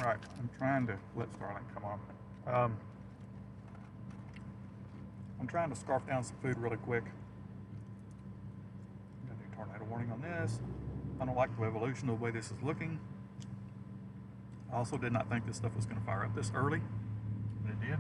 Alright, I'm trying to let Starlink come on. I'm trying to scarf down some food really quick. I'm gonna do tornado warning on this. I don't like the evolution of the way this is looking. I also did not think this stuff was going to fire up this early, but it did.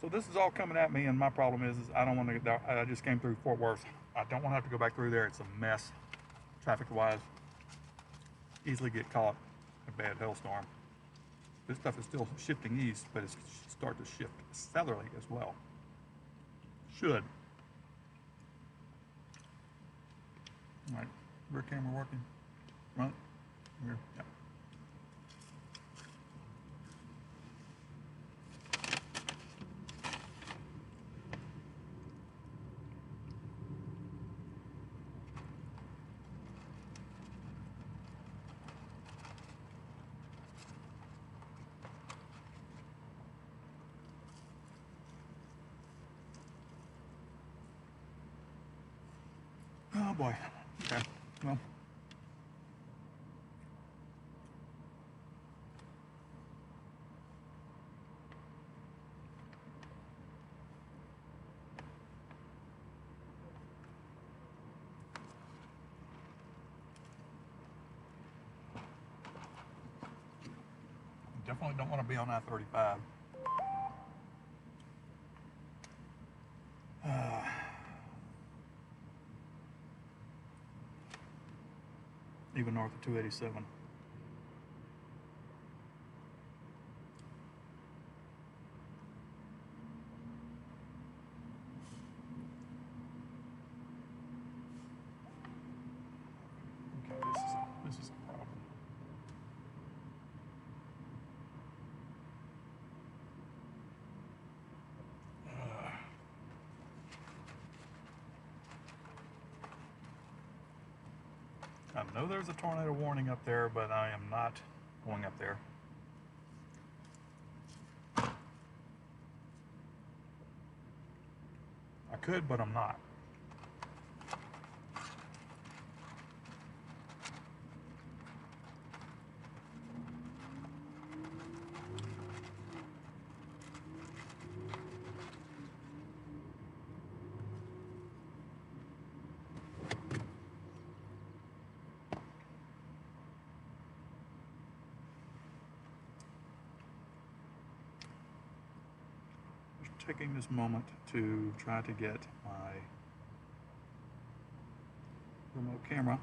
So this is all coming at me, and my problem is I don't want to get. I just came through Fort Worth. I don't want to have to go back through there. It's a mess, traffic-wise. Easily get caught in a bad hailstorm. This stuff is still shifting east, but it's start to shift southerly as well. Should. All right, rear camera working? Front, rear, yeah. Oh boy. Okay. Well. Definitely don't want to be on I-35. Even north of 287. Okay, this is a problem. I know there's a tornado warning up there, but I am not going up there. I could, but I'm not. Taking this moment to try to get my remote camera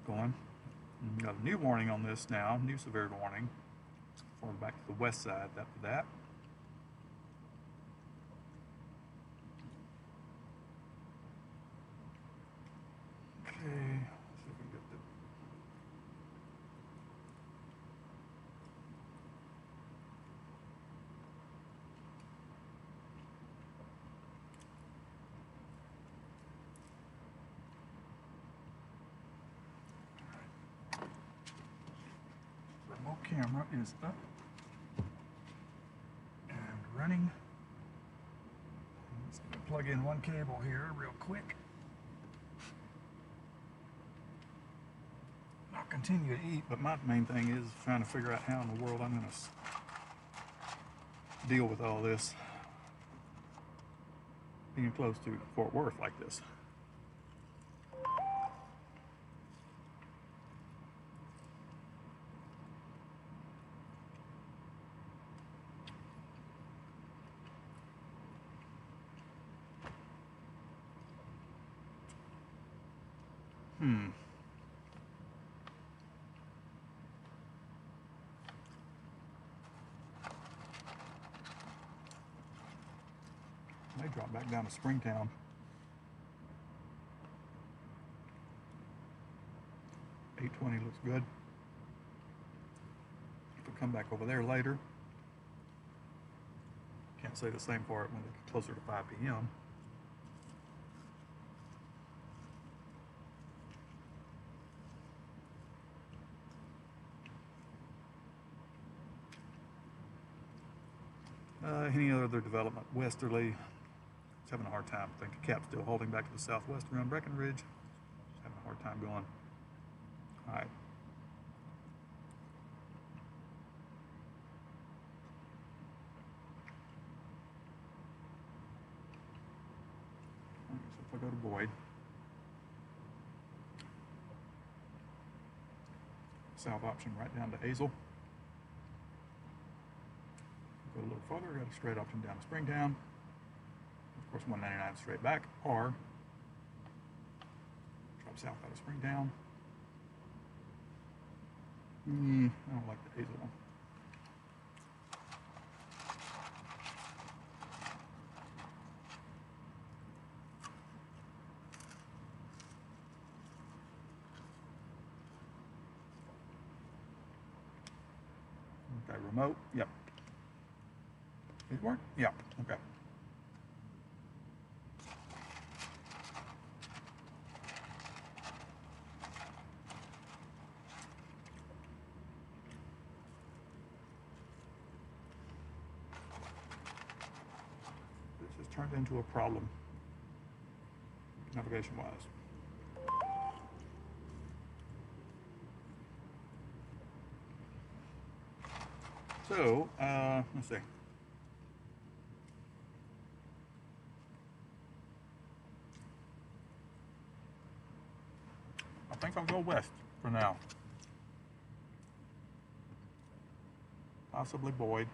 going. We've got a new warning on this now, new severity warning. Forward back to the west side after that. Okay, let's see if we can get the remote camera is up and running. Let's plug in one cable here real quick. I'll continue to eat, but my main thing is trying to figure out how in the world I'm going to deal with all this being close to Fort Worth like this. May drop back down to Springtown. $8.20 looks good. If we come back over there later, can't say the same for it when it gets closer to 5 p.m. Any other development westerly? It's having a hard time. I think the cap's still holding back to the southwest around Breckenridge. Just having a hard time going. All right. So if I go to Boyd, south option right down to Azle. Go a little further, got a straight option down to Springtown. Of course, 199 straight back, or drop south out of Springtown. I don't like the Azle one. Okay, remote, yep. It work? Yep, okay. This has turned into a problem, navigation-wise. So, let's see. I think I'll go west for now. Possibly Boyd.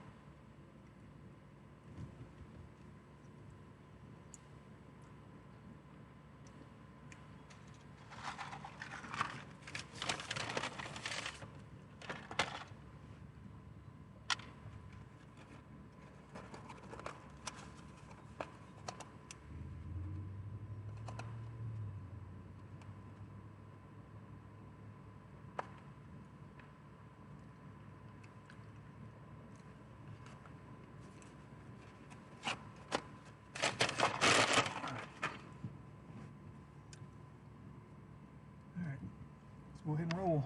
Go ahead and roll.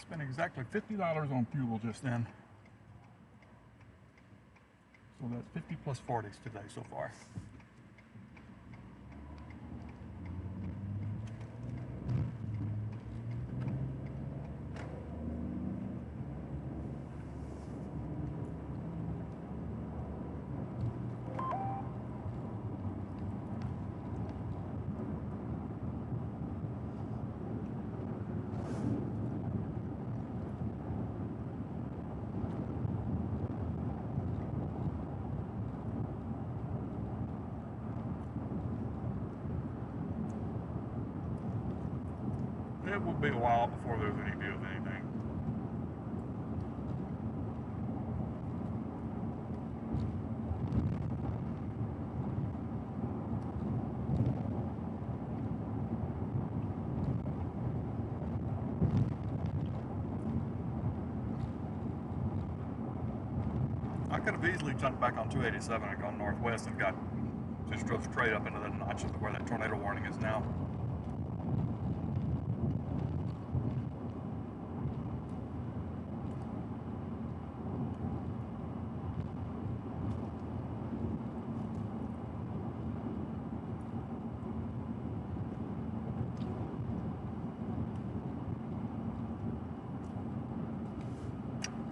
Spent exactly $50 on fuel just then. So that's 50 plus 40s today so far. It will be a while before there's any view of anything. I could have easily jumped back on 287 and gone northwest and just drove straight up into the notch of where that tornado warning is now.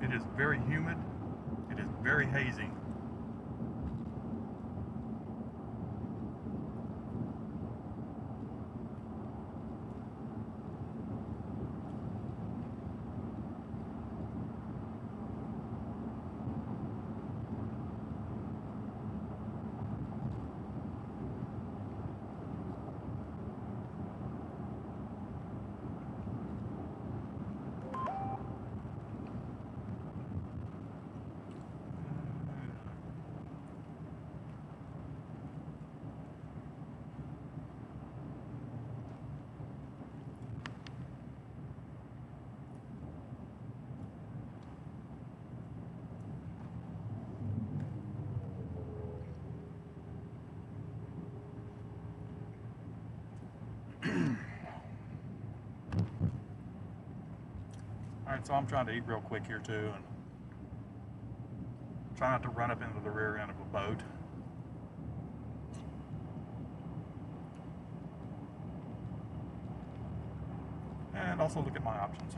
It is very humid. It is very hazy. Alright, so I'm trying to eat real quick here too, and try not to run up into the rear end of a boat. And also look at my options.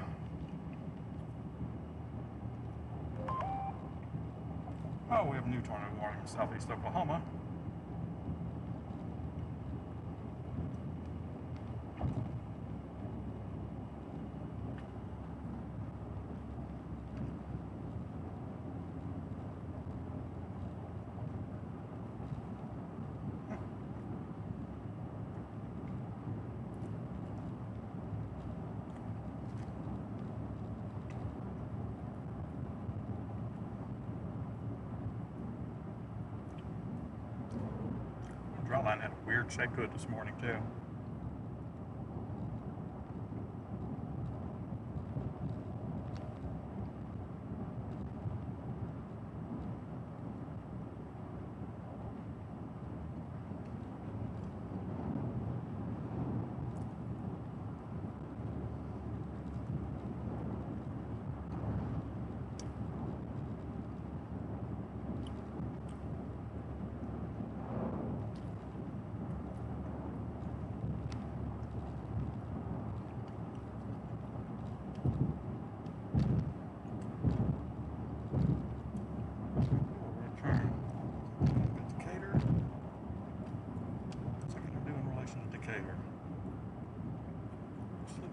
Oh, we have a new tornado warning in southeast Oklahoma. Dry line had a weird shape to it this morning too.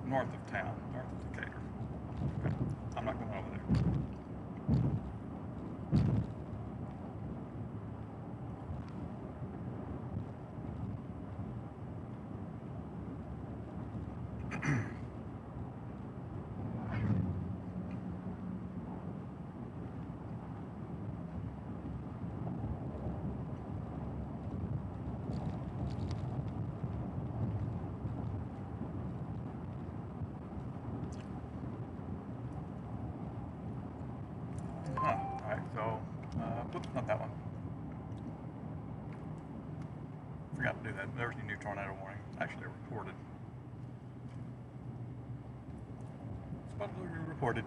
North of town, north of Decatur. Okay. I'm not going over there. Alright, so, oops, not that one. Forgot to do that. There's the new tornado warning. Actually reported. Supposedly reported.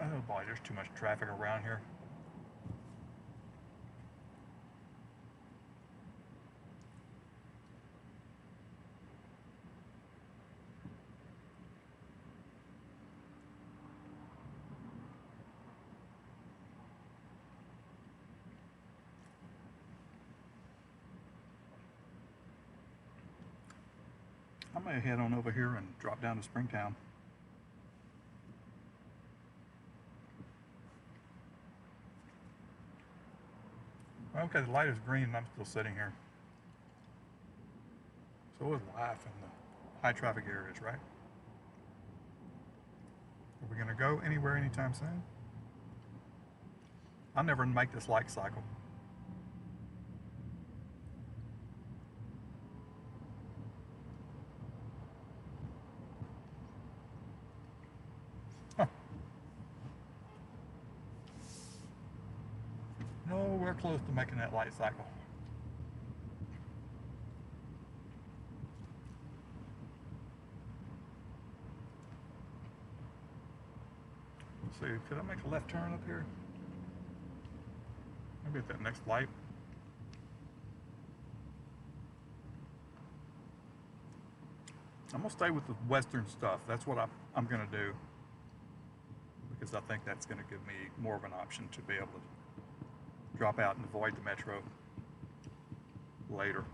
Oh boy, there's too much traffic around here. I'm going to head on over here and drop down to Springtown. Okay, the light is green and I'm still sitting here. So is life in the high traffic areas, right? Are we going to go anywhere anytime soon? I'll never make this light cycle. No, we're close to making that light cycle. Let's see, could I make a left turn up here? Maybe at that next light. I'm gonna stay with the western stuff. That's what I'm gonna do, because I think that's gonna give me more of an option to be able to drop out and avoid the metro later.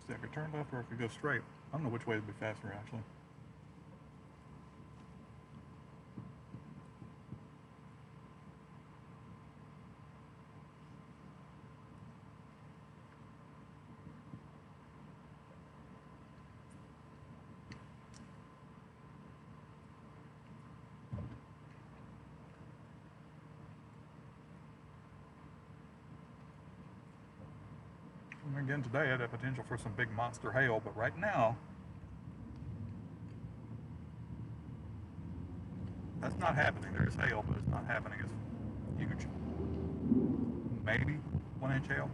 See, I could turn left or I could go straight. I don't know which way would be faster actually. again today, it had potential for some big monster hail, but right now, that's not happening. There is hail, but it's not happening as huge. Maybe 1 inch hail.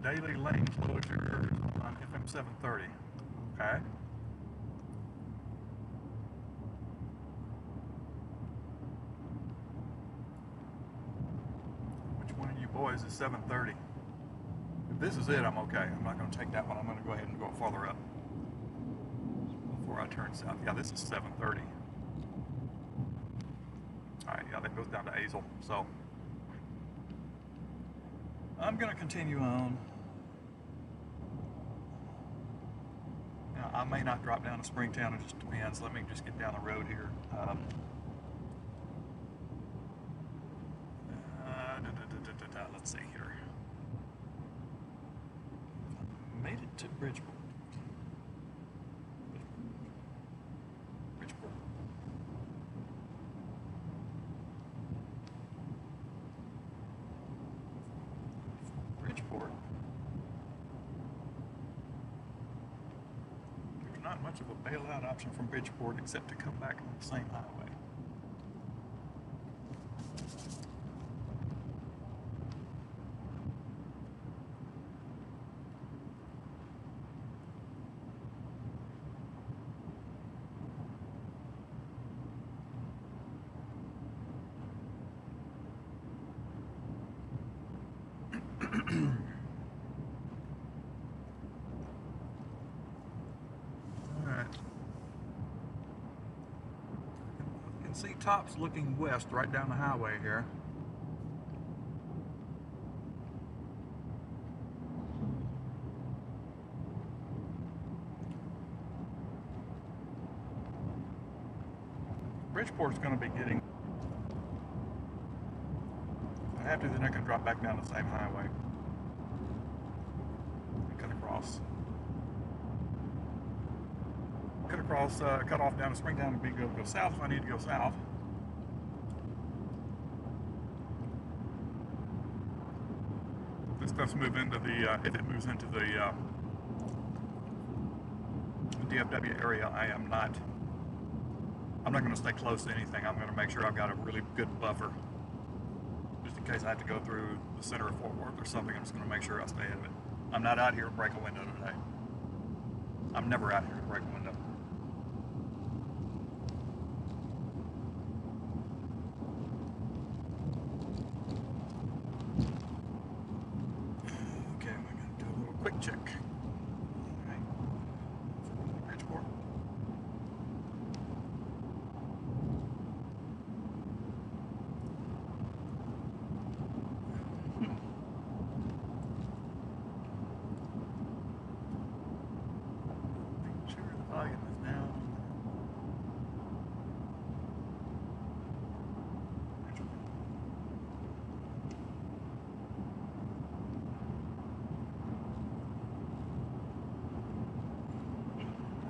Daily lane closure on FM 730. Okay. Which one of you boys is 730? If this is it, I'm okay. I'm not going to take that one. I'm going to go ahead and go farther up before I turn south. Yeah, this is 730. All right, yeah, that goes down to Azle. So I'm going to continue on. I may not drop down to Springtown, it just depends. Let me just get down the road here. Let's see here. Made it to Bridgeport. Bridgeport. Not much of a bailout option from Bridgeport except to come back on the same highway. See tops looking west right down the highway here. Bridgeport's going to be getting, I have to, then I can drop back down the same highway and cut across. Cut off down to Springtown and be good to go south if I need to go south. This stuff's move into the, if it moves into the DFW area, I'm not going to stay close to anything. I'm going to make sure I've got a really good buffer. Just in case I have to go through the center of Fort Worth or something, I'm just going to make sure I stay ahead of it. I'm not out here to break a window today. I'm never out here to break a window. Quick check. All right. Bridgeport. Make sure the volume is down.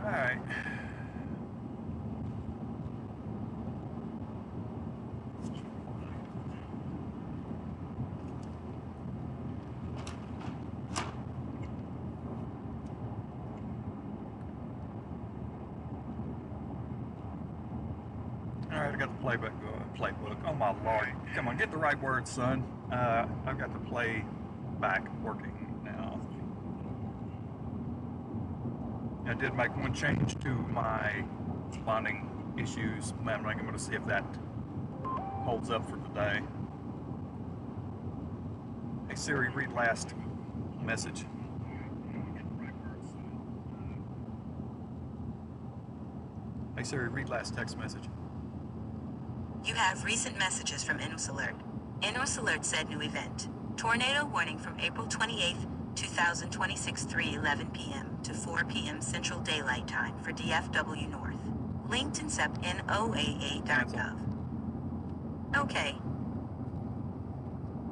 All right. All right, I got the playbook. Oh my Lord! Come on, get the right words, son. I've got the playback working now. I did make one change to my bonding issues. I'm going to see if that holds up for today. Hey Siri, read last message. Hey Siri, read last text message. You have recent messages from NOS Alert. NOS Alert said new event. Tornado warning from April 28th, 2026, 3:11 p.m. to 4 p.m. Central Daylight Time for DFW-North. Linked in NOAA.gov. Okay.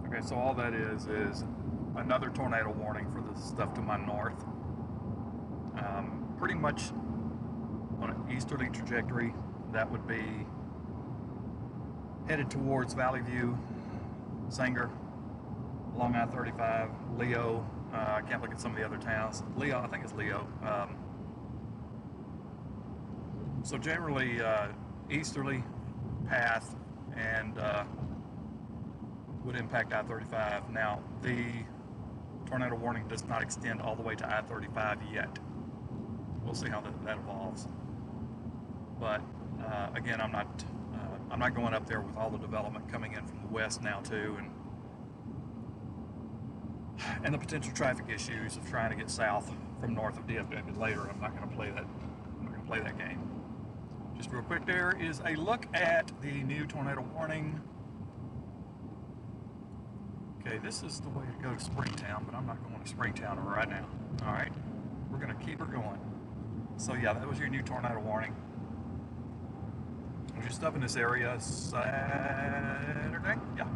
Okay, Okay, so all that is another tornado warning for the stuff to my north. Pretty much on an easterly trajectory. That would be headed towards Valley View, Sanger, along I-35, Leo. I can't look at some of the other towns. Leo, I think it's Leo. So generally, easterly path and would impact I-35. Now, the tornado warning does not extend all the way to I-35 yet. We'll see how that evolves. But again, I'm not going up there with all the development coming in from the west now too, and the potential traffic issues of trying to get south from north of DFW later. I'm not going to play that. I'm not going to play that game. Just real quick, there is a look at the new tornado warning. Okay, this is the way to go to Springtown, but I'm not going to Springtown right now. All right, we're going to keep her going. So yeah, that was your new tornado warning. Was your stuff in this area Saturday? Yeah.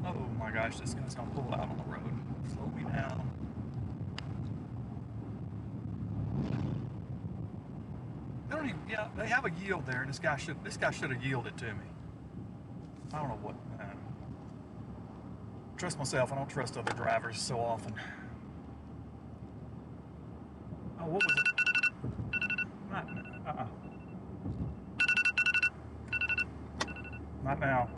Oh my gosh, this guy's gonna pull out on the road. Slow me down. They don't even, yeah, they have a yield there, and this guy should have yielded to me. I don't know what. Trust myself. I don't trust other drivers so often. Oh, what was it? Not now.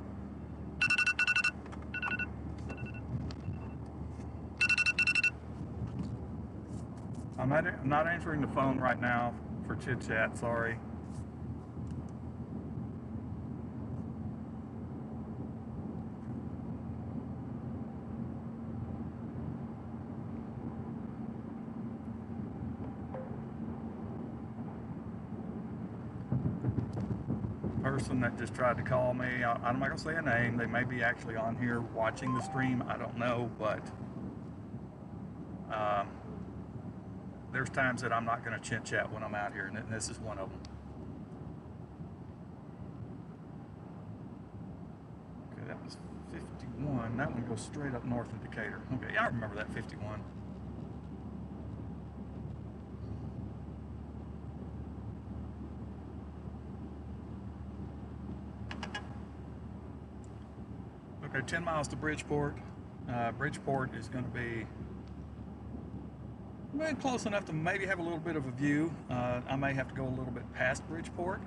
I'm not answering the phone right now for chit chat. Sorry. Person that just tried to call me, I'm not going to say a name. They may be actually on here watching the stream. I don't know, but there's times that I'm not going to chit chat when I'm out here, and this is one of them. Okay, that was 51. That one goes straight up north of Decatur. Okay, I remember that 51. Okay, 10 miles to Bridgeport. Bridgeport is going to be close enough to maybe have a little bit of a view. I may have to go a little bit past Bridgeport.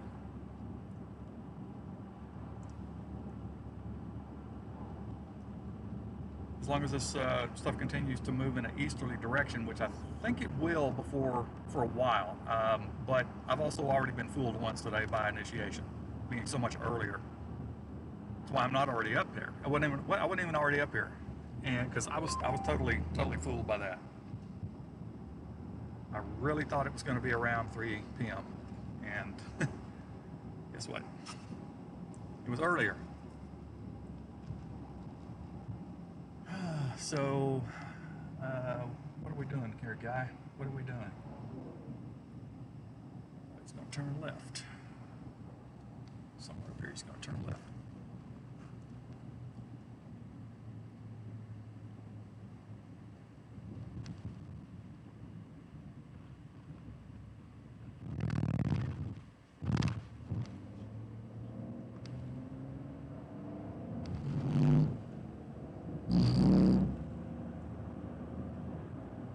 As long as this stuff continues to move in an easterly direction, which I think it will for a while. But I've also already been fooled once today by initiation, being so much earlier. That's why I'm not already up there. I wasn't even already up here, and because I was totally fooled by that. I really thought it was going to be around 3 p.m. and guess what? It was earlier. So, what are we doing here, guy? What are we doing? He's going to turn left. Somewhere up here, he's going to turn left.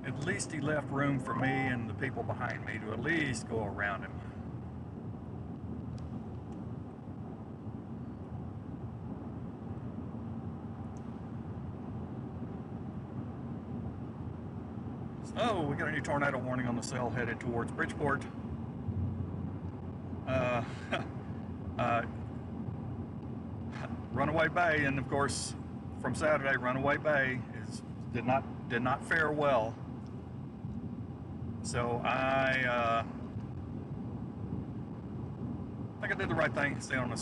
At least he left room for me and the people behind me to at least go around him. So we got a new tornado warning on the cell headed towards Bridgeport. Runaway Bay, and of course from Saturday, Runaway Bay did not fare well. So I think I did the right thing, stay on the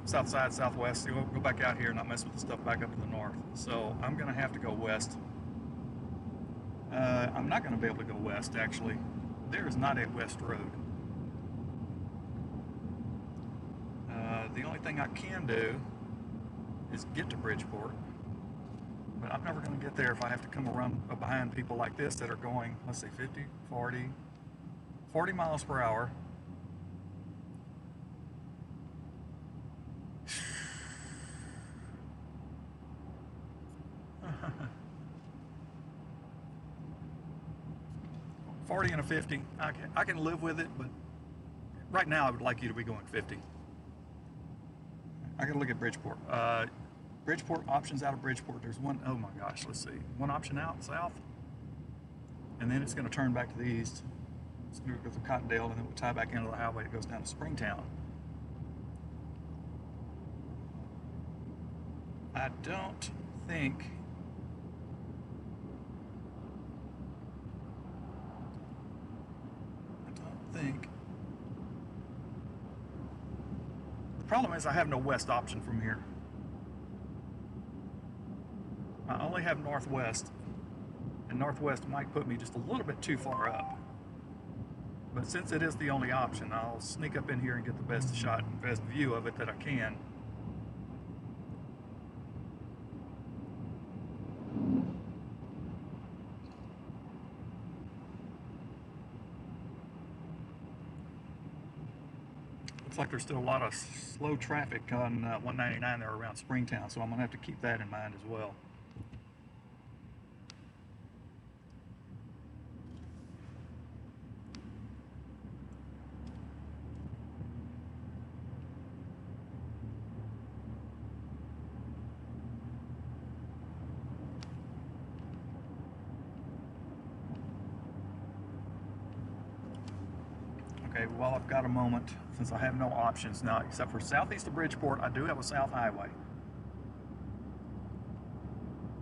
south side, southwest, go back out here and not mess with the stuff back up to the north. So I'm gonna have to go west. I'm not gonna be able to go west, actually. There is not a west road. The only thing I can do is get to Bridgeport. But I'm never going to get there if I have to come around behind people like this that are going, let's say 50, 40 miles per hour. Forty and a 50, I can live with it, but right now I would like you to be going 50. I gotta look at Bridgeport. Bridgeport, options out of Bridgeport. There's one, oh my gosh, let's see. One option out south, and then it's gonna turn back to the east. It's gonna go through Cottondale, and then we'll tie back into the highway that goes down to Springtown. I don't think the problem is I have no west option from here. I only have northwest, and northwest might put me just a little bit too far up. But since it is the only option, I'll sneak up in here and get the best shot and best view of it that I can. Looks like there's still a lot of slow traffic on 199 there around Springtown, so I'm gonna have to keep that in mind as well. Okay, while I've got a moment, since I have no options now, except for southeast of Bridgeport, I do have a south highway.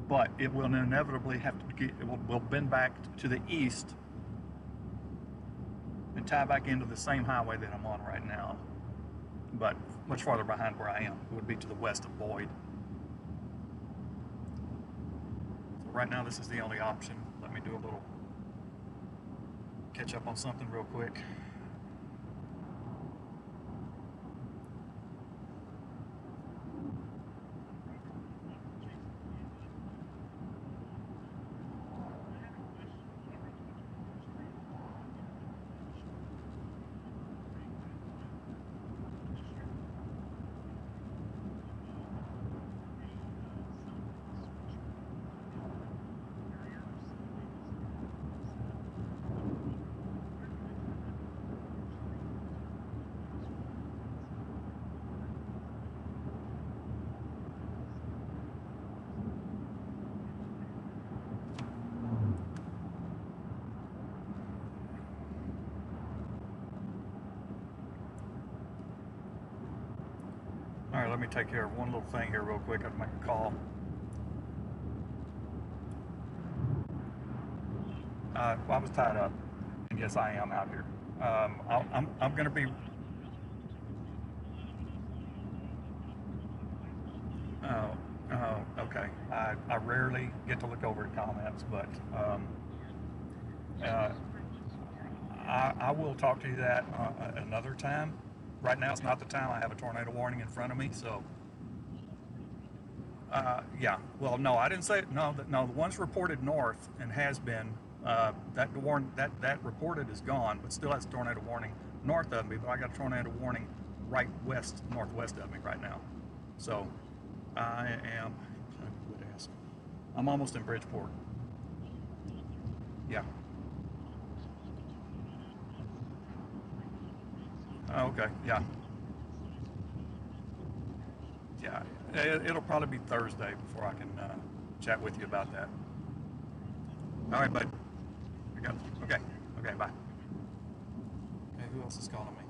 But it will inevitably have to get, will bend back to the east and tie back into the same highway that I'm on right now. But much farther behind where I am. It would be to the west of Boyd. So right now this is the only option. Let me do a little catch up on something real quick. All right, let me take care of one little thing here real quick. I have to make a call. Well, I was tied up, and yes, I am out here. I'm going to be. Okay. I rarely get to look over at comments, but I will talk to you that another time. Right now, it's not the time. I have a tornado warning in front of me, so. Yeah. Well, no, I didn't say it. No, no. The one's reported north and has been. That reported is gone, but still has a tornado warning north of me. But I got a tornado warning right west, northwest of me right now. So I am. I'm almost in Bridgeport. Yeah. Oh, okay. Yeah. Yeah. It'll probably be Thursday before I can chat with you about that. All right, bud. I got it. Okay. Okay. Bye. Okay. Who else is calling me?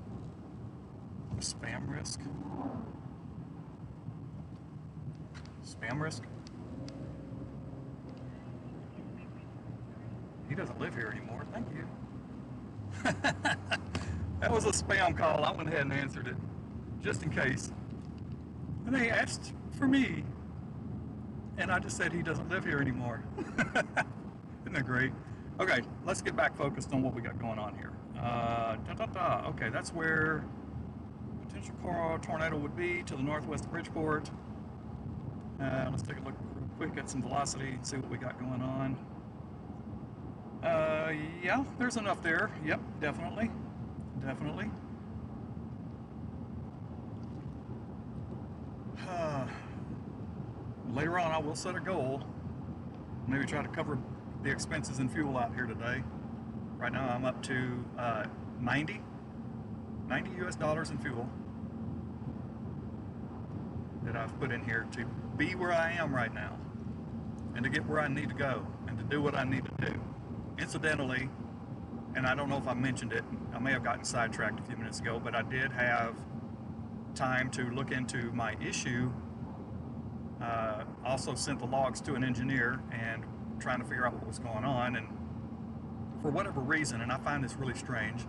The spam risk. Spam risk. He doesn't live here anymore. Thank you. That was a spam call. I went ahead and answered it, just in case. And they asked for me, and I just said he doesn't live here anymore. Isn't that great? Okay, let's get back focused on what we got going on here. Okay, that's where potential tornado would be to the northwest of Bridgeport. Let's take a look real quick at some velocity and see what we got going on. Yeah, there's enough there. Yep, definitely. Definitely. Later on, I will set a goal. Maybe try to cover the expenses and fuel out here today. Right now, I'm up to 90 US dollars in fuel that I've put in here to be where I am right now and to get where I need to go and to do what I need to do. Incidentally, and I don't know if I mentioned it, I may have gotten sidetracked a few minutes ago, but I did have time to look into my issue. Also sent the logs to an engineer and trying to figure out what was going on, and for whatever reason, and I find this really strange,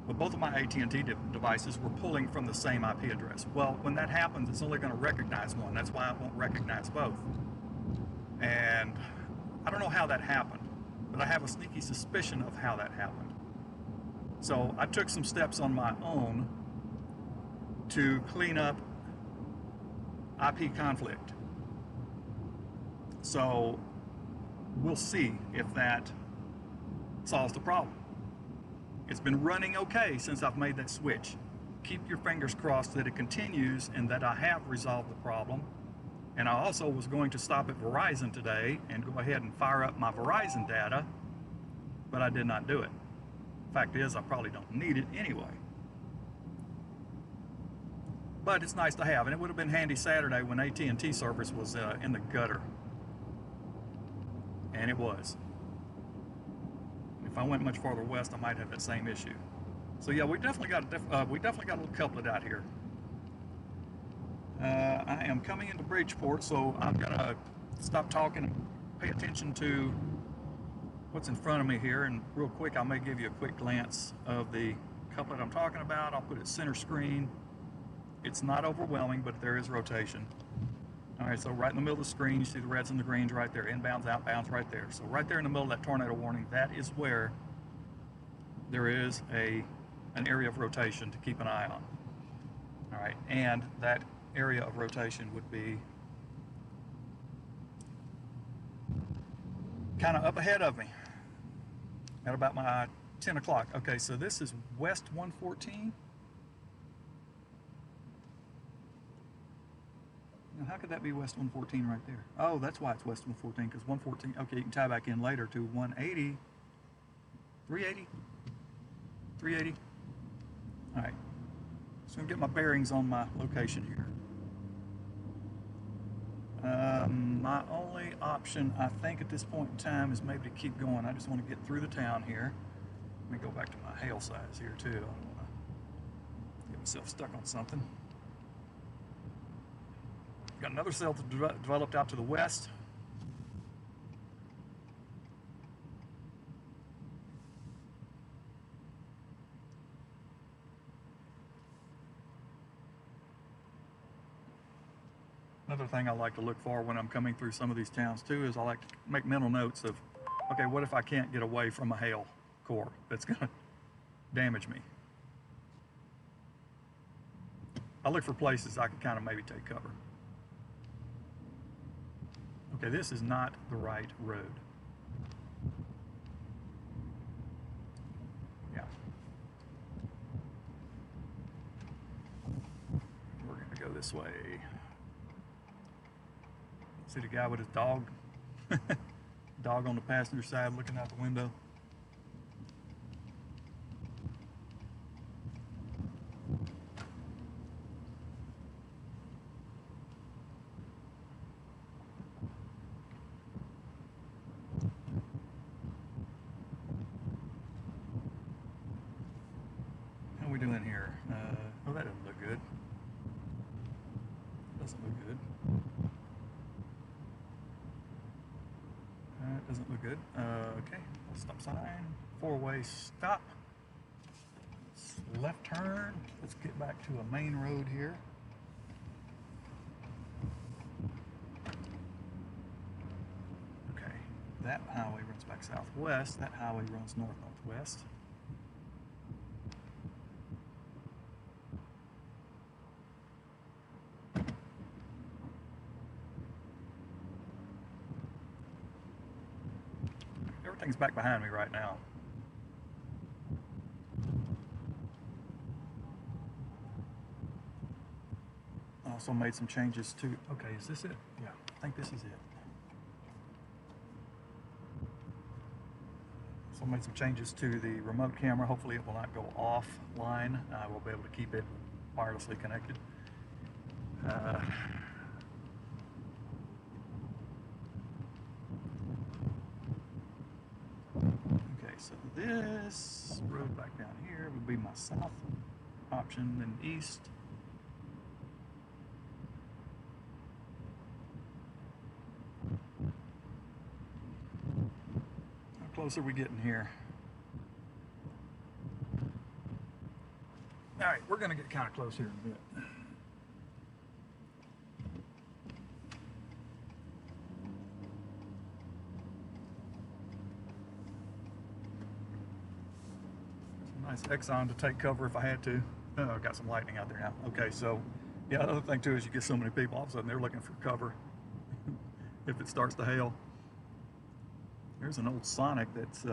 but both of my AT&T devices were pulling from the same IP address. Well, when that happens, it's only going to recognize one. That's why it won't recognize both. And I don't know how that happened, but I have a sneaky suspicion of how that happened. So I took some steps on my own to clean up IP conflict. So we'll see if that solves the problem. It's been running okay since I've made that switch. Keep your fingers crossed that it continues and that I have resolved the problem. And I also was going to stop at Verizon today and go ahead and fire up my Verizon data, but I did not do it. Fact is, I probably don't need it anyway. But it's nice to have, and it would have been handy Saturday when AT&T service was in the gutter. And it was. If I went much farther west, I might have that same issue. So yeah, we definitely got a little couplet out here. I am coming into Bridgeport, so I'm gonna stop talking and pay attention to what's in front of me here. And real quick, I may give you a quick glance of the couplet I'm talking about. I'll put it center screen. It's not overwhelming, but there is rotation. All right, so right in the middle of the screen, you see the reds and the greens right there, inbounds, outbounds right there. So right there in the middle of that tornado warning, that is where there is an area of rotation to keep an eye on. All right, and that area of rotation would be kind of up ahead of me at about my 10 o'clock. Okay, so this is West 114. Now, how could that be West 114 right there? Oh, that's why it's West 114, because 114, okay, you can tie back in later to 180, 380, 380. All right, so I'm going to get my bearings on my location here. My only option, I think, at this point in time is maybe to keep going. I just want to get through the town here. Let me go back to my hail size here, too. I don't want to get myself stuck on something. Got another cell developed out to the west. Another thing I like to look for when I'm coming through some of these towns too is I like to make mental notes of, okay, what if I can't get away from a hail core that's going to damage me? I look for places I can kind of maybe take cover. Okay, this is not the right road. Yeah. We're going to go this way. See the guy with his dog? Dog on the passenger side looking out the window. How are we doing here? Oh, that doesn't look good. Doesn't look good. Doesn't look good. Okay, stop sign, four-way stop. Left turn. Let's get back to a main road here. Okay, that highway runs back southwest. That highway runs north-northwest. Everything's back behind me right now. Also made some changes to, okay, is this it? Yeah, I think this is it. So made some changes to the remote camera. Hopefully it will not go offline. I will be able to keep it wirelessly connected. Okay, so this road back down here would be my south option, then east. How close are we getting here? All right, we're gonna get kind of close here in a bit. Nice Exxon to take cover if I had to. Oh, I've got some lightning out there now. Okay, so yeah, the other thing too is you get so many people, all of a sudden they're looking for cover if it starts to hail. There's an old Sonic that's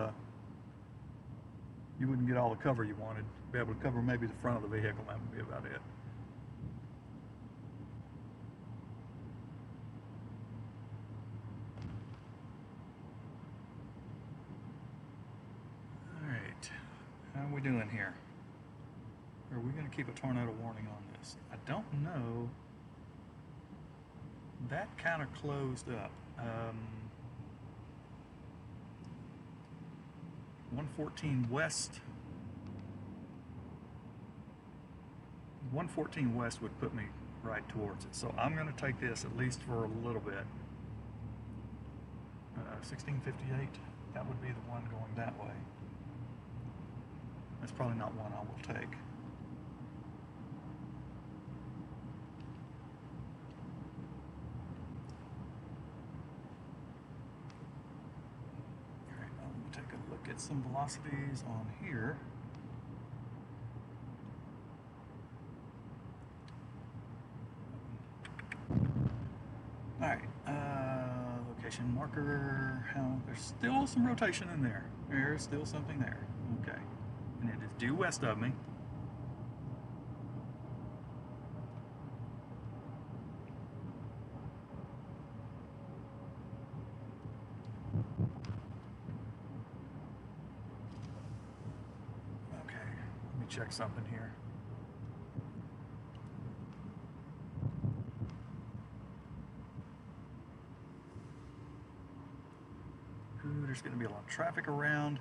you wouldn't get all the cover you wanted. Be able to cover maybe the front of the vehicle, that would be about it. Alright, how are we doing here? Are we going to keep a tornado warning on this? I don't know. That kind of closed up. 114 West. 114 West would put me right towards it. So I'm going to take this at least for a little bit. 1658, that would be the one going that way. That's probably not one I will take. Alright, I'm going to take a look at some velocities on here. Alright, location marker, there's still some rotation in there. There's still something there. Okay, and it is due west of me. Okay, let me check something here. Ooh, there's going to be a lot of traffic around.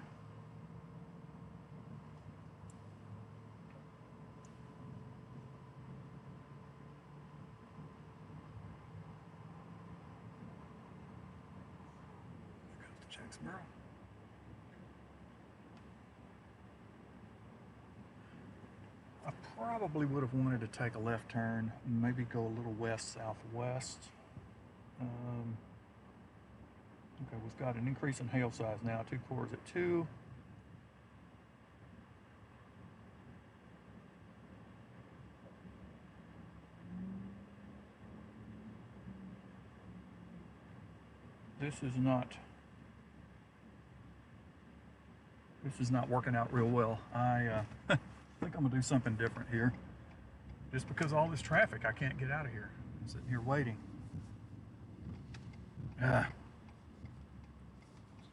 There goes the Jacksboro. I probably would have wanted to take a left turn, maybe go a little west-southwest. Okay, we've got an increase in hail size now, 2 cores at 2. This is not working out real well. I think I'm gonna do something different here. Just because of all this traffic, I can't get out of here. I'm sitting here waiting.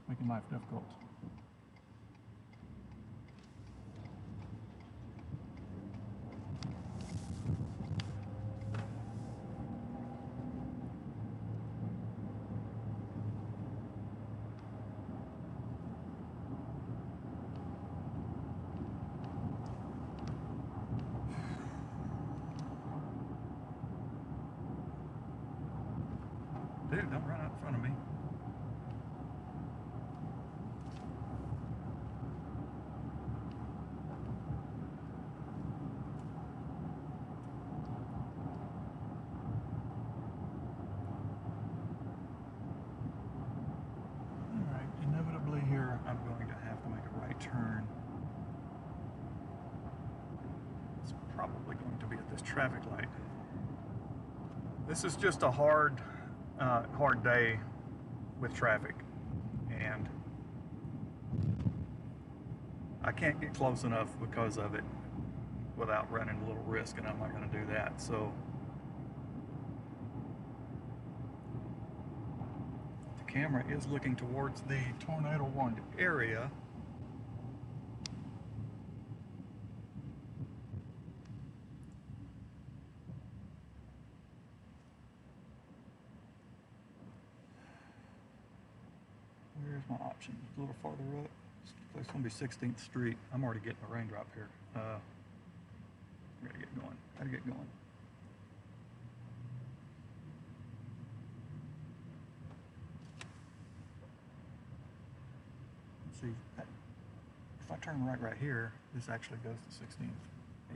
Making life difficult. Dude, don't run out in front of me. Alright, inevitably here I'm going to have to make a right turn. It's probably going to be at this traffic light. This is just a hard day with traffic, and I can't get close enough because of it without running a little risk, and I'm not going to do that. So the camera is looking towards the tornado warned area. Where's my option? A little farther up. It's going to be 16th Street. I'm already getting a raindrop here. I gotta get going. Gotta get going. Let's see. If I turn right here, this actually goes to 16th.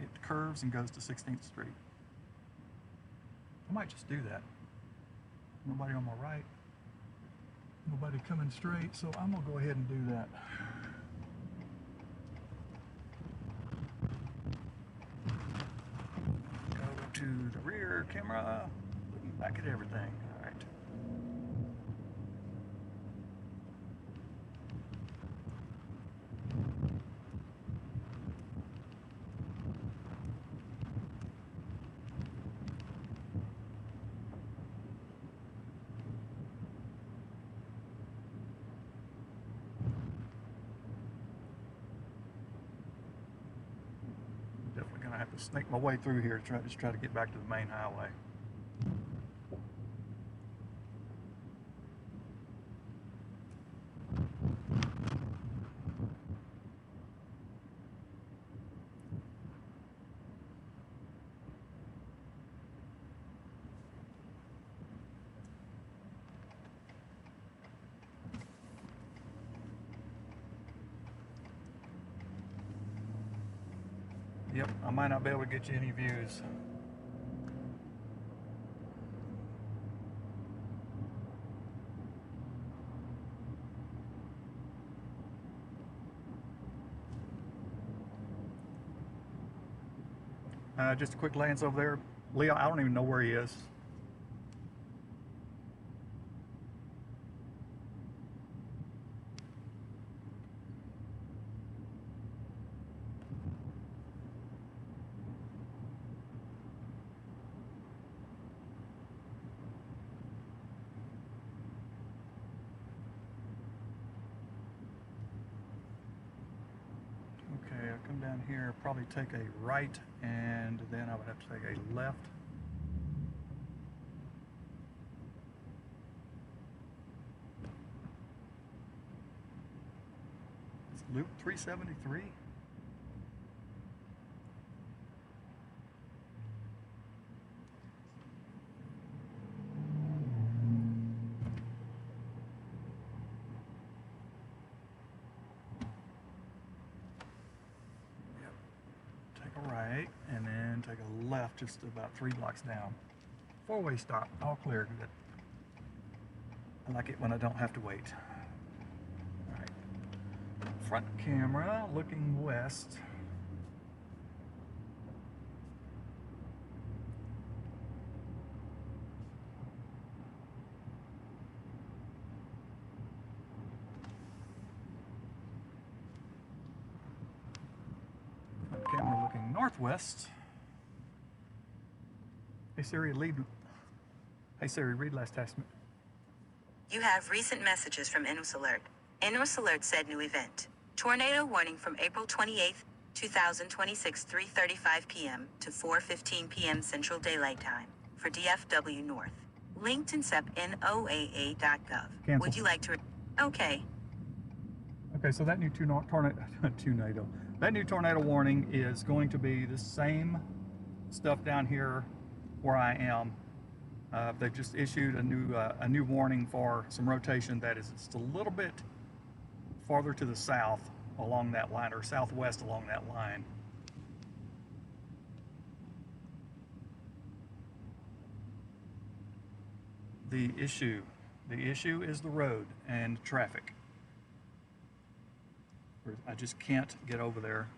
It curves and goes to 16th Street. I might just do that. Nobody on my right. Nobody coming straight, so I'm gonna go ahead and do that. Go to the rear camera, looking back at everything. All right. Definitely gonna have to snake my way through here to try to get back to the main highway. Yep, I might not be able to get you any views. Just a quick glance over there. Leo, I don't even know where he is. Okay, I'll come down here, probably take a right, and then I would have to take a left. It's Loop 373. Right, and then take a left just about 3 blocks down. 4-way stop, all clear. Good. I like it when I don't have to wait. All right. Front camera looking west. Camera looking northwest. Hey Siri, read last text. You have recent messages from Alert. Alert said new event. Tornado warning from April 28th, 2026, 3:35 p.m. to 4:15 p.m. Central Daylight Time for DFW-North. Linked in NOAA.gov. Cancel. Would you like to? Okay. Okay, so that new tornado. That new tornado warning is going to be the same stuff down here where I am. They've just issued a new warning for some rotation that is just a little bit farther to the south along that line, or southwest along that line. The issue is the road and traffic. I just can't get over there.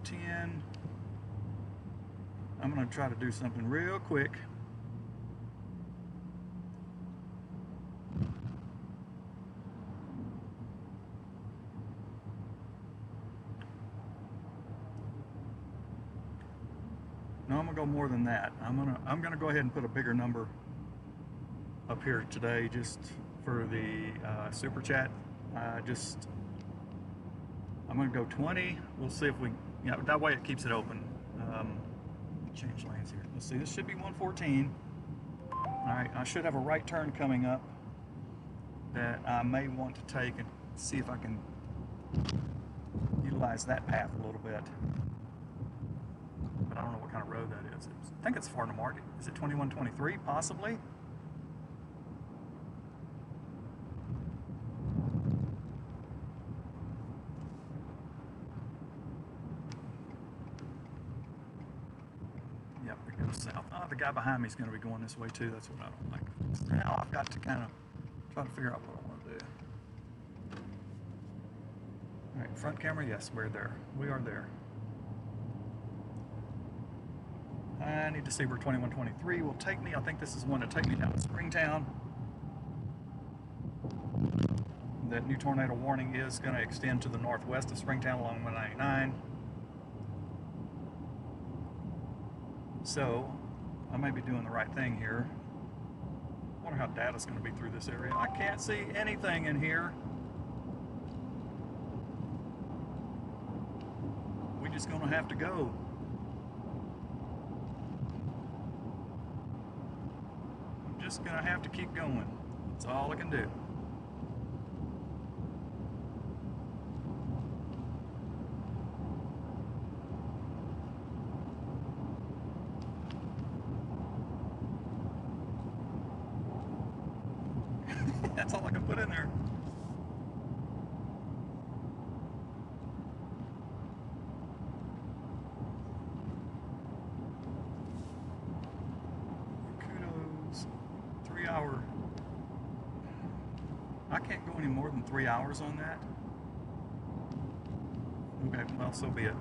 10. I'm going to try to do something real quick. No, I'm gonna go more than that. I'm gonna go ahead and put a bigger number up here today, just for the super chat. I'm gonna go 20. We'll see if we, that way it keeps it open. Change lanes here. Let's see. This should be 114. All right. I should have a right turn coming up that I may want to take and see if I can utilize that path a little bit. But I don't know what kind of road that is. I think it's Farnham Market. Is it 2123? Possibly. Yep, it goes south. Oh, the guy behind me is going to be going this way too. That's what I don't like. Now I've got to kind of try to figure out what I want to do. All right, front camera. Yes, we're there. We are there. I need to see where 2123 will take me. I think this is one to take me down to Springtown. That new tornado warning is going to extend to the northwest of Springtown along 199. So, I may be doing the right thing here. I wonder how data's going to be through this area. I can't see anything in here. We're just going to have to go. Just gonna have to keep going. That's all I can do. That's all I can put in there. I can't go any more than 3 hours on that. Okay, well, so be it.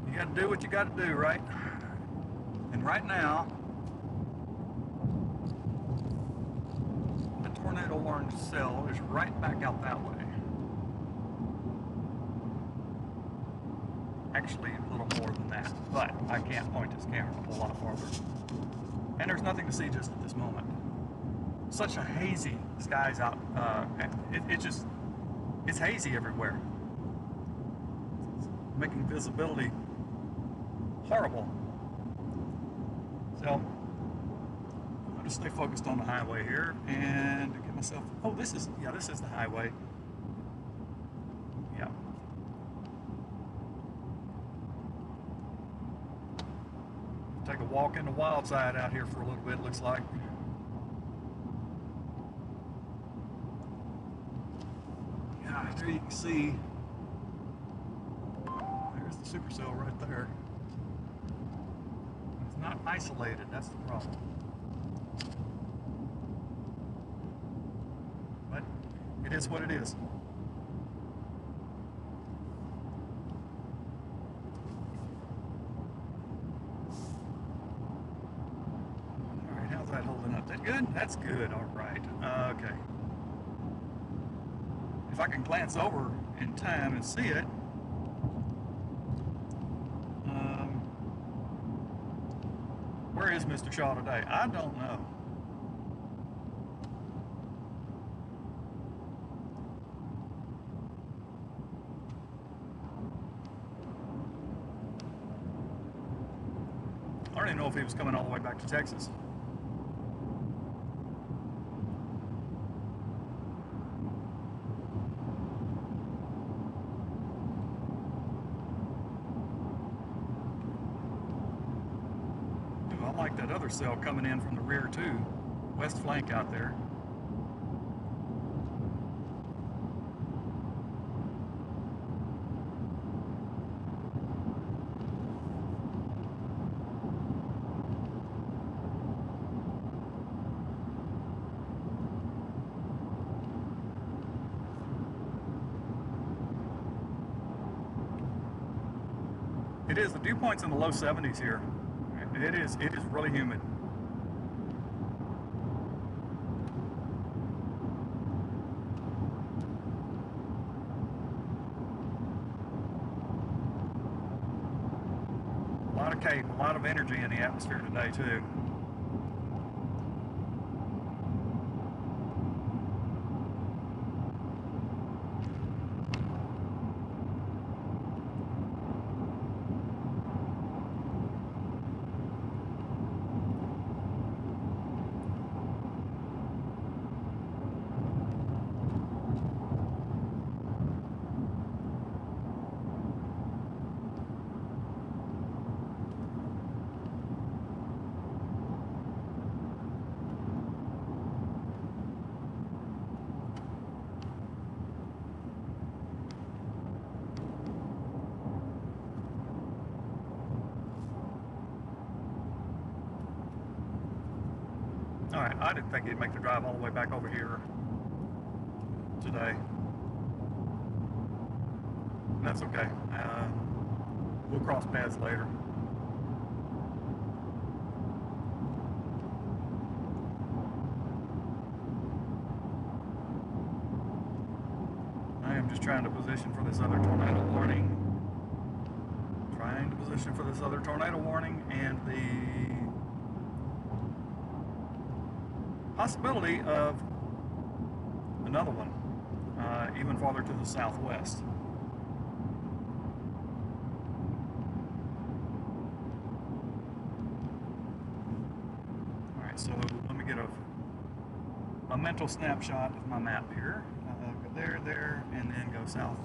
You gotta do what you gotta do, right? And right now, the tornado warning cell is right back out that way. Actually, a little more than that, but I can't point this camera a whole lot farther. And there's nothing to see just at this moment. Such a hazy skies out. It's hazy everywhere. It's making visibility horrible. So, I'm going to stay focused on the highway here and get myself, oh, this is the highway. Yeah. Take a walk in the wild side out here for a little bit, looks like. Yeah, here you can see, there's the supercell right there. It's not isolated, that's the problem. But it is what it is. Holding up. That good? That's good. All right. Okay. If I can glance over in time and see it, where is Mr. Shaw today? I don't know. I don't even know if he was coming all the way back to Texas. I like that other cell coming in from the rear too. West flank out there. It is. The dew point's in the low 70s here. It is really humid. A lot of cape, a lot of energy in the atmosphere today too. Alright, I didn't think he'd make the drive all the way back over here today. That's okay. We'll cross paths later. I am just trying to position for this other tornado warning. And the possibility of another one, even farther to the southwest. Alright, so let me get a mental snapshot of my map here. Go there, and then go south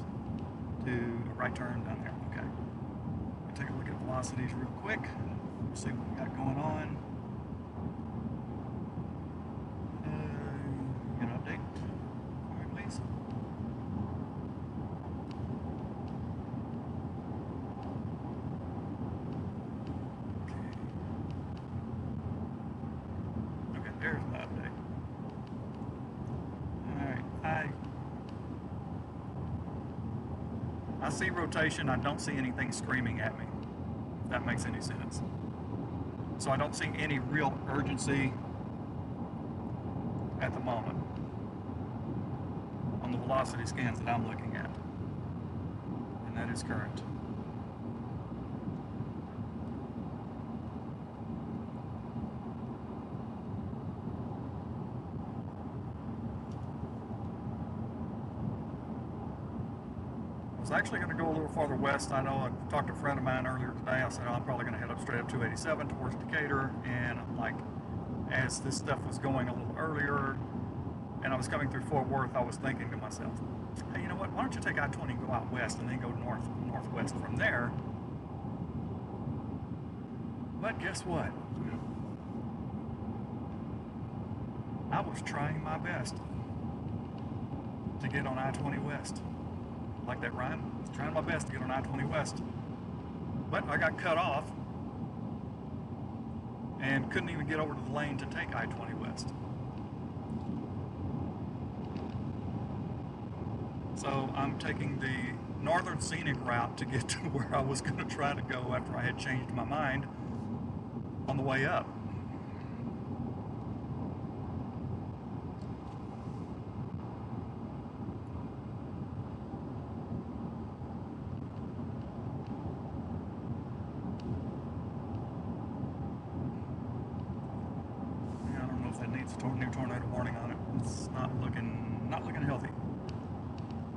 to a right turn down there. Okay. Take a look at velocities real quick, see what we got going on. An update for me, please. Okay, there's my update. Alright, I see rotation. I don't see anything screaming at me, if that makes any sense. So I don't see any real urgency at the moment on the velocity scans that I'm looking at, and that is current. I was actually going to go a little farther west. I know I talked to a friend of mine earlier today. I said, oh, I'm probably going to head up straight up 287 towards Decatur, and I'm like, as this stuff was going a little earlier and I was coming through Fort Worth, I was thinking to myself, hey, you know what, why don't you take I-20 and go out west and then go northwest from there? But guess what? I was trying my best to get on I-20 west. Like that rhyme? I was trying my best to get on I-20 west. But I got cut off and couldn't even get over to the lane to take I-20 west. So I'm taking the northern scenic route to get to where I was going to try to go after I had changed my mind on the way up. New tornado warning on it. It's not looking healthy.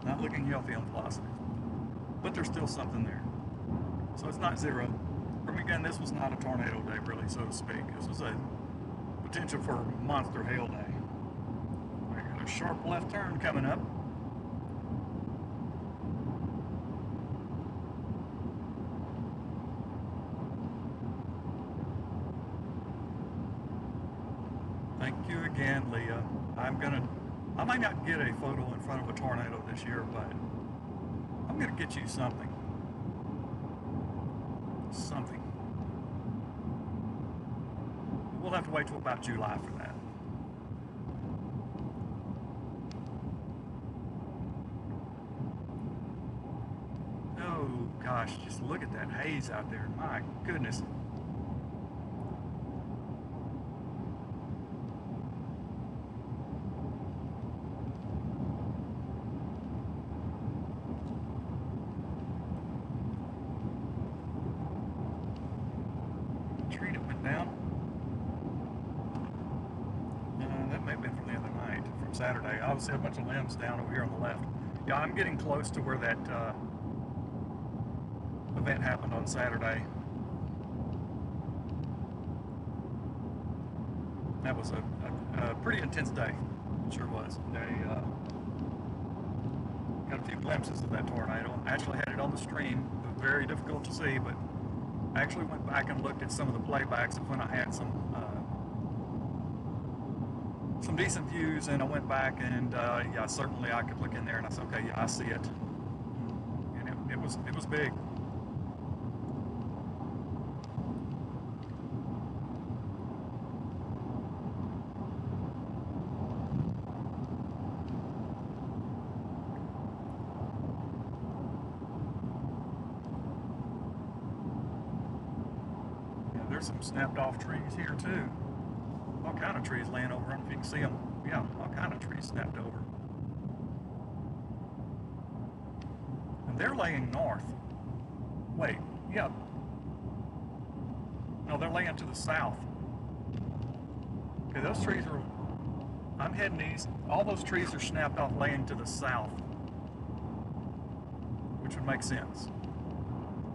Not looking healthy on velocity. But there's still something there. So it's not zero. For me, again, this was not a tornado day, really, so to speak. This was a potential for a monster hail day. I got a sharp left turn coming up. Thank you again, Leah. I might not get a photo in front of a tornado this year, but I'm gonna get you something. Something. We'll have to wait till about July for that. Oh, Gosh, just look at that haze out there. My goodness. Tree that went down. That may have been from the other night, from Saturday. I see a bunch of limbs down over here on the left. Yeah, I'm getting close to where that event happened on Saturday. That was a pretty intense day. It sure was. They got a few glimpses of that tornado. I actually had it on the stream. It was very difficult to see, but I actually went back and looked at some of the playbacks of when I had some decent views, and I went back and yeah, certainly I could look in there and I said, okay, yeah, I see it, and it was big. Yeah, there's some snapped off trees here too. All kind of trees laying over. I don't know if you can see them. Yeah, all kind of trees snapped over. And they're laying north. Wait, yeah. No, they're laying to the south. Okay, those trees are, I'm heading east. All those trees are snapped off laying to the south, which would make sense.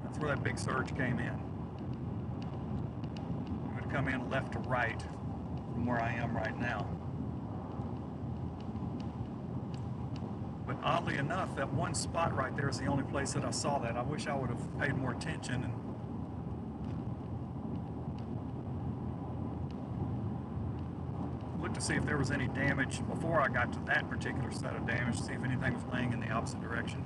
That's where that big surge came in. It would come in left to right from where I am right now. But oddly enough, that one spot right there is the only place that I saw that. I wish I would have paid more attention and looked to see if there was any damage before I got to that particular set of damage, to see if anything was laying in the opposite direction.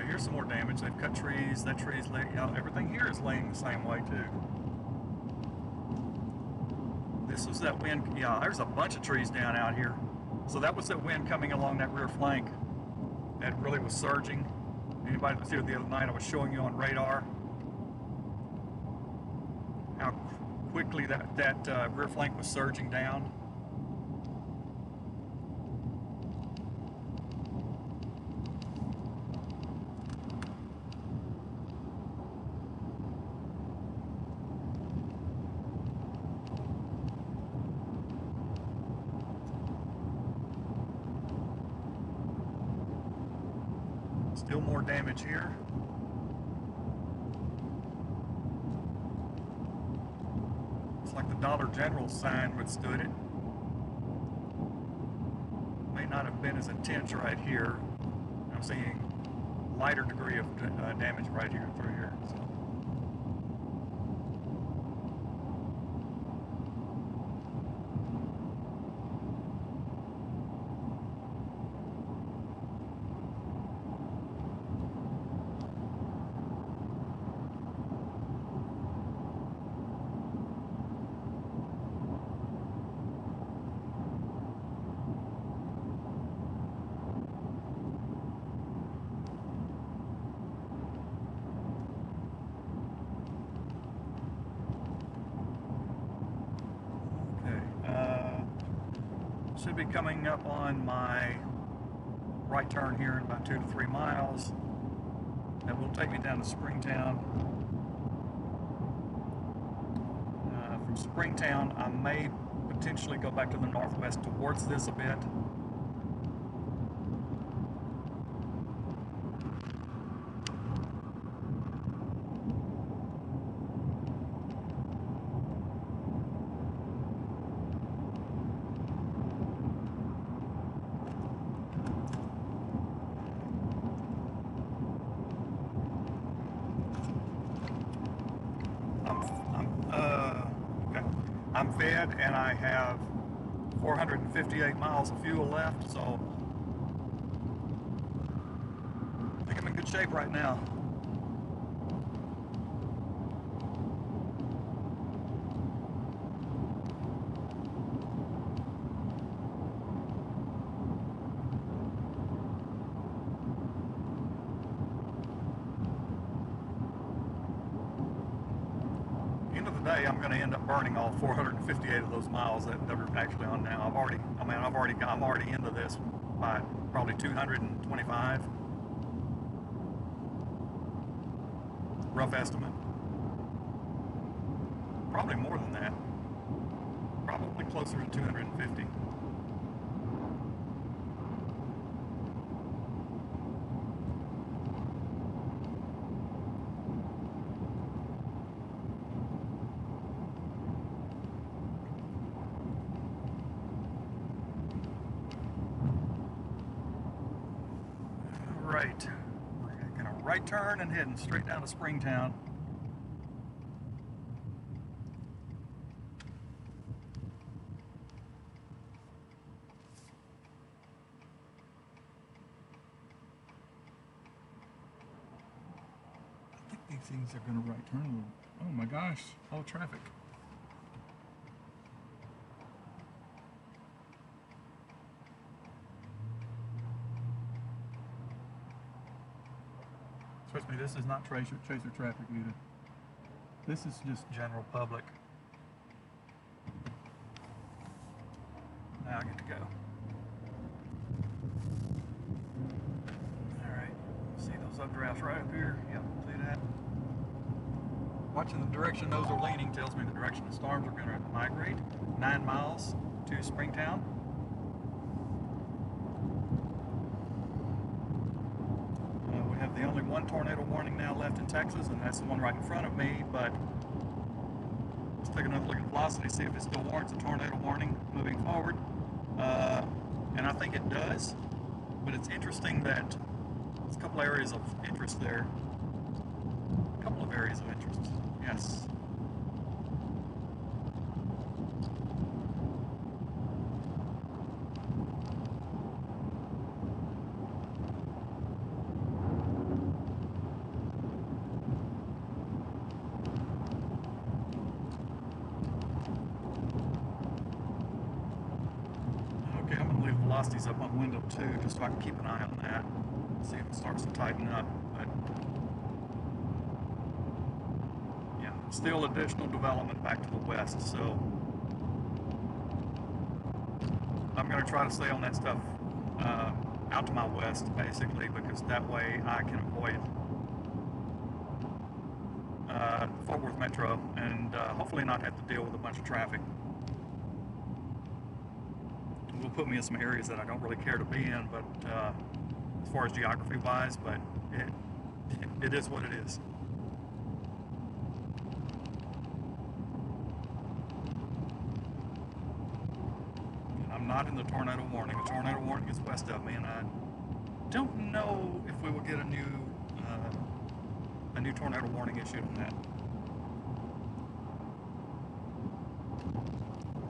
Here's some more damage. They've cut trees. That tree's laying, you know, everything here is laying the same way too. This was that wind. Yeah, there's a bunch of trees down out here. So that was that wind coming along that rear flank that really was surging. Anybody that was here the other night, I was showing you on radar how quickly that rear flank was surging down. Still more damage here. Looks like the Dollar General sign withstood it. May not have been as intense right here. I'm seeing lighter degree of damage right here through here. So. Should be coming up on my right turn here in about 2 to 3 miles. That will take me down to Springtown. From Springtown, I may potentially go back to the northwest towards this a bit. I'm fed and I have 458 miles of fuel left, so I think I'm in good shape right now. today I'm going to end up burning all 458 of those miles that are actually on now. I'm already into this by probably 225. Rough estimate. Probably more than that. Probably closer to 250. Right, we're making a right turn and heading straight down to Springtown. I think these things are going to right turn a little. Oh my gosh, all traffic. Trust me, this is not chaser traffic either. This is just general public. Now I get to go. Alright, see those updrafts right up here? Yep, see that? Watching the direction those are leaning tells me the direction the storms are going to migrate. 9 miles to Springtown. We have the only one tornado warning now left in Texas, and that's the one right in front of me, but let's take another look at velocity, see if it still warrants a tornado warning moving forward. And I think it does, but it's interesting that there's a couple areas of interest there. A couple of areas of interest, yes. Okay, I'm going to leave velocities up on window 2 just so I can keep an eye on that. See if it starts to tighten up. But yeah, still additional development back to the west, so I'm going to try to stay on that stuff out to my west, basically, because that way I can avoid Fort Worth Metro and hopefully not have to deal with a bunch of traffic. It will put me in some areas that I don't really care to be in, but as far as geography wise, but it is what it is. And I'm not in the tornado warning. The tornado warning is west of me, and I don't know if we will get a new tornado warning issued on that.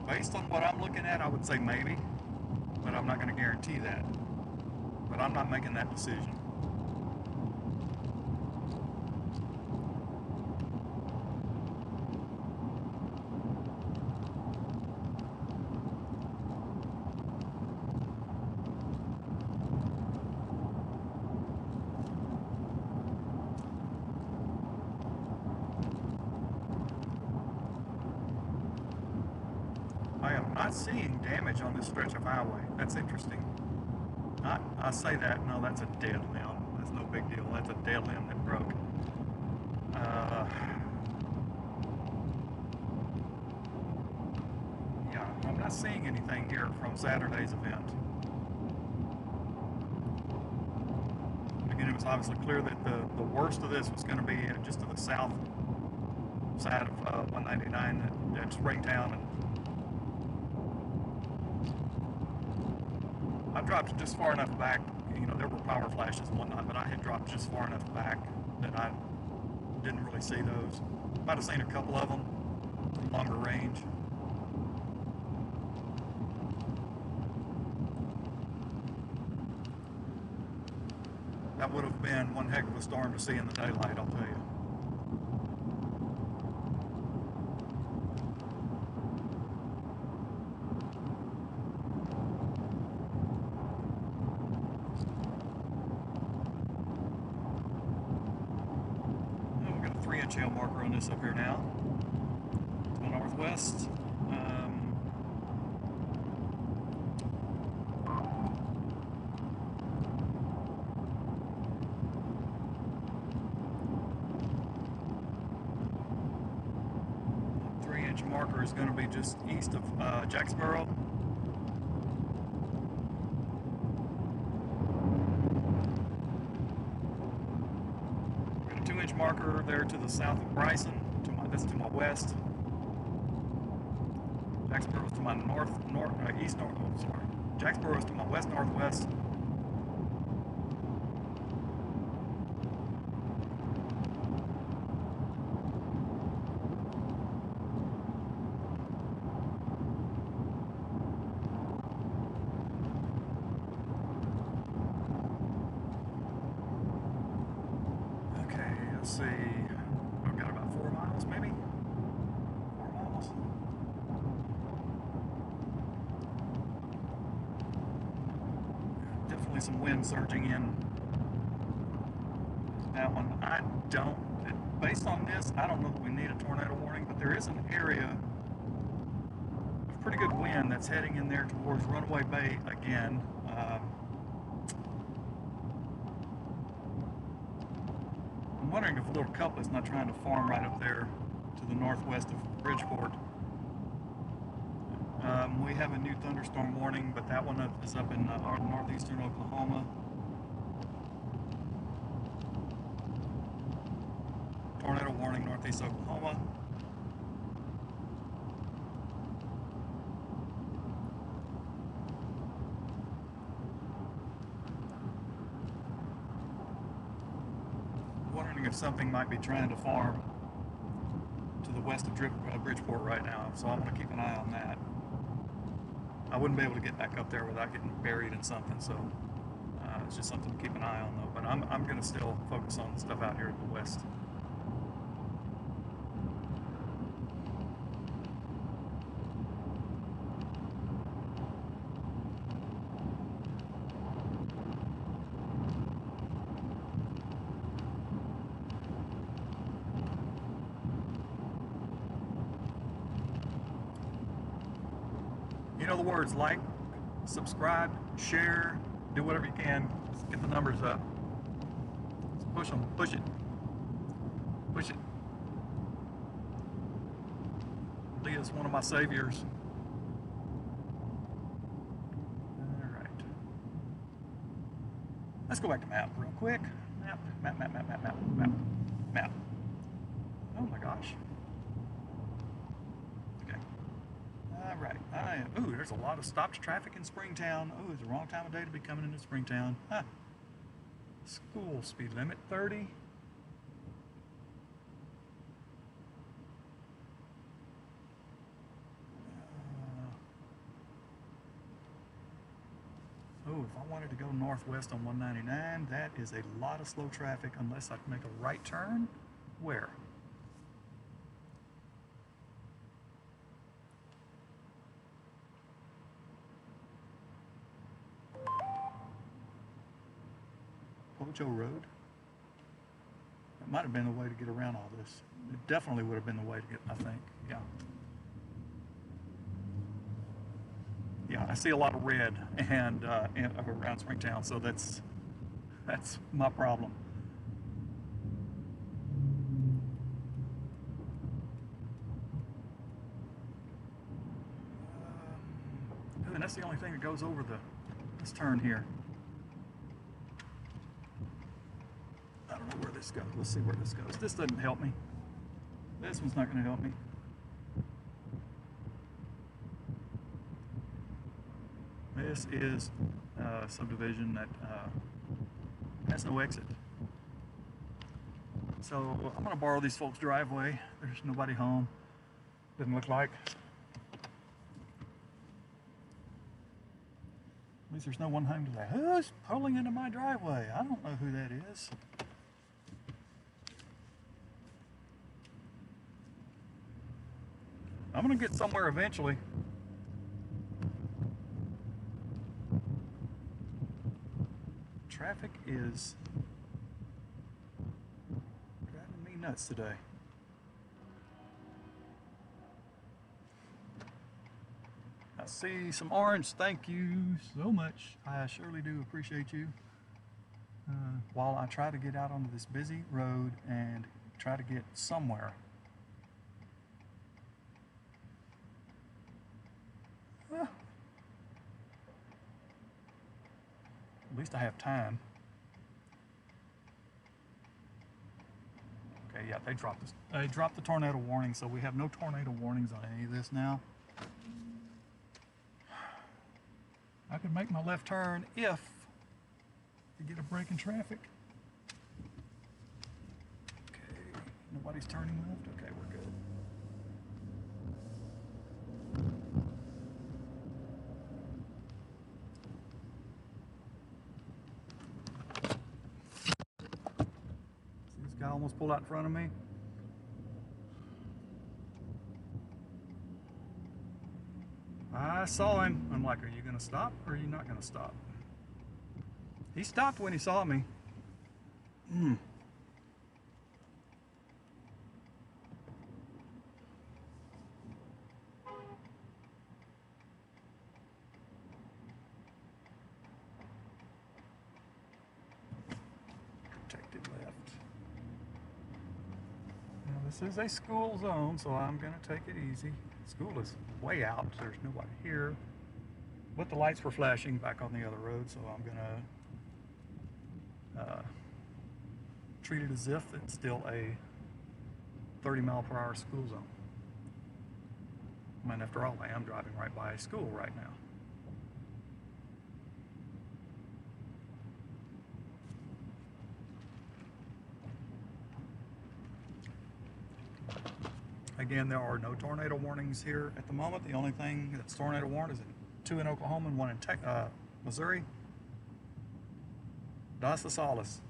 Based on what I'm looking at, I would say maybe, but I'm not going to guarantee that. But I'm not making that decision. I am not seeing damage on this stretch of highway. That's interesting. I say that, no, that's a dead limb. That's no big deal. That's a dead limb that broke. Yeah, I'm not seeing anything here from Saturday's event. Again, it was obviously clear that the worst of this was going to be just to the south side of 199 at Springtown. And I dropped just far enough back, you know, there were power flashes and whatnot, but I had dropped just far enough back that I didn't really see those. Might have seen a couple of them from longer range. That would have been one heck of a storm to see in the daylight, I'll tell you. We've got a 3-inch hail marker on this up here now. northwest. 3-inch marker is going to be just east of Jacksboro. Got a 2-inch marker there to the south of Bryson. That's to my west. Jacksboro is to my east north. Oh, sorry. Jacksboro is to my west northwest. Let's see, I've got about 4 miles, maybe 4 miles. Definitely some wind surging in that one. Based on this, I don't know that we need a tornado warning, but there is an area of pretty good wind that's heading in there towards Runaway Bay again. I'm wondering if a little couple is not trying to farm right up there to the northwest of Bridgeport. We have a new thunderstorm warning, but that one is up in northeastern Oklahoma. Tornado warning, northeast Oklahoma. Wondering if something might be trying to farm to the west of Bridgeport right now, so I'm going to keep an eye on that. I wouldn't be able to get back up there without getting buried in something, so it's just something to keep an eye on though. But I'm going to still focus on stuff out here at the west. You know the words: like, subscribe, share, do whatever you can. Let's get the numbers up. Let's push them, push it, push it. Leah's one of my saviors. All right. Let's go back to map real quick. Map. Oh my gosh. Right. Ooh, there's a lot of stopped traffic in Springtown. Oh, it's the wrong time of day to be coming into Springtown. Huh. School speed limit 30. Oh, if I wanted to go northwest on 199, that is a lot of slow traffic unless I can make a right turn. Where? Pojo Road. That might have been the way to get around all this. It definitely would have been the way to get, I think. Yeah. Yeah, I see a lot of red and around Springtown, so that's my problem. And that's the only thing that goes over this turn here. I don't know where this goes. Let's see where this goes. This doesn't help me. This one's not going to help me. This is a subdivision that has no exit. So I'm going to borrow these folks' driveway. There's nobody home. Doesn't look like. At least there's no one home today. Who's pulling into my driveway? I don't know who that is. I'm going to get somewhere eventually. Traffic is driving me nuts today. I see some orange. Thank you so much. I surely do appreciate you. While I try to get out onto this busy road and try to get somewhere. At least I have time. Okay, yeah, they dropped this. They dropped the tornado warning, so we have no tornado warnings on any of this now. I could make my left turn if we get a break in traffic. Okay, nobody's turning left. Okay, we're good. See, this guy almost pulled out in front of me. I saw him. I'm like, are you going to stop or are you not going to stop? He stopped when he saw me. Protected left. Now this is a school zone, so I'm going to take it easy. School is way out. There's nobody here. But the lights were flashing back on the other road, so I'm going to treat it as if it's still a 30-mile-per-hour school zone. I mean, after all, I am driving right by a school right now. Again, there are no tornado warnings here at the moment. The only thing that's tornado warned is 2 in Oklahoma and 1 in Missouri. Dallas-Ft.Worth.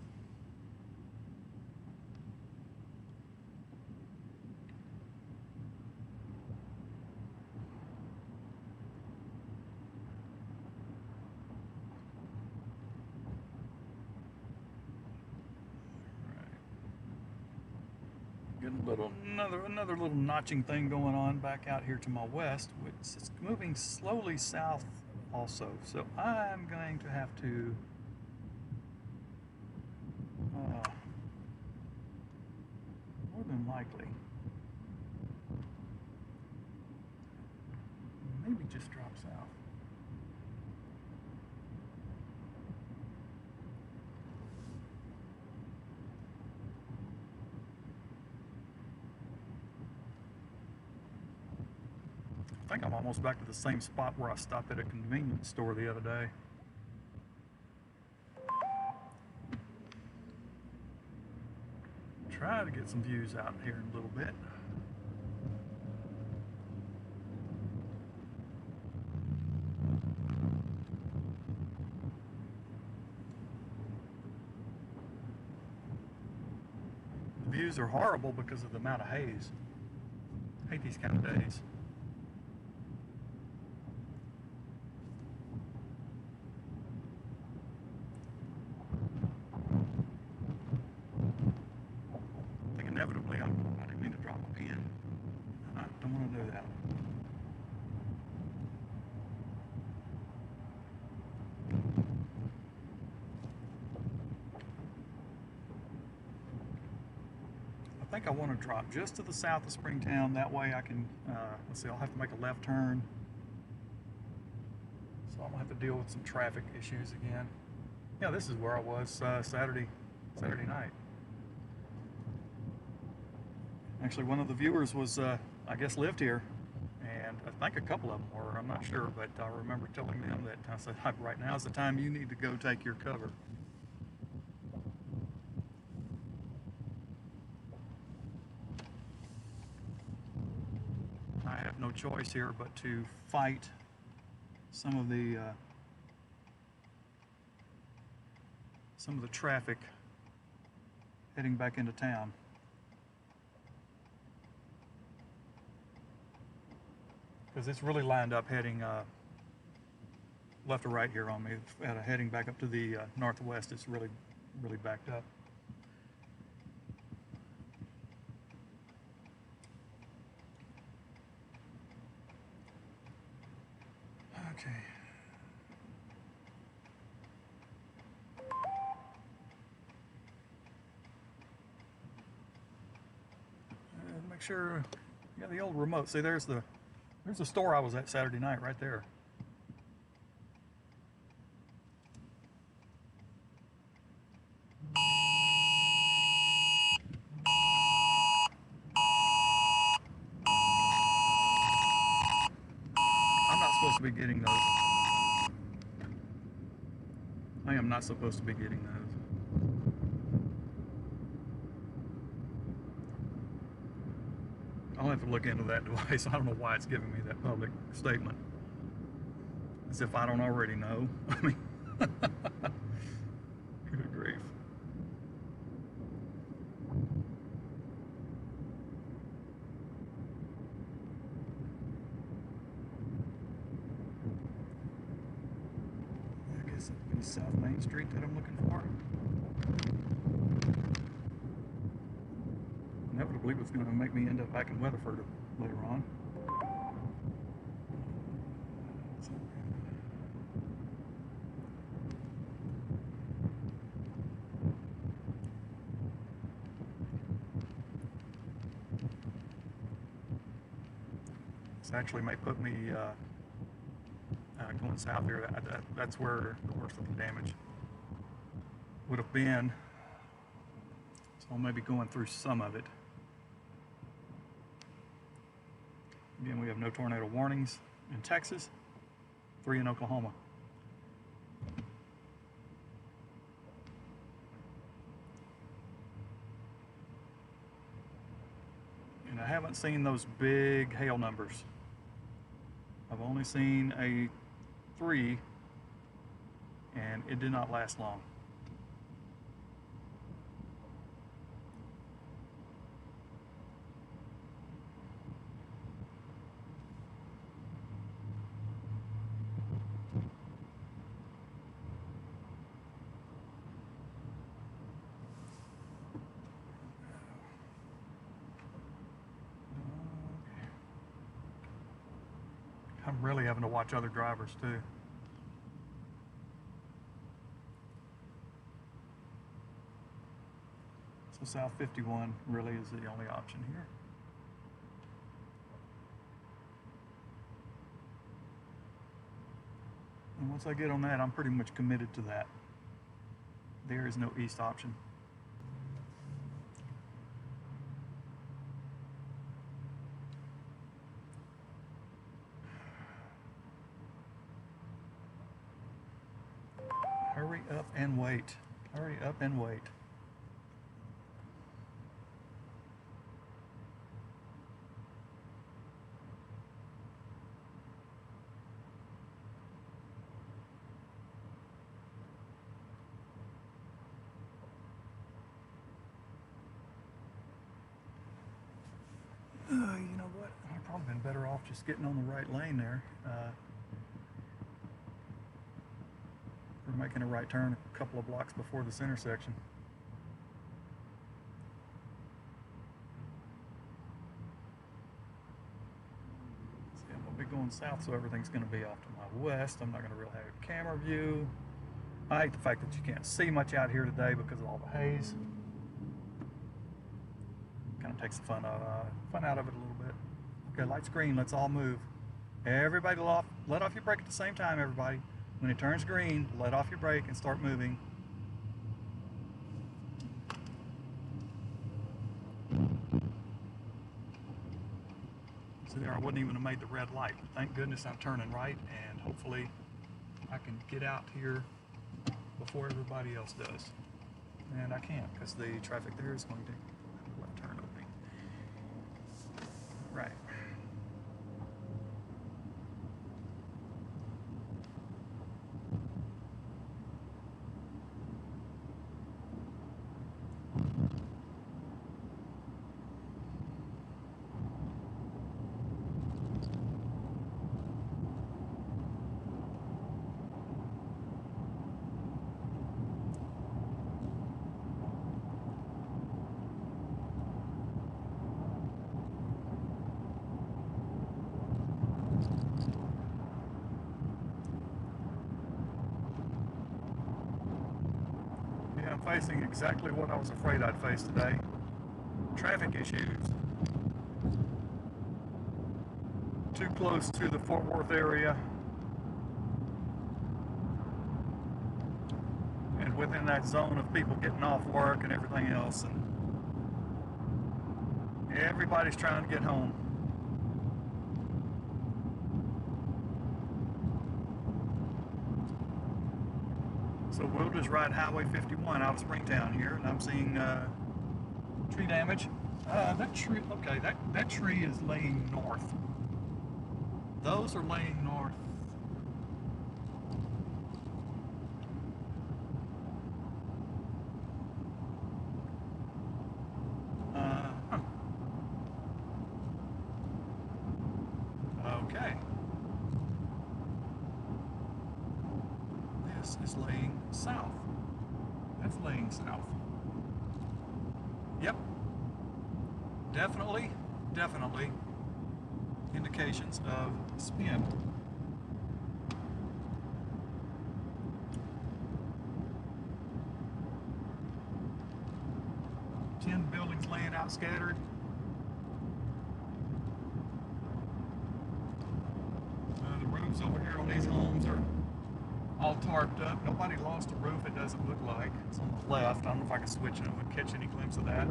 Another little notching thing going on back out here to my west, which is moving slowly south also. So I'm going to have to more than likely maybe just drop south. I think I'm almost back to the same spot where I stopped at a convenience store the other day. Try to get some views out here in a little bit. The views are horrible because of the amount of haze. I hate these kind of days. Inevitably, I didn't mean to drop a pin. I don't want to do that. I think I want to drop just to the south of Springtown. That way I can, let's see, I'll have to make a left turn. So I'm going to have to deal with some traffic issues again. Yeah, this is where I was Saturday night. Actually, one of the viewers was, I guess, lived here, and I think a couple of them were, I'm not sure, but I remember telling them that I said, right now is the time you need to go take your cover. I have no choice here but to fight some of the traffic heading back into town. Because it's really lined up heading left or right here on me. Heading back up to the northwest, it's really backed up. Okay. Make sure, yeah, the old remote. See, there's the store I was at Saturday night right there. I'm not supposed to be getting those. I am not supposed to be getting those. I'll have to look into that device. I don't know why it's giving me that public statement. As if I don't already know. I mean, good grief. I guess it'd be South Main Street that I'm looking for. Inevitably, what's going to make me end up back in Weatherford later on. This actually may put me going south here. That's where the worst of the damage would have been. So I'll maybe going through some of it. Again, we have no tornado warnings in Texas, 3 in Oklahoma. And I haven't seen those big hail numbers. I've only seen a 3, and it did not last long. I'm really having to watch other drivers too. So South 51 really is the only option here. And once I get on that, I'm pretty much committed to that. There is no east option. Hurry up and wait. Hurry up and wait. You know what? I've probably been better off just getting on the right lane there. We're making a right turn a couple of blocks before this intersection. See, I'm gonna be going south, so everything's gonna be off to my west. I'm not gonna really have a camera view. I hate the fact that you can't see much out here today because of all the haze. Kind of takes the fun out of it a little bit. Okay, light's green. Let's all move. Everybody let off your brake at the same time, everybody. When it turns green, let off your brake and start moving. So there, I wouldn't even have made the red light. Thank goodness I'm turning right, and hopefully I can get out here before everybody else does. And I can't, because the traffic there is going to left turn opening. Right. I'm facing exactly what I was afraid I'd face today. Traffic issues. Too close to the Fort Worth area. And within that zone of people getting off work and everything else. And everybody's trying to get home. So we'll just ride Highway 51 out of Springtown here, and I'm seeing tree damage. That tree, okay, that tree is laying north. Those are laying north. Huh. Okay. This is laying south. That's laying south. Yep. Definitely indications of spin. Buildings laying out scattered. The roofs over here on these homes are all tarped up. Nobody lost a roof, it doesn't look like. It's on the left. I don't know if I can switch it and catch any glimpse of that.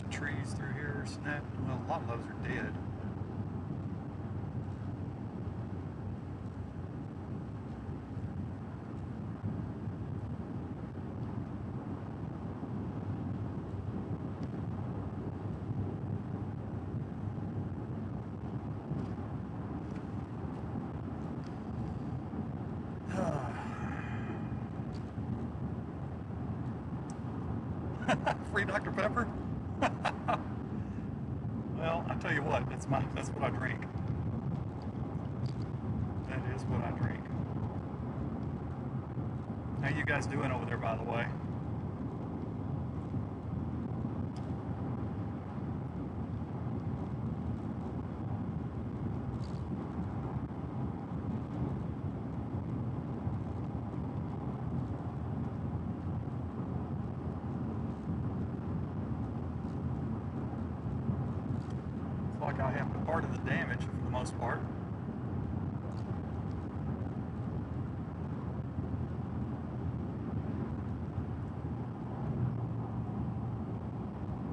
Trees through here snapped. Well, a lot of those are dead. Free Dr. Pepper? Well, I tell you what, that's what I drink. That is what I drink. How you guys doing over there, by the way? Like I have part of the damage for the most part.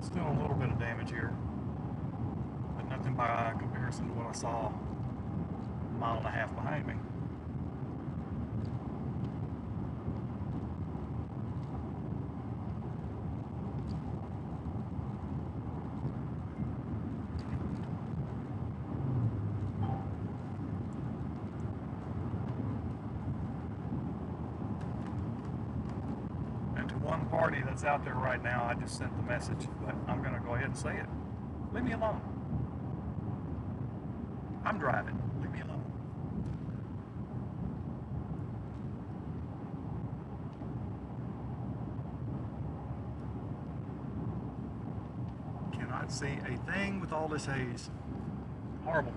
Still a little bit of damage here, but nothing by comparison to what I saw a mile and a half behind me. One party that's out there right now, I just sent the message, but I'm going to go ahead and say it. Leave me alone. I'm driving. Leave me alone. Cannot see a thing with all this haze. Horrible.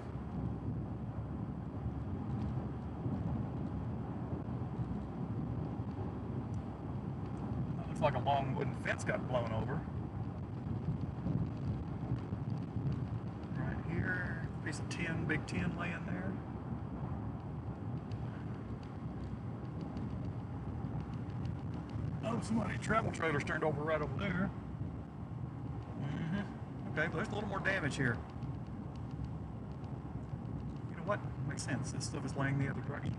Like a long wooden fence got blown over. Right here, piece of tin, big tin laying there. Oh, somebody travel trailers turned over right over there. Okay, but there's a little more damage here. You know what? Makes sense. This stuff is laying the other direction.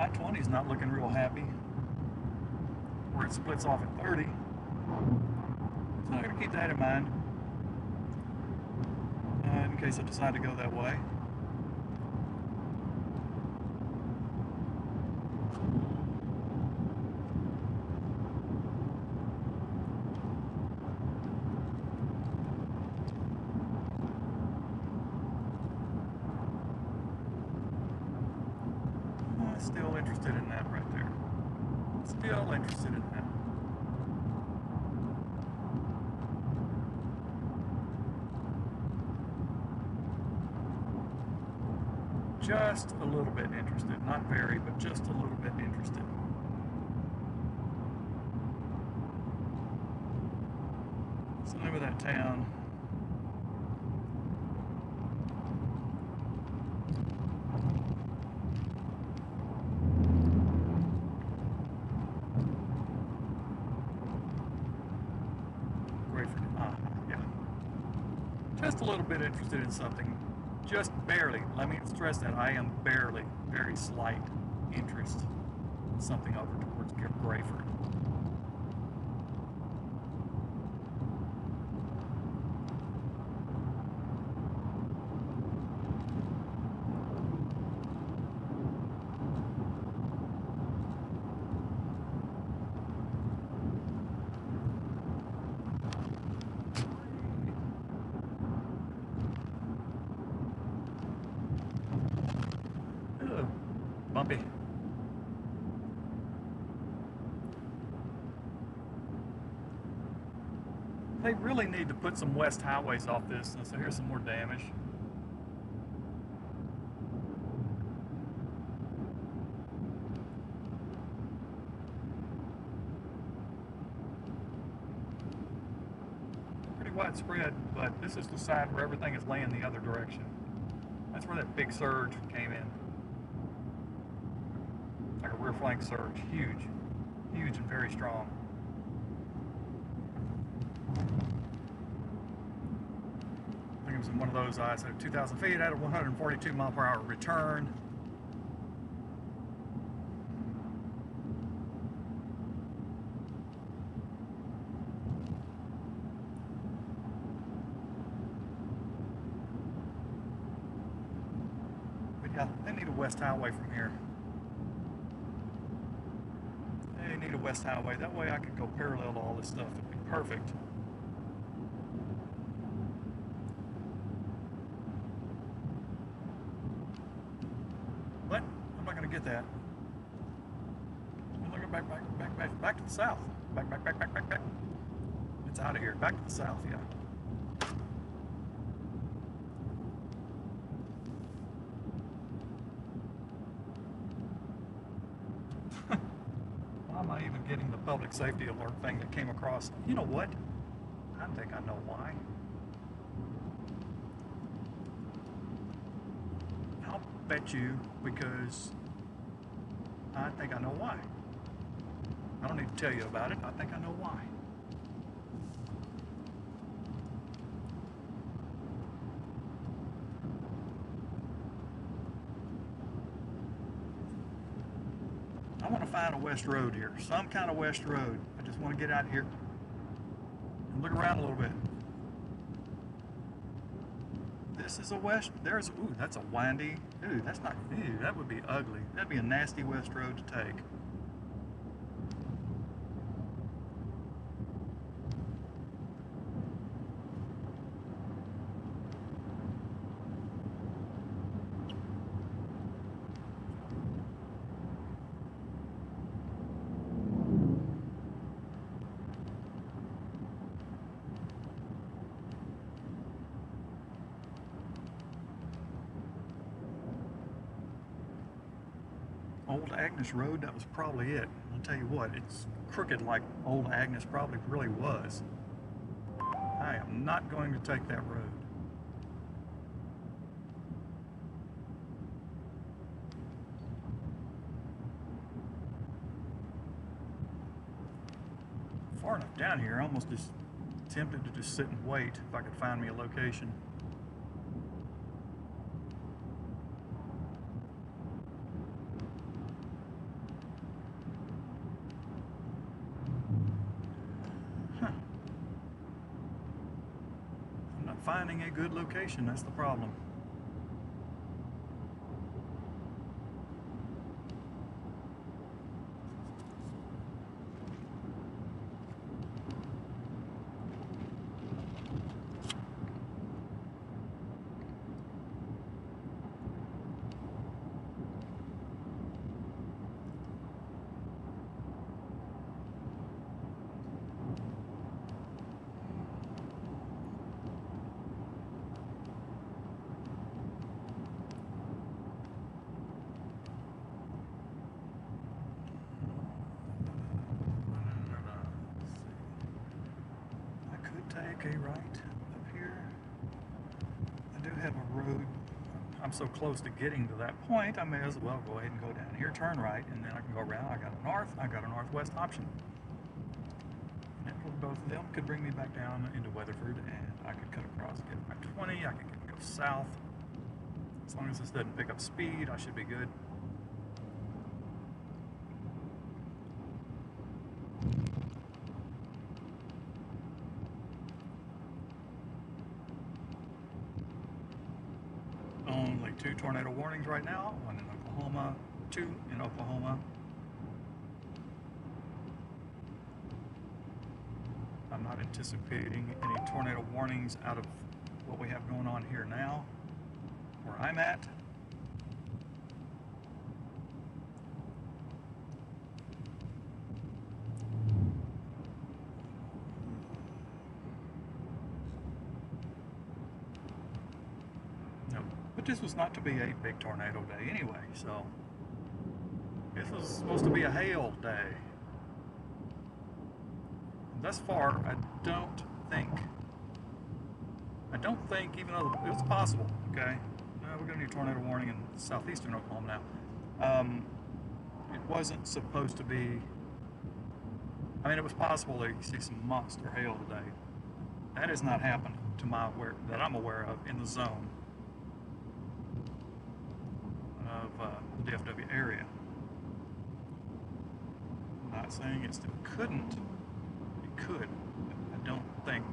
I-20 is not looking real happy, where it splits off at 30. So I'm going to keep that in mind in case I decide to go that way. Still interested in that right there. Still interested in that. Just a little bit interested. Not very, but just a little bit interested. What's the name of that town? Just a little bit interested in something, just barely. Let me stress that I am barely, very slight interest in something over towards Grayford. Bumpy. They really need to put some west highways off this, so here's some more damage. Pretty widespread, but this is the side where everything is laying the other direction. That's where that big surge came in. Like a rear flank surge, huge, huge and very strong. I think it was in one of those eyes at 2,000 feet at a 142 mile per hour return. But yeah, they need a west highway from here. Need a west highway. That way I could go parallel to all this stuff. It'd be perfect. But I'm not going to get that. I'm looking back to the south. Back. It's out of here. Back to the south, yeah. Why am I even getting the public safety alert thing that came across? You know what? I think I know why. I'll bet you, because I think I know why. I don't need to tell you about it. I think I know why. I want to find a west road here, some kind of west road. I just want to get out here and look around a little bit. This is a west, ooh, that's a windy, ooh, that's not, ooh, that would be ugly. That'd be a nasty west road to take. Old Agnes Road, that was probably it. I'll tell you what, it's crooked like Old Agnes probably really was. I am not going to take that road. Far enough down here, I almost just tempted to just sit and wait if I could find me a location. finding a good location. That's the problem. Take a right up here. I do have a road. I'm so close to getting to that point, I may as well go ahead and go down here, turn right, and then I can go around. I got a north, I got a northwest option. And both of them could bring me back down into Weatherford, and I could cut across, get my 20, I could go south. As long as this doesn't pick up speed, I should be good. Only 2 tornado warnings right now, 1 in Oklahoma, 2 in Oklahoma. I'm not anticipating any tornado warnings out of what we have going on here now, where I'm at. But this was not to be a big tornado day anyway, so this was supposed to be a hail day. And thus far, I don't think, even though it's possible, okay? We're gonna need a tornado warning in southeastern Oklahoma now. It wasn't supposed to be, I mean, it was possible that you see some monster hail today. That has not happened to that I'm aware of in the zone of the DFW area. I'm not saying it still couldn't. It could. I don't think.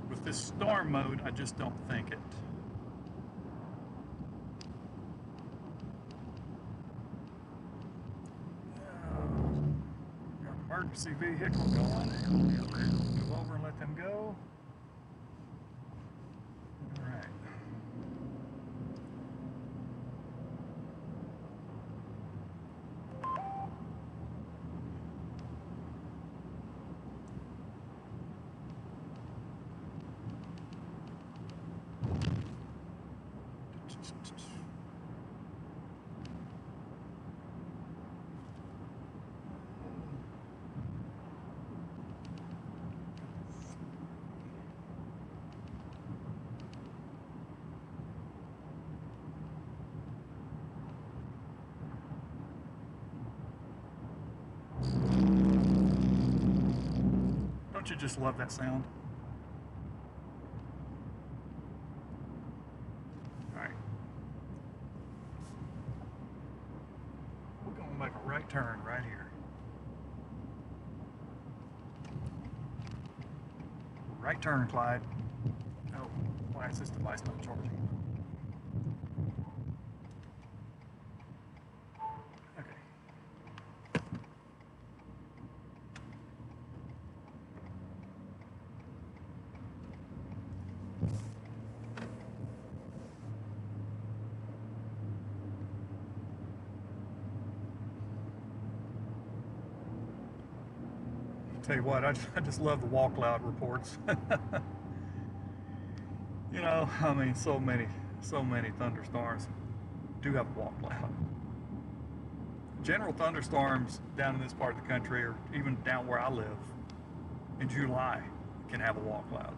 With this storm mode, I just don't think it. Got an emergency vehicle going. Move over and let them go. All right. Don't you just love that sound? All right. We're going to make a right turn right here. Right turn, Clyde. Oh, why is this device not charging? Tell you what, I just love the wall cloud reports. You know, I mean, so many thunderstorms do have a wall cloud. General thunderstorms down in this part of the country, or even down where I live, in July, can have a wall cloud.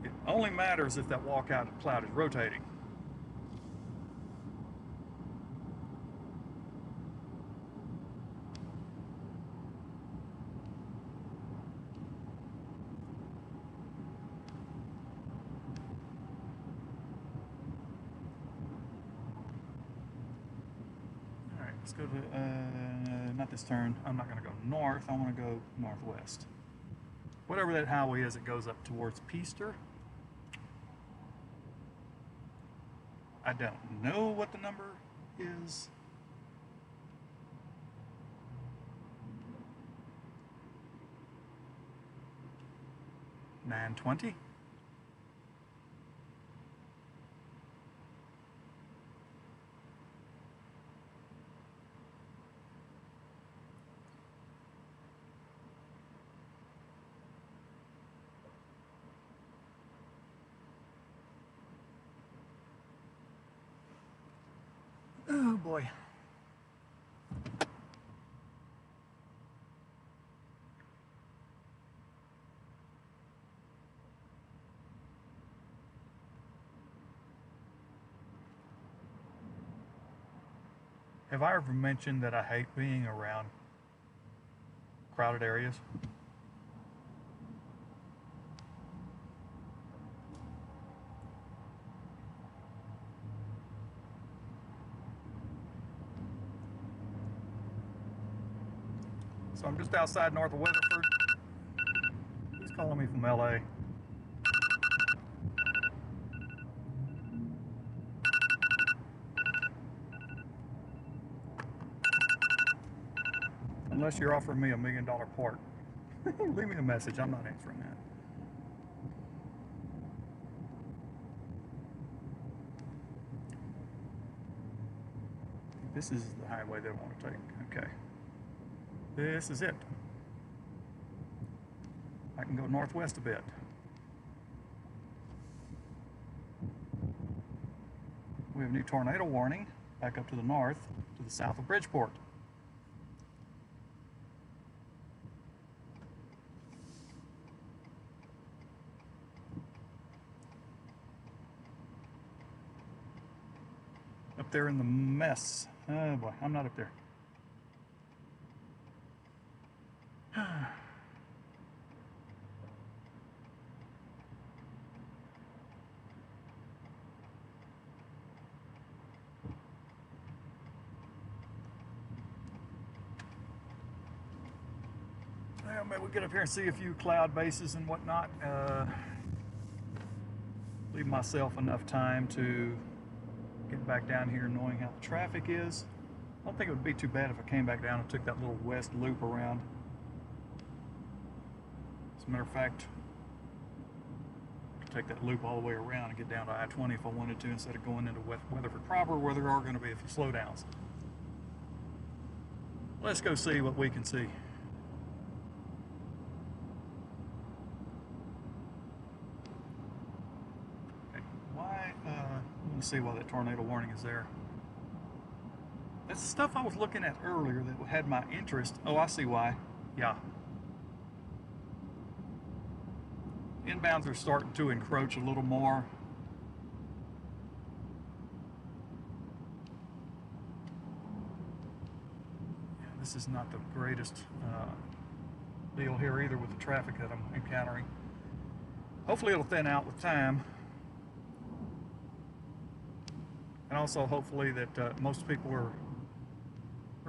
It only matters if that wall cloud is rotating. Let's go to, not this turn. I'm not going to go north. I want to go northwest. Whatever that highway is, it goes up towards Peaster. I don't know what the number is. $920. Oh boy. Have I ever mentioned that I hate being around crowded areas? So I'm just outside north of Weatherford. He's calling me from LA. Unless you're offering me $1 million part. Leave me a message, I'm not answering that. This is the highway they want to take, okay. This is it. I can go northwest a bit. We have a new tornado warning back up to the north, to the south of Bridgeport. Up there in the mess. Oh boy, I'm not up there. Well, maybe we'll get up here and see a few cloud bases and whatnot. Leave myself enough time to get back down here knowing how the traffic is. I don't think it would be too bad if I came back down and took that little west loop around. As a matter of fact, I could take that loop all the way around and get down to I-20 if I wanted to, instead of going into Weatherford proper, where there are going to be a few slowdowns. Let's go see what we can see. Let me see why that tornado warning is there. That's the stuff I was looking at earlier that had my interest. Oh, I see why. Yeah. Inbounds are starting to encroach a little more. Yeah, this is not the greatest deal here either with the traffic that I'm encountering. Hopefully it'll thin out with time. And also hopefully that most people are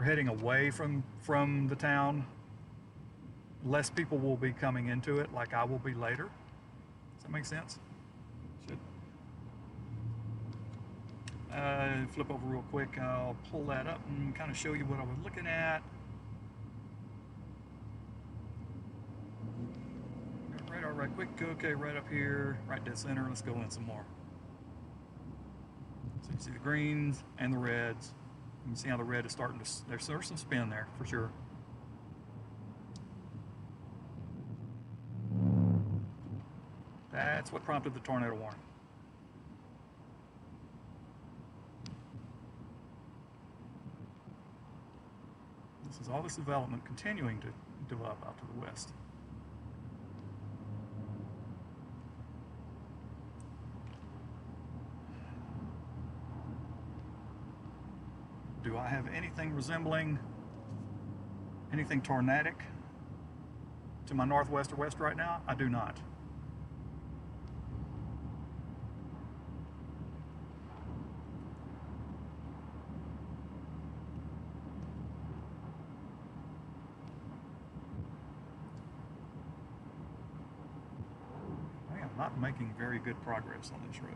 heading away from the town. Less people will be coming into it, like I will be later. Does that make sense? Should. Flip over real quick. I'll pull that up and kind of show you what I was looking at. Radar right quick. Okay, right up here, right dead center. Let's go in some more. So you see the greens and the reds. You can see how the red is starting to, there's some spin there for sure. That's what prompted the tornado warning. This is all this development continuing to develop out to the west. Do I have anything resembling anything tornadic to my northwest or west right now? I do not. not making very good progress on this road.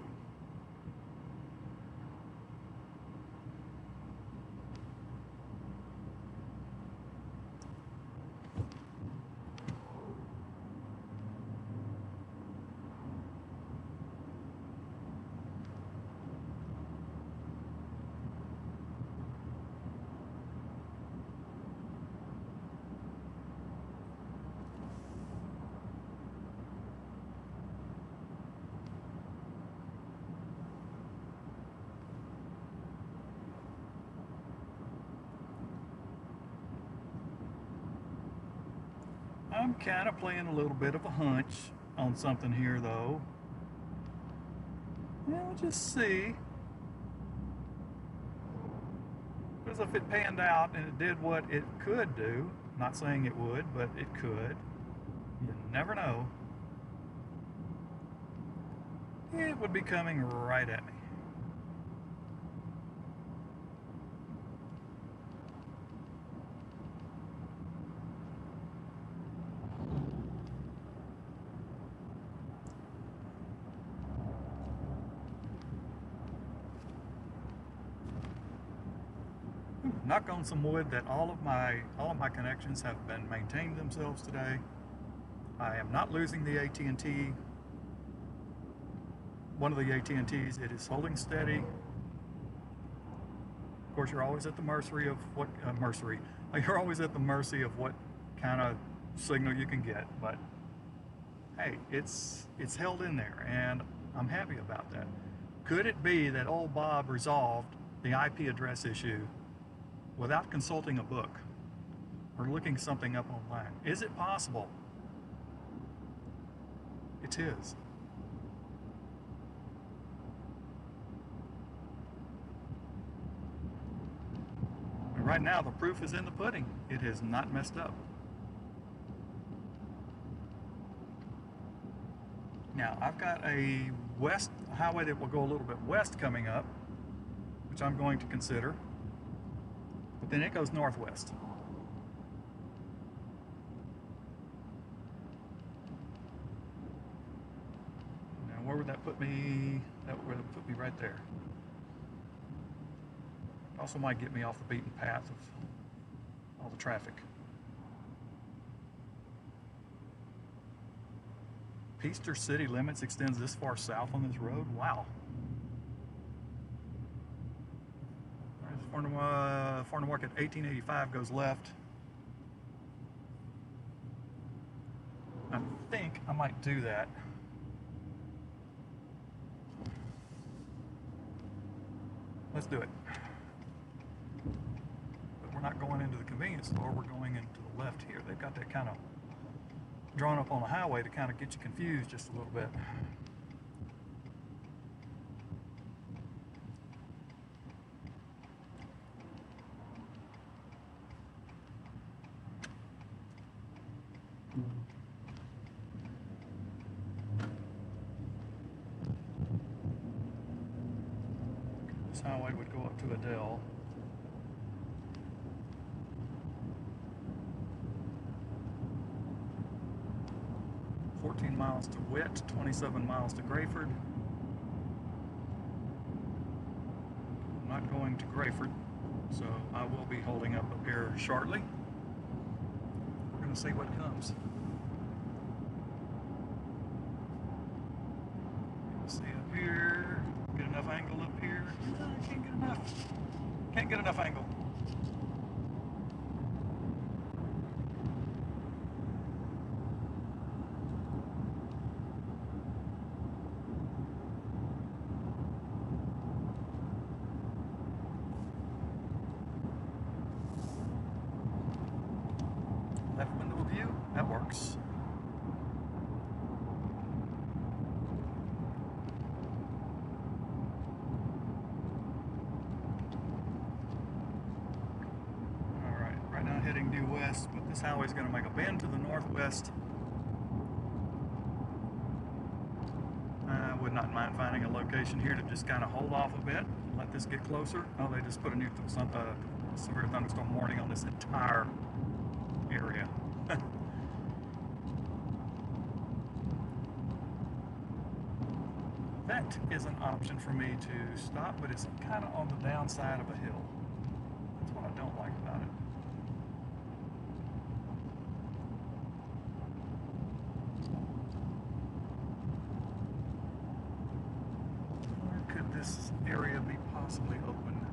I'm kind of playing a little bit of a hunch on something here, though. We'll just see. Because if it panned out and it did what it could do, not saying it would, but it could, you never know, it would be coming right at me. Knock on some wood that all of my connections have been maintained themselves today. I am not losing the AT&T. One of the AT&Ts, it is holding steady. Of course, you're always at the mercy of what You're always at the mercy of what kind of signal you can get. But hey, it's held in there, and I'm happy about that. Could it be that old Bob resolved the IP address issue without consulting a book or looking something up online? Is it possible? It is. And right now, the proof is in the pudding. It has not messed up. Now, I've got a west highway that will go a little bit west coming up, which I'm going to consider. But then it goes northwest. Now, where would that put me? That would put me right there. Also might get me off the beaten path of all the traffic. Peaster city limits extends this far south on this road? Wow. Farnham Market 1885 goes left. I think I might do that. Let's do it. But we're not going into the convenience store, we're going into the left here. They've got that kind of drawn up on the highway to kind of get you confused just a little bit. This highway would go up to Adele. Miles to Witt, 27 miles to Grayford. I'm not going to Grayford, so I will be holding up here shortly. We're going to see what comes. See up here, get enough angle up here. No, I can't get enough. Can't get enough angle. Left window view, that works. Alright, right now heading due west, but this highway is going to make a bend to the northwest. I would not mind finding a location here to just kind of hold off a bit, let this get closer. Oh, they just put a new severe thunderstorm warning on this entire area. that is an option for me to stop, but it's kind of on the downside of a hill. That's what I don't like about it. Where could this area be possibly open?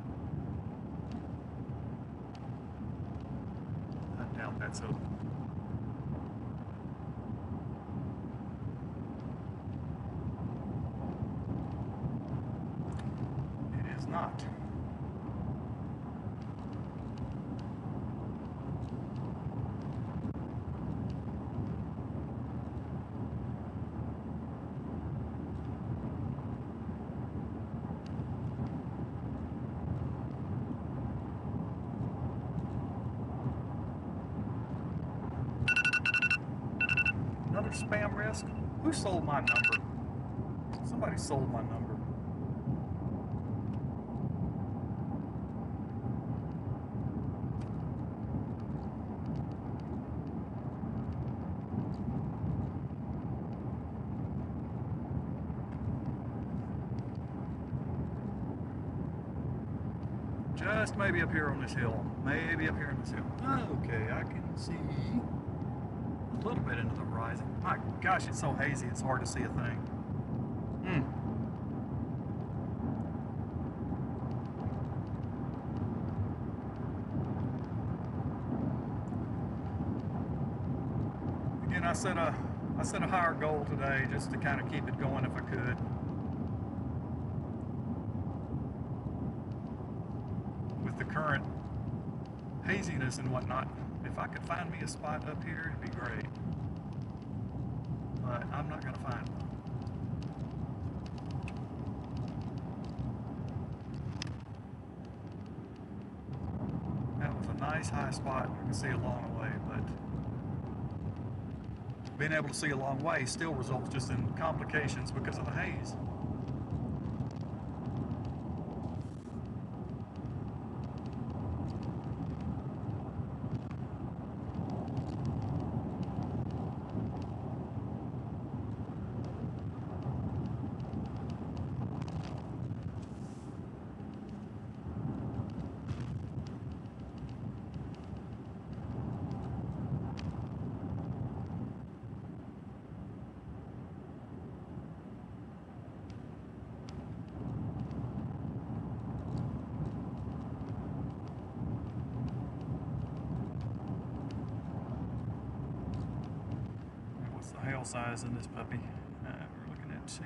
I doubt that's open. It is not. Another spam risk? Who sold my number? Somebody sold my number. Just maybe up here on this hill. Maybe up here on this hill. Okay, I can see a little bit into the horizon. My gosh, it's so hazy, it's hard to see a thing. Again, I set a higher goal today just to kind of keep it going if I could. With the current haziness and whatnot, if I could find me a spot up here, it'd be great. But I'm not going to find one. That was a nice high spot. You can see a long way, but being able to see a long way still results just in complications because of the haze. Hail size in this puppy. We're looking at 2.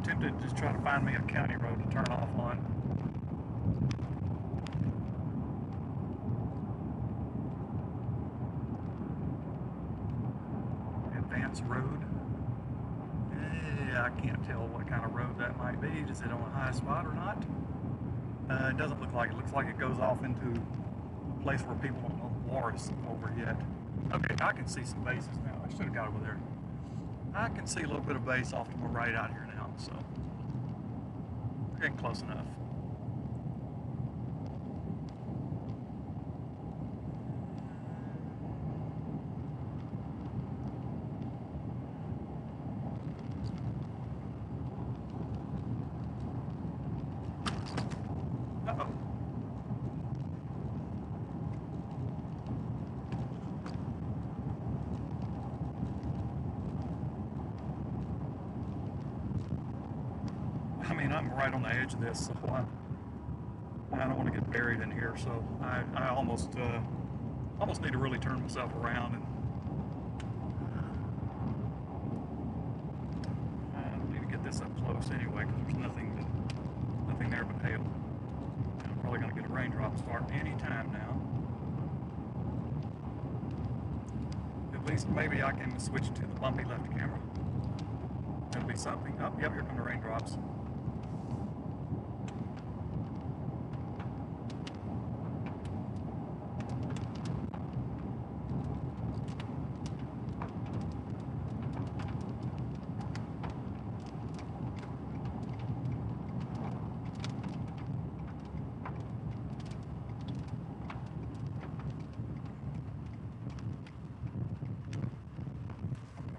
Tempted to just try to find me a county road to turn off on. Advanced road. I can't tell what kind of road that might be. Is it on a high spot or not? It doesn't look like it. It looks like it goes off into a place where people don't know the war is over yet. Okay, I can see some bases now. I should have got over there. I can see a little bit of base off to my right out here now, so we're getting close enough. Uh-oh. I'm right on the edge of this, so I don't want to get buried in here. So I almost need to really turn myself around, and I don't need to get this up close anyway, because there's nothing there but hail. I'm probably going to get a raindrop starting any time now. At least maybe I can switch to the bumpy left camera. That'll be something. Oh, yep, here come the raindrops.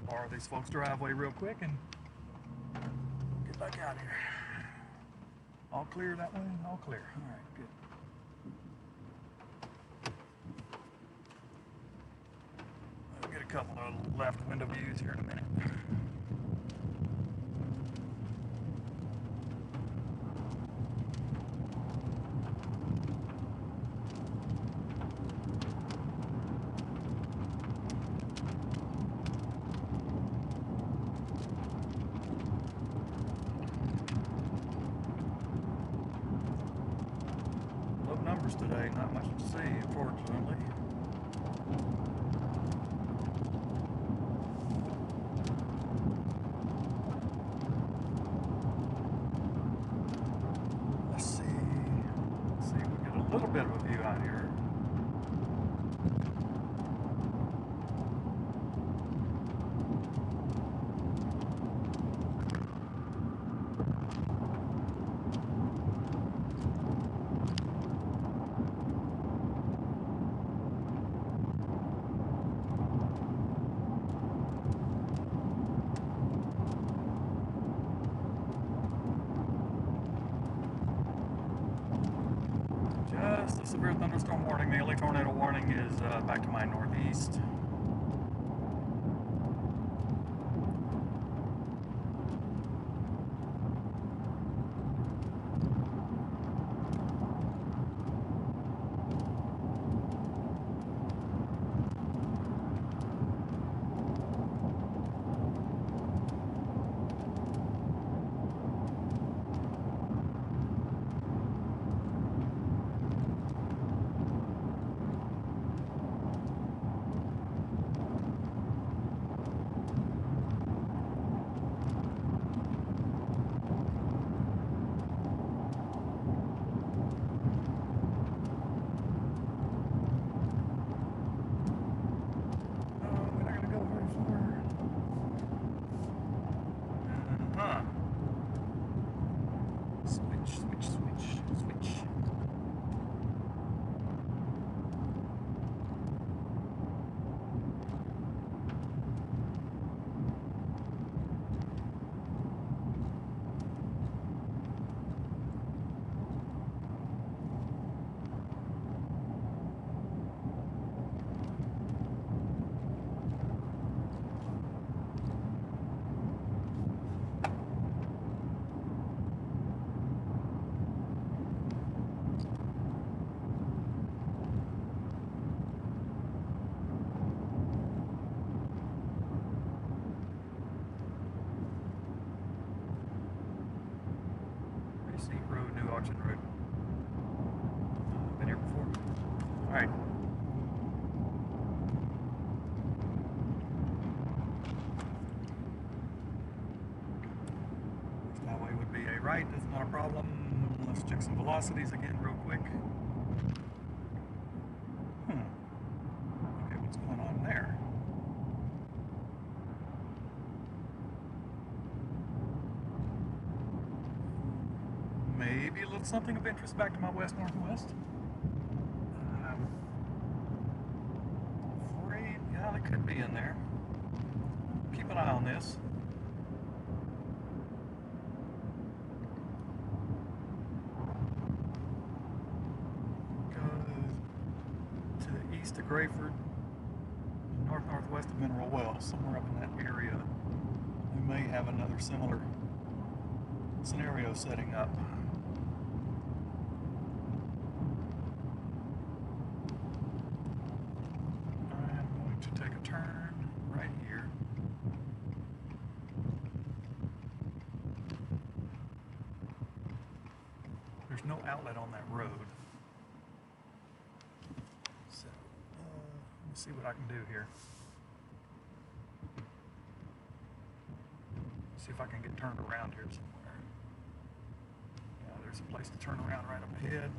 Borrow these folks' driveway real quick and get back out here. All clear that way? All clear. All right, good. I'll get a couple of left window views here in a minute. Numbers today, not much to see, unfortunately. Let's see if we get a little bit of a view out here. Just a severe thunderstorm warning. The only tornado warning is back to my northeast. Switch. Road, New Auction Road. Been here before. All right. This highway would be a right. That's not a problem. Let's check some velocities again real quick. Okay, what's going on there? Maybe a little something of interest back to my west-northwest. Afraid, yeah, it could be in there. Keep an eye on this. Goes to the east of Grayford, north-northwest of Mineral Wells, somewhere up in that area. We may have another similar scenario setting up. I'm going to take a turn right here. There's no outlet on that road. So, let me see what I can do here. See if I can get turned around here somewhere. Yeah, there's a place to turn around right up ahead.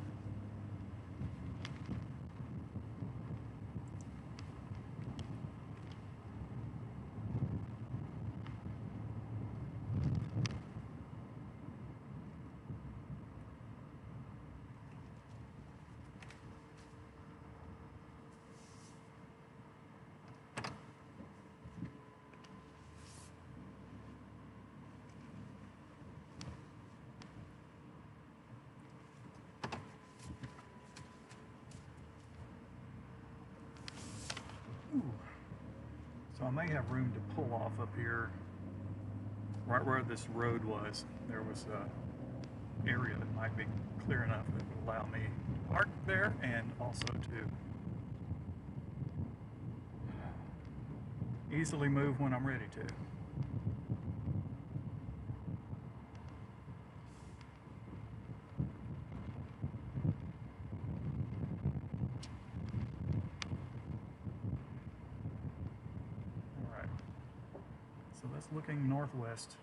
Ooh. So I may have room to pull off up here, right where this road was. There was an area that might be clear enough that would allow me to park there and also to easily move when I'm ready to. Alright, so that's looking northwest.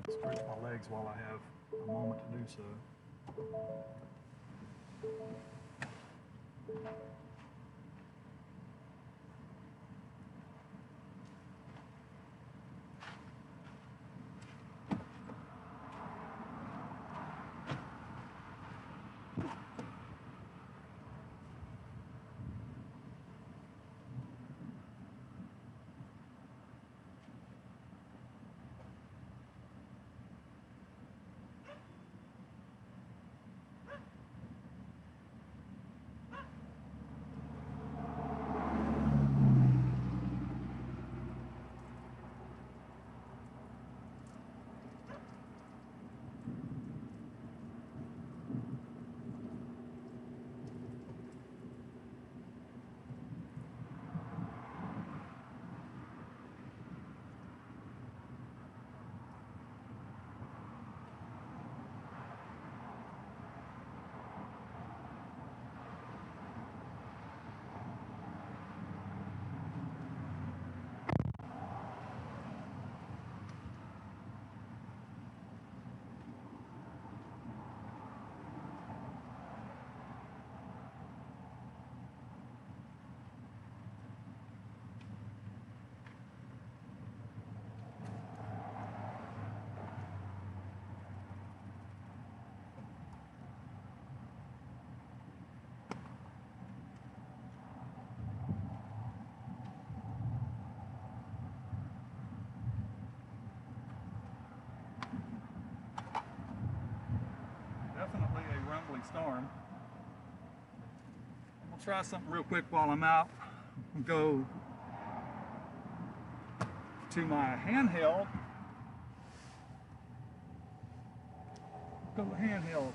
Stretch my legs while I have a moment to do so. Definitely a rumbling storm. I'll try something real quick while I'm out. I'll go to my handheld. Go to the handheld.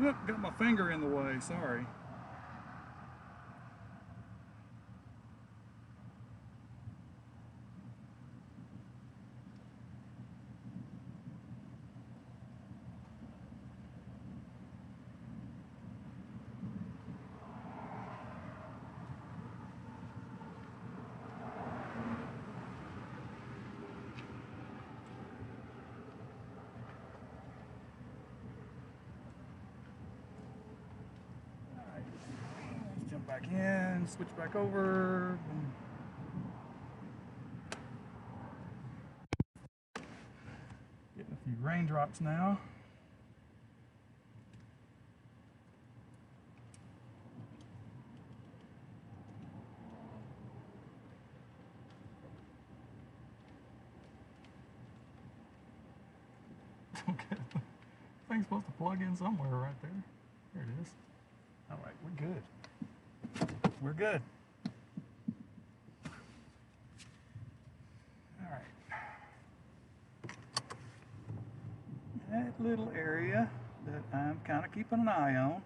Oop, got my finger in the way, sorry. Jump back in, switch back over. raindrops now. Okay, thing's supposed to plug in somewhere right there. There it is. All right, we're good. We're good. All right. That little area that I'm kind of keeping an eye on.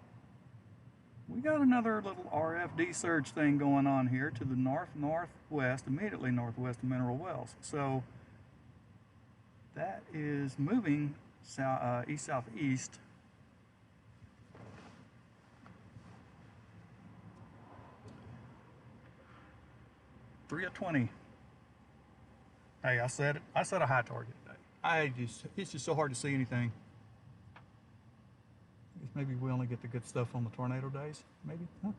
We got another little RFD surge thing going on here to the northwest, immediately northwest of Mineral Wells. So that is moving east-southeast. Three of 20. Hey, I said it. I set a high target today. It's just so hard to see anything. I guess maybe we only get the good stuff on the tornado days. Maybe, huh?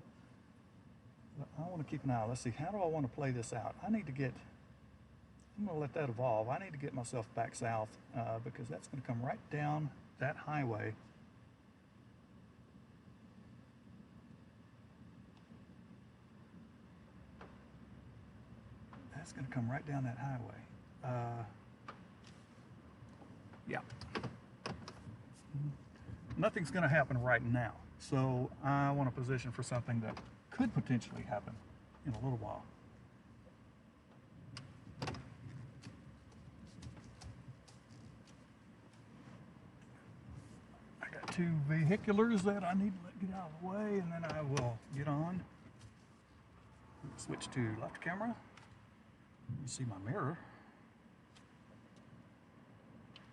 But I want to keep an eye. Let's see. How do I want to play this out? I'm going to let that evolve. I need to get myself back south because that's going to come right down that highway. That's going to come right down that highway. Yeah. Nothing's going to happen right now. So I want to position for something that could potentially happen in a little while. Two vehiculars that I need to get out of the way, and then I will get on. Switch to left camera. You see my mirror.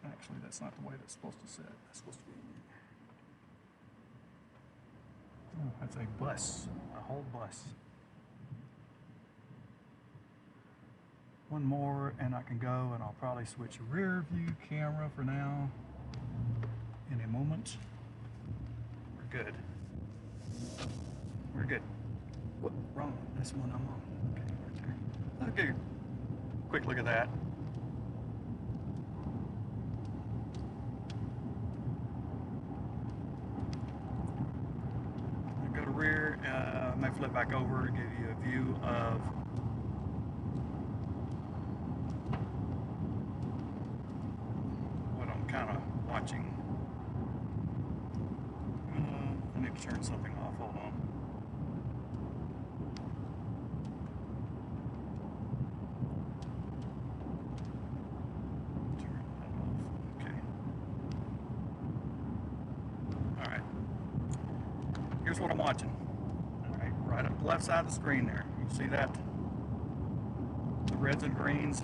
Actually, that's not the way that's supposed to sit. That's supposed to be. Oh, that's a bus, a whole bus. One more, and I can go, and I'll probably switch rear view camera for now. In a moment. We're good. We're good. Whoop, wrong. That's one I'm on. Okay, right there. Okay. Quick look at that. I go to rear. May flip back over to give you a view of what I'm kind of watching. I need to turn something off. Hold on. Turn that off. Okay. All right. Here's what I'm watching. All right, right up the left side of the screen there. You see that? The reds and greens.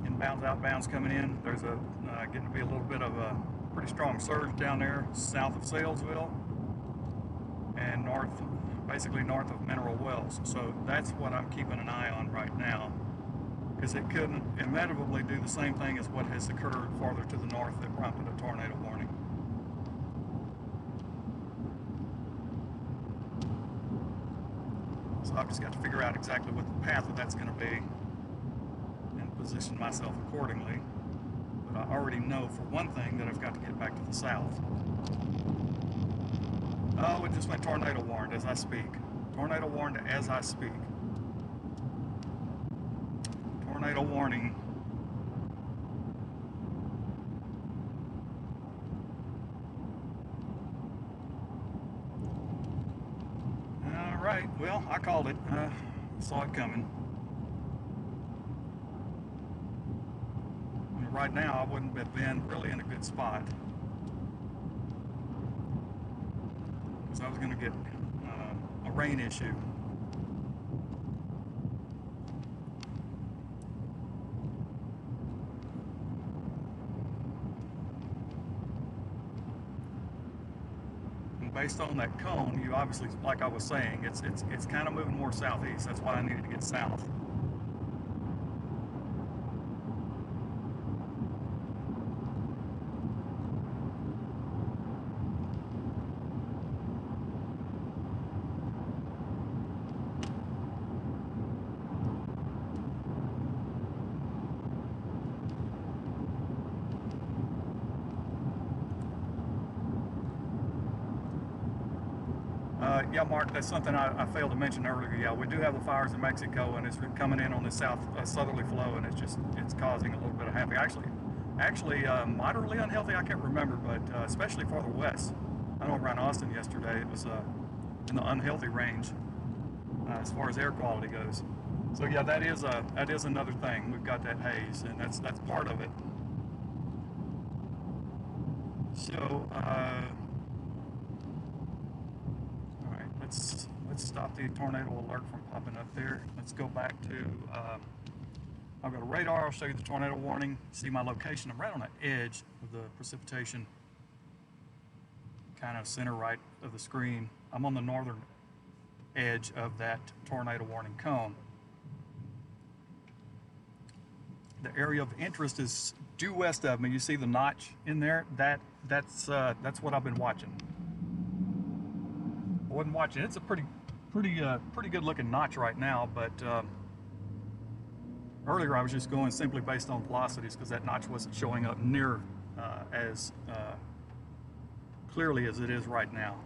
Inbounds, outbounds coming in. There's getting to be a little bit of a pretty strong surge down there south of Salesville and basically north of Mineral Wells. So that's what I'm keeping an eye on right now, because it could inevitably do the same thing as what has occurred farther to the north that prompted a tornado warning. So I've just got to figure out exactly what the path of that's going to be and position myself accordingly. But I already know for one thing that I've got to get back to the south. Oh, it just went tornado warned as I speak. Tornado warned as I speak. Tornado warning. All right, well, I called it. Saw it coming. Right now, I wouldn't have been really in a good spot, because I was going to get a rain issue. And based on that cone, you obviously, like I was saying, it's kind of moving more southeast. That's why I needed to get south. Yeah, Mark, that's something I failed to mention earlier. Yeah, we do have the fires in Mexico, and it's coming in on the southerly flow, and it's causing a little bit of havoc. Actually, moderately unhealthy. I can't remember, but especially farther west. I know around Austin yesterday, it was in the unhealthy range as far as air quality goes. So yeah, that is another thing. We've got that haze, and that's part of it. So. All right, let's stop the tornado alert from popping up there. Let's go back to, I'll go to radar, I'll show you the tornado warning, see my location. I'm right on the edge of the precipitation, kind of center right of the screen. I'm on the northern edge of that tornado warning cone. The area of interest is due west of me. You see the notch in there? That's what I've been watching. I wasn't watching. It's a pretty good looking notch right now, but earlier I was just going simply based on velocities because that notch wasn't showing up near as clearly as it is right now.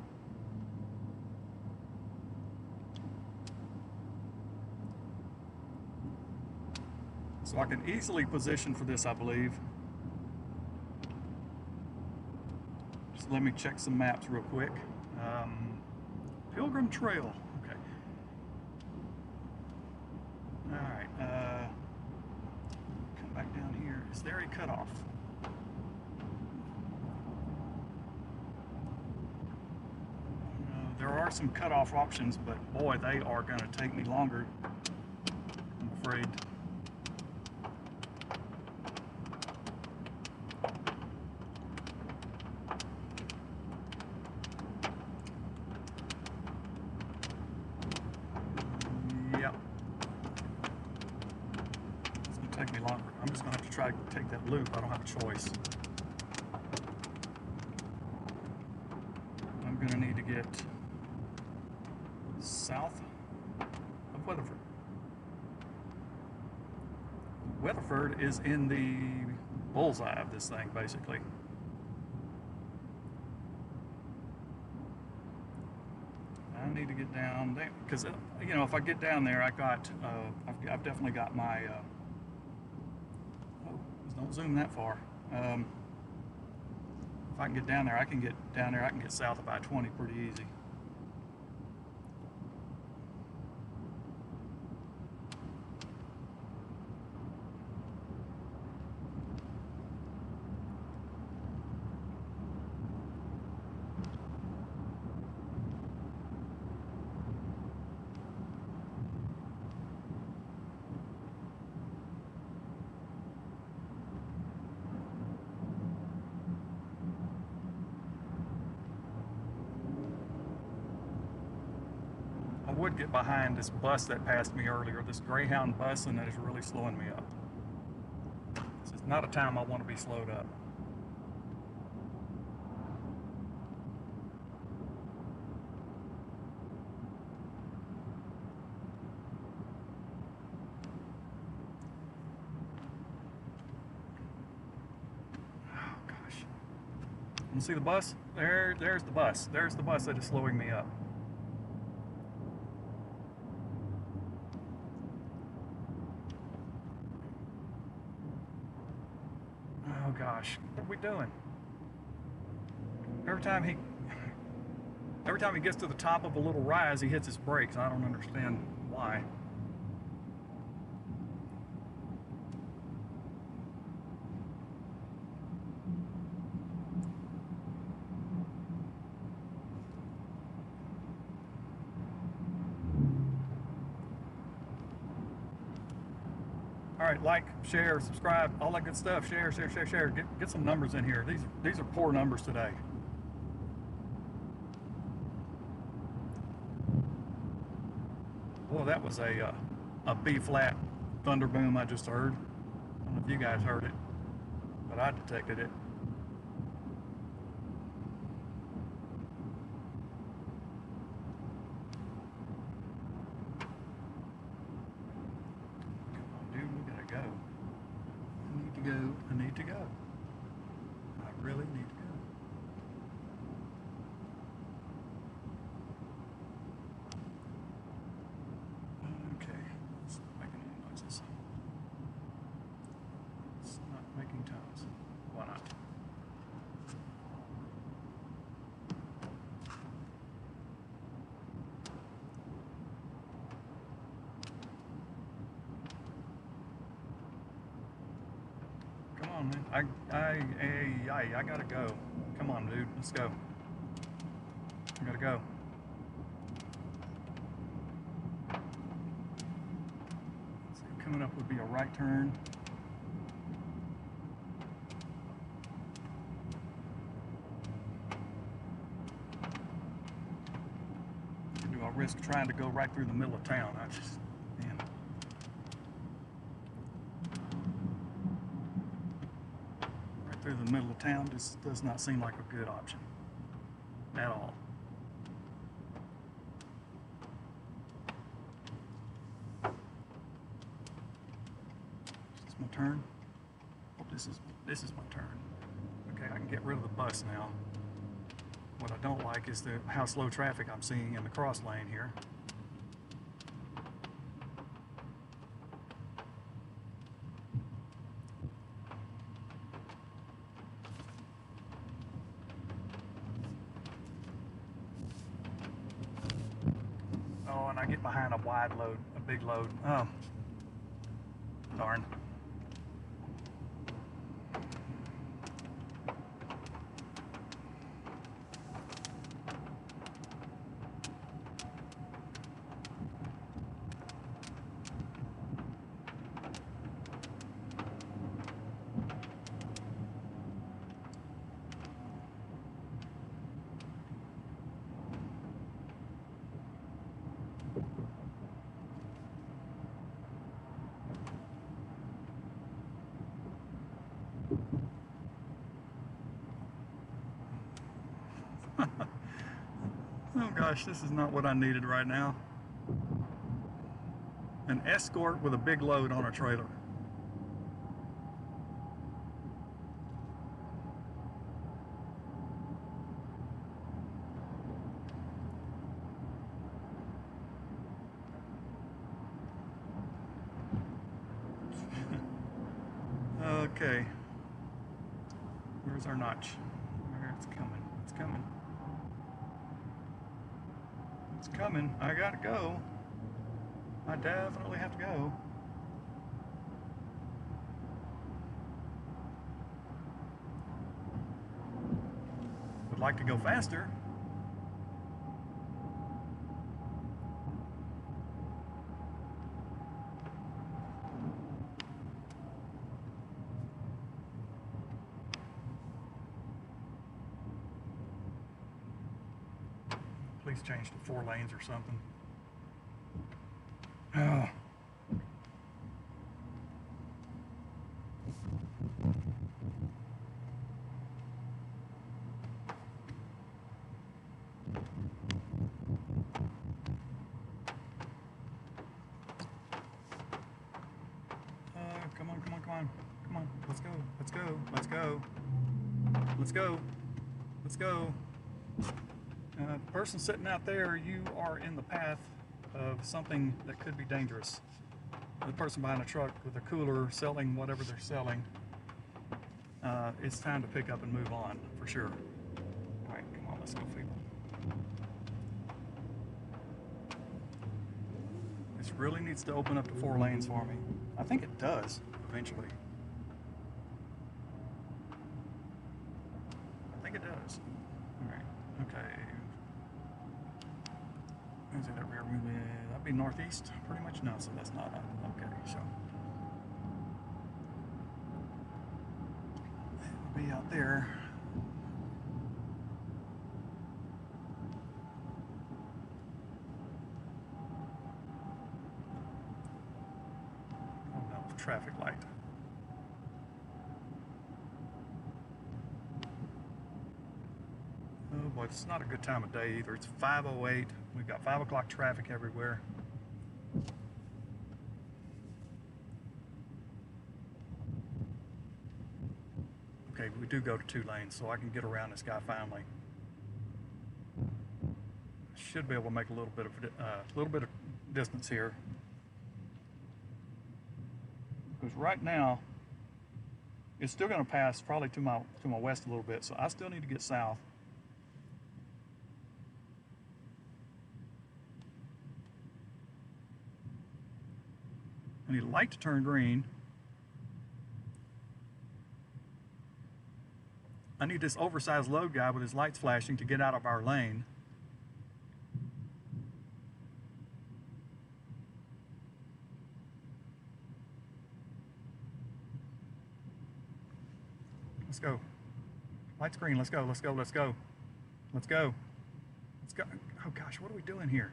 So I can easily position for this, I believe. Just let me check some maps real quick. Pilgrim Trail. Okay. All right. Come back down here. Is there a cutoff? There are some cutoff options, but boy, they are going to take me longer, I'm afraid. Take me longer. I'm just going to have to try to take that loop. I don't have a choice. I'm going to need to get south of Weatherford. Weatherford is in the bullseye of this thing, basically. I need to get down there because, you know, if I get down there, I've definitely got my. Don't zoom that far. If I can get down there, I can get south of I-20 pretty easy. I would get behind this bus that passed me earlier, this Greyhound bus, and that is really slowing me up. This is not a time I want to be slowed up. Oh gosh. You see the bus? There's the bus. There's the bus that is slowing me up. Oh gosh, what are we doing? Every time he gets to the top of a little rise, he hits his brakes. I don't understand why. All right, like, share, subscribe, all that good stuff. Share. Get some numbers in here. These are poor numbers today. Boy, that was a B-flat thunder boom I just heard. I don't know if you guys heard it, but I detected it. I need to go. I really need to go. I gotta go. Come on, dude, let's go. I gotta go. So coming up would be a right turn. Do I risk trying to go right through the middle of town? I just, man. Right through the middle of town just does not seem like a good option at all. Is this my turn? Oh, this is my turn. Okay, I can get rid of the bus now. What I don't like is how slow traffic I'm seeing in the cross lane here. Oh, and I get behind a wide load, a big load. Oh, darn. Oh gosh, this is not what I needed right now. An escort with a big load on a trailer. Okay. Where's our notch? There, it's coming. It's coming. It's coming. I gotta go. I definitely have to go. Would like to go faster. Please change to 4 lanes or something. Oh. Come on, come on, come on. Come on. Let's go. Let's go. Let's go. Let's go. Let's go. The person sitting out there, you are in the path of something that could be dangerous. The person behind a truck with a cooler selling whatever they're selling, it's time to pick up and move on, for sure. All right, come on, let's go, people. This really needs to open up to 4 lanes for me. I think it does, eventually. I think it does. All right, okay. Is it a rear view? That'd be northeast, pretty much. No, so that's not okay. So it'll be out there. Oh no, traffic light. Oh boy, it's not a good time of day either. It's 5:08. We've got 5 o'clock traffic everywhere. Okay, we do go to 2 lanes, so I can get around this guy finally. Should be able to make a little bit of distance here. Because right now, it's still going to pass probably to my west a little bit, so I still need to get south. I need a light to turn green. I need this oversized load guy with his lights flashing to get out of our lane. Let's go. Lights green. Let's go. Let's go. Let's go. Let's go. Let's go. Oh gosh, what are we doing here?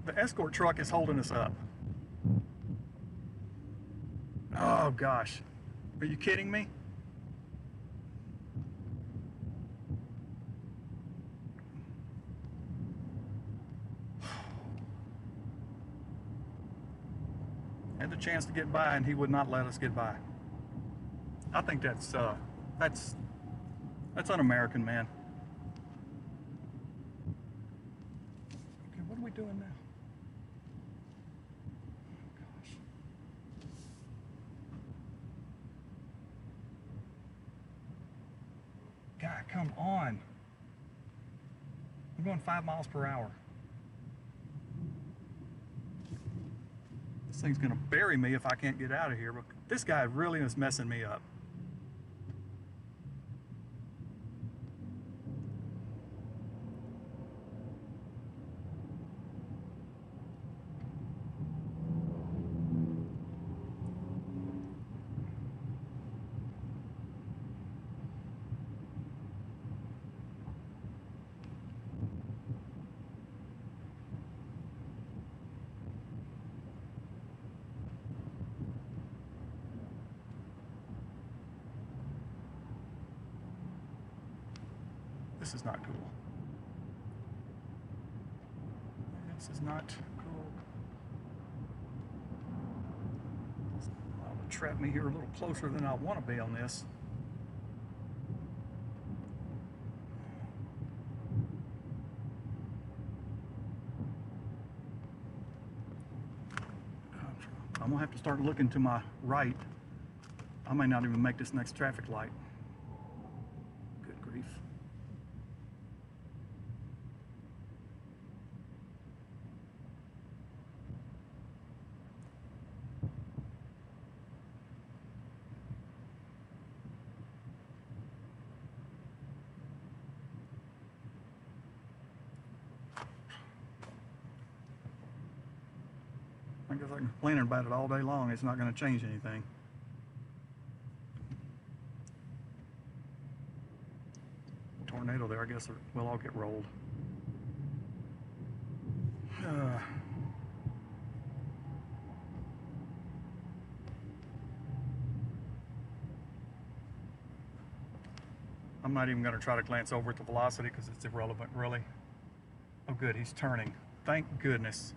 The escort truck is holding us up. Oh gosh. Are you kidding me? Had the chance to get by and he would not let us get by. I think that's un-American, man. Okay, what are we doing now? Oh, gosh. God, come on. I'm going 5 miles per hour. This thing's gonna bury me if I can't get out of here, but this guy really is messing me up. This is not cool. This is not cool. I'll trap me here a little closer than I want to be on this. I'm gonna have to start looking to my right. I may not even make this next traffic light. Good grief. I guess I can complain about it all day long. It's not going to change anything. Tornado there, I guess we'll all get rolled. I'm not even going to try to glance over at the velocity because it's irrelevant, really. Oh, good, he's turning. Thank goodness.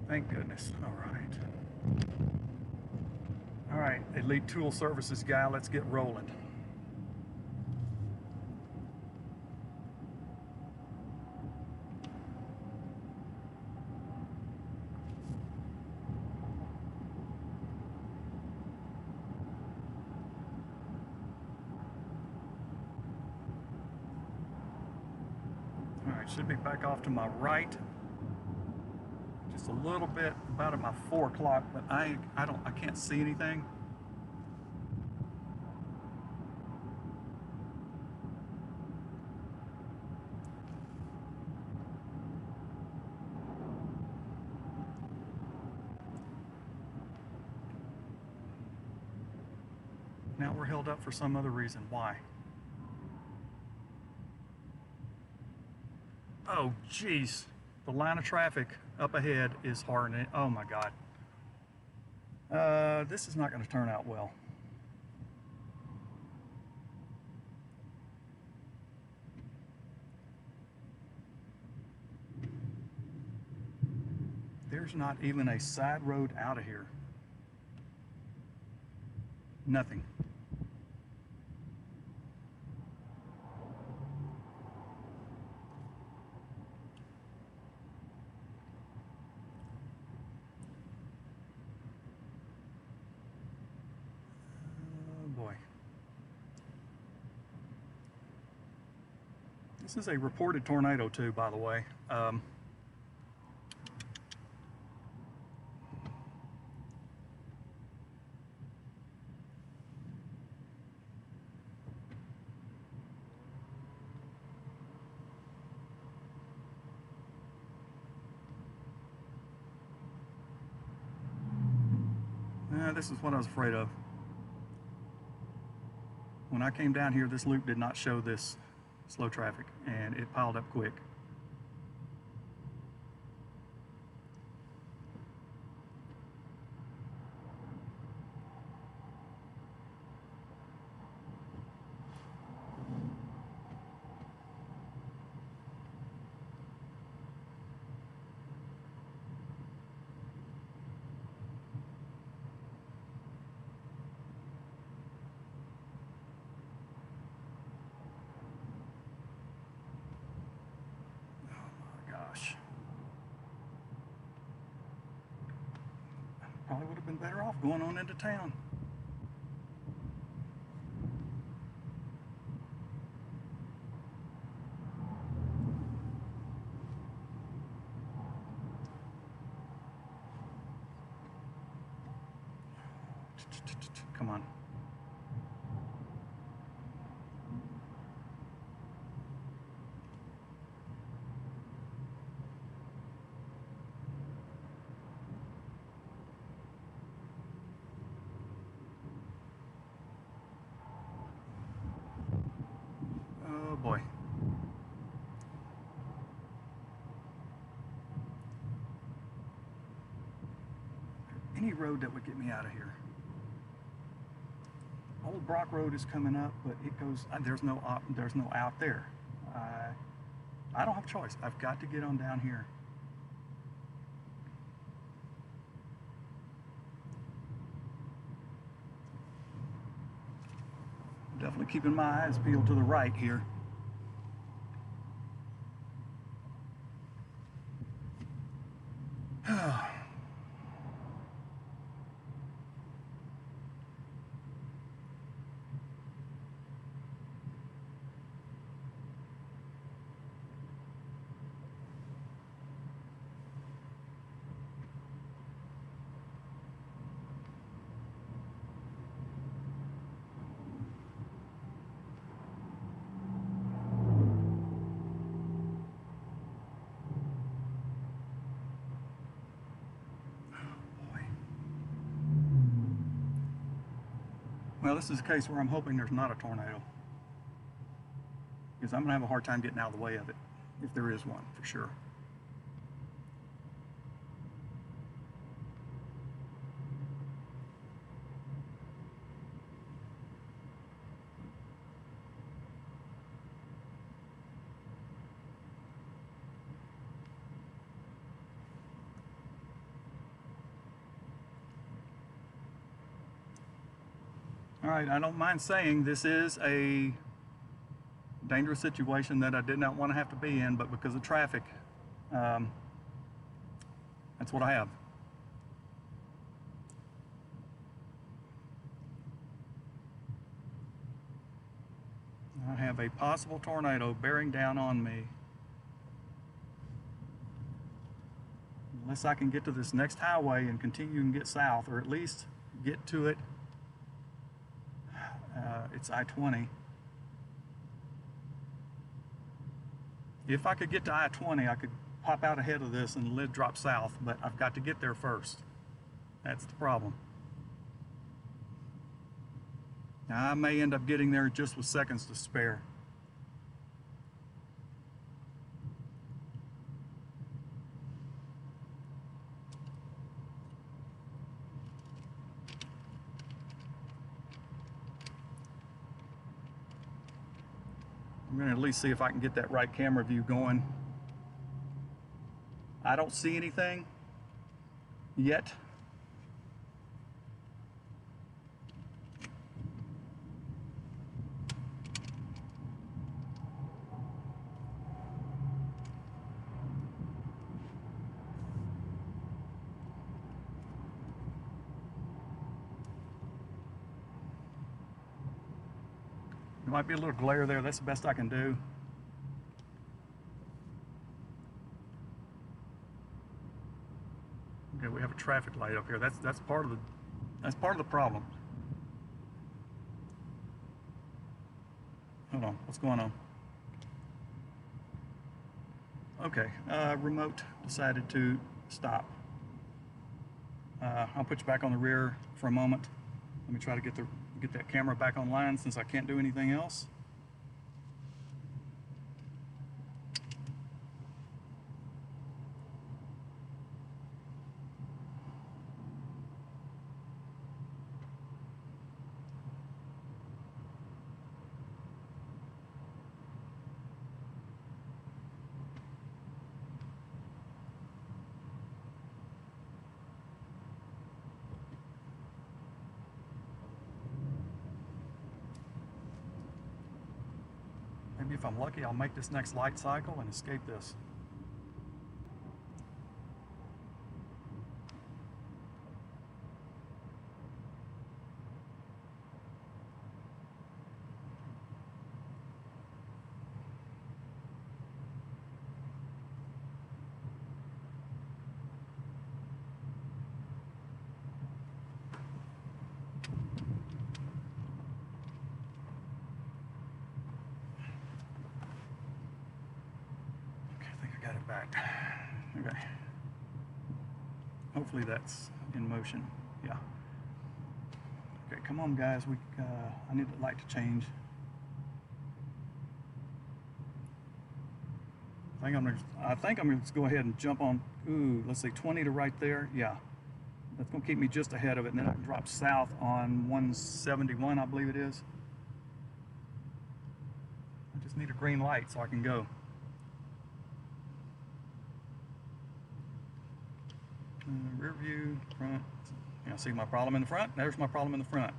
Thank goodness. All right. All right, Elite Tool Services guy, let's get rolling. All right, should be back off to my right. Just a little bit, about at my 4 o'clock, but I can't see anything. Now we're held up for some other reason. Why? Oh, geez. The line of traffic up ahead is hardening. Oh my God. This is not going to turn out well. There's not even a side road out of here. Nothing. Oh boy. This is a reported tornado too, by the way. This is what I was afraid of. When I came down here, this loop did not show this slow traffic, and it piled up quick. Probably would have been better off going on into town. Come on. Oh boy. Any road that would get me out of here. Old Brock Road is coming up, but it goes. There's no out there. I don't have a choice. I've got to get on down here. Definitely keeping my eyes peeled to the right here. Well, this is a case where I'm hoping there's not a tornado, because I'm going to have a hard time getting out of the way of it, if there is one, for sure. All right, I don't mind saying this is a dangerous situation that I did not want to have to be in, but because of traffic, that's what I have. I have a possible tornado bearing down on me. Unless I can get to this next highway and continue and get south, or at least get to it. It's I-20. If I could get to I-20, I could pop out ahead of this and drop south, but I've got to get there first. That's the problem. Now, I may end up getting there just with seconds to spare. I'm going to at least see if I can get that right camera view going. I don't see anything yet. There might be a little glare there. That's the best I can do. Okay, we have a traffic light up here. That's part of the problem. Hold on, what's going on? Okay, remote decided to stop. I'll put you back on the rear for a moment. Let me try to get that camera back online since I can't do anything else. Maybe if I'm lucky, I'll make this next light cycle and escape this. Back. Okay. Hopefully that's in motion. Yeah. Okay, come on, guys. I need the light to change. I think I'm gonna just go ahead and jump on. Ooh, let's say 20 to right there. Yeah. That's gonna keep me just ahead of it, and then I can drop south on 171, I believe it is. I just need a green light so I can go. Rear view, front. Yeah, see my problem in the front? There's my problem in the front.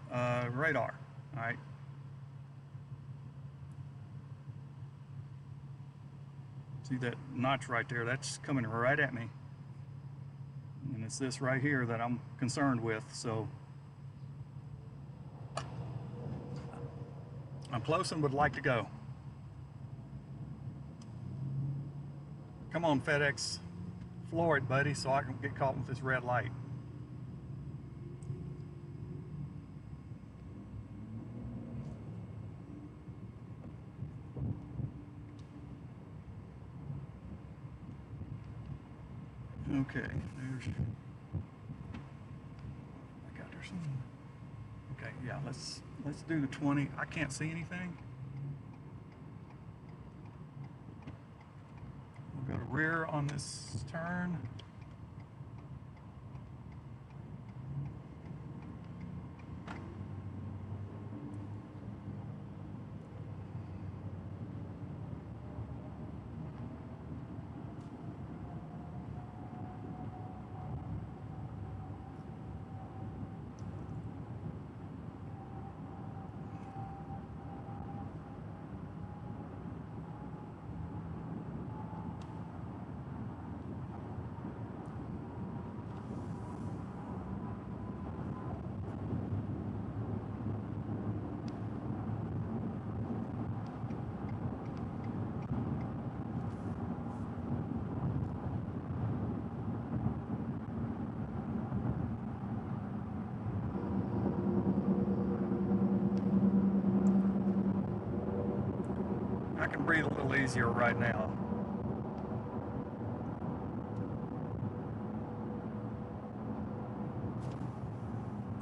Radar. All right. See that notch right there? That's coming right at me. And it's this right here that I'm concerned with. So I'm close and would like to go. Come on, FedEx. Floor it, buddy, so I can get caught with this red light. Okay, there's some. Okay, yeah, let's do the 20. I can't see anything. We'll go to rear on this turn. I can breathe a little easier right now.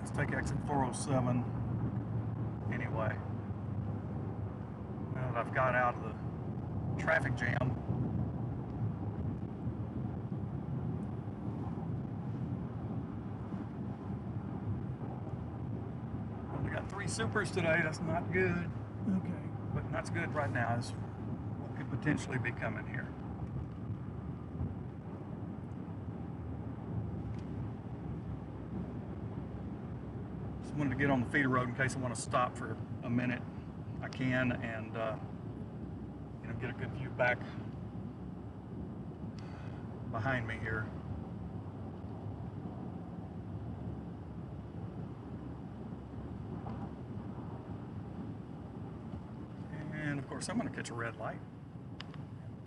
Let's take exit 407 anyway. Now that I've got out of the traffic jam. Only got 3 supers today, that's not good. Okay. But that's good right now. Is what could potentially be coming here. Just wanted to get on the feeder road in case I want to stop for a minute. I can, and get a good view back behind me here. And of course, I'm going to catch a red light.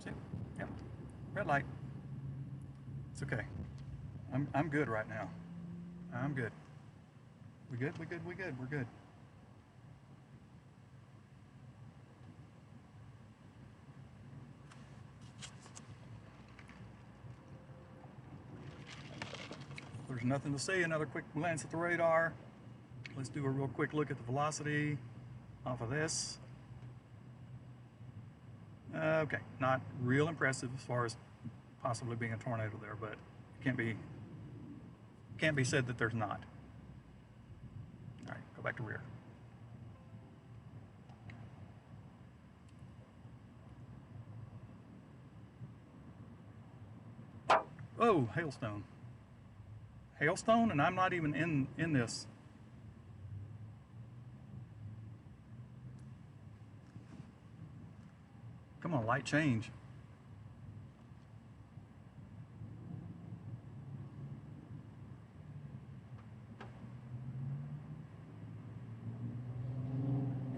See? Yeah, red light. It's okay. I'm good right now. I'm good. We good? We good? We good? We're good. There's nothing to see. Another quick glance at the radar. Let's do a real quick look at the velocity off of this. Okay, not real impressive as far as possibly being a tornado there, but can't be said that there's not. All right, go back to rear. Oh, hailstone. Hailstone, and I'm not even in this. Come on, light change.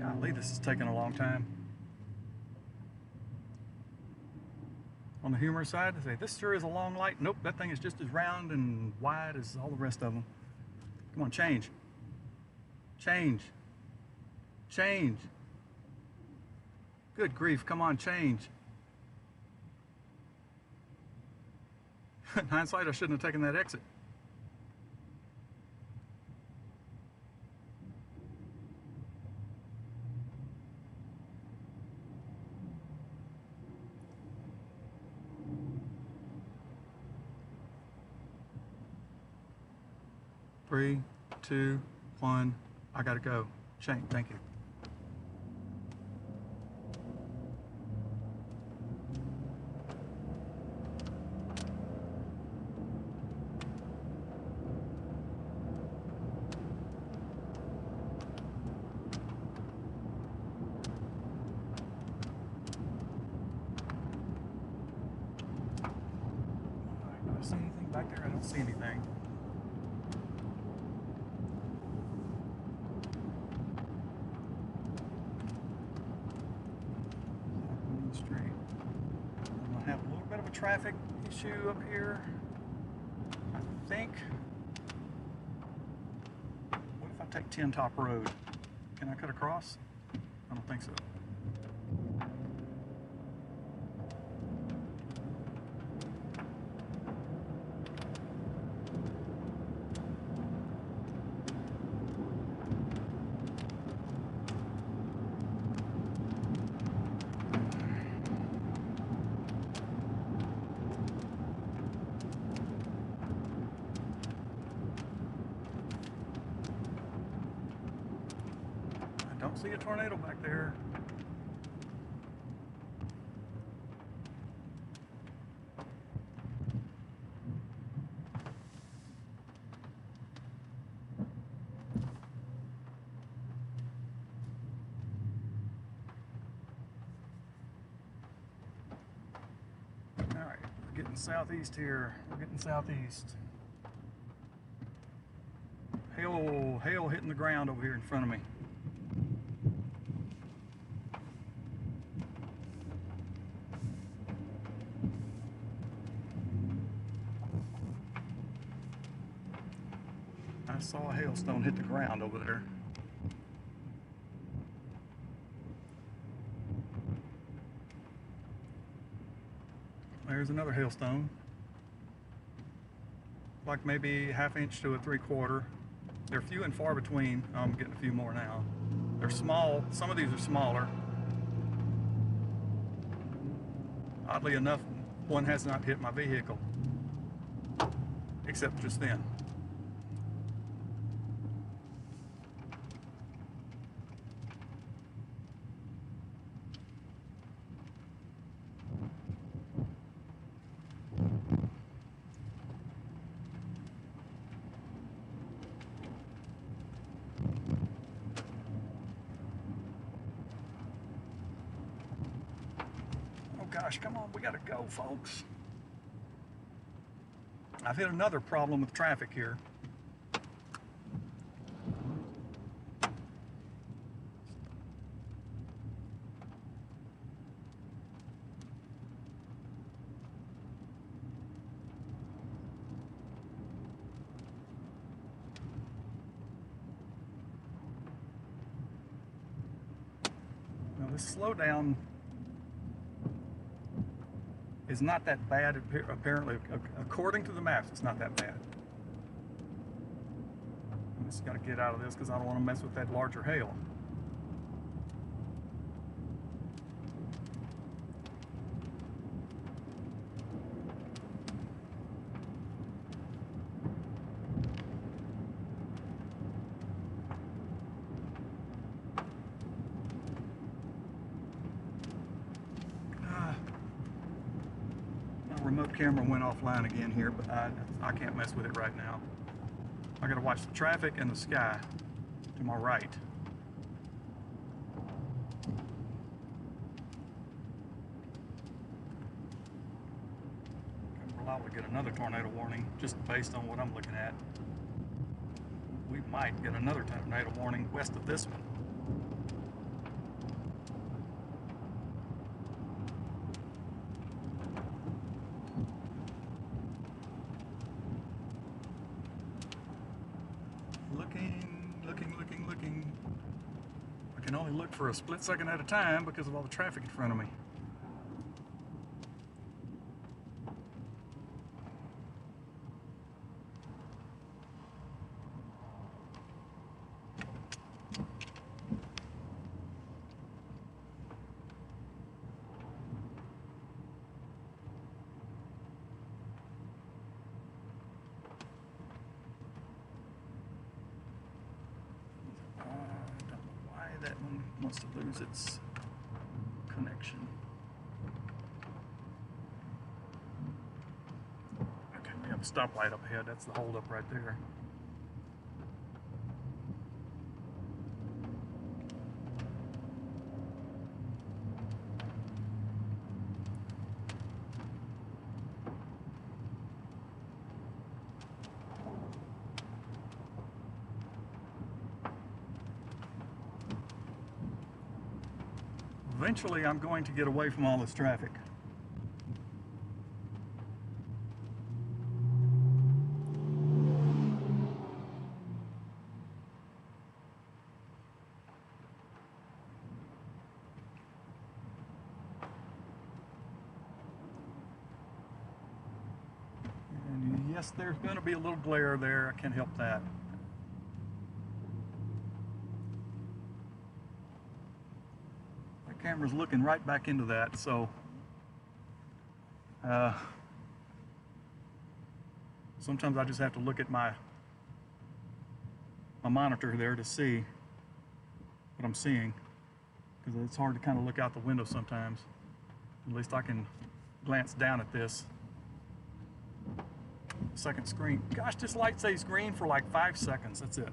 Golly, this is taking a long time. On the humorous side, they say, this sure is a long light. Nope, that thing is just as round and wide as all the rest of them. Come on, change. Change. Change. Good grief, come on, change. In hindsight, I shouldn't have taken that exit. Three, two, one. I gotta go. Change. Thank you. Do I see anything back there? I don't see anything. Street. I'm gonna have a little bit of a traffic issue up here, I think. What if I take 10 Top Road? Can I cut across? I don't think so. Don't see a tornado back there. All right, we're getting southeast here. We're getting southeast. Hail hitting the ground over here in front of me. I saw a hailstone hit the ground over there. There's another hailstone. Like maybe ½ inch to a 3/4. They're few and far between. I'm getting a few more now. They're small. Some of these are smaller. Oddly enough, one has not hit my vehicle, except just then. Gosh, come on, we gotta go, folks. I've hit another problem with traffic here. this slowdown is not that bad, apparently. According to the maps, it's not that bad. I just got to get out of this because I don't want to mess with that larger hail. Remote camera went offline again here, but I can't mess with it right now. I gotta watch the traffic and the sky to my right. We're liable to get another tornado warning just based on what I'm looking at. We might get another tornado warning west of this one. Looking. I can only look for a split second at a time because of all the traffic in front of me. That one wants to lose its connection. Okay, we have a stoplight up ahead. That's the holdup right there. Eventually, I'm going to get away from all this traffic. And yes, there's going to be a little glare there. I can't help that. Camera's looking right back into that, so sometimes I just have to look at my monitor there to see what I'm seeing, because it's hard to kind of look out the window sometimes. At least I can glance down at this second screen. Gosh, this light stays green for like 5 seconds. That's it.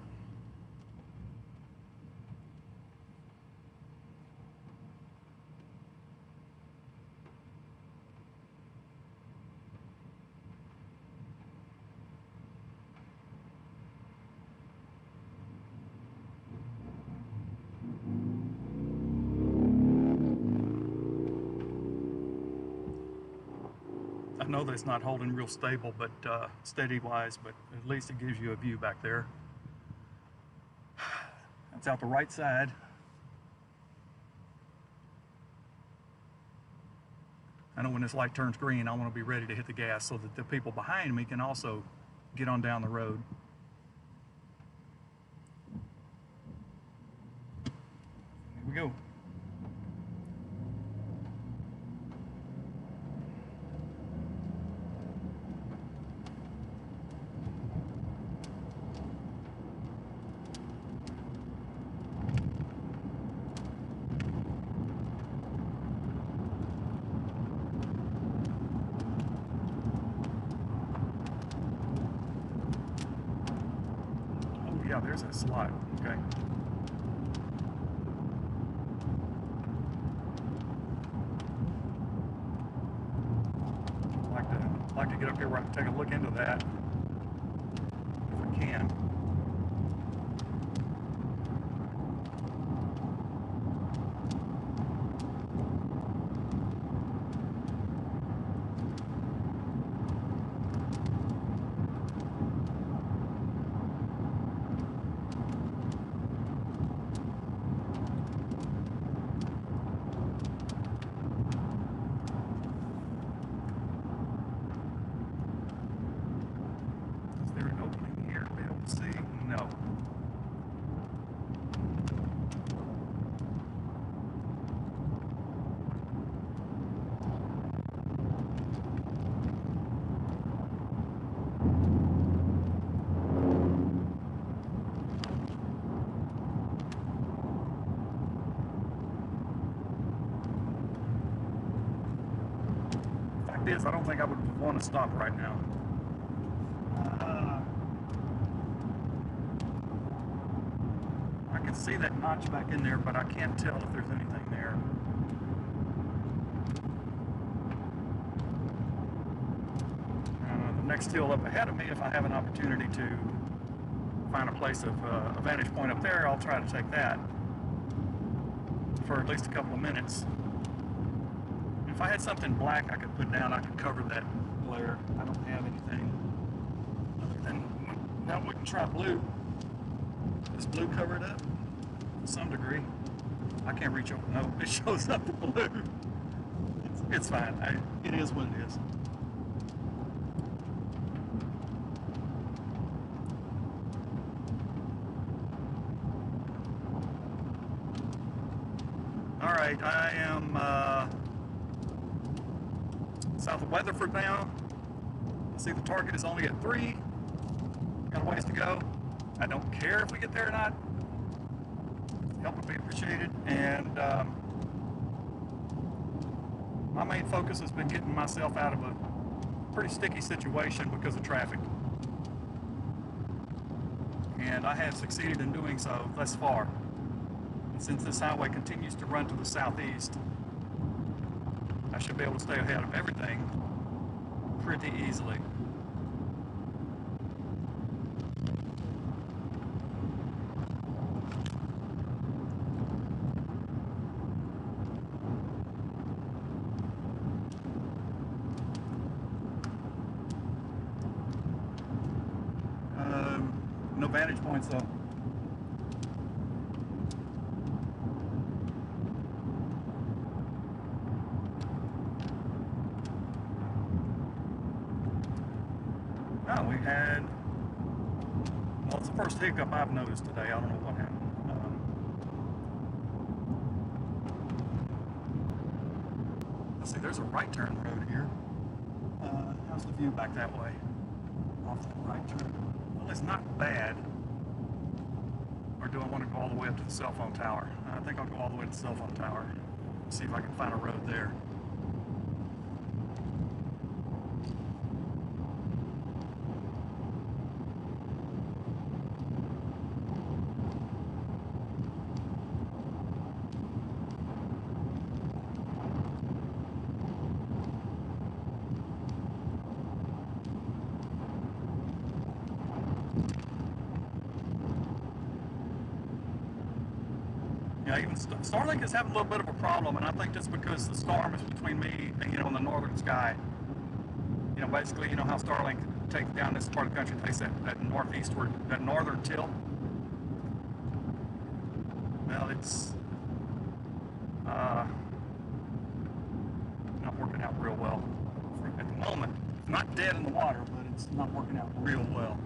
I know that it's not holding real stable, but steady-wise, but at least it gives you a view back there. That's out the right side. I know when this light turns green, I want to be ready to hit the gas so that the people behind me can also get on down the road. Here we go. Yeah, there's that slide. Okay. I'd like to get up here where I can take a look into that if I can. like this, I don't think I would want to stop right now. I can see that notch back in there, but I can't tell if there's anything there. The next hill up ahead of me, if I have an opportunity to find a place of a vantage point up there, I'll try to take that for at least a couple of minutes. If I had something black I could put down, I could cover that glare. I don't have anything other than, now we can try blue. Does blue cover it up to some degree? I can't reach over. No, it shows up the blue. It's fine. It is what it is. All right, I am south of Weatherford now. I see the target is only at 3. Got a ways to go. I don't care if we get there or not. Help would be appreciated. And my main focus has been getting myself out of a pretty sticky situation because of traffic. And I have succeeded in doing so thus far. And since this highway continues to run to the southeast, I should be able to stay ahead of everything pretty easily. No vantage points though. Oh, we had, well, it's the first hiccup I've noticed today. I don't know what happened. Let's see, there's a right turn road here. How's the view back that way? Off that right turn. Well, it's not bad. Or do I want to go all the way up to the cell phone tower? I think I'll go all the way to the cell phone tower. See if I can find a road there. Yeah, even Starlink is having a little bit of a problem, and I think just because the storm is between me and, in the northern sky. Basically, how Starlink takes down this part of the country, takes that northeastward, that northern tilt. Well, it's not working out real well at the moment. It's not dead in the water, but it's not working out real well.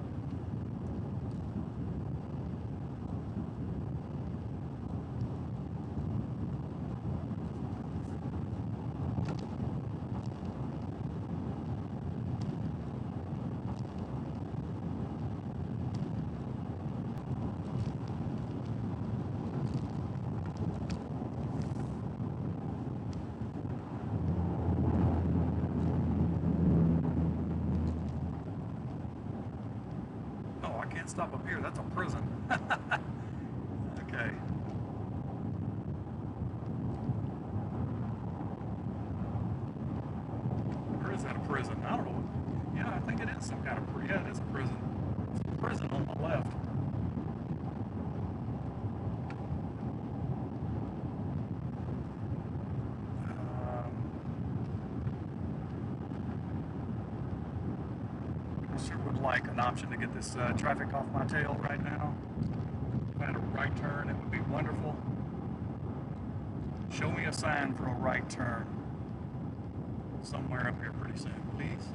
Stop up here. That's a prison. Okay. Or is that a prison? I don't know. Yeah, I think it is some kind of prison. Yeah, it is a prison. It's a prison on the left. I sure would like an option to get this traffic off my tail right now. If I had a right turn, it would be wonderful. Show me a sign for a right turn somewhere up here pretty soon, please.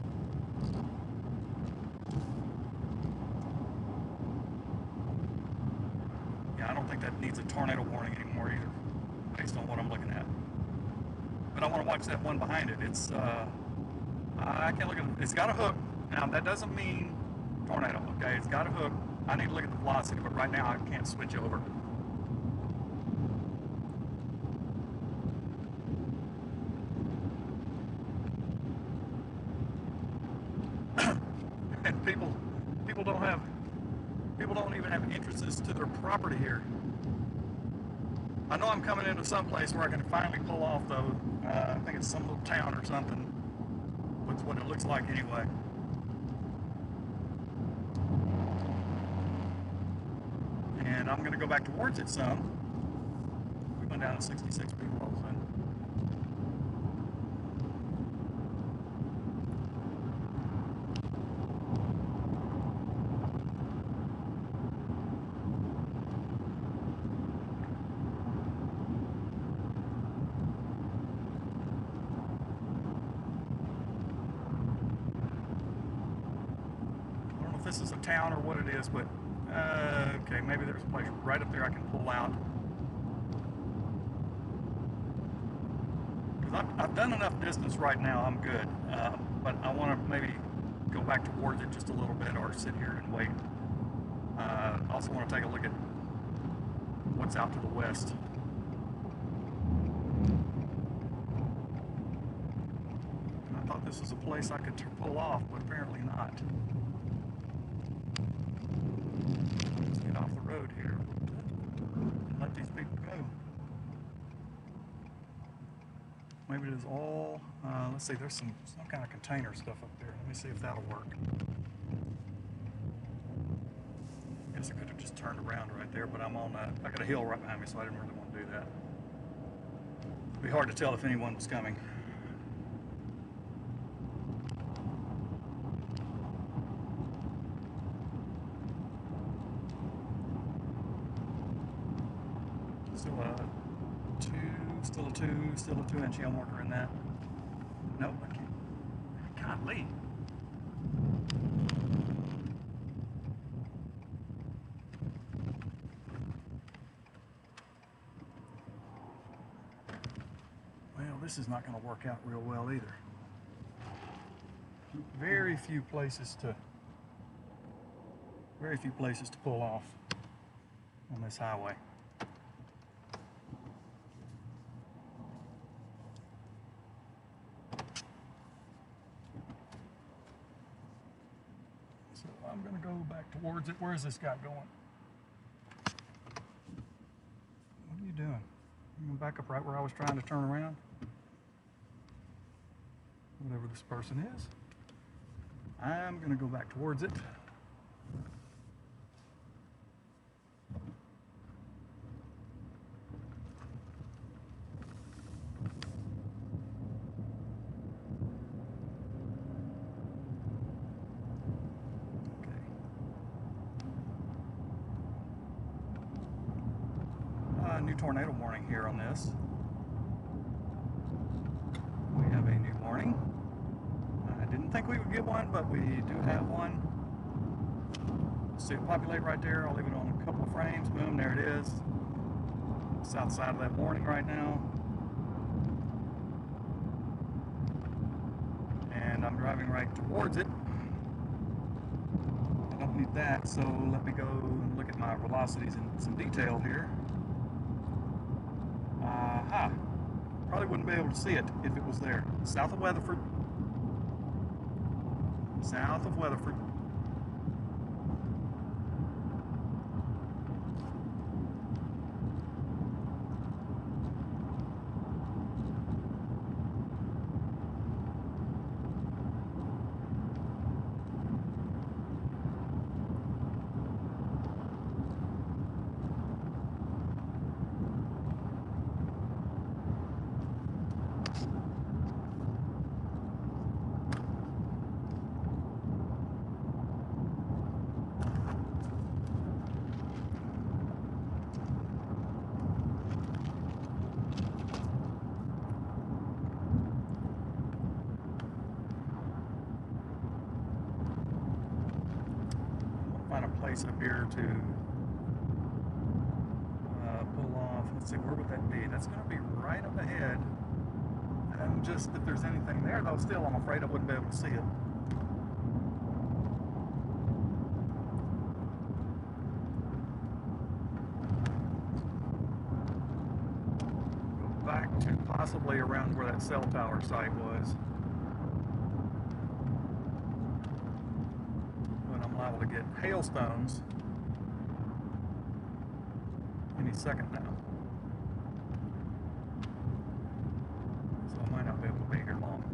Yeah, I don't think that needs a tornado warning anymore either, based on what I'm looking at. But I want to watch that one behind it. It's, I can't look at it. It's got a hook. Now, that doesn't mean tornado, okay? It's got a hook. I need to look at the velocity, but right now I can't switch over. People, people don't have, people don't even have entrances to their property here. I know I'm coming into some place where I can finally pull off though. I think it's some little town or something. That's what it looks like anyway. And I'm going to go back towards it some. We went down to 66 people all of a sudden. I don't know if this is a town or what it is, but okay, maybe there's a place right up there I can pull out. Because I've done enough distance right now, I'm good. But I want to maybe go back towards it just a little bit or sit here and wait. I also want to take a look at what's out to the west. And I thought this was a place I could pull off, but apparently not. Let's get off the road here and let these people go. Maybe it is all, let's see, there's some kind of container stuff up there. Let me see if that'll work. I guess I could have just turned around right there, but I'm on I got a hill right behind me, so I didn't really want to do that. It'd be hard to tell if anyone was coming. Still a 2-inch heel marker in that. Nope, I can't. Golly. Well, this is not going to work out real well either. Very few places to pull off on this highway. So I'm going to go back towards it. Where is this guy going? What are you doing? You going back up right where I was trying to turn around? Whatever this person is. I'm going to go back towards it. New tornado warning here on this. We have a new warning. I didn't think we would get one, but we do have one. See it populate right there. I'll leave it on a couple of frames. Boom, there it is. South side of that warning right now. And I'm driving right towards it. I don't need that, so let me go and look at my velocities in some detail here. Aha. Probably wouldn't be able to see it if it was there. South of Weatherford. South of Weatherford. Find a place up here to pull off. Let's see, where would that be? That's going to be right up ahead. And just if there's anything there, though, still, I'm afraid I wouldn't be able to see it. Go back to possibly around where that cell tower site was. to get hailstones any second now. So I might not be able to be here long.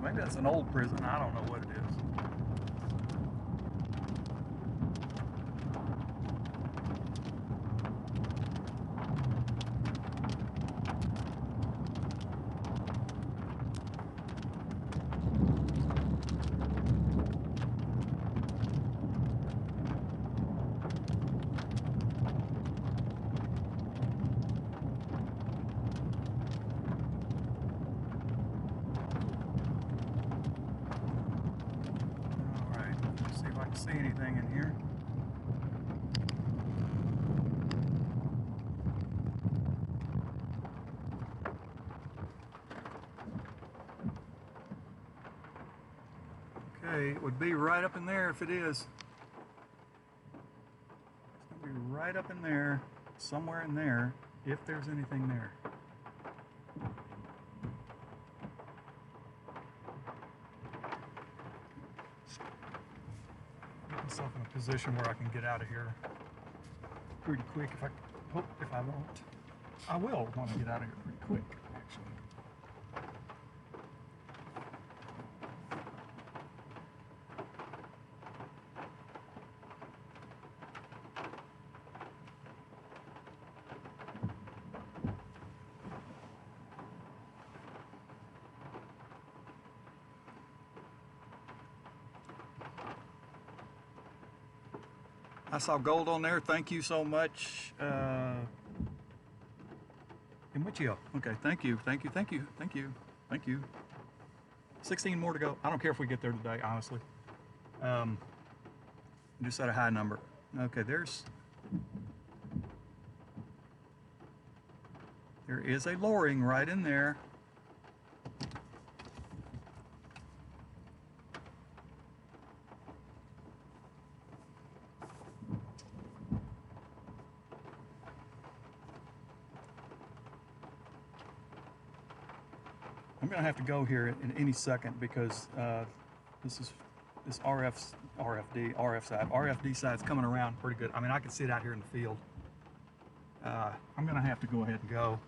Maybe that's an old prison. I don't know what it is. See anything in here? Okay, it would be right up in there if it is. It's going to be right up in there, somewhere in there, if there's anything there. Myself in a position where I can get out of here pretty quick. If I won't, I will want to get out of here pretty quick, actually. I saw gold on there. Thank you so much. Mucho. Okay, thank you, thank you, thank you, thank you, thank you. 16 more to go. I don't care if we get there today, honestly. Just at a high number. Okay, there is a lowering right in there. I'm gonna have to go here in any second because this RFD side's coming around pretty good. I mean, I can sit out here in the field. I'm gonna have to go ahead and go.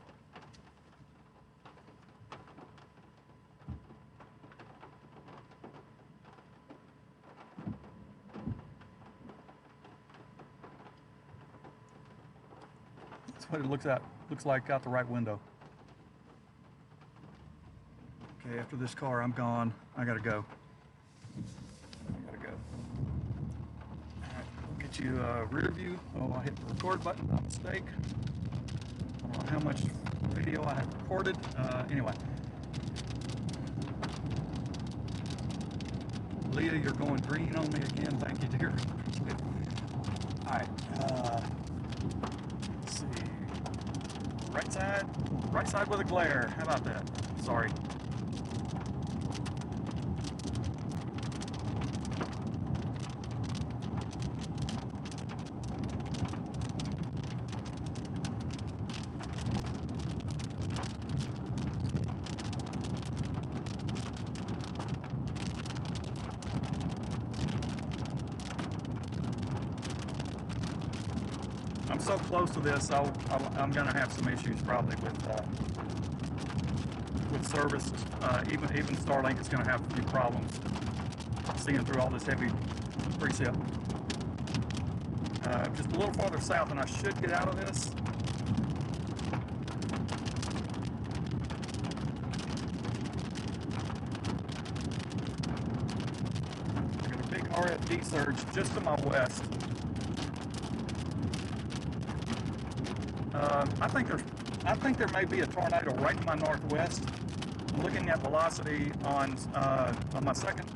That's what it looks like out the right window. Okay, after this car, I'm gone. I gotta go. All right, we'll get you rear view. Oh, I hit the record button by mistake. I don't know how much video I have recorded. Anyway. Leah, you're going green on me again. Thank you, dear. All right. Let's see. Right side with a glare. How about that? Sorry. I'm so close to this, I'm going to have some issues probably with service. Even Starlink is going to have a few problems seeing through all this heavy precip. Just a little farther south, and I should get out of this. I got a big RFD surge just to my west. I think there may be a tornado right to my northwest. I'm looking at velocity on my second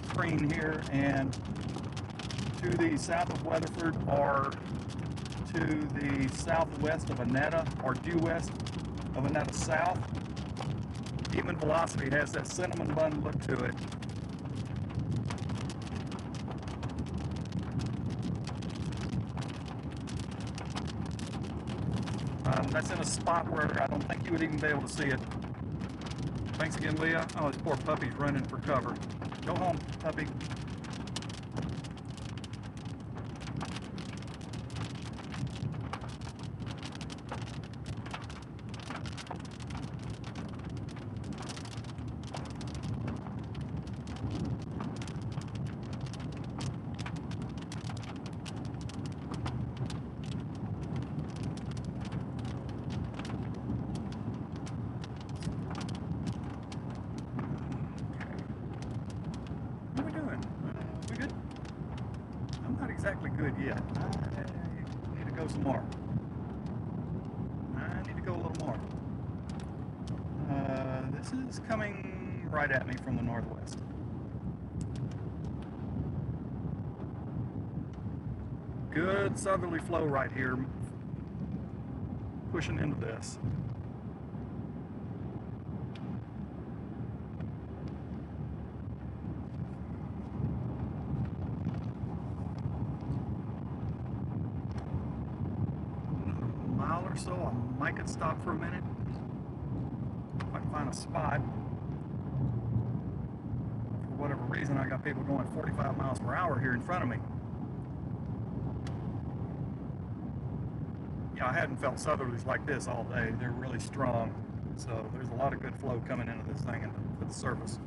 screen here, and to the south of Weatherford or to the southwest of Annetta or due west of Annetta South, even Velocity has that cinnamon bun look to it. That's in a spot where I don't think you would even be able to see it. Thanks again, Leah. Oh, this poor puppy's running for cover. Go home, puppy. Exactly good yet. I need to go some more. I need to go a little more. This is coming right at me from the northwest. Good southerly flow right here, pushing into this. Or so, I might could stop for a minute if I can find a spot. For whatever reason, I got people going 45 miles per hour here in front of me. Yeah, I hadn't felt southerlies like this all day. They're really strong, so there's a lot of good flow coming into this thing and to the surface.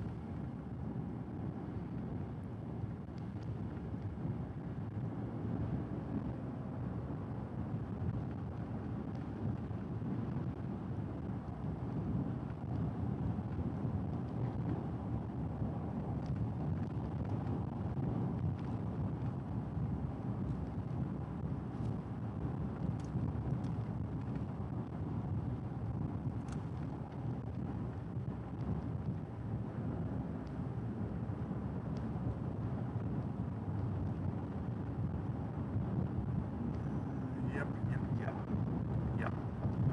Yep.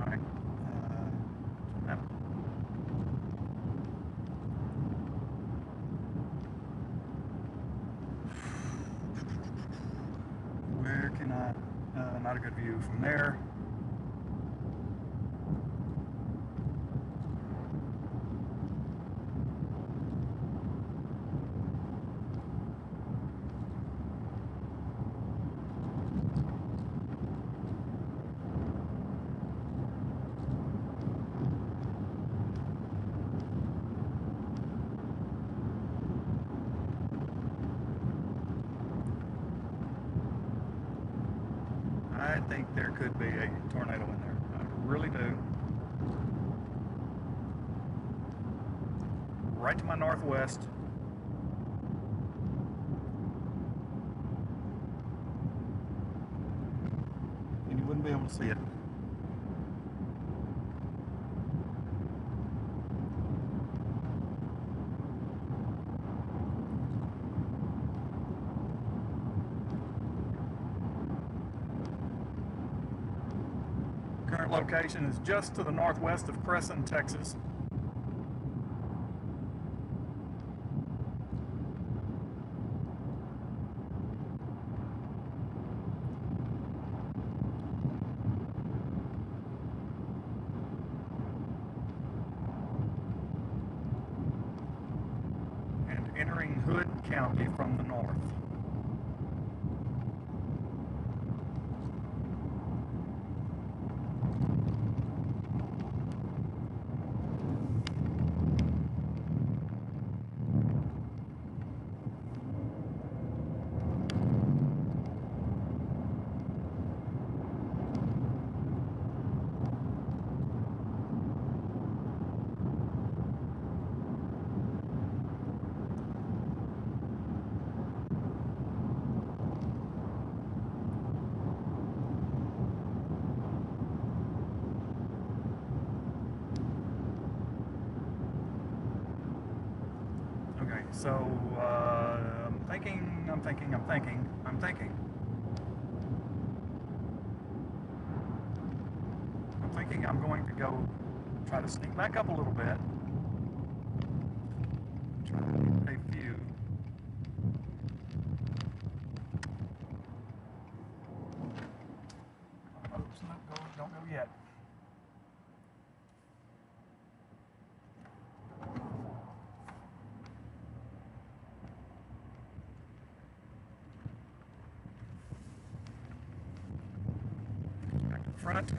All right. Where can I? Not a good view from there. I think there could be a tornado in there. I really do. Right to my northwest. And you wouldn't be able to see it. Current location is just to the northwest of Crescent, Texas. And entering Hood County from the north. So thinking I'm going to go try to sneak back up a little bit. Try to get a view. Oops, don't go yet. Back to the front.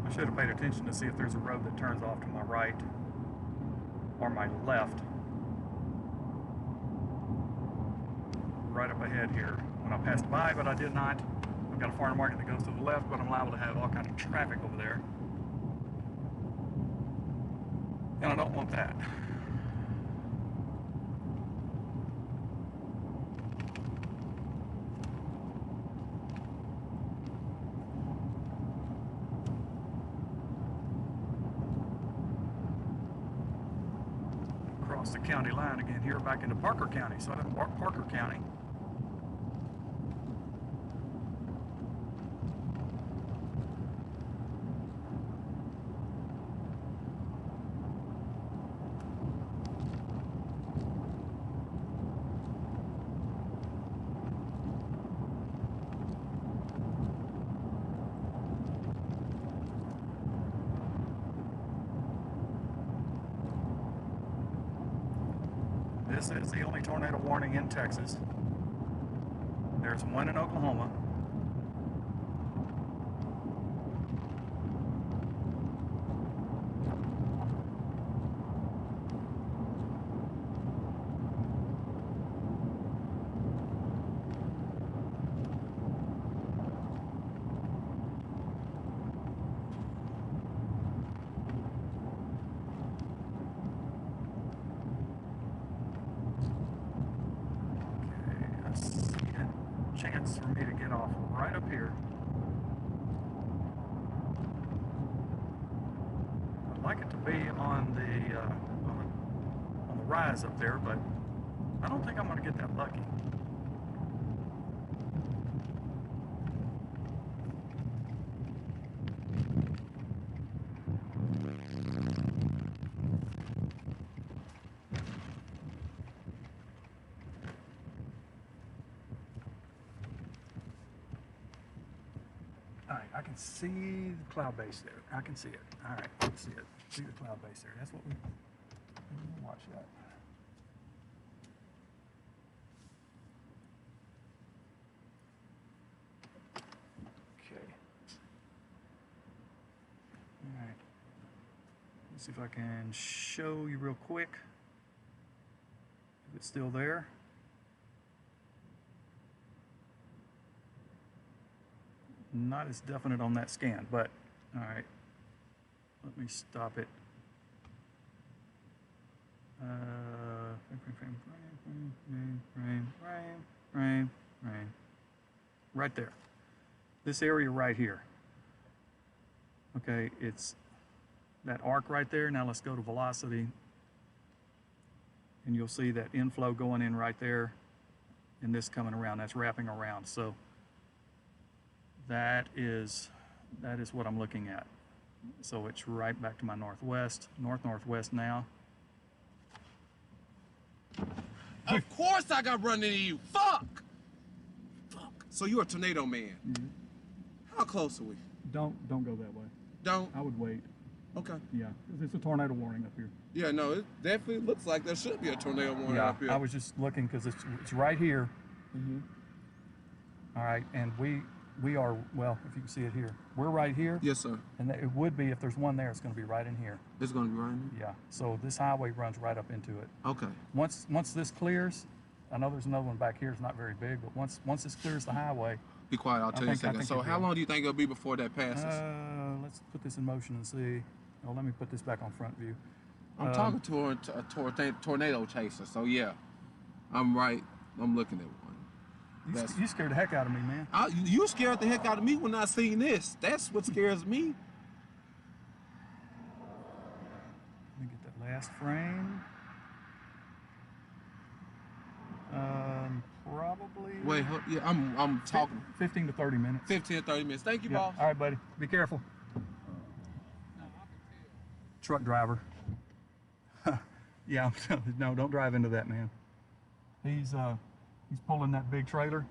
I should have paid attention to see if there's a road that turns off to my right or my left. Right up ahead here when I passed by, but I did not. I've got a farm market that goes to the left, but I'm liable to have all kinds of traffic over there. And I don't want that. Across the county line again here back into Parker County, so I'm in Parker County. This is the only tornado warning in Texas. There's one in Oklahoma. Chance for me to get off right up here. I'd like it to be on the rise up there, but I don't think I'm going to get that lucky. I can see the cloud base there. I can see it. All right, let's see it. See the cloud base there. That's what we watch that. Okay. All right. Let's see if I can show you real quick if it's still there. Not as definite on that scan, but all right, let me stop it. Frame. Right there. This area right here. Okay, it's that arc right there. Now let's go to velocity, and you'll see that inflow going in right there, and this coming around. That's wrapping around. So that is what I'm looking at. So it's right back to my northwest, northwest now. Of course I got run into you. Fuck. So you're a tornado man. Mm-hmm. How close are we? Don't go that way. Don't? I would wait. Okay. Yeah, it's a tornado warning up here. Yeah, no, it definitely looks like there should be a tornado warning Yeah, up here. I was just looking because it's right here. Mm-hmm. All right, and we are, well, if you can see it here, we're right here. Yes, sir. And it would be, if there's one there, it's going to be right in here. It's going to be right in here? Yeah, so this highway runs right up into it. Okay. Once this clears, I know there's another one back here, it's not very big, but once this clears the highway. Be quiet, I'll tell you in a second. So how long do you think it'll be before that passes? Let's put this in motion and see. Oh, let me put this back on front view. I'm talking to a tornado chaser, so yeah, I'm right. I'm looking at one. You scared the heck out of me, man. You scared the heck out of me when I seen this. That's what scares me. Let me get that last frame. Probably. Wait, yeah, I'm talking. 15 to 30 minutes. 15 to 30 minutes. Thank you, Yeah. boss. All right, buddy. Be careful. Truck driver. Yeah, no, don't drive into that, man. He's pulling that big trailer.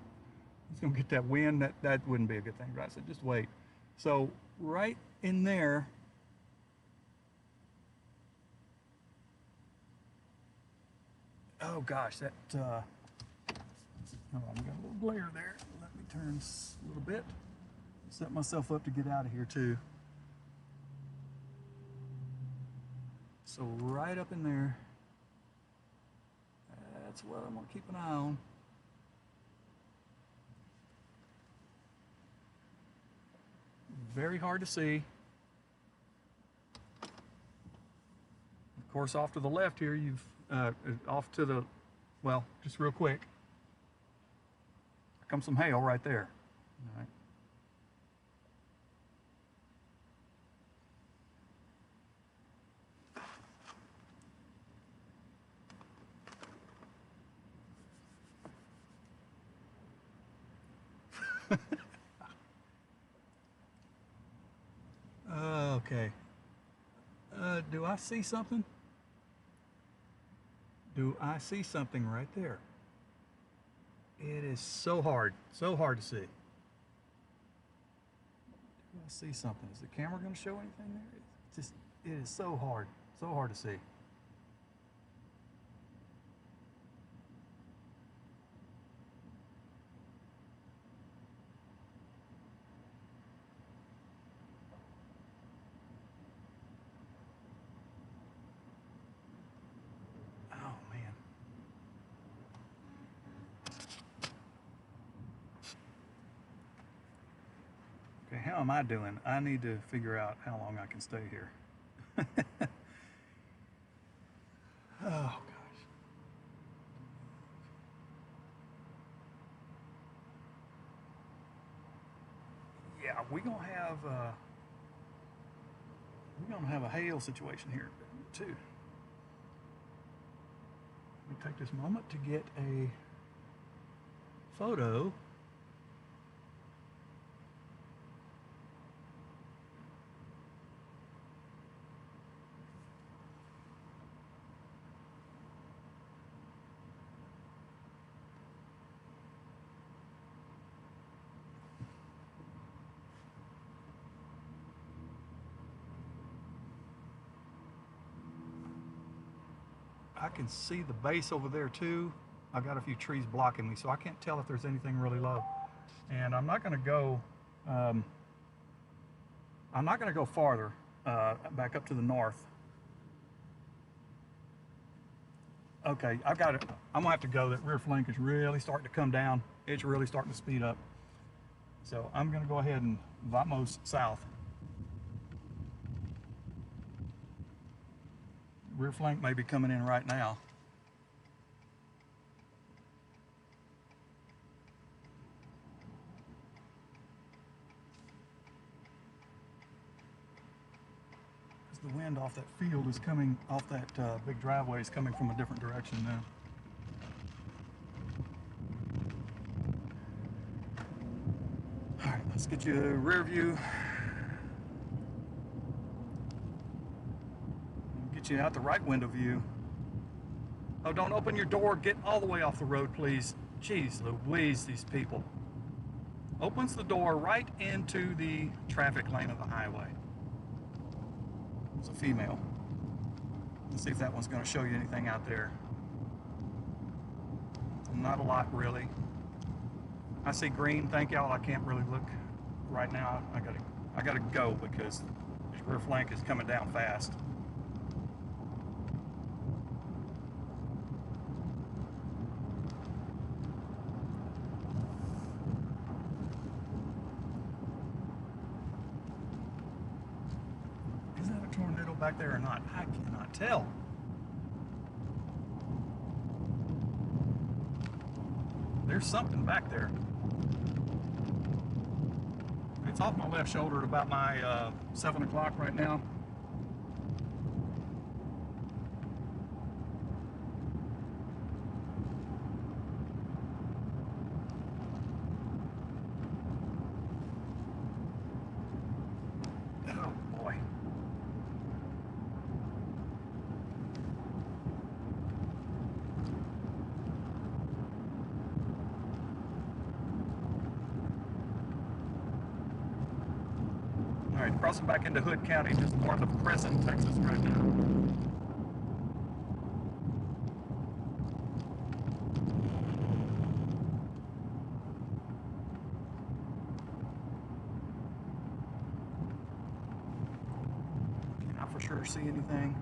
He's gonna get that wind. That wouldn't be a good thing, right? So just wait. So right in there. Oh gosh, that. Hold on, we got a little glare there. Let me turn this a little bit. Set myself up to get out of here too. So right up in there, that's what I'm gonna keep an eye on. Very hard to see. Of course, off to the left here, you've off to the, well, just real quick. There comes some hail right there. All right. Okay. Do I see something? Do I see something right there? It is so hard to see. Do I see something? Is the camera going to show anything there? It's just, it is so hard to see. Okay, how am I doing? I need to figure out how long I can stay here. Oh, gosh. Yeah, we're gonna have a hail situation here too. Let me take this moment to get a photo. I can see the base over there too. I've got a few trees blocking me, so I can't tell if there's anything really low. And I'm not going to go. I'm not going to go farther back up to the north. Okay, I've got it. I'm gonna have to go. That rear flank is really starting to come down. It's really starting to speed up. So I'm going to go ahead and Vatmos south. Rear flank may be coming in right now. Because the wind off that field is coming, off that big driveway is coming from a different direction now. All right, let's get you a rear view. Get you out the right window view. Oh, don't open your door. Get all the way off the road, please. Jeez Louise, these people. Opens the door right into the traffic lane of the highway. It's a female. Let's see if that one's going to show you anything out there. Not a lot, really. I see green. Thank y'all. I can't really look right now. I gotta go because this rear flank is coming down fast. Is that a tornado back there or not? I cannot can't tell. There's something back there. It's off my left shoulder at about my 7 o'clock right now. Oh boy. All right, crossing back into Hood County, just north of Crescent, Texas right now. Cannot for sure see anything.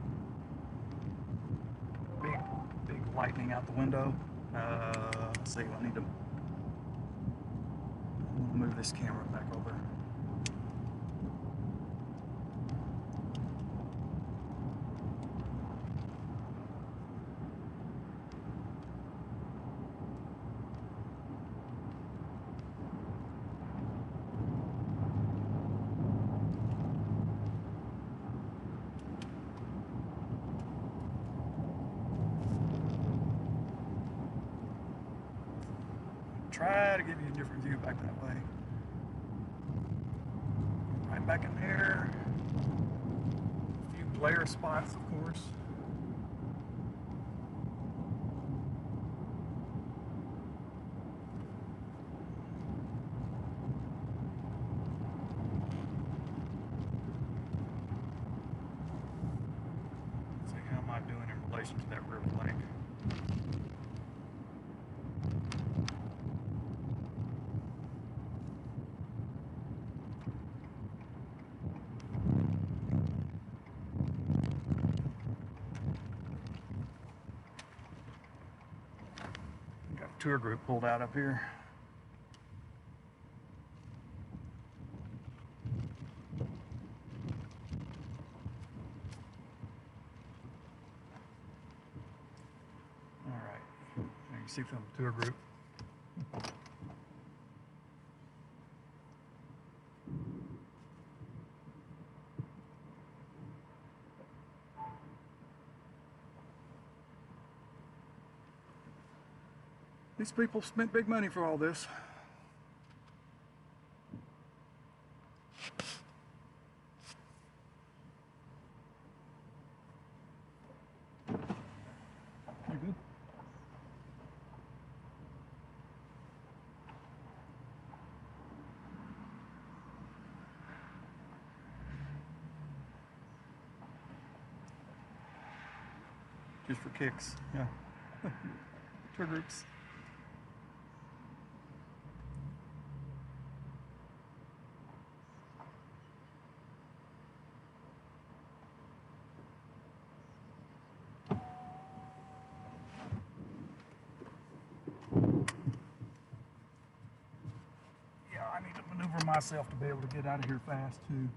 Big lightning out the window. Let's see, I need to move this camera back over. Try to give you a different view back that way. Right back in there. A few glare spots, of course. Let's see, how am I doing in relation to that river lake? Tour group pulled out up here. All right, you can see from the tour group. These people spent big money for all this. You good? Just for kicks, yeah. Tour groups. I need to maneuver myself to be able to get out of here fast too.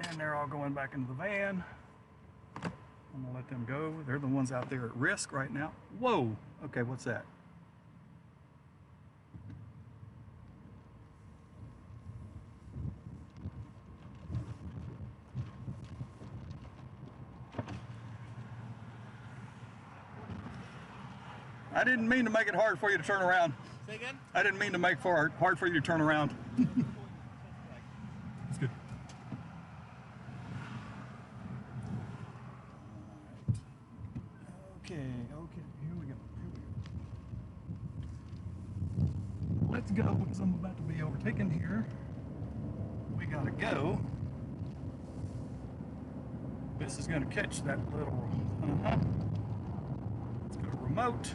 And they're all going back into the van. I'm gonna let them go. They're the ones out there at risk right now. Whoa, okay, what's that? I didn't mean to make it hard for you to turn around. Say again? I didn't mean to make it hard for you to turn around. That's good. Okay, here we go. Let's go because I'm about to be overtaken here. We gotta go. This is going to catch that little. Let's go to remote.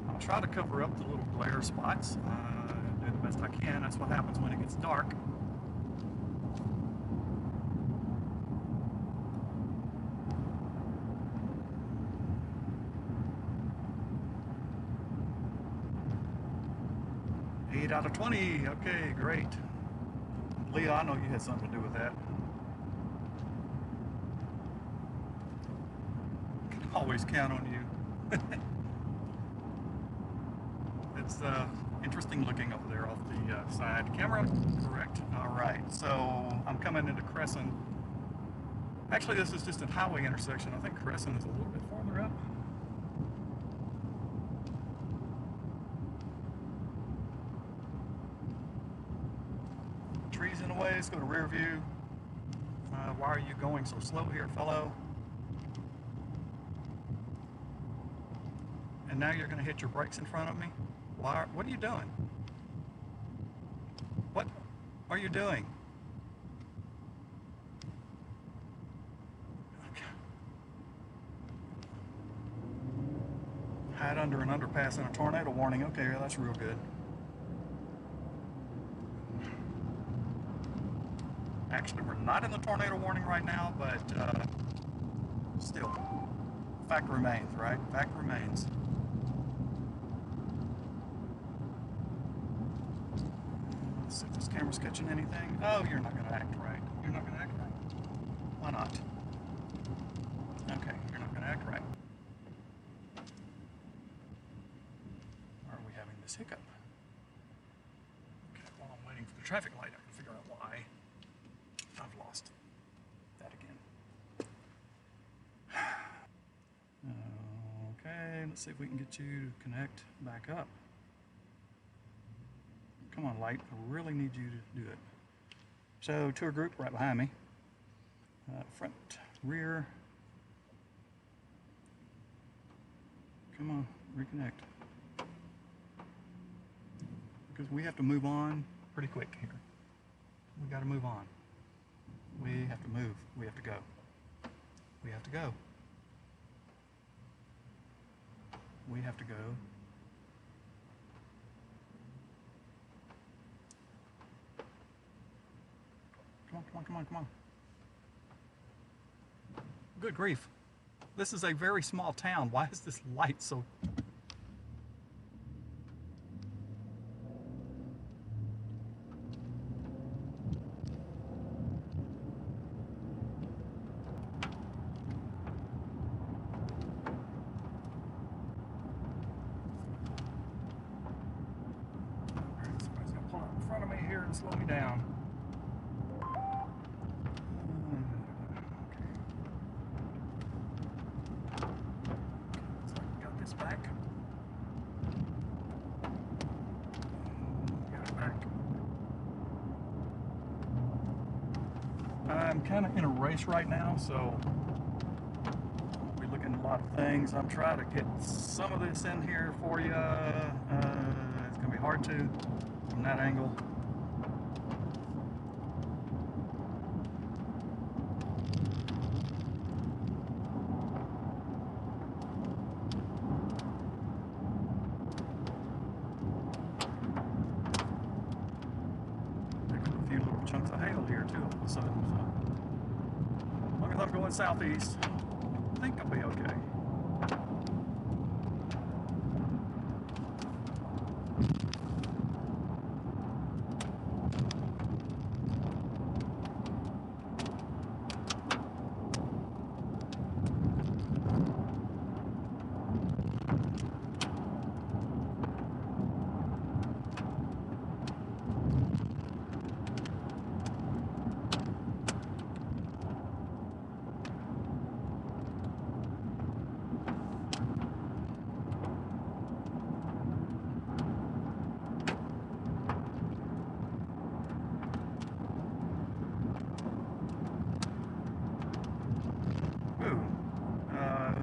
I'll try to cover up the little glare spots. Do the best I can. That's what happens when it gets dark. Eight out of 20. Okay, great. Leah, I know you had something to do with that. Can always count on you. It's interesting looking over there off the side camera. Correct. All right, so I'm coming into Crescent. Actually, this is just a highway intersection. I think Crescent is a little bit farther up. Trees in the way. Let's go to rear view. Why are you going so slow here, fellow? And now you're going to hit your brakes in front of me? Why? What are you doing? What are you doing? Okay. Hide under an underpass in a tornado warning. Okay, that's real good. Actually, we're not in the tornado warning right now, but still, fact remains, right? Fact remains. Let's see if this camera's catching anything. Oh, you're not going to act right. You're not going to act right. Why not? Okay, you're not going to act right. Why are we having this hiccup? Okay, while I'm waiting for the traffic light, I can figure out why. I've lost that again. Okay, let's see if we can get you to connect back up. Come on, light. I really need you to do it. So, tour group right behind me. Front, rear. Come on, reconnect. Because we have to move on pretty quick here. We got to move on. We have to move. We have to go. We have to go. We have to go. Come on, come on, come on, come on. Good grief. This is a very small town. Why is this light so... Somebody's gonna pull up in front of me here and slow me down. I'm kind of in a race right now, so we're looking at a lot of things. I'm trying to get some of this in here for you. It's going to be hard to from that angle. A few little chunks of hail here too all of a sudden. So. As long as I'm going southeast, I think I'll be okay.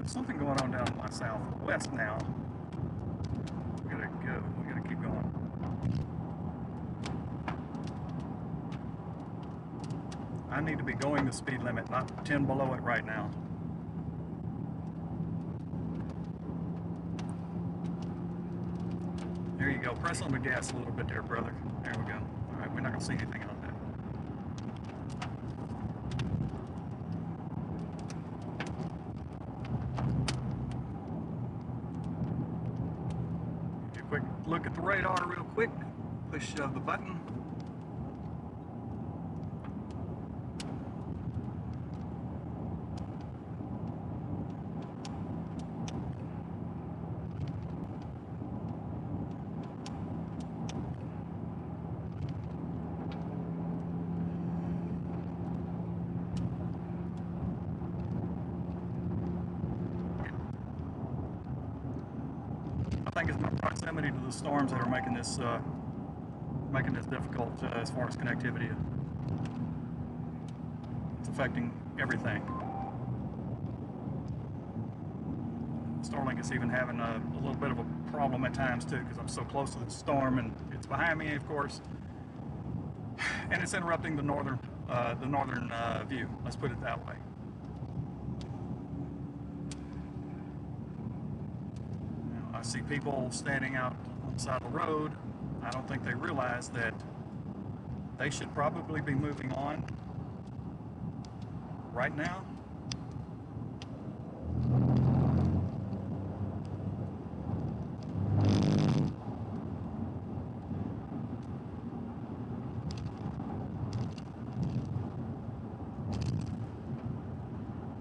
Something going on down my southwest now. We gotta go. We gotta keep going. I need to be going the speed limit, not 10 below it right now. There you go. Press on the gas a little bit there, brother. There we go. All right, we're not gonna see anything on that. Give you a quick look at the radar real quick. Push the button. I think it's my proximity to the storms that are making this difficult as far as connectivity. It's affecting everything. Starlink is even having a little bit of a problem at times too, because I'm so close to the storm and it's behind me, of course, and it's interrupting the northern view. Let's put it that way. I see people standing out on the side of the road. I don't think they realize that they should probably be moving on right now.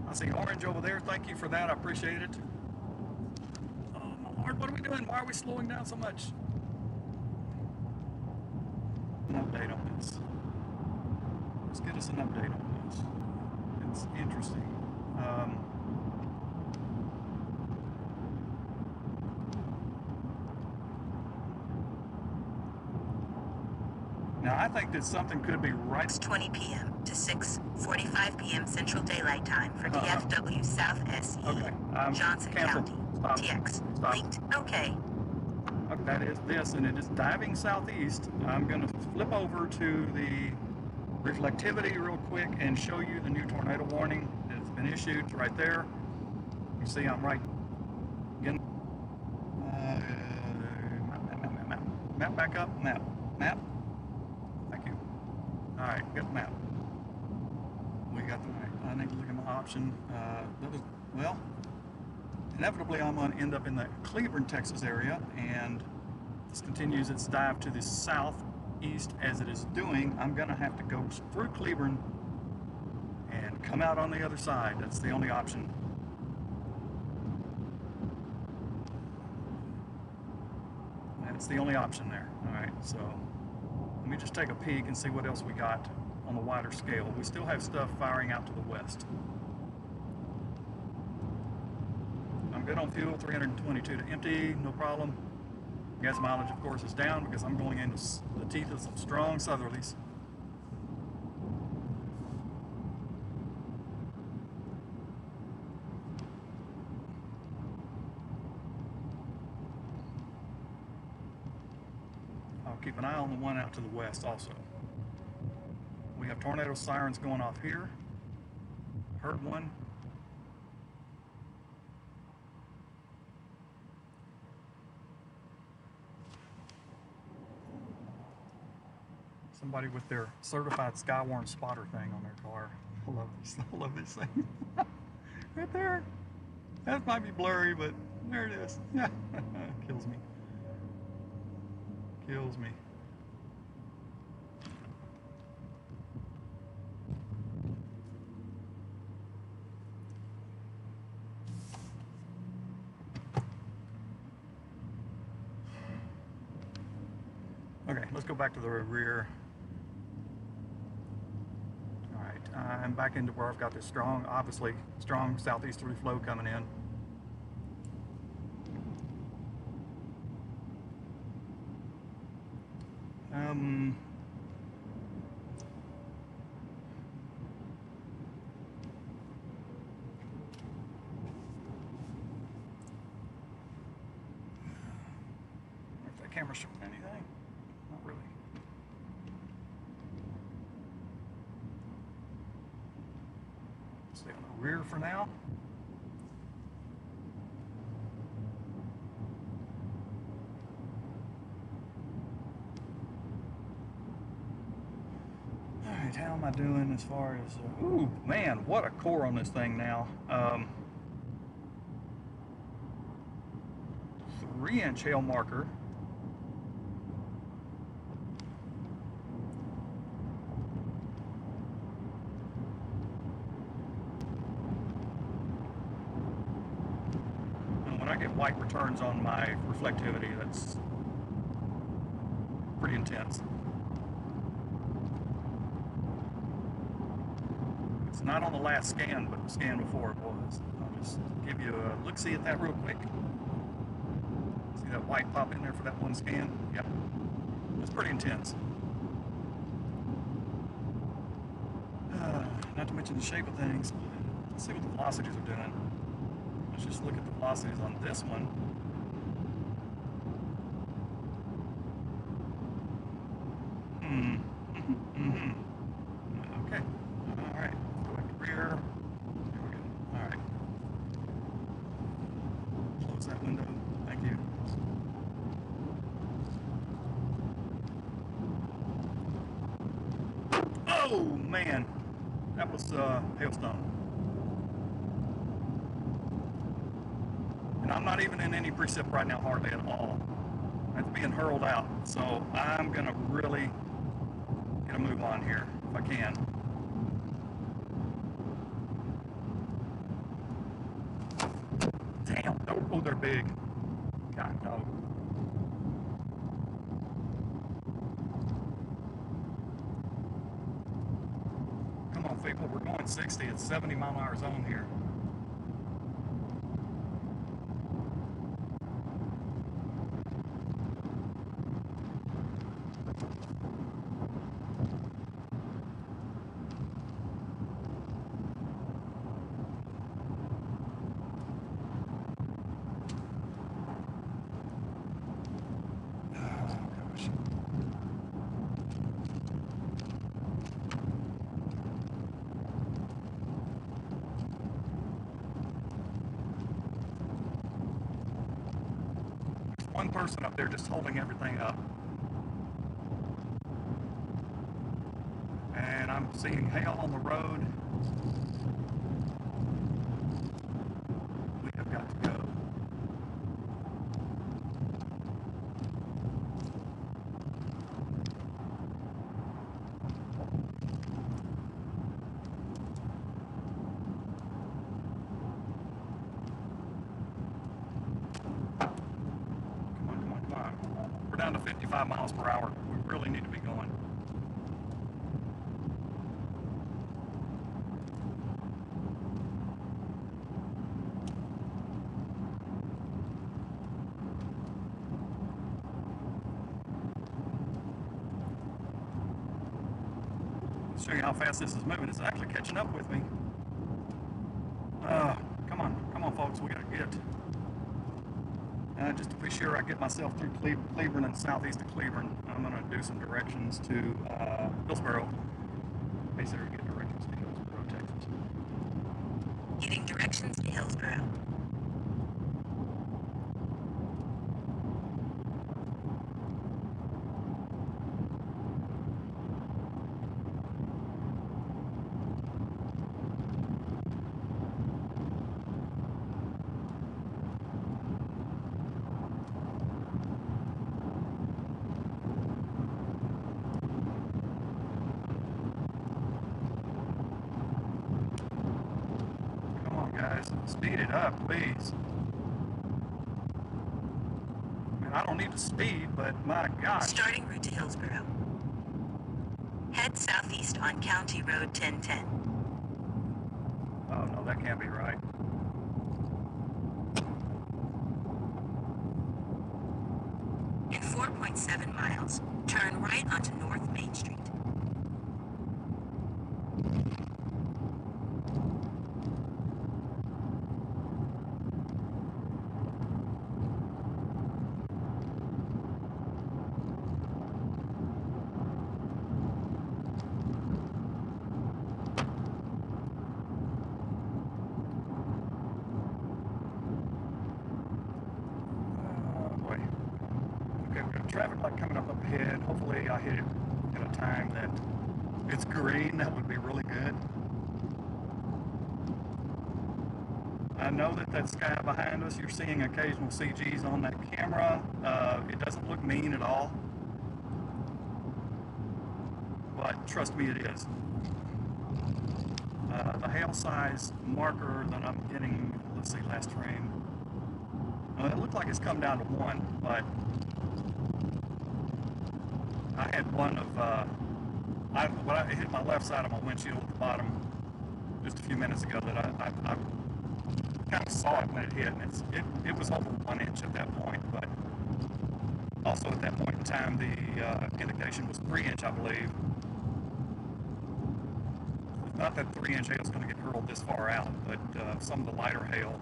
I see orange over there. Thank you for that. I appreciate it. What are we doing? Why are we slowing down so much? An update on this. Let's get us an update on this. It's interesting. Now I think that something could be right. 6:20 p.m. to 6:45 p.m. Central Daylight Time for DFW South SE. Okay. Johnson Cancel. County. Stop. TX. Stop. Linked. Okay. Okay, that is this, and it is diving southeast. I'm going to flip over to the reflectivity real quick and show you the new tornado warning that's been issued. It's right there. You see I'm right. Again. Map back up. Map. Thank you. All right, got the map. We got the map. I need to look at my option. Well, inevitably I'm going to end up in the Cleburne, Texas area, and this continues its dive to the southeast as it is doing. I'm going to have to go through Cleburne and come out on the other side. That's the only option. That's the only option there. All right, so let me just take a peek and see what else we got on the wider scale. We still have stuff firing out to the west. I'm good on fuel, 322 to empty, no problem. Gas mileage, of course, is down because I'm going into the teeth of some strong southerlies. I'll keep an eye on the one out to the west also. We have tornado sirens going off here. Heard one. Somebody with their certified Skywarn spotter thing on their car. I love these things. Right there. That might be blurry, but there it is. Yeah. Kills me. Kills me. Okay, let's go back to the rear. All right, I'm back into where I've got this obviously strong southeasterly flow coming in. If that camera's showing anything, not really. Stay on the rear for now. Alright, how am I doing as far as... ooh, man, what a core on this thing now. 3-inch hail marker. And when I get white returns on my reflectivity, that's pretty intense. It's not on the last scan, but the scan before it was. I'll just give you a look-see at that real quick. See that white pop in there for that one scan? Yeah, it's pretty intense. Not to mention the shape of things. Let's see what the velocities are doing. Let's just look at the velocities on this one. Okay. All right. Go back to rear. There we go. All right. Close that window. Thank you. Oh man, that was hailstone. And I'm not even in any precip right now, hardly at all. It's being hurled out, so I'm gonna really get a move on here if I can. Damn! Oh, they're big. God no. Come on, people. We're going 60. It's 70-mile-an-hour zone here. One person up there just holding everything up. And I'm seeing hail on the road. We have got to go. We're down to 55 miles per hour. We really need to be going. Let's show you how fast this is moving. It's actually catching up with me. Come on, folks. We gotta get. Just to be sure I get myself through Cleveland and southeast of Cleveland, I'm going to do some directions to Hillsboro. Basically, get directions to Hillsboro, Texas. Getting directions to Hillsboro. Guys, speed it up, please. I mean, I don't need to speed, but my gosh. Starting route to Hillsboro. Head southeast on County Road 1010. Oh no, that can't be right. In 4.7 miles, turn right onto North Main Street. traffic light coming up ahead. Hopefully I hit it at a time that it's green. That would be really good. I know that that sky behind us, you're seeing occasional CGs on that camera. It doesn't look mean at all, but trust me, it is. The hail size marker that I'm getting, let's see, last frame, it looked like it's come down to 1, but I had one of, when I hit my left side of my windshield at the bottom just a few minutes ago, that I kind of saw it when it hit, and it was over 1 inch at that point, but also at that point in time, the indication was 3 inch, I believe. Not that 3 inch hail is going to get hurled this far out, but some of the lighter hail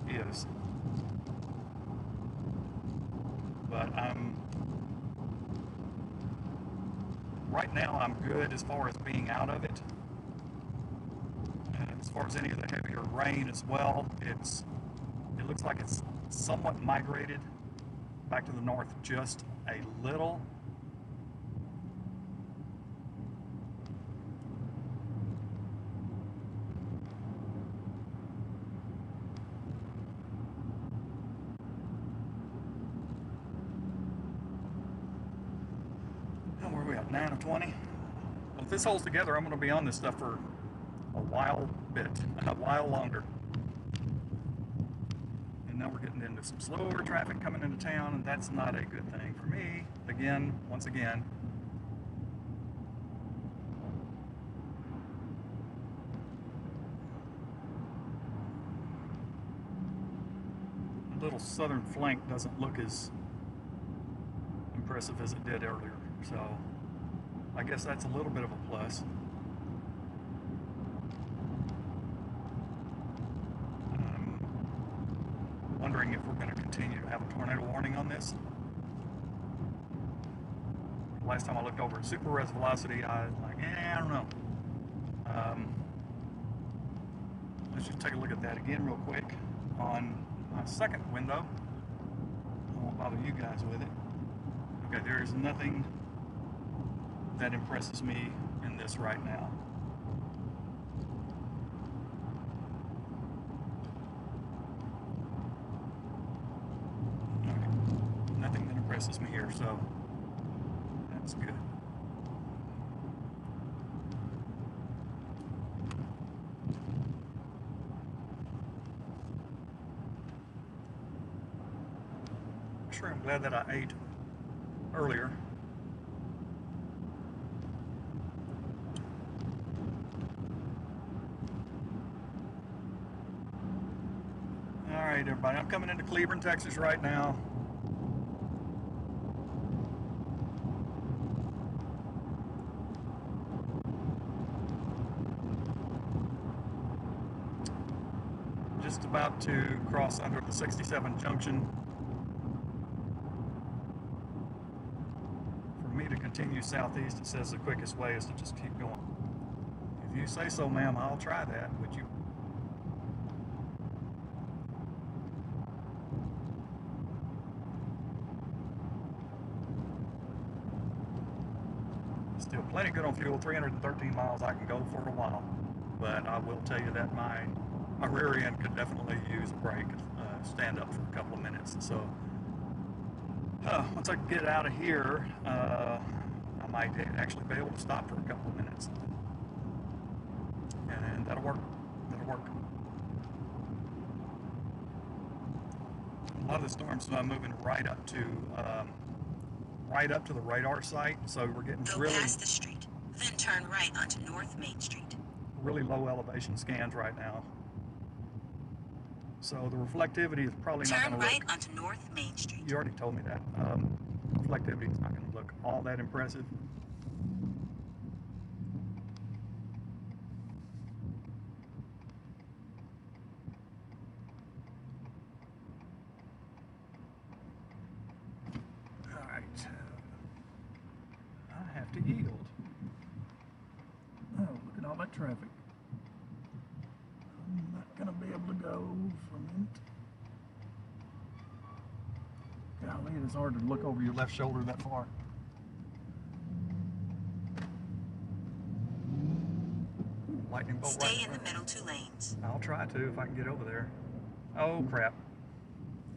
is. But right now I'm good as far as being out of it. As far as any of the heavier rain as well, it looks like it's somewhat migrated back to the north just a little. Where are we at? 9 of 20. Well, if this holds together, I'm going to be on this stuff for a while longer. And now we're getting into some slower traffic coming into town, and that's not a good thing for me. Again, once again. The little southern flank doesn't look as impressive as it did earlier, so I guess that's a little bit of a plus. Wondering if we're going to continue to have a tornado warning on this. Last time I looked over at Supercells velocity, I was like, I don't know. Let's just take a look at that again real quick on my second window. I won't bother you guys with it. Okay, there is nothing that impresses me in this right now. Okay. Nothing that impresses me here, so that's good. Sure, I'm glad that I ate earlier. All right, everybody, I'm coming into Cleveland, Texas right now. Just about to cross under the 67 junction. To continue southeast, it says the quickest way is to just keep going. If you say so, ma'am, I'll try that. Would you? Still plenty good on fuel, 313 miles I can go for a while. But I will tell you that my rear end could definitely use a break, stand up for a couple of minutes. So once I get out of here, I might actually be able to stop for a couple of minutes. And that'll work. That'll work. A lot of the storms are moving right up to the radar site, so we're getting Go past the street, then turn right onto North Main Street. Really low elevation scans right now. So the reflectivity is probably not going to look... Turn right onto North Main Street. You already told me that. Reflectivity is not going to look all that impressive. All right. I have to yield. Oh, look at all that traffic. I'm not going to be able to go for a minute. God, Golly, it's hard to look over your left shoulder that far. Lightning bolt right Stay in the front. middle 2 lanes. I'll try to if I can get over there. Oh crap.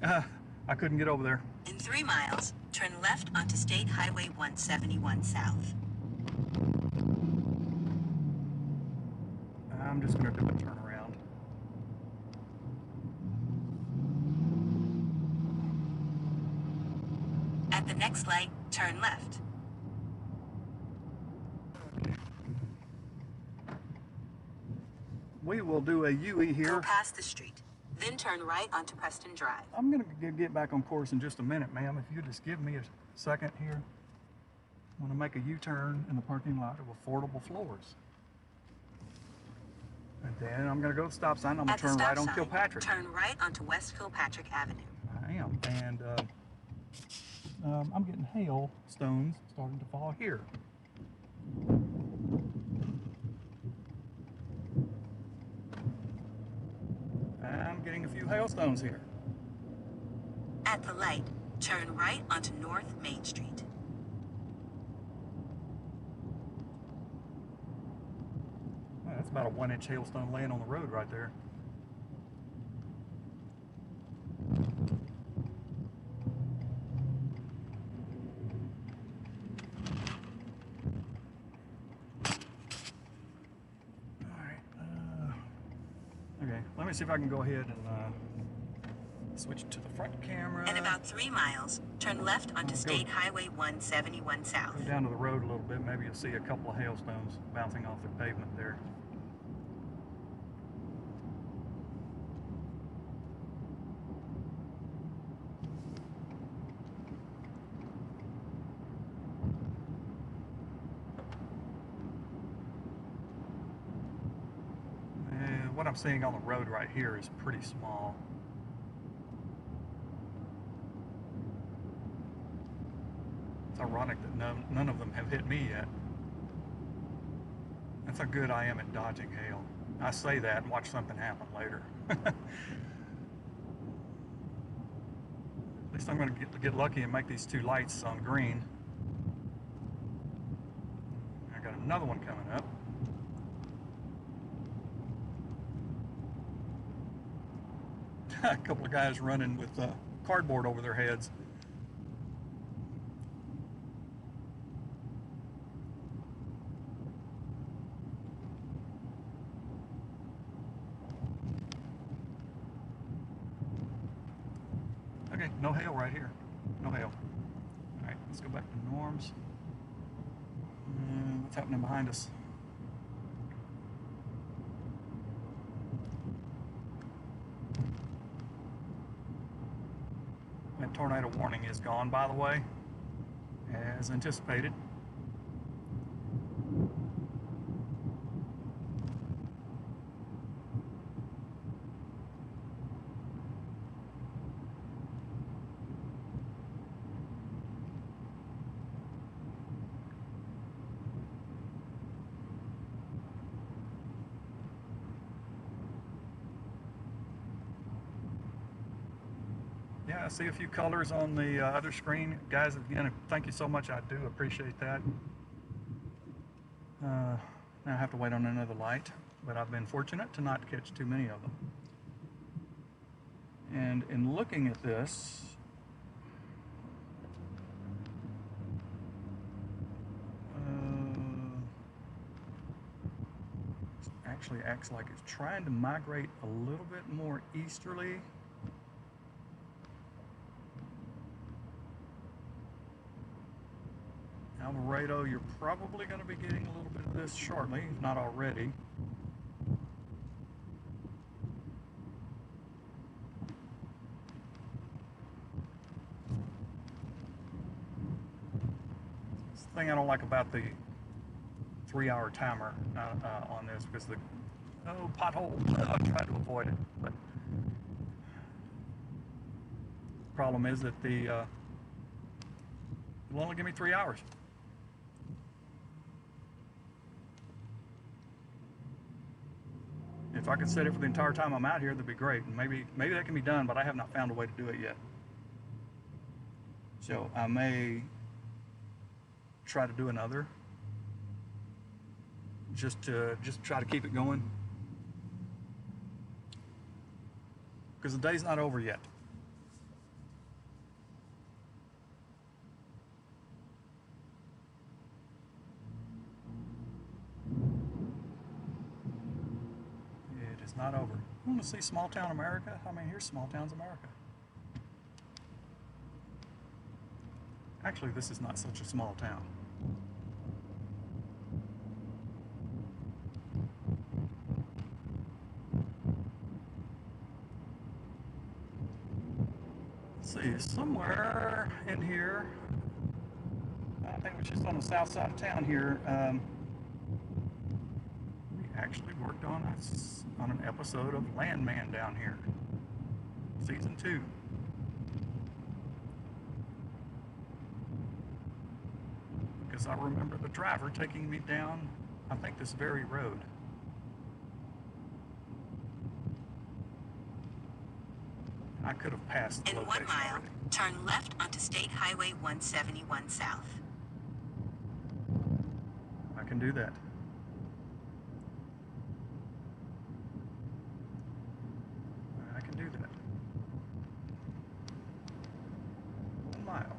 I couldn't get over there. In 3 miles, turn left onto State Highway 171 South. I'm just going to do a turnaround. At the next light, turn left. We will do a UE Go here. past the street. Then turn right onto Preston Drive. I'm going to get back on course in just a minute, ma'am. If you just give me a second here. I'm going to make a U-turn in the parking lot of Affordable Floors. And then I'm going to go to the stop sign. I'm going At to the turn stop right on sign, Kilpatrick. turn right onto West Kilpatrick Avenue. I am. And I'm getting hailstones starting to fall here. I'm getting a few hailstones here. At the light, turn right onto North Main Street. Well, that's about a 1-inch hailstone laying on the road right there. Okay, let me see if I can go ahead and switch to the front camera. In about 3 miles, turn left onto State Highway 171 South. Go down to the road a little bit. Maybe you'll see a couple of hailstones bouncing off the pavement there. What I'm seeing on the road right here is pretty small. It's ironic that none of them have hit me yet. That's how good I am at dodging hail. I say that and watch something happen later. At least I'm going to get lucky and make these 2 lights on green. I got another one coming up. A couple of guys running with cardboard over their heads. Okay, no hail right here. No hail. All right, let's go back to norms. What's happening behind us? That tornado warning is gone, by the way, as anticipated. Yeah, I see a few colors on the other screen. Guys, again, thank you so much. I do appreciate that. Now I have to wait on another light, but I've been fortunate to not catch too many of them. And in looking at this, it actually acts like it's trying to migrate a little bit more easterly. Alvarado, you're probably going to be getting a little bit of this shortly, if not already. It's the thing I don't like about the 3-hour timer on this, because the pothole, I'm trying to avoid it. But the problem is that it'll only give me 3 hours. If I could set it for the entire time I'm out here, that'd be great. And maybe that can be done, but I have not found a way to do it yet. So I may try to do another, just try to keep it going, because the day's not over yet. It is not over. You want to see small town America? I mean, here's small towns America. Actually, this is not such a small town. Let's see, somewhere in here, I think it was just on the south side of town here, we actually worked on an episode of Landman down here, season 2. Because I remember the driver taking me down, I think, this very road. I could have passed the In location 1 mile, already. turn left onto State Highway 171 South. I can do that. I can do that. 1 mile.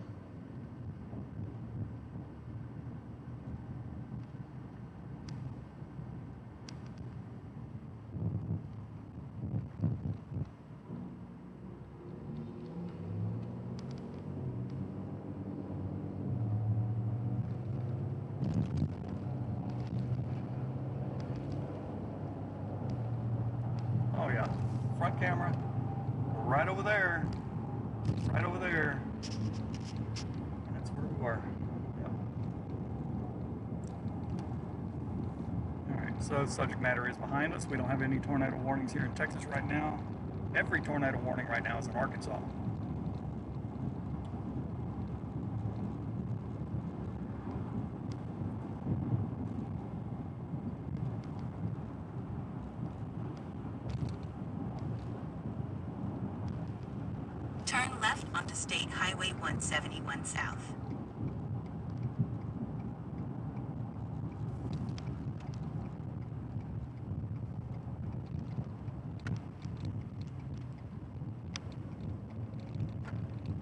Oh yeah, front camera, right over there, right over there. That's where we were. Yep. All right, so the subject matter is behind us. We don't have any tornado warnings here in Texas right now. Every tornado warning right now is in Arkansas. Turn left onto State Highway 171 South.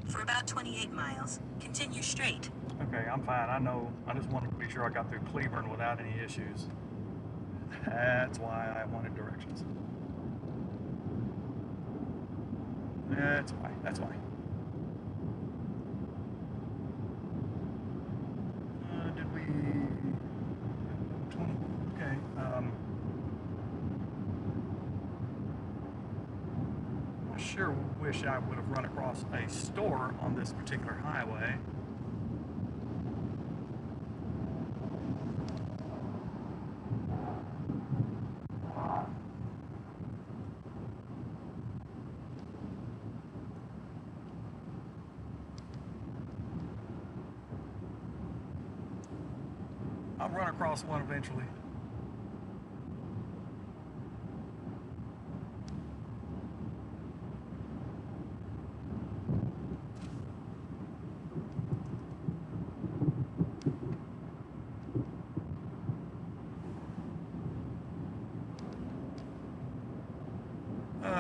For about 28 miles, continue straight. Okay, I'm fine. I know. I just wanted to be sure I got through Cleburne without any issues. That's why I wanted directions. That's why. That's why. Did we? 20. Okay. I sure wish I would have run across a store on this particular highway. I'll run across one eventually.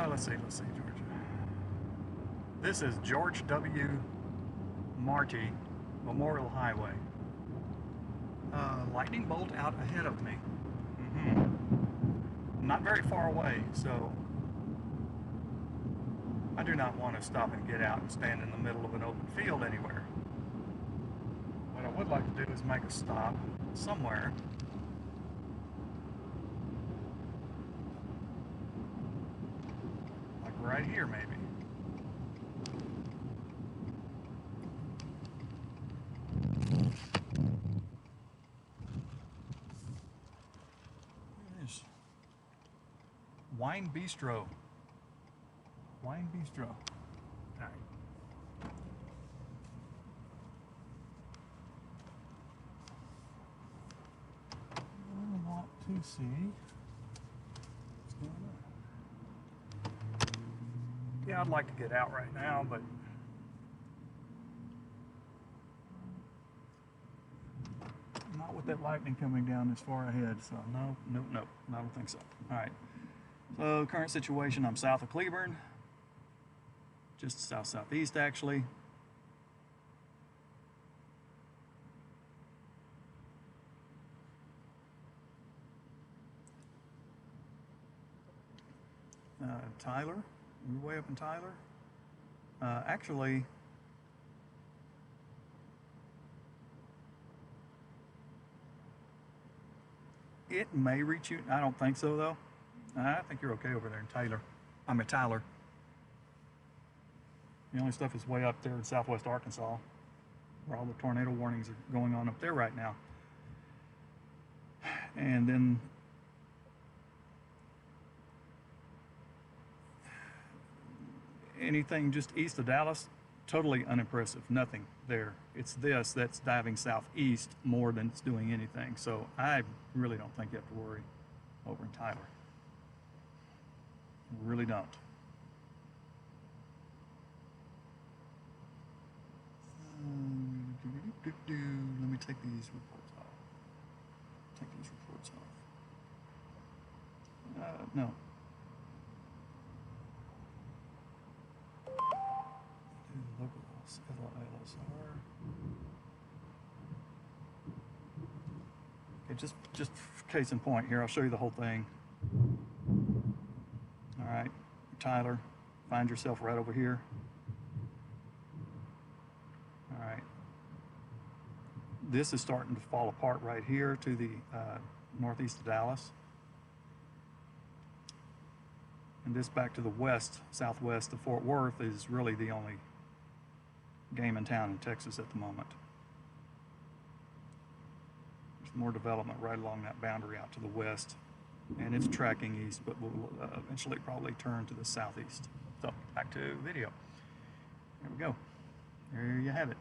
Let's see, Georgia. This is George W. Marty Memorial Highway. Lightning bolt out ahead of me. Not very far away, so I do not want to stop and get out and stand in the middle of an open field anywhere. What I would like to do is make a stop somewhere. Like right here, maybe. Wine Bistro. Wine Bistro. All right. I want to see what's going on. Yeah, I'd like to get out right now, but about that lightning coming down this far ahead, so no, I don't think so. All right, so current situation, I'm south of Cleburne, just southeast actually. Tyler, we're way up in Tyler. Actually, it may reach you. I don't think so, though. I think you're okay over there in Tyler. I'm at Tyler. The only stuff is way up there in southwest Arkansas, where all the tornado warnings are going on up there right now. And then anything just east of Dallas, totally unimpressive. Nothing there. It's this that's diving southeast more than it's doing anything. So I really don't think you have to worry over in Tyler. Really don't. Let me take these reports off. Take these reports off. No. Local LSR. Okay, just case in point here, I'll show you the whole thing. All right, Tyler, find yourself right over here. All right. This is starting to fall apart right here to the northeast of Dallas. And this back to the west, southwest of Fort Worth is really the only game in town in Texas at the moment. There's more development right along that boundary out to the west, and it's tracking east, but will eventually probably turn to the southeast. So back to video. There we go. There you have it.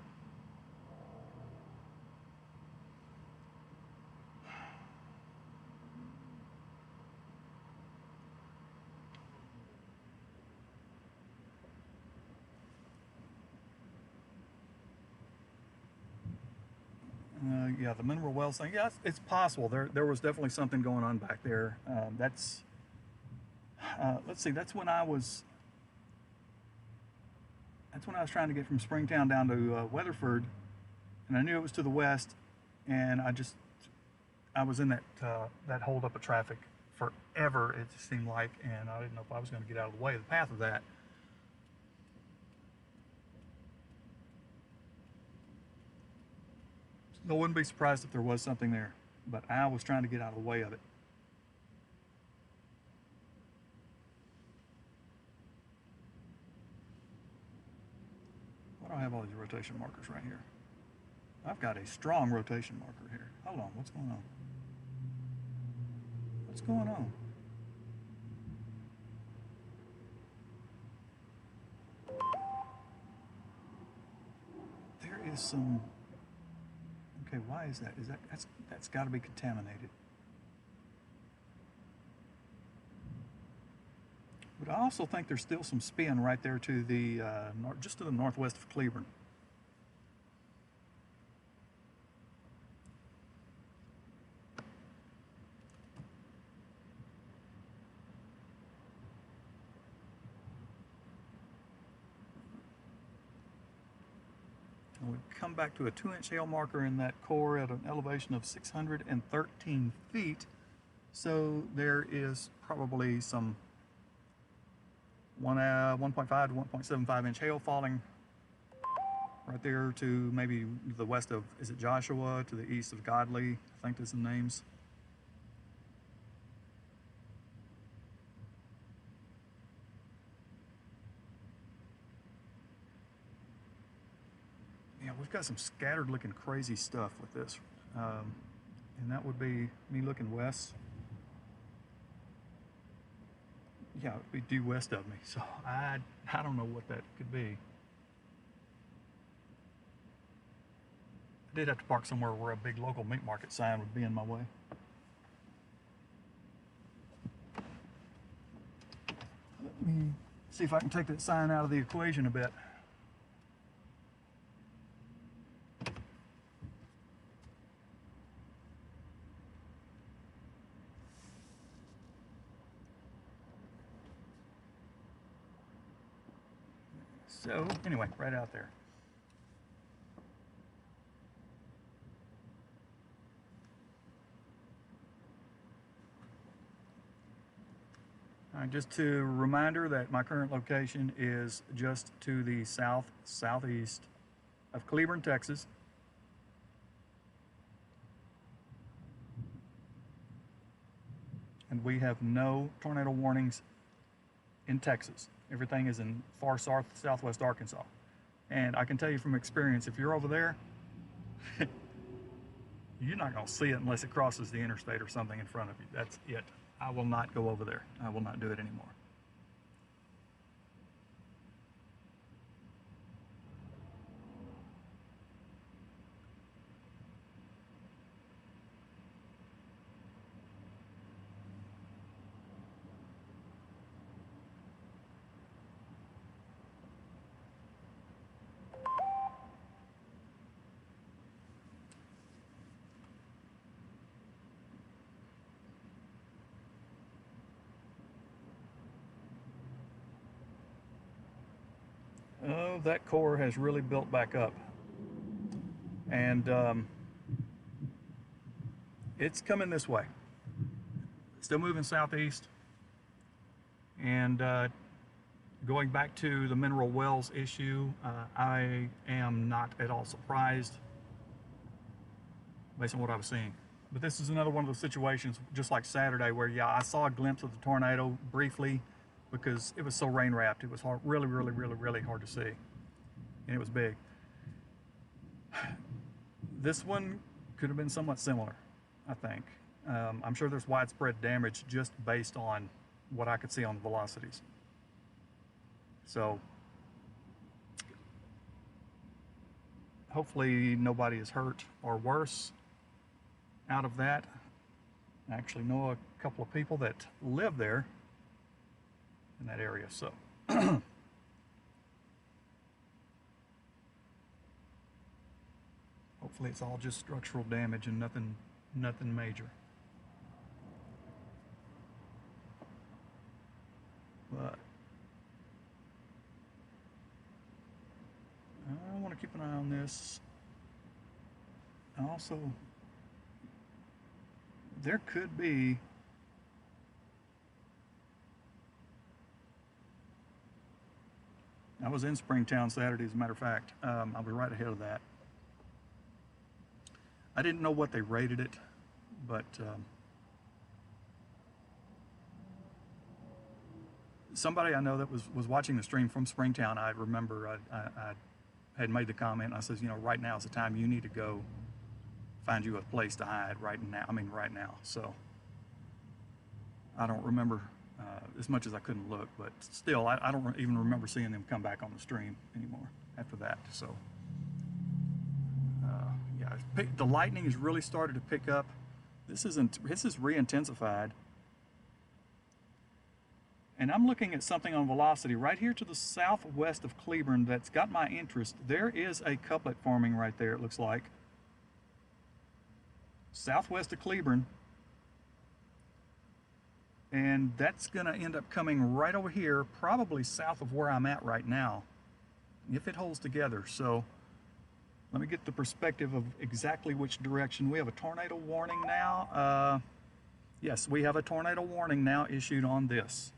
Yeah, the mineral wells thing. Yeah, it's possible. There was definitely something going on back there. Let's see. That's when I was trying to get from Springtown down to Weatherford, and I knew it was to the west, and I was in that holdup of traffic forever. It seemed like, and I didn't know if I was going to get out of the way of the path of that. I wouldn't be surprised if there was something there, but I was trying to get out of the way of it. Why do I have all these rotation markers right here? I've got a strong rotation marker here. Hold on, what's going on? What's going on? There is some... Okay, why is that? That's got to be contaminated. But I also think there's still some spin right there to the just to the northwest of Cleburne. We come back to a 2-inch hail marker in that core at an elevation of 613 feet. So there is probably some 1.5 to 1.75 inch hail falling right there to maybe the west of, is it Joshua, to the east of Godly, I think there's some names. Yeah, we've got some scattered looking crazy stuff with this. And that would be me looking west. Yeah, it would be due west of me. So I don't know what that could be. I did have to park somewhere where a big local meat market sign would be in my way. Let me see if I can take that sign out of the equation a bit. So anyway, right out there. All right, just a reminder that my current location is just to the southeast of Cleburne, Texas. And we have no tornado warnings in Texas. Everything is in far southwest Arkansas. And I can tell you from experience, if you're over there, you're not going to see it unless it crosses the interstate or something in front of you. That's it. I will not go over there. I will not do it anymore. Oh, that core has really built back up. And it's coming this way. Still moving southeast. And going back to the mineral wells issue, I am not at all surprised based on what I was seeing. But this is another one of those situations, just like Saturday, where yeah, I saw a glimpse of the tornado briefly because it was so rain wrapped. It was hard, really hard to see, and it was big. This one could have been somewhat similar, I think. I'm sure there's widespread damage just based on what I could see on the velocities. So hopefully nobody is hurt or worse out of that. I actually know a couple of people that live there in that area, so hopefully it's all just structural damage and nothing major. But I want to keep an eye on this. Also, there could be I was in Springtown Saturday, as a matter of fact. I was right ahead of that. I didn't know what they rated it, but somebody I know that was watching the stream from Springtown, I remember I had made the comment, and I says, you know, right now is the time you need to go find you a place to hide right now. So I don't remember as much as I couldn't look, but still, I don't even remember seeing them come back on the stream anymore after that. So yeah, the lightning has really started to pick up. This is re-intensified. And I'm looking at something on velocity right here to the southwest of Cleburne that's got my interest. There is a couplet forming right there, it looks like. Southwest of Cleburne. And that's going to end up coming right over here, probably south of where I'm at right now, if it holds together. So let me get the perspective of exactly which direction. We have a tornado warning now. Yes, we have a tornado warning now issued on this.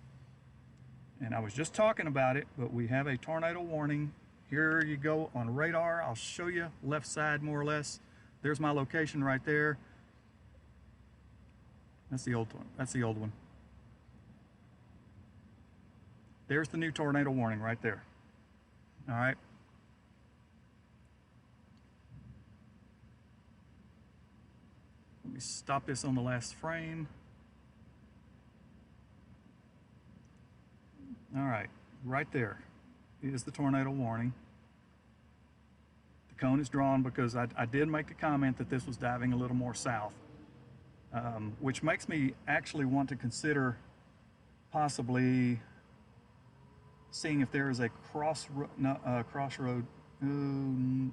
And I was just talking about it, but we have a tornado warning. Here you go on radar. I'll show you left side more or less. There's my location right there. That's the old one. That's the old one. There's the new tornado warning right there. All right. Let me stop this on the last frame. All right, right there is the tornado warning. The cone is drawn because I did make the comment that this was diving a little more south, which makes me actually want to consider possibly seeing if there is a crossroad to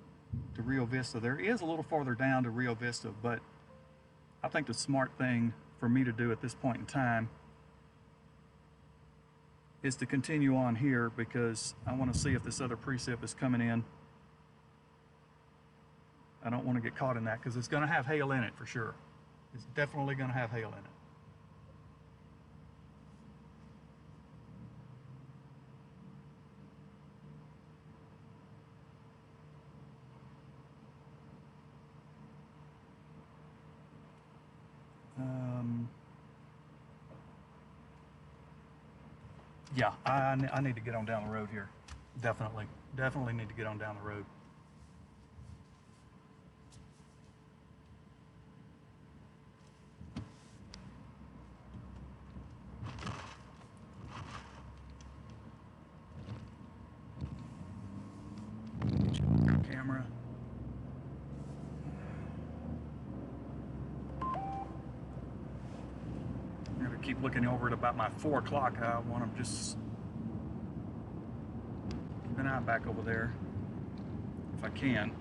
Rio Vista. There is a little farther down to Rio Vista, but I think the smart thing for me to do at this point in time is to continue on here because I want to see if this other precip is coming in. I don't want to get caught in that because it's going to have hail in it for sure. It's definitely going to have hail in it. Yeah, I need to get on down the road here. Definitely need to get on down the road. Get your camera. I'm gonna keep looking over at about my 4 o'clock. I want to just keep an eye back over there if I can.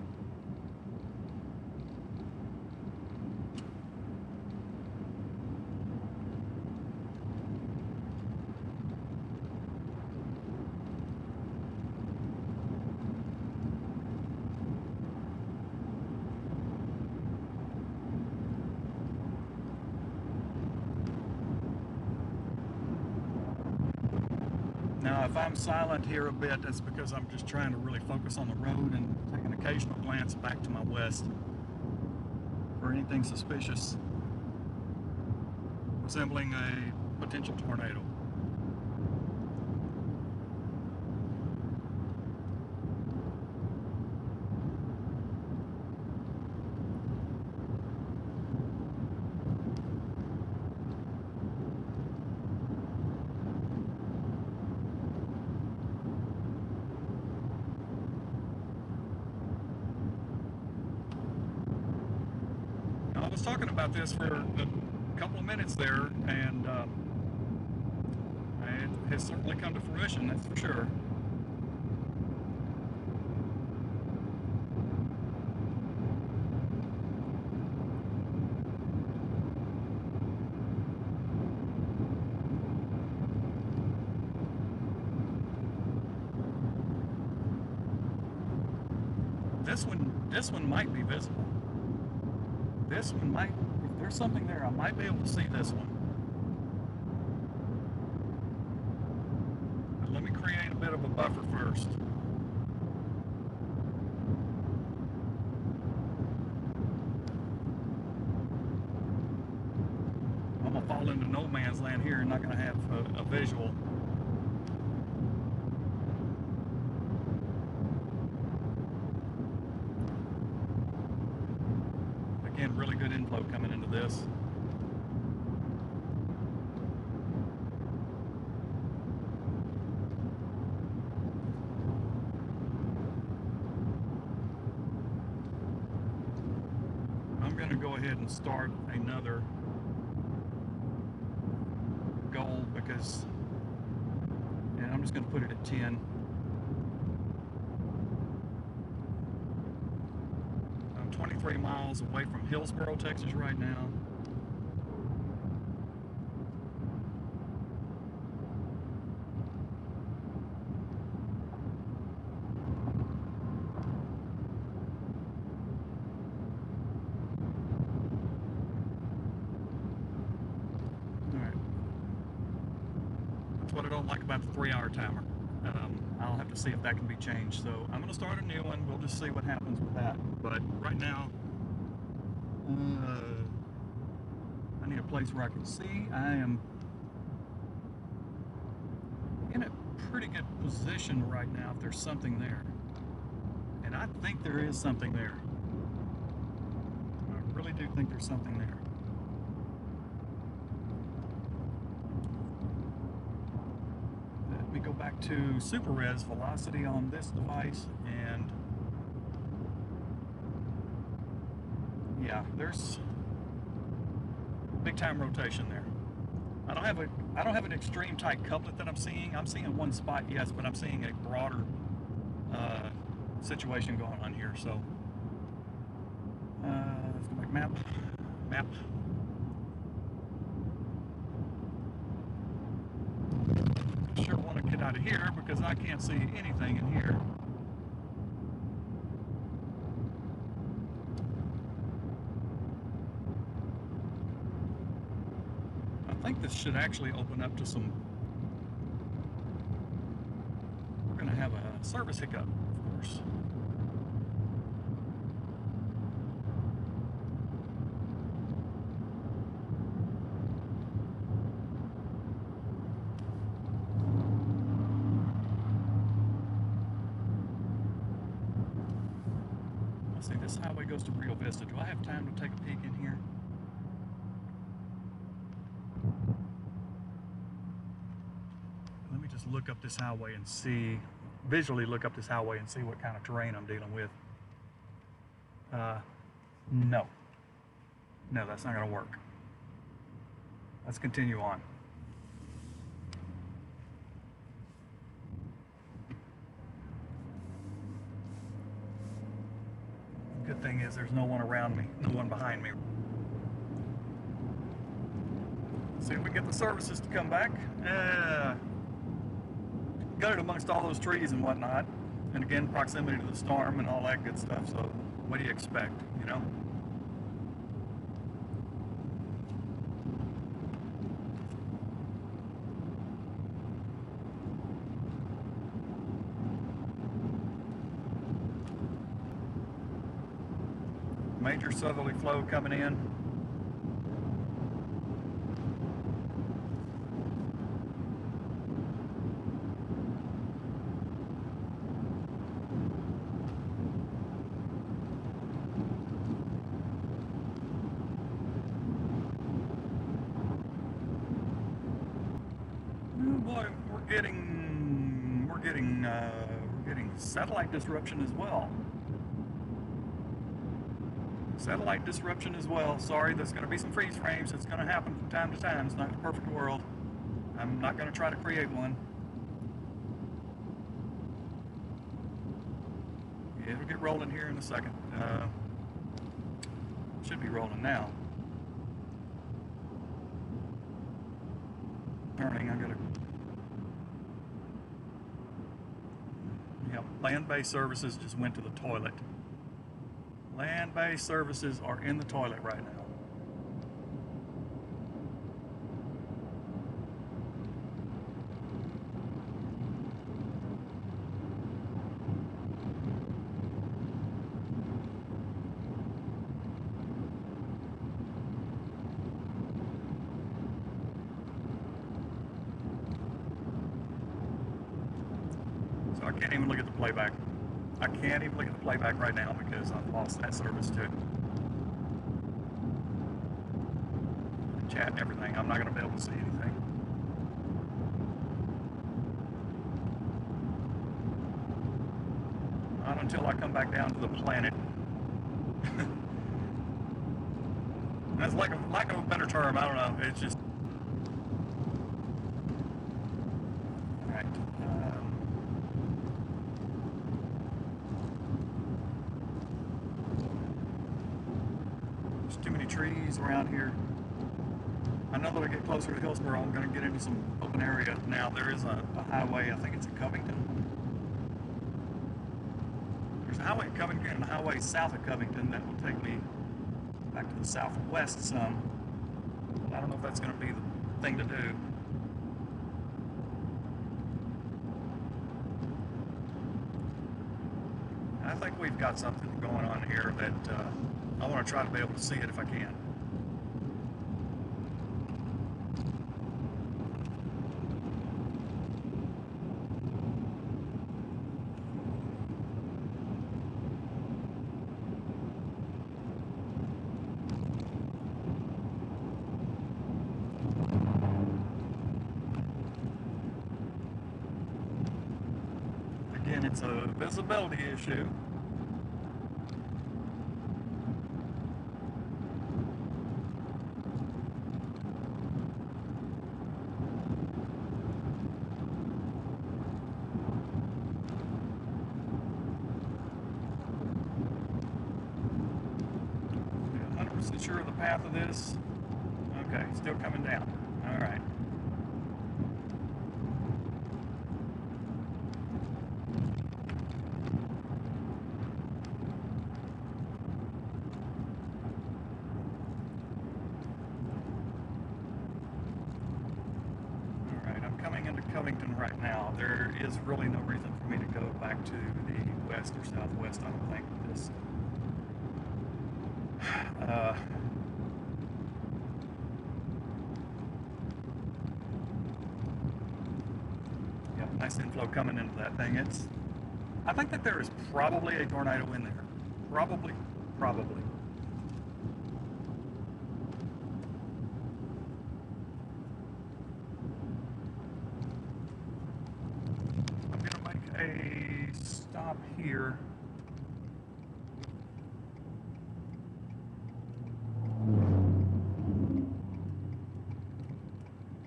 Now, if I'm silent here a bit, that's because I'm just trying to really focus on the road and take an occasional glance back to my west for anything suspicious resembling a potential tornado. I was talking about this for a couple of minutes there, and it has certainly come to fruition, that's for sure. This one might be visible. This one might, if there's something there, I might be able to see this one. But let me create a bit of a buffer first. I'm gonna fall into no man's land here and not gonna have a visual. Again, really good inflow coming into this. I'm going to go ahead and start another goal because, and I'm just going to put it at 10. I'm 23 miles away from Hillsboro, Texas right now. What I don't like about the 3-hour timer. I'll have to see if that can be changed. So I'm going to start a new one. We'll just see what happens with that. But right now, I need a place where I can see. I am in a pretty good position right now if there's something there. And I think there is something there. I really do think there's something there. Let me go back to SuperRes velocity on this device, and yeah, there's big time rotation there. I don't have an extreme tight couplet that I'm seeing. I'm seeing one spot, yes, but I'm seeing a broader situation going on here. So let's go back map. Sure want to out of here because I can't see anything in here. I think this should actually open up to some. We're going to have a service hiccup, of course. Let's see, this highway goes to Rio Vista. Do I have time to take a peek in here? Let me just look up this highway and see, visually look up this highway and see what kind of terrain I'm dealing with. No. No, that's not going to work. Let's continue on. Good thing is there's no one around me, no one behind me. See if we can get the services to come back. Got it amongst all those trees and whatnot. And again, proximity to the storm and all that good stuff. So what do you expect, you know? Major southerly flow coming in. Boy, we're getting satellite disruption as well. Satellite disruption as well. Sorry, there's going to be some freeze frames. It's going to happen from time to time. It's not a perfect world. I'm not going to try to create one. Yeah, it'll get rolling here in a second. Should be rolling now. Turning, I gotta. Yeah, land-based services just went to the toilet. Land-based services are in the toilet right now. So I can't even look at the playback. I can't even look at the playback right now because I've lost that service too. Chat and everything. I'm not going to be able to see anything. Not until I come back down to the planet. That's lack of a better term. I don't know. It's just. All right. There's too many trees around here. I know that I get closer to Hillsboro, I'm going to get into some open area. Now, there is a highway, I think it's in Covington. There's a highway in Covington and a highway south of Covington that will take me back to the southwest some. But I don't know if that's going to be the thing to do. I think we've got something going on here that I want to try to be able to see it if I can. Again, it's a visibility issue. Sure of the path of this. Okay, still coming down. All right. Covington right now. There is really no reason for me to go back to the west or southwest, I don't think, with this. Yeah, nice inflow coming into that thing. I think that there is probably a tornado in there. Probably. I'm gonna make a stop here.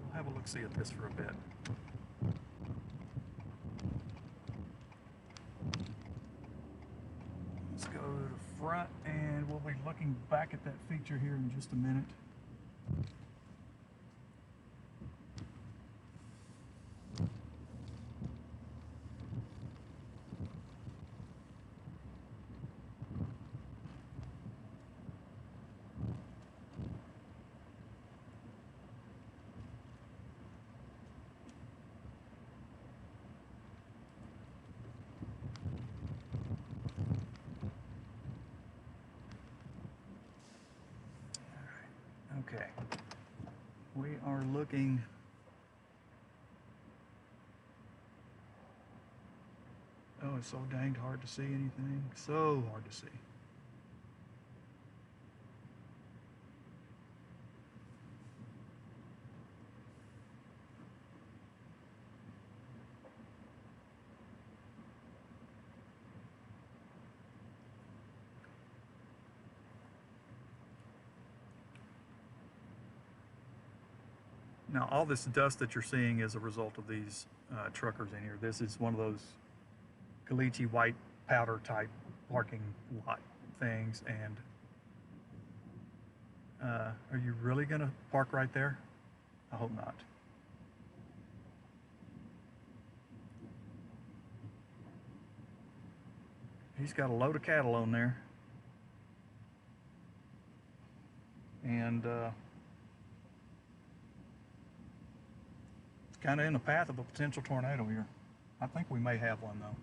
I'll have a look-see at this for a bit. Let's go to front, and we'll be looking back at that feature here in just a minute. Okay, we are looking. Oh, it's so danged hard to see anything. So hard to see. Now, all this dust that you're seeing is a result of these truckers in here. This is one of those caliche white powder type parking lot things. And are you really going to park right there? I hope not. He's got a load of cattle on there. And it's kind of in the path of a potential tornado here. I think we may have one, though.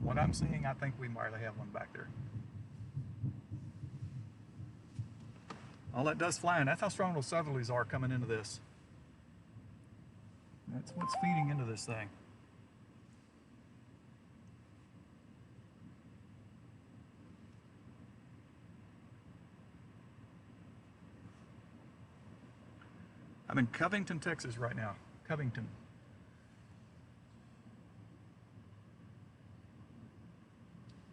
What I'm seeing, I think we might have one back there. All that dust flying, that's how strong those southerlies are coming into this. That's what's feeding into this thing. I'm in Covington, Texas right now. Covington.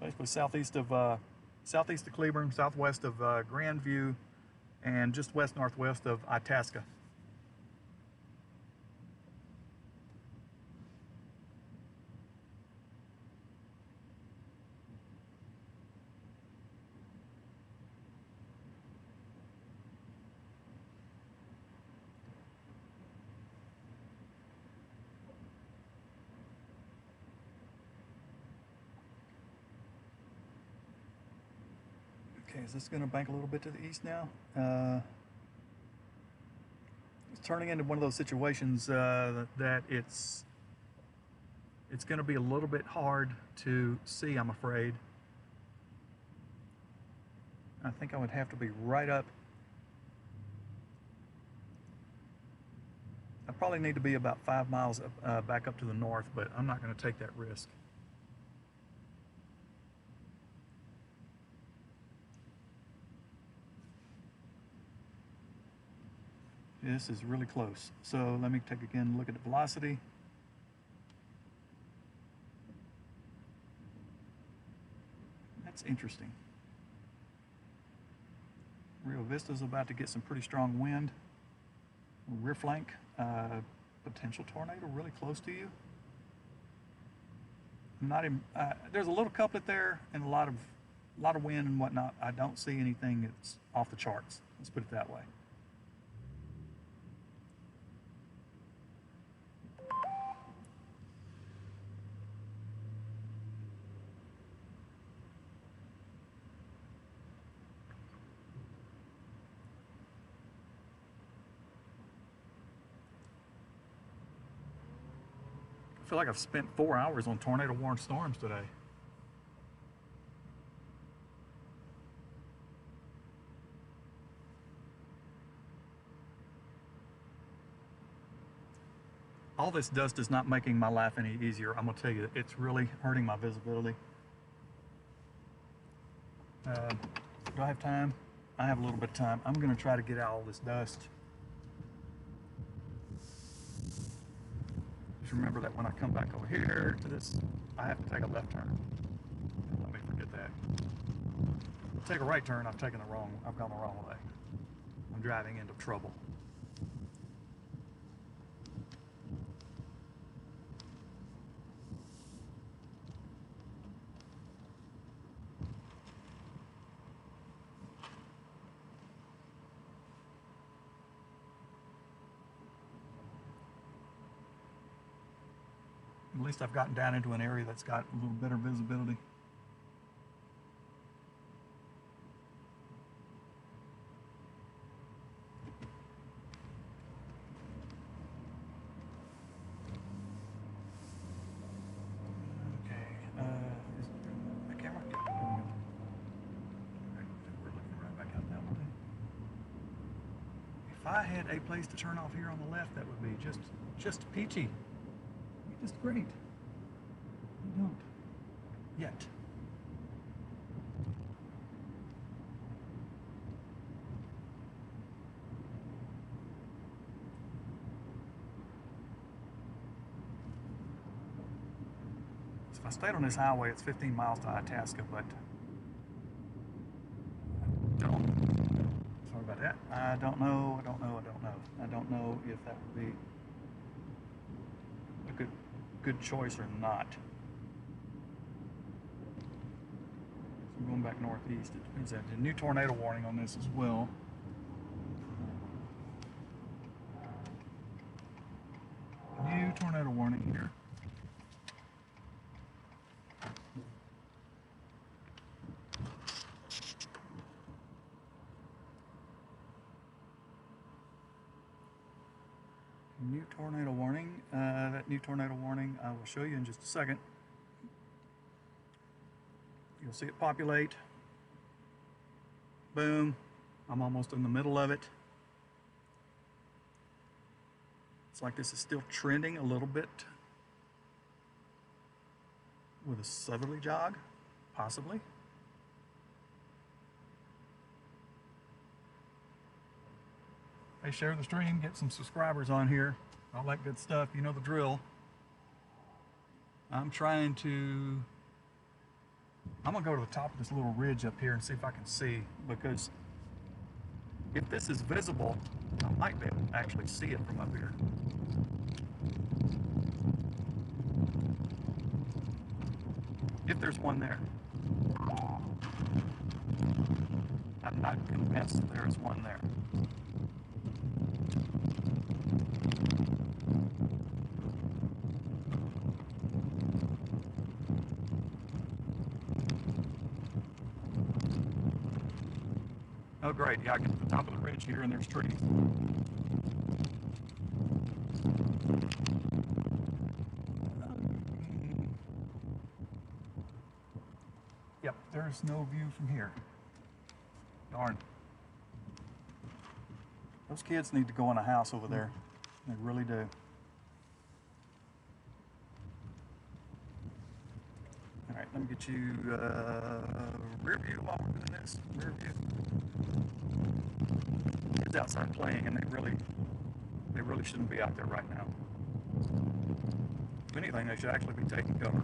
Basically southeast of Cleburne, southwest of Grandview, and just west-northwest of Itasca. Okay, is this going to bank a little bit to the east now? It's turning into one of those situations that it's going to be a little bit hard to see, I'm afraid. I think I would have to be right up. I probably need to be about 5 miles back up to the north, but I'm not going to take that risk. This is really close. So let me take again a look at the velocity. That's interesting. Rio Vista's about to get some pretty strong wind. Rear flank, potential tornado really close to you. I'm not even, there's a little couplet there and a lot of wind and whatnot. I don't see anything that's off the charts. Let's put it that way. feel like I've spent 4 hours on tornado warned storms today. All this dust is not making my life any easier. I'm gonna tell you, it's really hurting my visibility. Do I have time? I have a little bit of time. I'm gonna try to get out all this dust. Just remember that when I come back over here to this, I have to take a left turn. Let me forget that. I'll take a right turn, I've gone the wrong way. I'm driving into trouble. At least I've gotten down into an area that's got a little better visibility. Okay, is the camera? Yeah. We're looking right back out that way. If I had a place to turn off here on the left, that would be just peachy. Just great. You don't. Yet. So if I stayed on this highway, it's 15 miles to Itasca, but sorry about that. I don't know if that would be a good choice or not. So I'm going back northeast. It means there's a new tornado warning on this as well. New tornado warning here. New tornado warning. That new tornado warning I will show you in just a second. You'll see it populate. Boom. I'm almost in the middle of it. It's like this is still trending a little bit with a southerly jog, possibly. Hey, share the stream, get some subscribers on here, all that good stuff. You know the drill. I'm gonna go to the top of this little ridge up here and see if I can see, because if this is visible, I might be able to actually see it from up here. If there's one there. I'm not convinced that there is one there. Oh great, yeah, I get to the top of the ridge here and there's trees. Yep, there's no view from here. Darn. Those kids need to go in a house over there. They really do. All right, let me get you rear view while we're doing this. Rear view. Kids outside playing, and they really shouldn't be out there right now. If anything, they should actually be taking cover.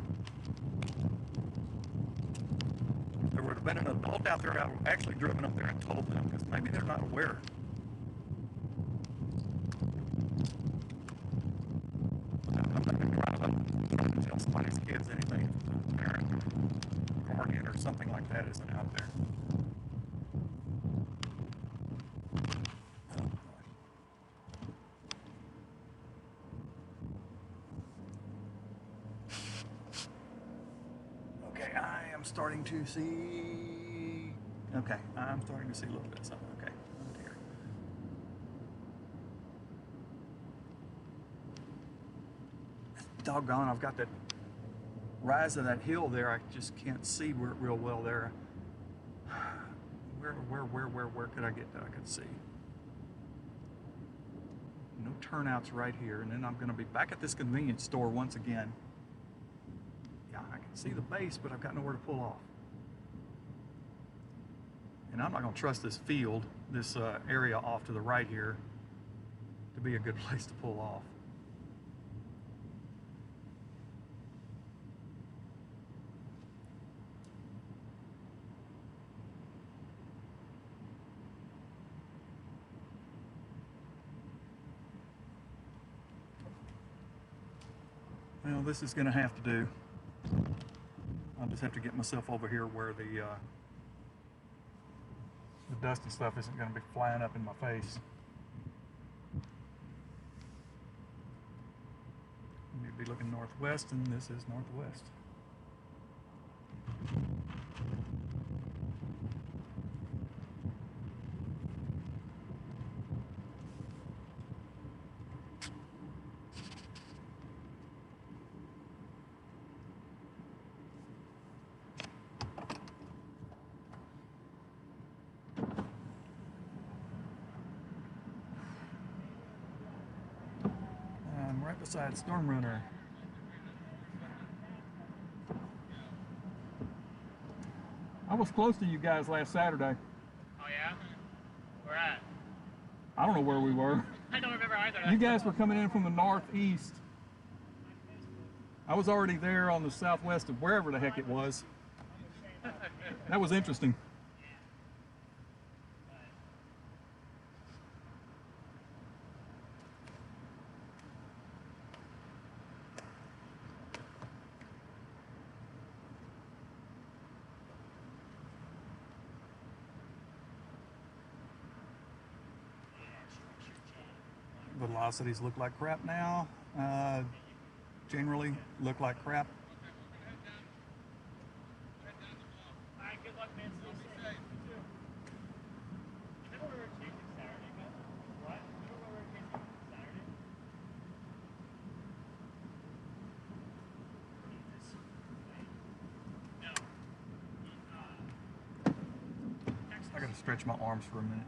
If there would have been an adult out there, I would have actually driven up there and told them, because maybe they're not aware. I'm not going to drive up and tell somebody's kids anything if the parent or guardian or something like that isn't out there. Okay, I'm starting to see a little bit of something. Okay, over here. doggone, I've got that rise of that hill there. I just can't see real well there. Where could I get that I could see? No turnouts right here, and then I'm going to be back at this convenience store once again. Yeah, I can see the base, but I've got nowhere to pull off. And I'm not going to trust this field, this area off to the right here, to be a good place to pull off. Well, this is going to have to do. I'll just have to get myself over here where the dust and stuff isn't going to be flying up in my face. I need to be looking northwest, and this is northwest. I'm right beside Storm Runner. I was close to you guys last Saturday. Oh yeah? Where at? I don't know where we were. I don't remember either. You guys were coming in from the northeast. I was already there on the southwest of wherever the heck it was. That was interesting. Velocities look like crap now. Generally look like crap. Alright, good luck, man. See you soon. You too. Remember we were chasing Saturday, man? What? Remember we were chasing Saturday? No. I gotta stretch my arms for a minute.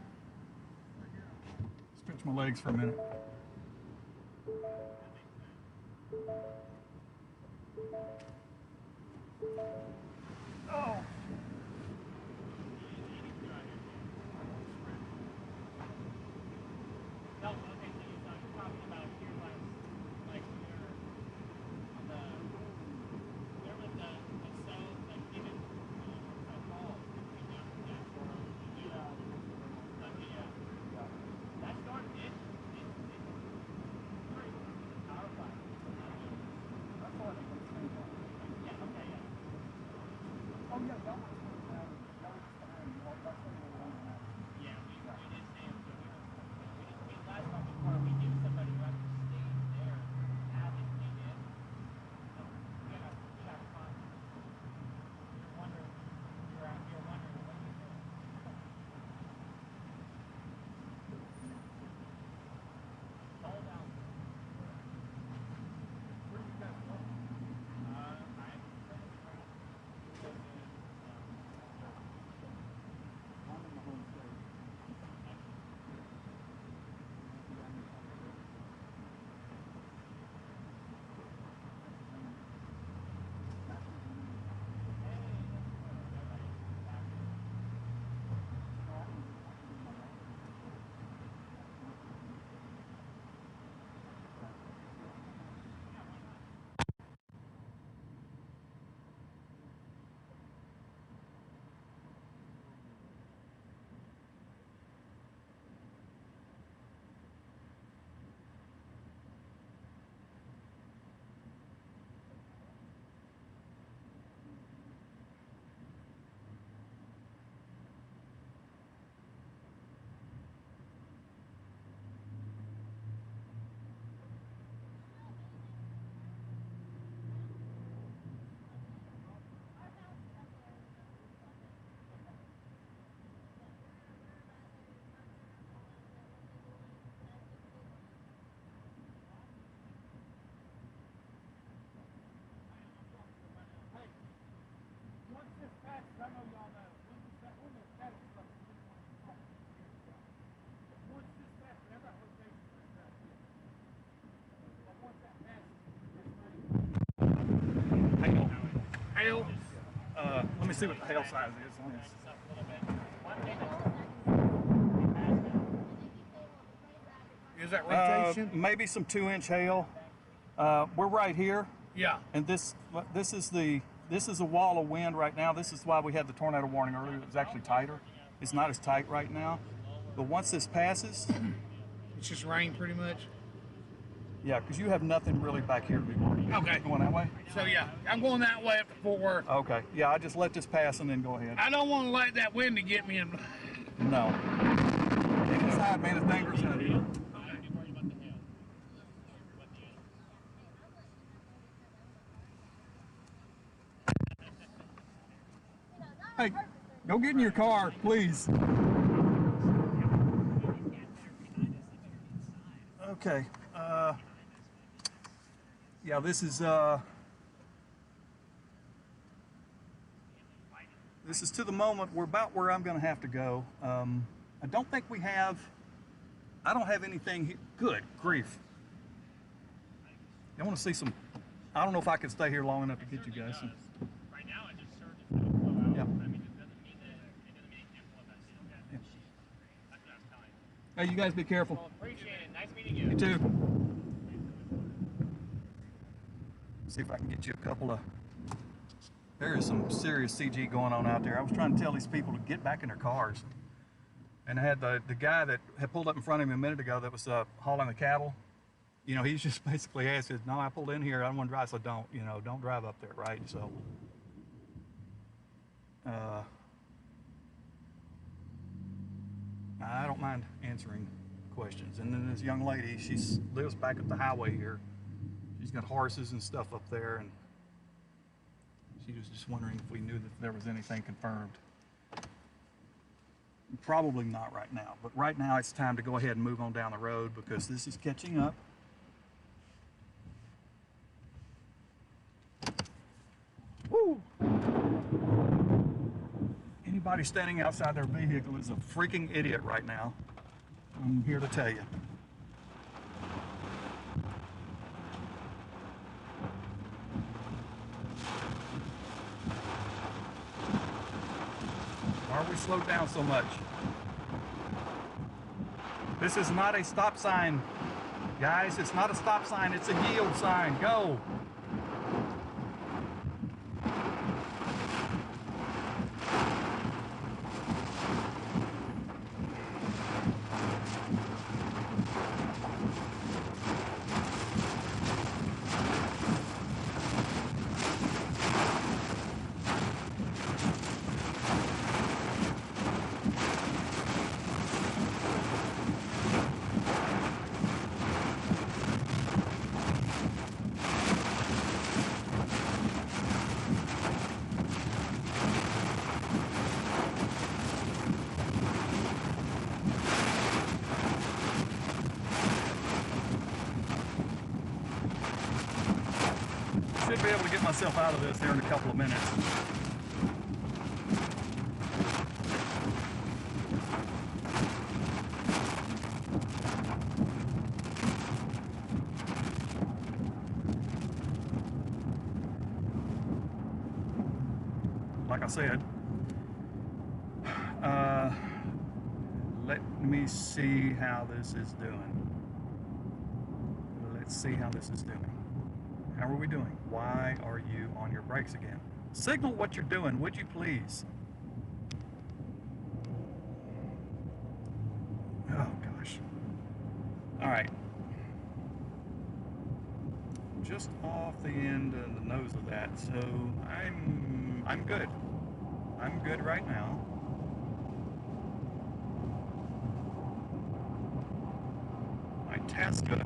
Stretch my legs for a minute. Oh. No, okay, so you're talking about here by, like, here on the, there was the cells, like, even, St. Paul, came down from that shore, that storm did, pretty power plant. Yeah, okay, yeah. Oh yeah, that was behind me. Yeah, we did stay up there. We last time before we knew somebody who actually stayed there as it came in. So we got caught. You're wondering what you're doing. All down. Where you guys going? I hail. Let me see what the hail size is on this. Up a little bit. One thing that's Is that rotation? Maybe some 2-inch hail. We're right here, Yeah. and this is a wall of wind right now. This is why we had the tornado warning earlier. It was actually tighter. It's not as tight right now, but once this passes, It's just rain pretty much. yeah, because you have nothing really back here to be worried. Okay. Going that way? So yeah, I'm going that way up to Fort Worth. Okay. Yeah, I just let this pass and then go ahead. I don't want to let that wind to get me in. No. Get inside, man. It's dangerous out here. Hey, go get in your car, please. Okay. Yeah, this is to the moment. We're about where I'm going to have to go. I don't think we have. I don't have anything. Good grief. I want to see some. I don't know if I can stay here long enough to get you guys. right now it just serves as a flow out. Yep. I mean, it doesn't mean it can't flow back in. Okay. Yep. That's what I was telling you. Hey, you guys be careful. Well, appreciate it. Nice meeting you. You too. See if I can get you a couple of. There is some serious CG going on out there. I was trying to tell these people to get back in their cars. And I had the guy that had pulled up in front of me a minute ago that was hauling the cattle. You know, he's just basically asked, no, I pulled in here, I don't want to drive, so don't drive up there, right? So, I don't mind answering questions. And then this young lady, she lives back at the highway here. She's got horses and stuff up there, and she was just wondering if we knew that there was anything confirmed. Probably not right now, but right now it's time to go ahead and move on down the road because this is catching up. Woo! Anybody standing outside their vehicle is a freaking idiot right now. I'm here to tell you. Why are we slowed down so much? This is not a stop sign, guys. It's not a stop sign. It's a yield sign. Go. Should be able to get myself out of this here in a couple of minutes. Like I said, let me see how this is doing. Let's see how this is doing. How are we doing? Why are you on your brakes again? Signal what you're doing, would you please? Oh gosh. All right. Just off the end of the nose of that, so I'm good. I'm good right now. Itasca.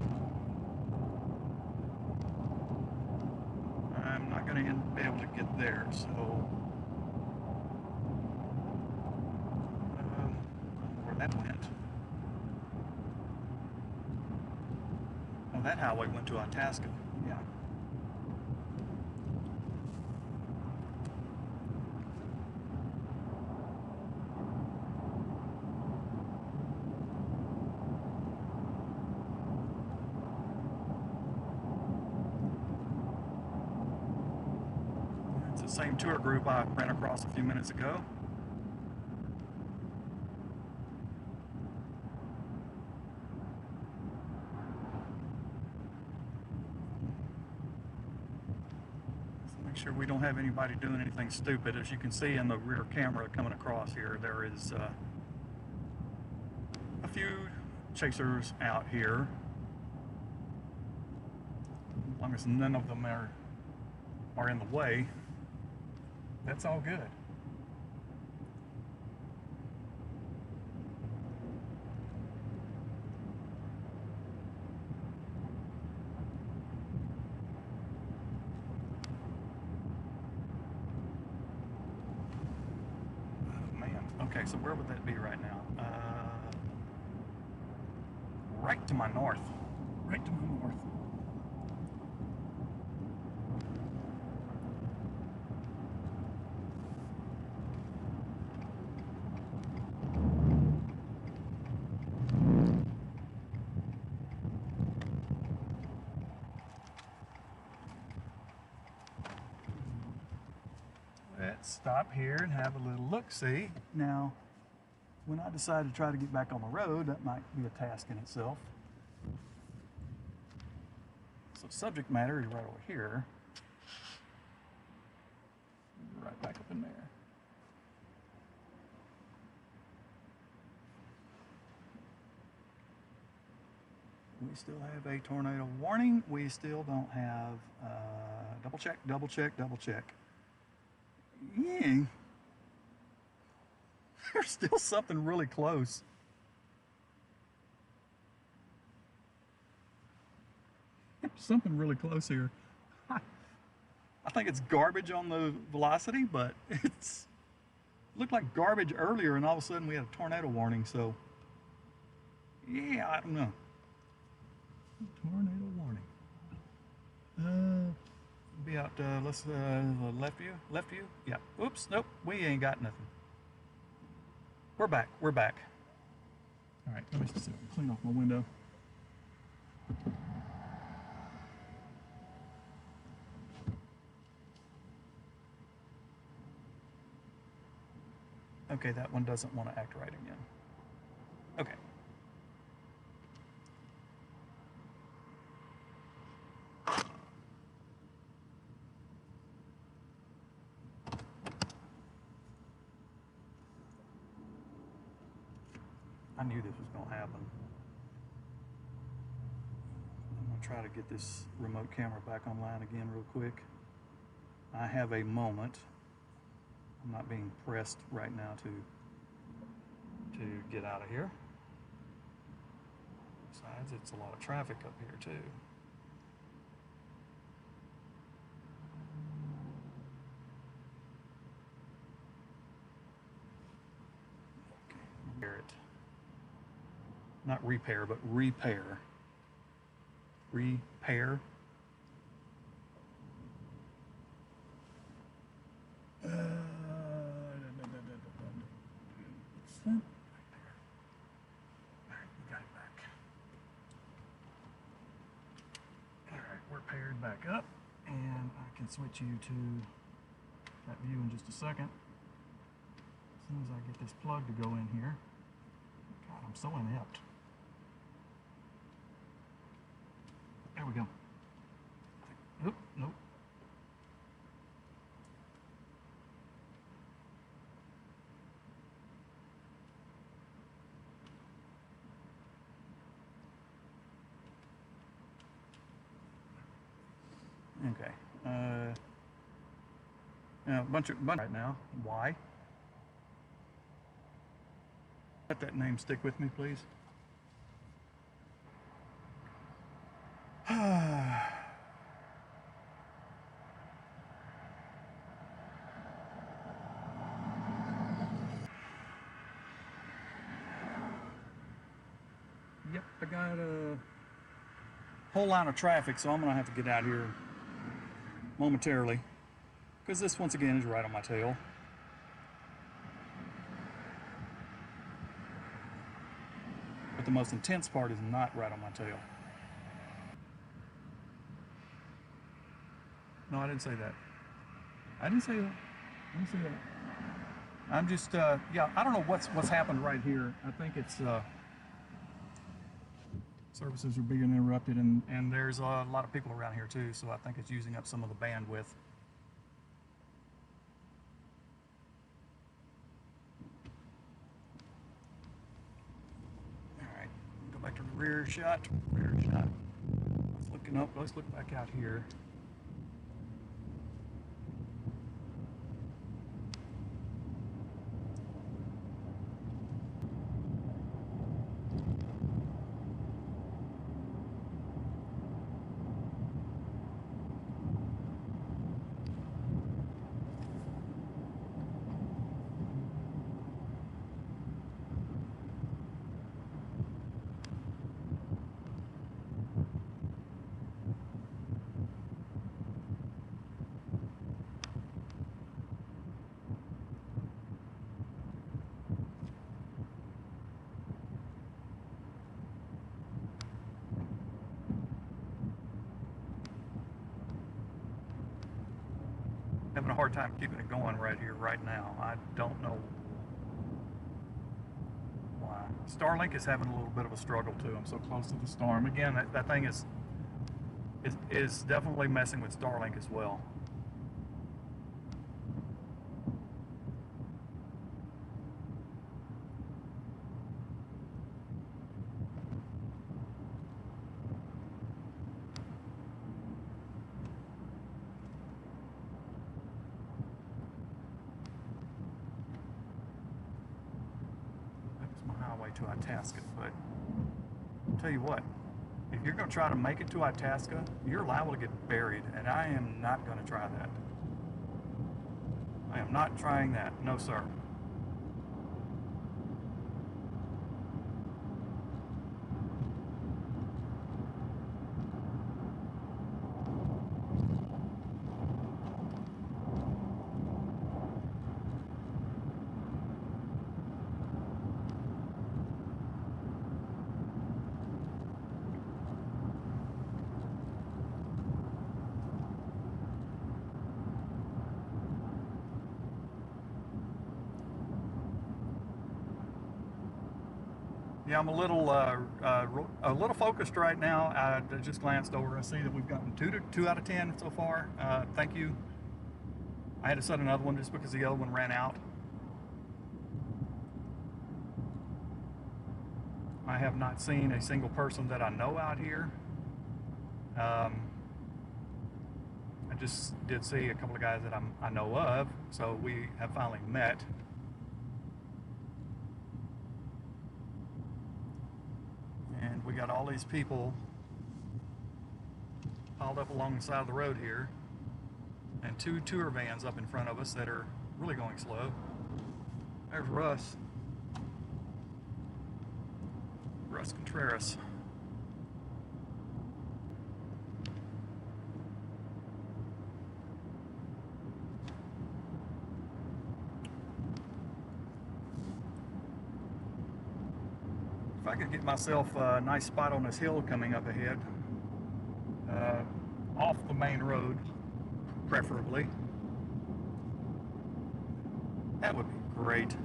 I'm not going to be able to get there, so where that went. Oh, that highway went to Itasca. Yeah. It's the same tour group I ran across a few minutes ago. Make sure we don't have anybody doing anything stupid. As you can see in the rear camera coming across here, there is a few chasers out here. As long as none of them are in the way, that's all good. Okay, so where would that be right now? Right to my north. Right to my north. Let's stop here and have a little look-see. Now, when I decide to try to get back on the road, that might be a task in itself. So subject matter is right over here. Right back up in there. We still have a tornado warning. We still don't have, double check, double check, double check. Yeah. There's still something really close. Something really close here. I think it's garbage on the velocity, but it's looked like garbage earlier, and all of a sudden we had a tornado warning. So, yeah, I don't know. Tornado warning. Be out. Let's left view. Left view. Yeah. Oops. Nope. We ain't got nothing. We're back. We're back. All right. Let me just clean off my window. Okay, that one doesn't want to act right again. Okay. I knew this was going to happen. I'm going to try to get this remote camera back online again real quick. I have a moment. I'm not being pressed right now to get out of here. Besides, it's a lot of traffic up here too. Okay, repair it. Not repair, but repair. Repair. Paired back up, and I can switch you to that view in just a second. As soon as I get this plug to go in here. God, I'm so inept. There we go. Oop, nope. Okay. A bunch right now. Why? Let that name stick with me, please. Yep, I got a whole line of traffic, so I'm gonna have to get out here momentarily, because this once again is right on my tail. But the most intense part is not right on my tail. No, I didn't say that. I didn't say that. I didn't say that. I'm just, yeah, I don't know what's happened right here. I think it's, services are being interrupted, and there's a lot of people around here too, so I think it's using up some of the bandwidth. All right, go back to the rear shot. Rear shot. Let's looking up. Let's look back out here. Having a hard time keeping it going right here, right now. I don't know why. Starlink is having a little bit of a struggle too. I'm so close to the storm. Again, that thing is definitely messing with Starlink as well. To Itasca, but I'll tell you what, if you're going to try to make it to Itasca, you're liable to get buried, and I am not going to try that. I am not trying that. No, sir. Yeah, I'm a little focused right now. I just glanced over. I see that we've gotten 2 out of 10 so far. Thank you. I had to set another one just because the other one ran out. I have not seen a single person that I know out here. I just did see a couple of guys that I know of, so we have finally met. And we got all these people piled up along the side of the road here, and 2 tour vans up in front of us that are really going slow. There's Russ Contreras. If I could get myself a nice spot on this hill coming up ahead, off the main road, preferably, that would be great.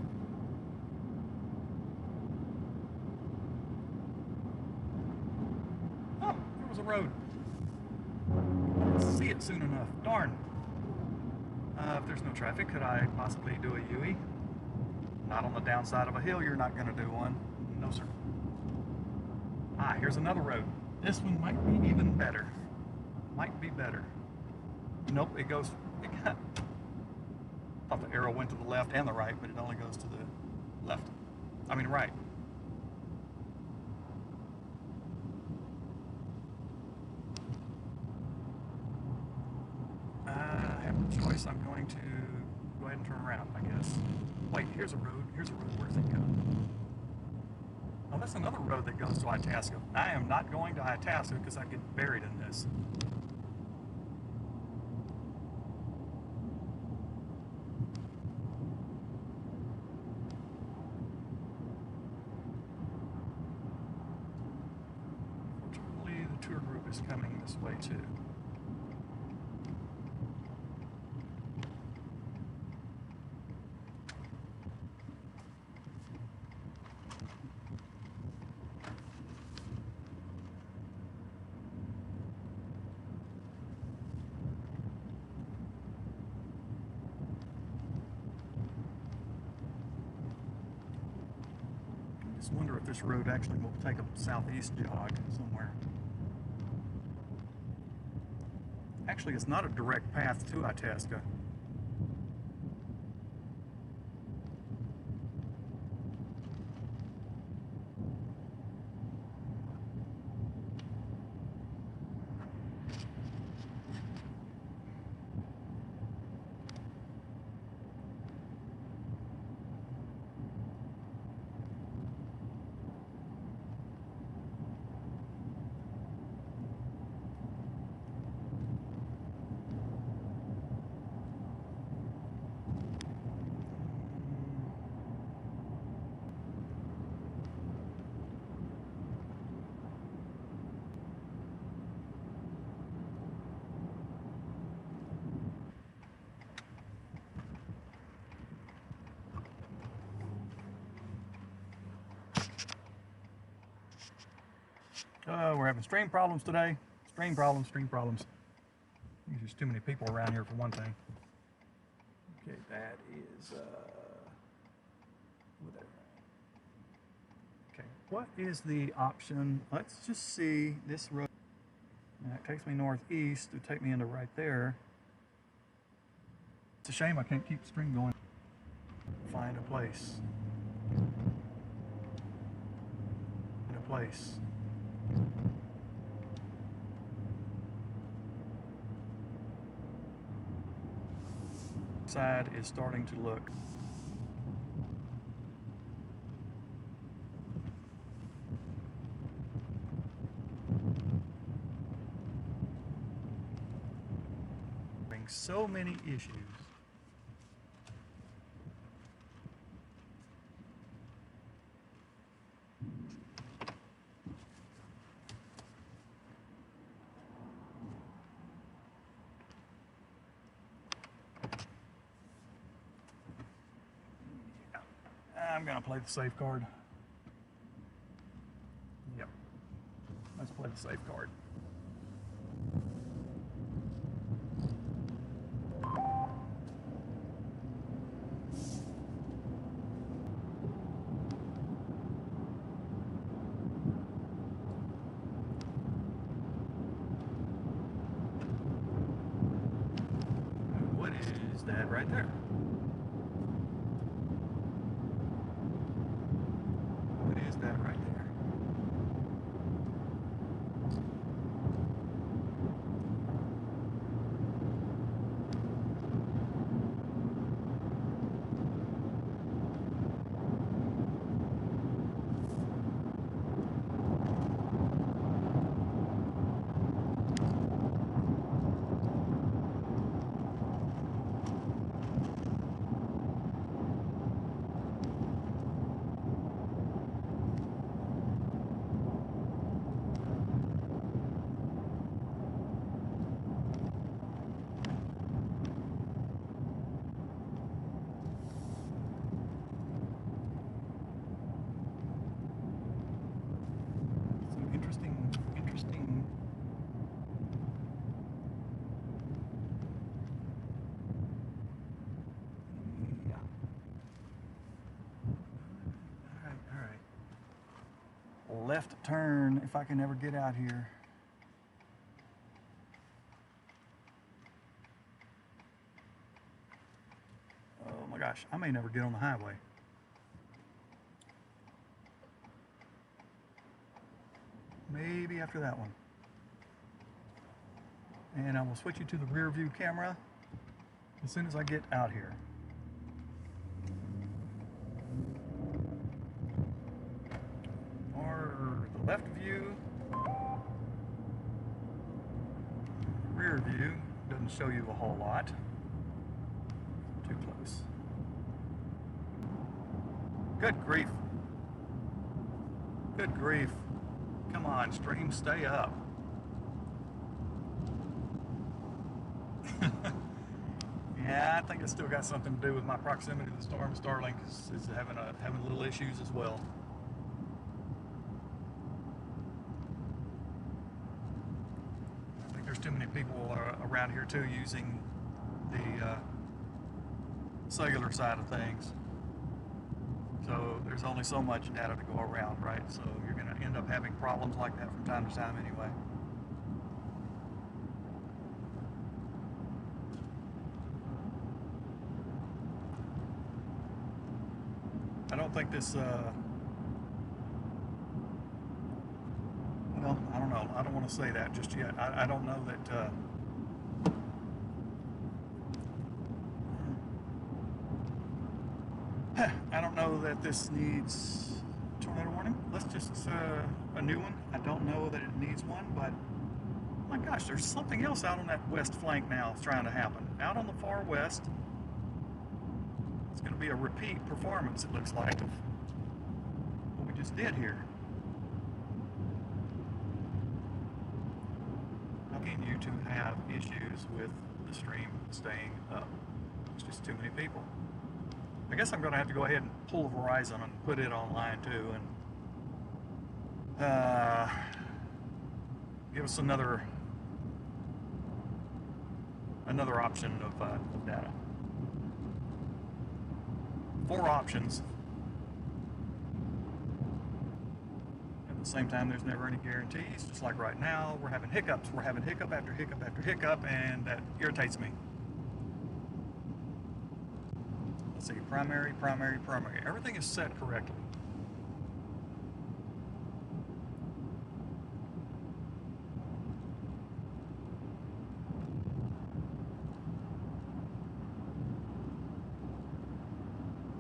Oh, there was a road. I didn't see it soon enough. Darn. If there's no traffic, could I possibly do a U-E? Not on the downside of a hill, you're not going to do one. No, sir. Ah, here's another road. This one might be even better. Might be better. Nope, it goes... I thought the arrow went to the left and the right, but it only goes to the left. I mean, right. I have no choice. I'm going to go ahead and turn around, I guess. Wait, here's a road. Here's a road. Where's it go? Oh, that's another road that goes to Itasca. I am not going to Itasca because I get buried in this. Fortunately, the tour group is coming this way too. Just wonder if this road actually will take a southeast jog somewhere. Actually, it's not a direct path to Itasca. We're having stream problems today. Stream problems, stream problems. There's just too many people around here for one thing. Okay, that is over there. Okay, what is the option? Let's just see this road. Now, it takes me northeast to take me into right there. It's a shame I can't keep the stream going. Find a place. Find a place. Side is starting to look. Brings so many issues. I'm gonna play the safe card. Yep. Let's play the safe card. What is that right there? That right there. Interesting. Yeah. All right. Left turn if I can ever get out here. Oh my gosh, I may never get on the highway. Maybe after that one. And I will switch you to the rear view camera as soon as I get out here. Or the left view. Rear view doesn't show you a whole lot. Too close. Good grief. Good grief. Come on, stream, stay up. Yeah, I think it's still got something to do with my proximity to the storm. Starlink is having little issues as well. I think there's too many people around here too using the cellular side of things. So there's only so much data to go around, right? So you're going to end up having problems like that from time to time anyway. I don't think this, well, I don't know. I don't want to say that just yet. I don't know that, I don't know that this needs tornado warning. Let's just, a new one. I don't know that it needs one, but oh my gosh, there's something else out on that west flank now trying to happen. Out on the far west, it's going to be a repeat performance, it looks like, of what we just did here. How can you two have issues with the stream staying up? It's just too many people. I guess I'm going to have to go ahead and pull Verizon and put it online too, and give us another option of data. 4 options. At the same time, there's never any guarantees. Just like right now, we're having hiccups. We're having hiccup after hiccup after hiccup, and that irritates me. Let's see, primary. Everything is set correctly.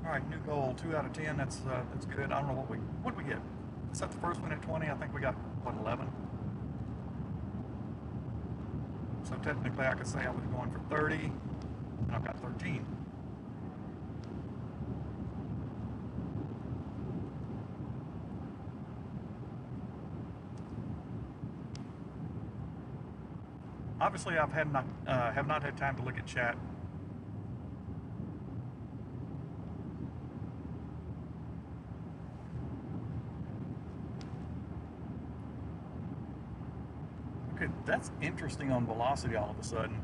All right, new goal, 2 out of 10. That's good. I don't know what we get. Is that the first one at 20? I think we got what, 11. So technically, I could say I was going for 30, and I've got 13. Obviously, I have not had time to look at chat. Okay, that's interesting on velocity all of a sudden.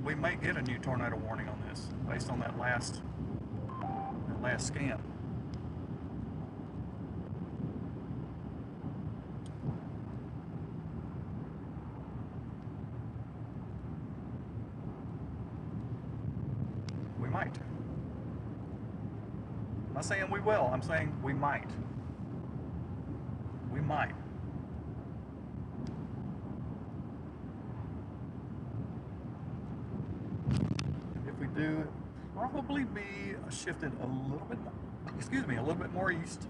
We may get a new tornado warning on this based on that last scan. We might. I'm not saying we will. I'm saying we might. We might. If we do, probably be shifted a little bit more, a little bit more east.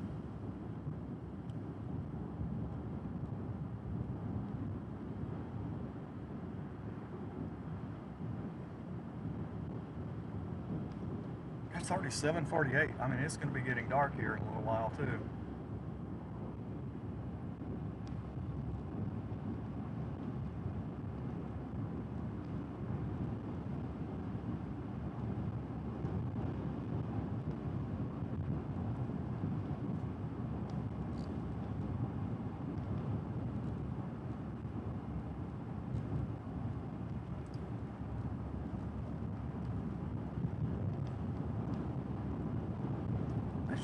It's already 7:48. I mean, it's going to be getting dark here in a little while too.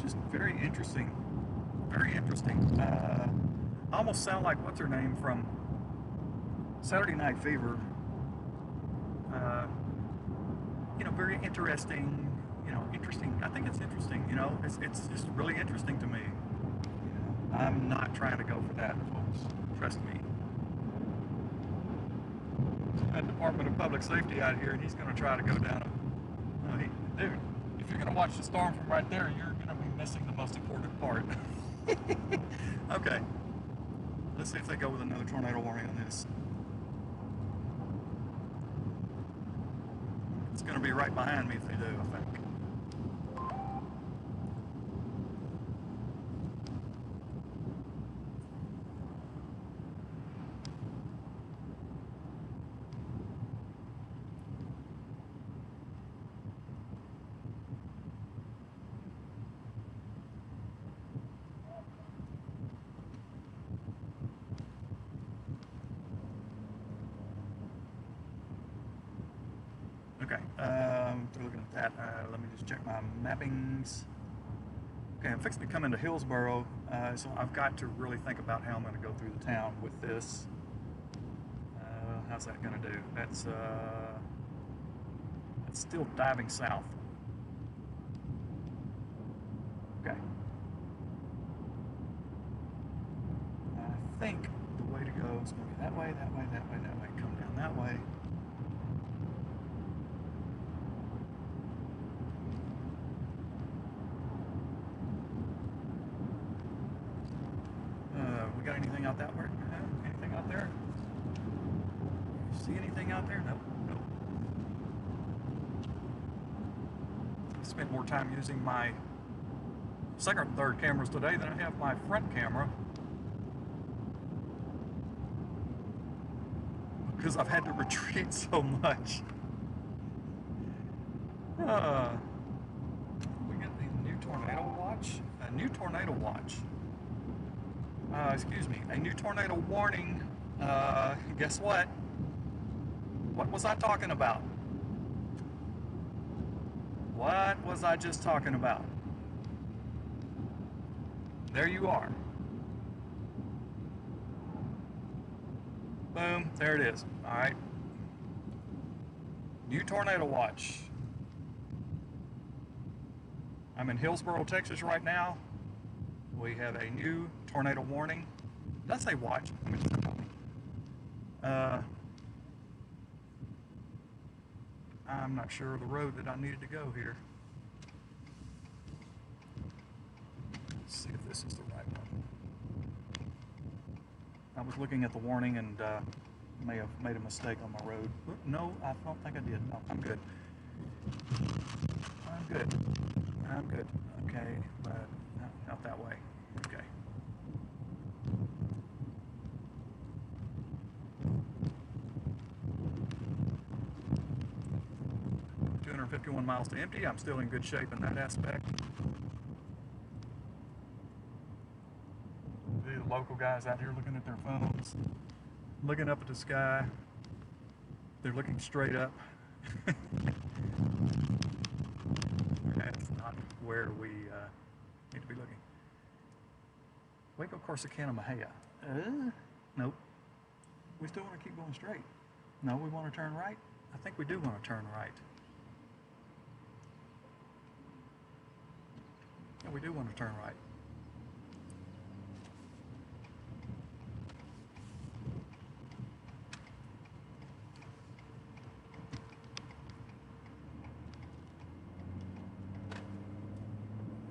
Just very interesting. Very interesting. I almost sound like what's her name from Saturday Night Fever. Very interesting. Interesting. I think it's interesting. It's just really interesting to me. I'm not trying to go for that, folks. Trust me. That Department of Public Safety out here, and he's going to try to go down. Dude, if you're going to watch the storm from right there, you're going to be missing the most important part. Okay. Let's see if they go with another tornado warning on this. It's going to be right behind me if they do, I think. They're looking at that. Let me just check my mappings. Okay, I'm fixing to come into Hillsboro, so I've got to really think about how I'm going to go through the town with this. How's that going to do? That's still diving south. Okay. I think the way to go is going to be that way, that way, that way, that way. Come down that way. We got anything out that way? Anything out there? See anything out there? Nope. Nope. I spent more time using my second and third cameras today than I have my front camera, because I've had to retreat so much. We got a new tornado watch. A new tornado watch. Excuse me. A new tornado warning. Guess what? What was I talking about? What was I just talking about? There you are. Boom, there it is. All right. New tornado watch. I'm in Hillsboro, Texas right now. We have a new tornado warning. Did I say watch? I mean, I'm not sure of the road that I needed to go here. Let's see if this is the right one. I was looking at the warning and may have made a mistake on my road. No, I don't think I did. No, I'm good. I'm good. I'm good. Okay, but not that way. Okay. $251 miles to empty. I'm still in good shape in that aspect. The local guys out here looking at their phones, looking up at the sky. They're looking straight up. That's not where we need to be looking. Waco, Corsicana, Mahia. Nope. We still want to keep going straight. No, we want to turn right. I think we do want to turn right. Yeah, we do want to turn right.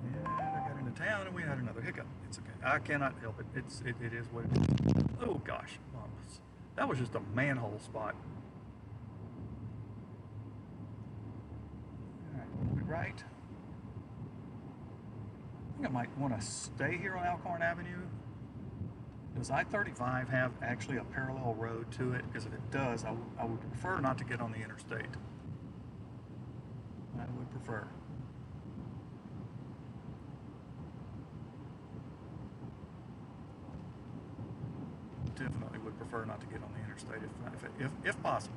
And I got into town and we had another hiccup. It's okay. I cannot help it. It is what it is. Oh gosh, that was just a manhole spot. All right, right. I think I might want to stay here on Alcorn Avenue. Does I-35 have actually a parallel road to it? Because if it does, I would prefer not to get on the interstate. I would prefer. Definitely would prefer not to get on the interstate if possible.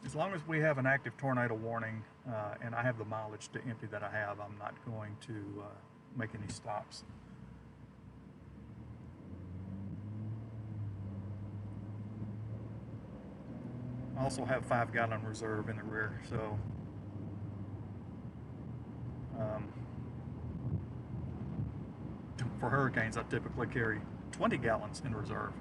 As long as we have an active tornado warning and I have the mileage to empty that I have, I'm not going to make any stops. I also have 5-gallon reserve in the rear, so for hurricanes I typically carry 20 gallons in reserve.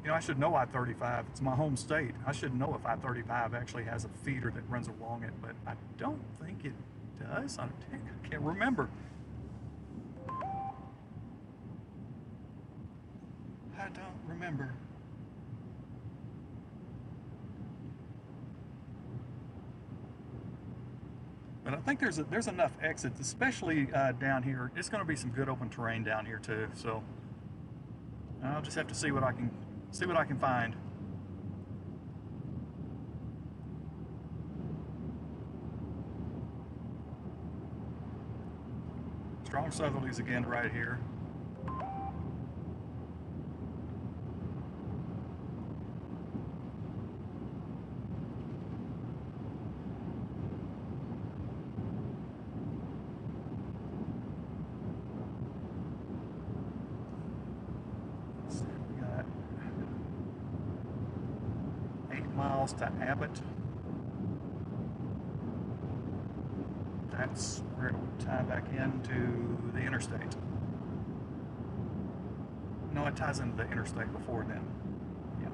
You know, I should know I-35. It's my home state. I should know if I-35 actually has a feeder that runs along it, but I don't think it does. I can't remember. I don't remember. But I think there's enough exits, especially down here. It's going to be some good open terrain down here too. So I'll just have to see what I can find. Strong southerlies again right here. We got 8 miles to Abbott. That's where it would tie back into the interstate. No, it ties into the interstate before then. Yeah.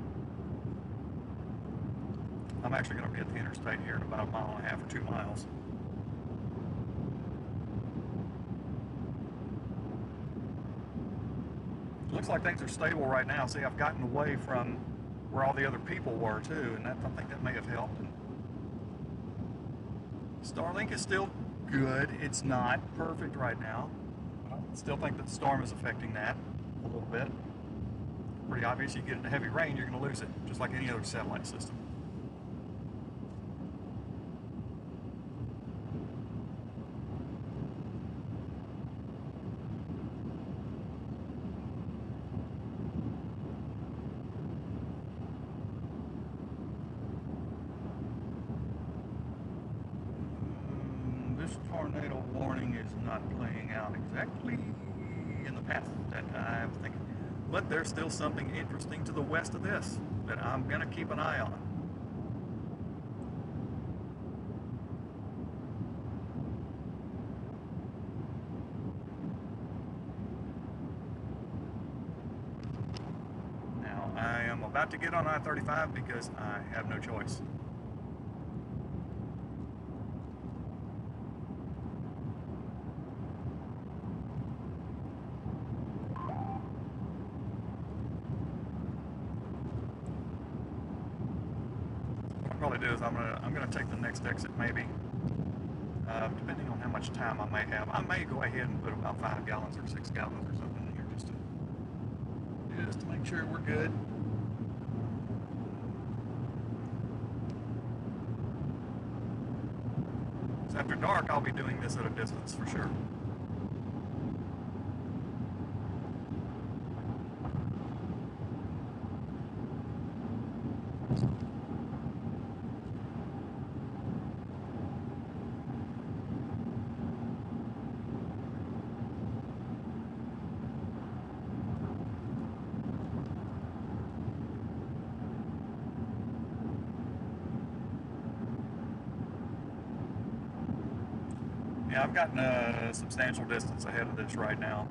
I'm actually going to be at the interstate here in about 1.5 miles or 2 miles. It looks like things are stable right now. See, I've gotten away from where all the other people were too, and I think that may have helped. Starlink is still good. It's not perfect right now. I still think that the storm is affecting that a little bit. Pretty obvious. You get into heavy rain, you're going to lose it, just like any other satellite system. This tornado warning is not playing out exactly in the path that I'm thinking. But there's still something interesting to the west of this that I'm going to keep an eye on. Now, I am about to get on I-35 because I have no choice. Probably do is I'm gonna take the next exit maybe, depending on how much time I may have. I may go ahead and put about 5 gallons or 6 gallons or something in here just to make sure we're good. So after dark, I'll be doing this at a distance for sure. Yeah, I've gotten a substantial distance ahead of this right now.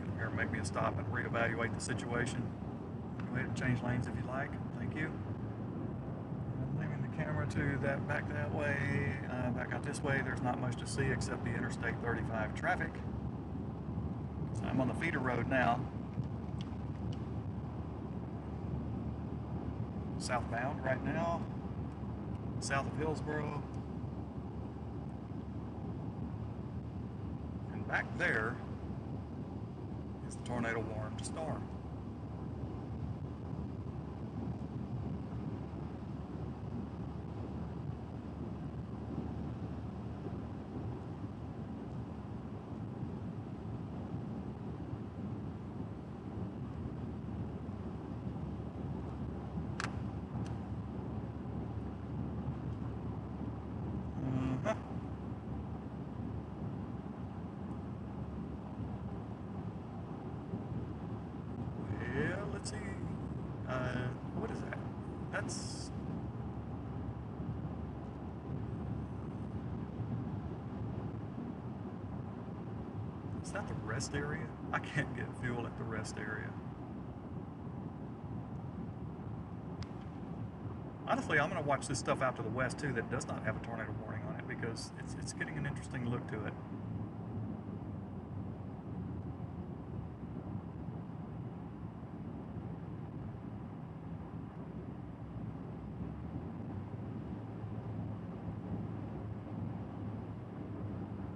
Come here, make me a stop and reevaluate the situation. Go ahead and change lanes if you like. Thank you. Camera to that back that way, back out this way. There's not much to see except the Interstate 35 traffic. So I'm on the feeder road now, southbound right now, south of Hillsboro, and back there is the tornado warned storm. Well, let's see. What is that? That's... Is that the rest area? I can't get fuel at the rest area. Honestly, I'm going to watch this stuff out to the west too that does not have a tornado warning on it, because it's getting an interesting look to it.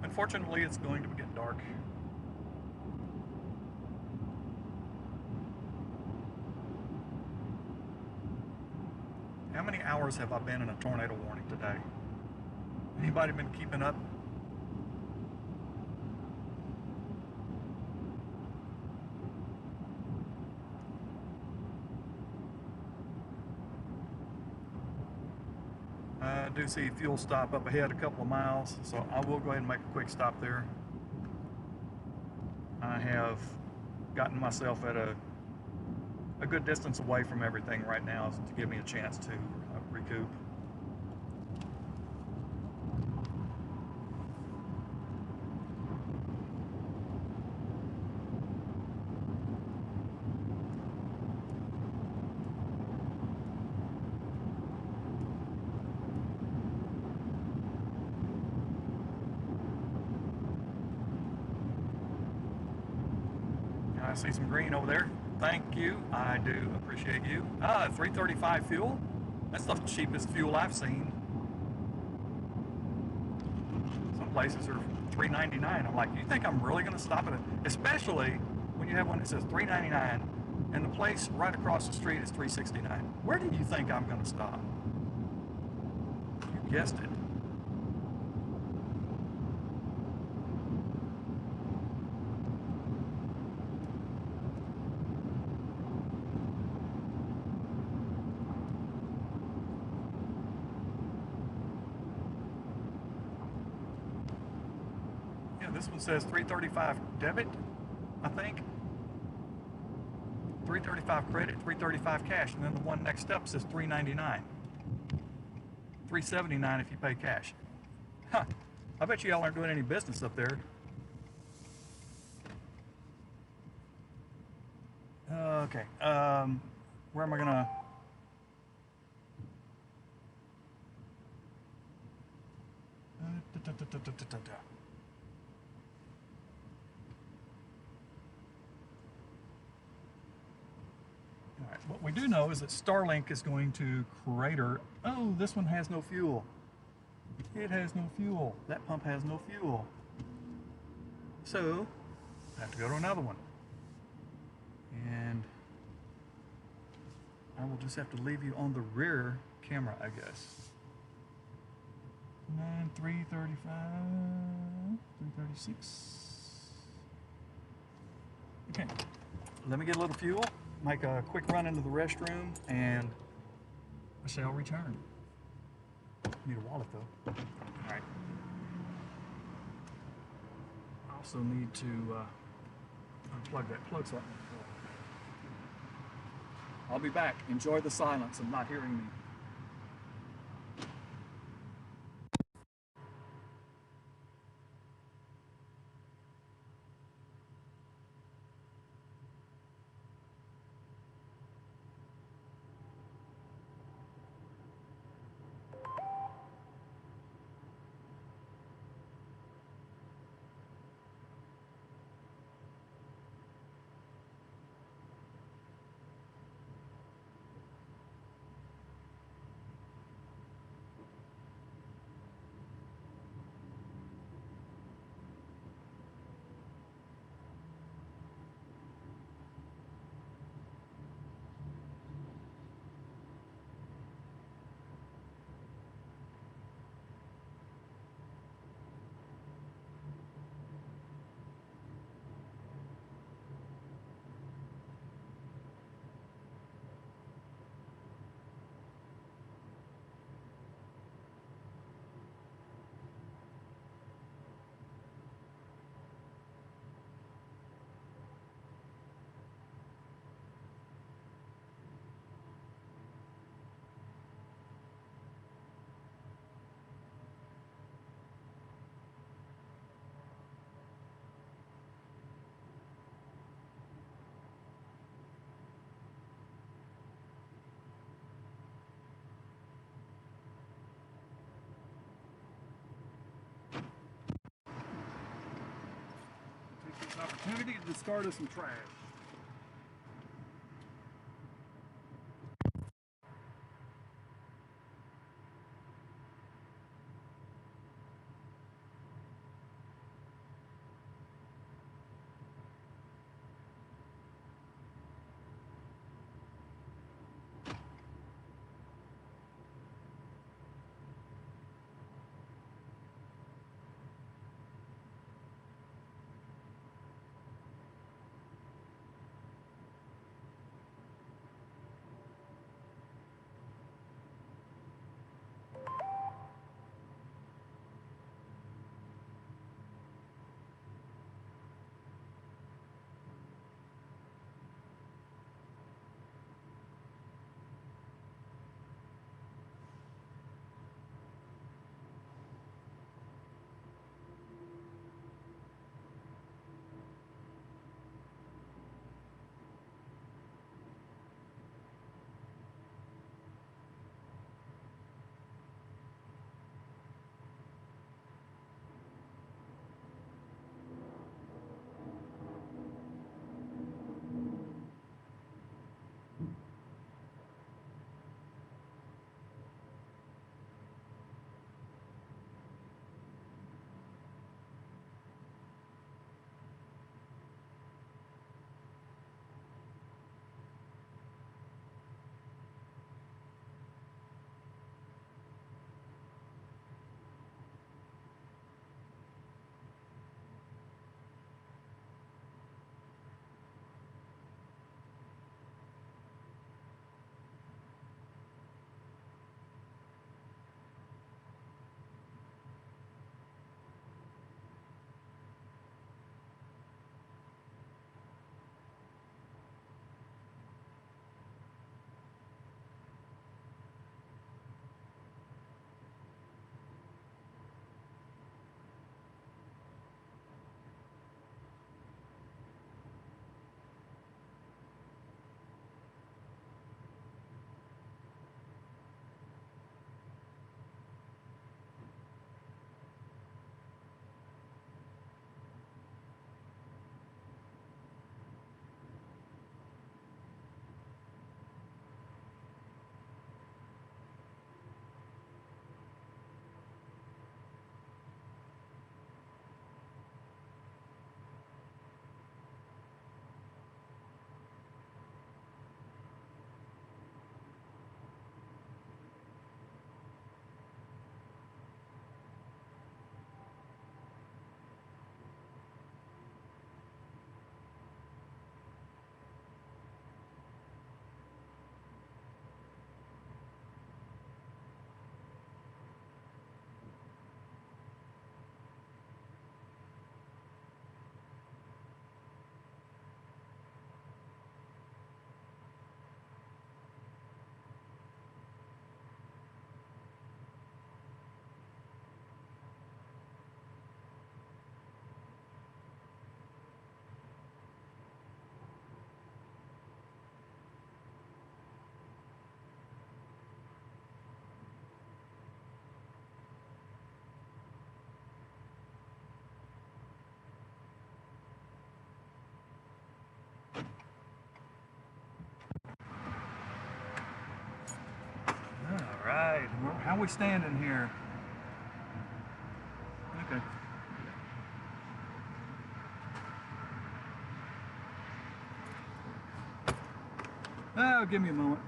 Unfortunately, it's going to get dark. How many hours have I been in a tornado warning today? Anybody been keeping up? I do see a fuel stop up ahead a couple of miles, so I will go ahead and make a quick stop there. I have gotten myself at a good distance away from everything right now to give me a chance to recoup. I see some green over there. Thank you. I do appreciate you. Ah, 335 fuel. That's the cheapest fuel I've seen. Some places are $3.99. I'm like, you think I'm really going to stop at it? Especially when you have one that says $3.99 and the place right across the street is $3.69. Where do you think I'm going to stop? You guessed it. This one says 335 debit, I think. 335 credit, 335 cash, and then the one next up says 399. 379 if you pay cash. Huh. I bet you y'all aren't doing any business up there. Okay. Where am I gonna? Alright, what we do know is that Starlink is going to crater. Oh, this one has no fuel. It has no fuel. That pump has no fuel. So, I have to go to another one. And I will just have to leave you on the rear camera, I guess. 335, 336. Okay, let me get a little fuel, make a quick run into the restroom, and I shall return. Need a wallet though. All right. I also need to unplug that plug socket. I'll be back. Enjoy the silence of not hearing me. we need to discard of some trash. All right, how we standing here? Okay. Oh, give me a moment.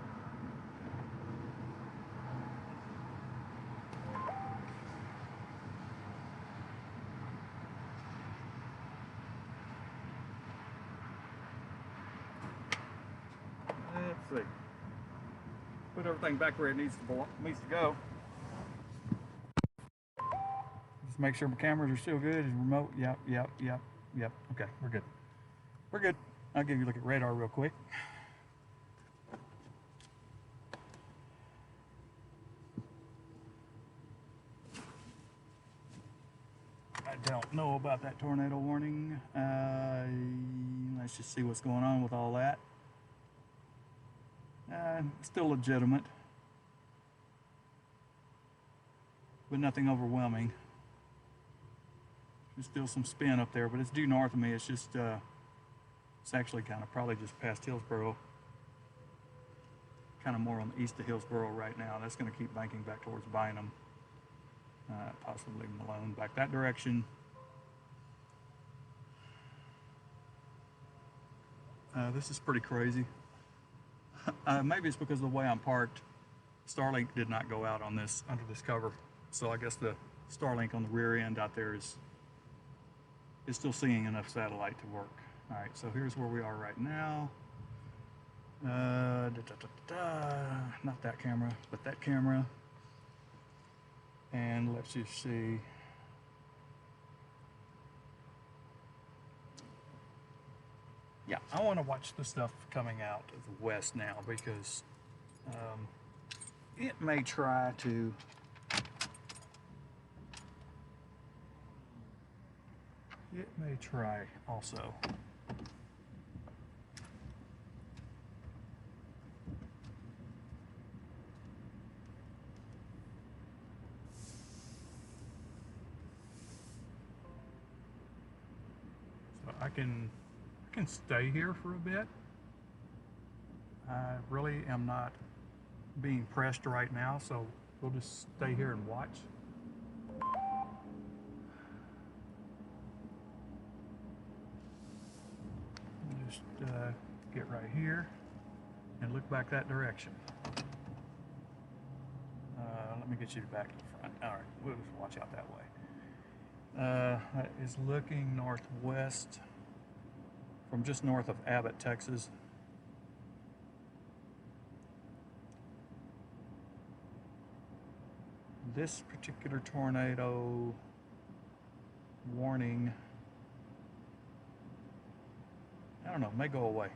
Let's see. Put everything back where it needs to go. Just make sure my cameras are still good. Is remote? Yep. Okay, we're good. We're good. I'll give you a look at radar real quick. I don't know about that tornado warning. Let's just see what's going on with all that. Still legitimate, but nothing overwhelming. There's still some spin up there, but it's due north of me. It's just It's actually kind of probably just past Hillsboro, kind of more on the east of Hillsboro right now. That's going to keep banking back towards Bynum, possibly Malone, back that direction. This is pretty crazy. Maybe it's because of the way I'm parked. Starlink did not go out on this under this cover, so I guess the Starlink on the rear end out there is still seeing enough satellite to work. All right, so here's where we are right now. Not that camera, but that camera. And let's just see. Yeah, I want to watch the stuff coming out of the west now because it may try to also. So I can stay here for a bit. I really am not being pressed right now, so we'll just stay here and watch. Just get right here and look back that direction. Let me get you back to the front. All right, we'll just watch out that way. That is looking northwest from just north of Abbott, Texas. This particular tornado warning, I don't know, may go away.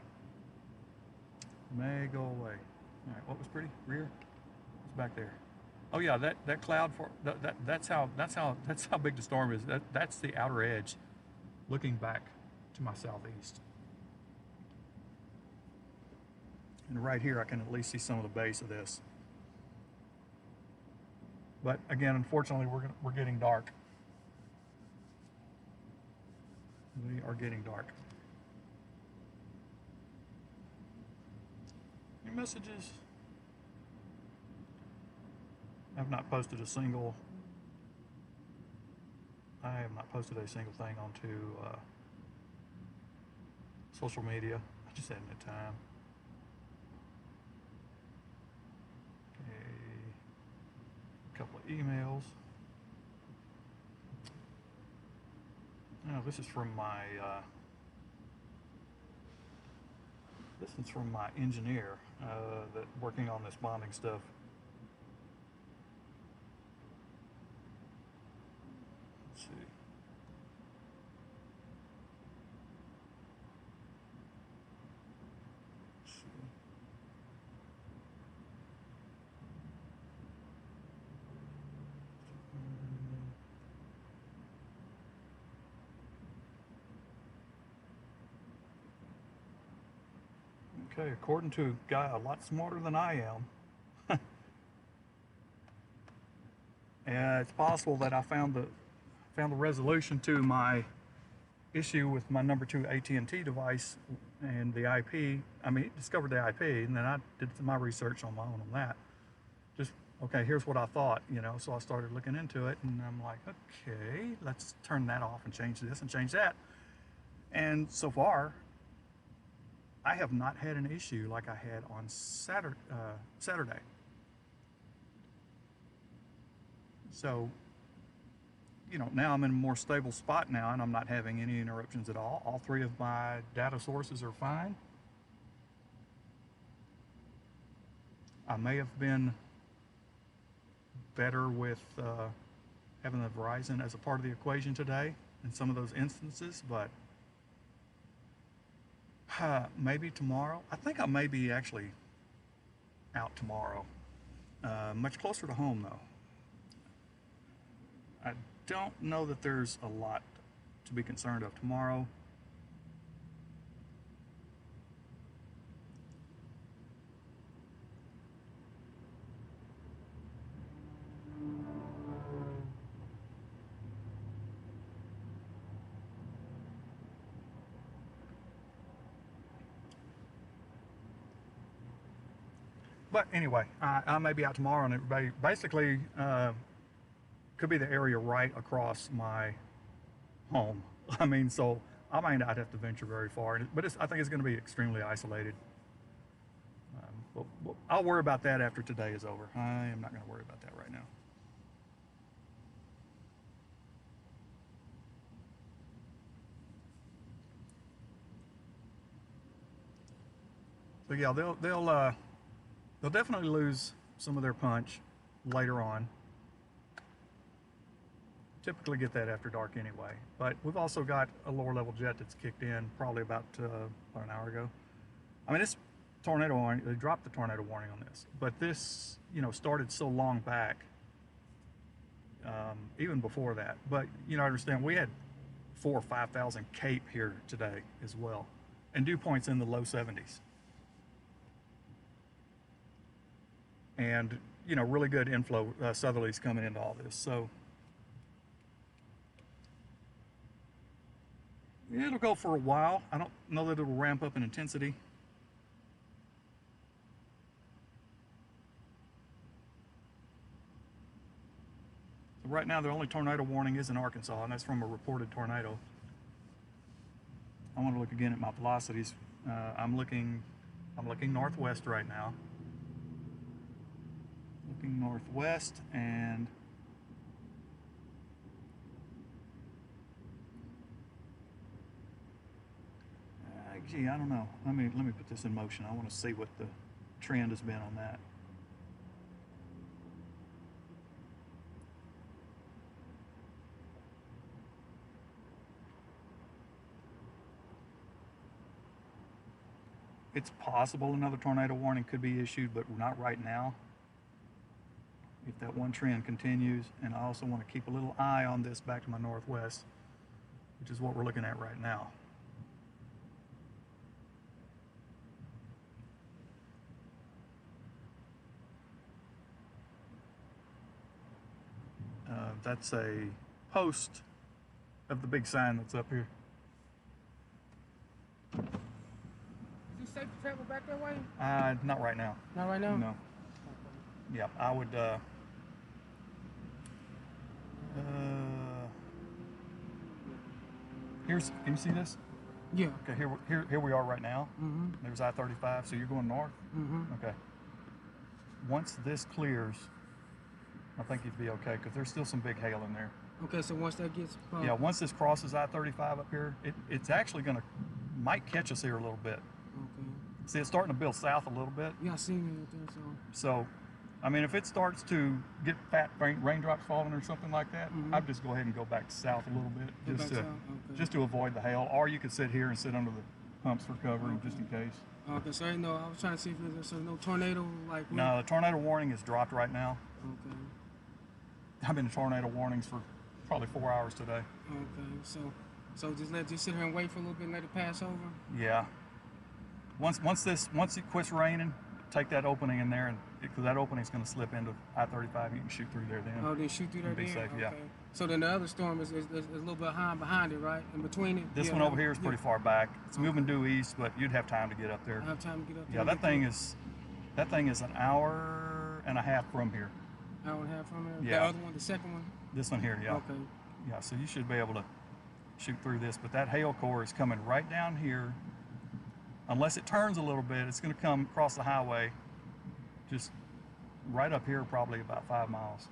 May go away. All right, what was pretty? Rear? What's back there? Oh yeah, that cloud for that's how big the storm is. That's the outer edge, looking back to my southeast. And right here, I can at least see some of the base of this. But again, unfortunately, we're getting dark. We are getting dark. Any messages? I've not posted a single. I have not posted a single thing onto social media. I just hadn't had time. A couple of emails. Oh, this is from my engineer that working on this bonding stuff. Let's see. Okay, according to a guy a lot smarter than I am, and it's possible that I found the resolution to my issue with my number 2 AT&T device and the IP. I mean, discovered the IP, and then I did my research on my own on that. Just, okay, here's what I thought, you know, so I started looking into it, and I'm like, okay, let's turn that off and change this and change that. And so far, I have not had an issue like I had on Saturday. So, you know, now I'm in a more stable spot now, and I'm not having any interruptions at all. All 3 of my data sources are fine. I may have been better with having the Verizon as a part of the equation today in some of those instances, but maybe tomorrow. I think I may be actually out tomorrow. Much closer to home, though. I don't know that there's a lot to be concerned of tomorrow. But anyway, I may be out tomorrow, and it basically could be the area right across my home. I mean, so I might not have to venture very far, but I think it's going to be extremely isolated. But I'll worry about that after today is over. I am not going to worry about that right now. So yeah, they'll definitely lose some of their punch later on. Typically get that after dark anyway. But we've also got a lower level jet that's kicked in probably about an hour ago. I mean, this tornado warning, they dropped the tornado warning on this, but this, you know, started so long back, even before that. But you know, I understand we had 4,000 or 5,000 Cape here today as well, and dew points in the low 70s. And you know, really good inflow southerlies coming into all this. So it'll go for a while. I don't know that it'll ramp up in intensity. So right now, the only tornado warning is in Arkansas, and that's from a reported tornado. I want to look again at my velocities. I'm looking northwest right now. Looking northwest, and gee, I don't know. Let me put this in motion. I want to see what the trend has been on that. It's possible another tornado warning could be issued, but not right now. If that one trend continues, and I also want to keep a little eye on this back to my northwest, which is what we're looking at right now. That's a post of the big sign that's up here. Is it safe to travel back that way? Not right now. Not right now? No. Yeah, I would, can you see this? Yeah. Okay, here we are right now. Mm-hmm. There's I-35, so you're going north? Mm-hmm. Okay. Once this clears, I think you'd be okay, because there's still some big hail in there. Okay, so once that gets... Yeah, once this crosses I-35 up here, it's actually might catch us here a little bit. Okay. See, it's starting to build south a little bit. Yeah, I seen it there, so... So, I mean, if it starts to get fat raindrops falling or something like that, I'd just go ahead and go back south a little bit, just to avoid the hail. Or you could sit here and sit under the pumps for cover, just in case. Okay, so I was trying to see if there's no tornado, like... No, the tornado warning is dropped right now. Okay. I've been in tornado warnings for probably 4 hours today. Okay, so just sit here and wait for a little bit and let it pass over? Yeah. Once it quits raining, take that opening in there, and because that opening is going to slip into I-35, you can shoot through there then. Oh, then shoot through there be then? safe, okay. yeah. So then the other storm is a little bit behind it, right? In between it? This one over here is pretty far back. It's moving due east, but you'd have time to get up there. I have time to get up there? Yeah, that thing is an hour and a half from here. Hour and a half from there? Yeah. The other one, the second one? This one here, yeah. Okay. Yeah, so you should be able to shoot through this, but that hail core is coming right down here. Unless it turns a little bit, it's going to come across the highway, just right up here, probably about 5 miles.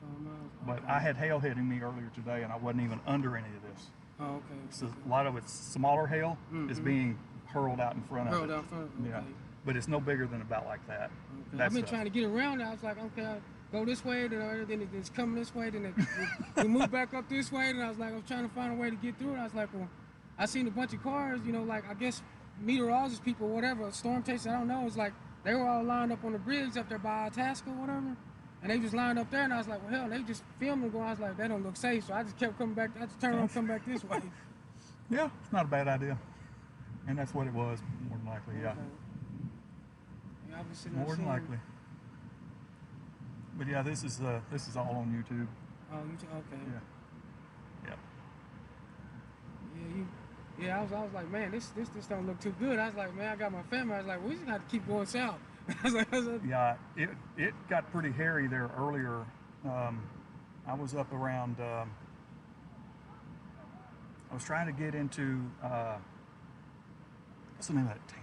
5 miles. But Okay. I had hail hitting me earlier today, and I wasn't even under any of this. Oh, okay. So a lot of it's smaller hail is being hurled out in front of it. Hurled out in front of it, Yeah, okay. but it's no bigger than about like that. Okay. That I've been stuff. trying to get around it. I was like, okay, I'll go this way, then it's coming this way, then we move back up this way, and I was trying to find a way to get through it. I was like, well, I seen a bunch of cars, you know, like I guess meteorologists, people, whatever, storm chasers, I don't know. It's like they were all lined up on the bridge up there by Itasca or whatever, and they just lined up there, and I was like, well, hell, they just filming going. I was like, they don't look safe, so I just kept coming back. I just turned around and come back this way. Yeah, it's not a bad idea, and that's what it was, more than likely. Yeah, Okay. Yeah, I was sitting there more than seeing- likely. But yeah, this is all on YouTube. Oh, okay. Yeah. Yeah, I was like, man, this don't look too good. I was like, man, I got my family. I was like, we just got to keep going south. Yeah, it got pretty hairy there earlier. I was up around. I was trying to get into what's the name of that town?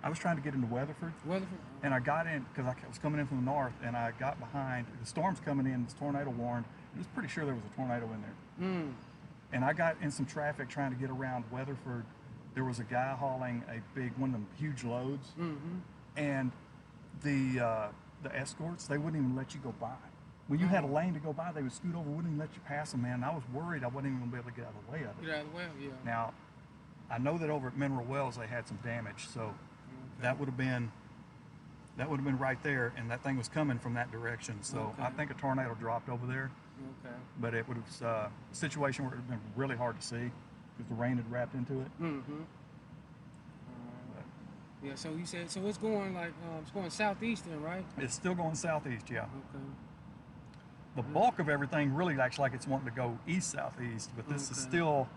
I was trying to get into Weatherford. Weatherford. And I got in because I was coming in from the north, and I got behind. The storm's coming in. This tornado warned. I was pretty sure there was a tornado in there. Mm. And I got in some traffic trying to get around Weatherford. There was a guy hauling a big one of them huge loads, and the escorts, they wouldn't even let you go by. When you had a lane to go by, they would scoot over, wouldn't even let you pass them, man. And I was worried I wasn't even gonna be able to get out of the way of it. Get out of the way, yeah. Now, I know that over at Mineral Wells they had some damage, so that would have been right there, and that thing was coming from that direction. So I think a tornado dropped over there. Okay. But it would have a situation where it would have been really hard to see because the rain had wrapped into it. Yeah, so you said, so it's going like, it's going southeastern, right? It's still going southeast, yeah. Okay. The bulk of everything really acts like it's wanting to go east-southeast, but this is still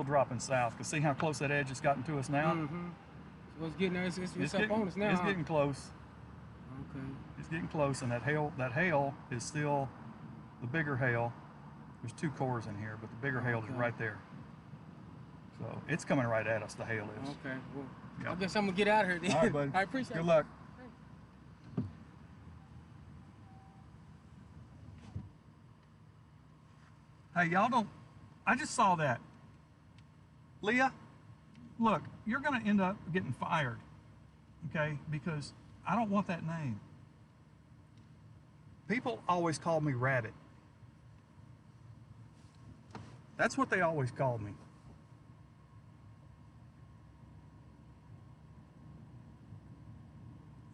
dropping south. Because see how close that edge has gotten to us now? So it's getting there, it's up getting, on us now. It's getting close. Okay. It's getting close, and that hail is still the bigger hail. There's two cores in here, but the bigger hail is right there. So it's coming right at us, the hail is. Okay, well, Yep. I guess I'm going to get out of here then. All right, buddy. I appreciate it. Good luck. Hey, y'all don't, I just saw that. Leah, look, you're going to end up getting fired, okay? Because I don't want that name. People always call me Rabbit. That's what they always called me.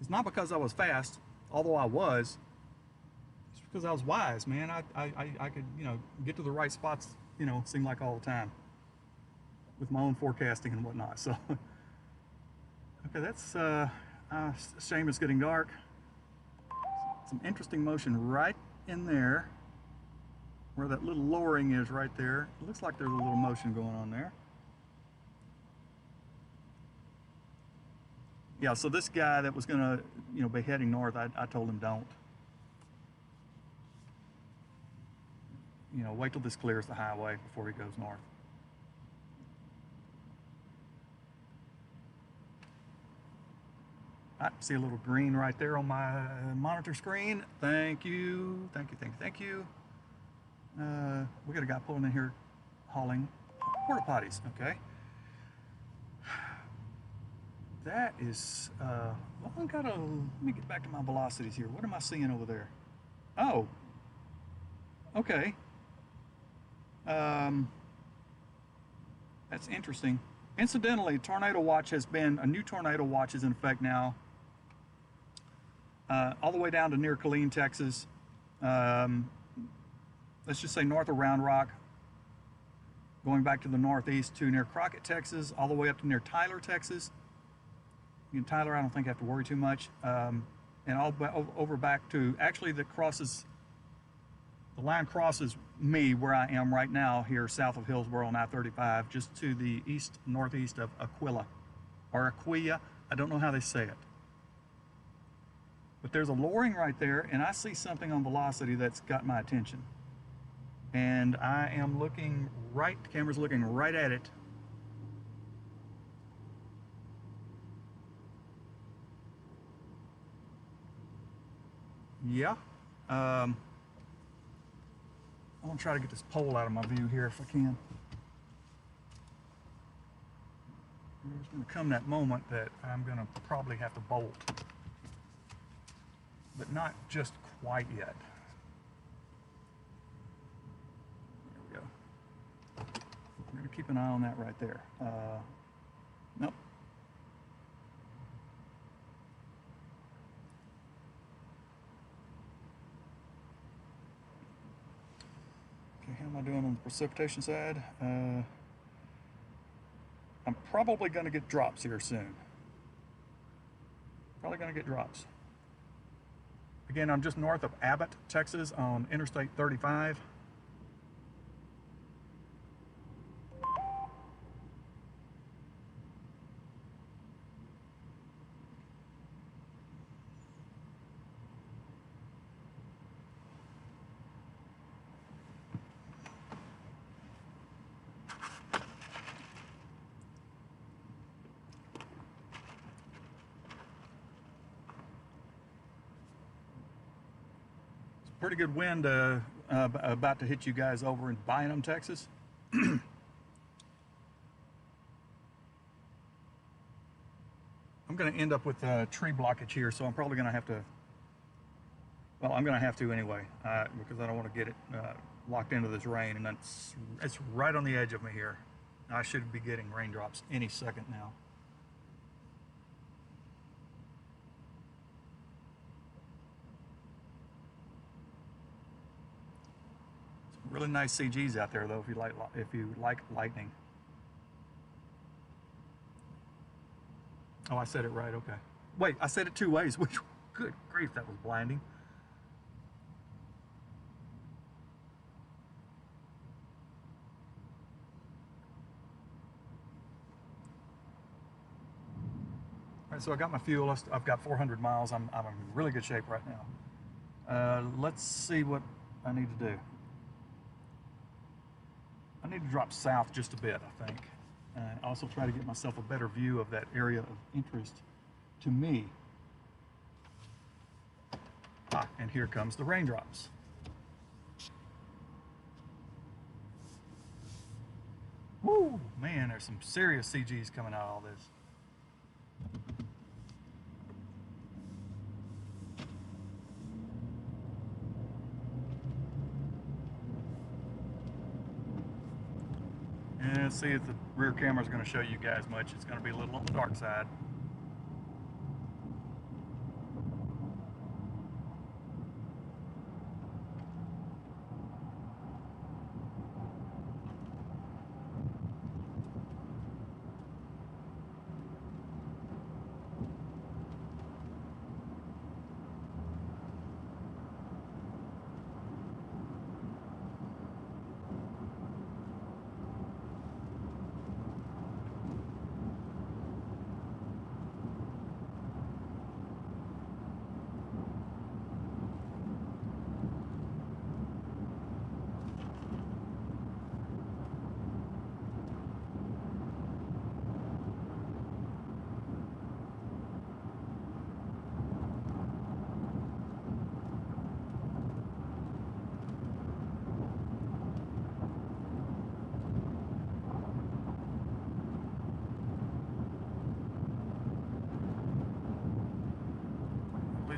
It's not because I was fast, although I was. It's because I was wise, man. I could, get to the right spots, it seemed like all the time. With my own forecasting and whatnot, so. Okay, that's, shame it's getting dark. Some interesting motion right in there. Where that little lowering is right there. It looks like there's a little motion going on there. Yeah, so this guy that was gonna, be heading north, I told him don't. Wait till this clears the highway before he goes north. I see a little green right there on my monitor screen. Thank you, thank you, thank you, thank you. We got a guy pulling in here hauling porta potties, okay? That is, well, let me get back to my velocities here. What am I seeing over there? Oh, okay. That's interesting. Incidentally, Tornado Watch has been, a new Tornado Watch is in effect now, all the way down to near Killeen, Texas. Let's just say north of Round Rock, going back to the northeast to near Crockett, Texas, all the way up to near Tyler, Texas. Tyler, I don't think I have to worry too much. And all over back to, actually the line crosses me where I am right now here south of Hillsboro on I-35, just to the northeast of Aquila, or Aquia, I don't know how they say it. But there's a lowering right there, and I see something on velocity that's got my attention. And I am looking right, the camera's looking right at it. Yeah. I'm gonna try to get this pole out of my view here if I can. There's gonna come that moment that I'm gonna probably have to bolt. But not just quite yet. There we go. I'm gonna keep an eye on that right there. Nope. Okay, how am I doing on the precipitation side? I'm probably gonna get drops here soon. Probably gonna get drops. Again, I'm just north of Abbott, Texas on Interstate 35. pretty good wind about to hit you guys over in Bynum, Texas. I'm going to end up with tree blockage here, so I'm probably going to have to, well, I'm going to have to anyway, because I don't want to get it locked into this rain, and it's right on the edge of me here. I should be getting raindrops any second now. Some really nice CGs out there, though, if you like lightning. Oh, I said it right, okay. Wait, I said it two ways, which, good grief, that was blinding. All right, so I got my fuel, I've got 400 miles, I'm in really good shape right now. Let's see what I need to do. I need to drop south just a bit, I think. Also try to get myself a better view of that area of interest to me. And here comes the raindrops. Woo, man, there's some serious CGs coming out of all this. And let's see if the rear camera is going to show you guys much. It's going to be a little on the dark side.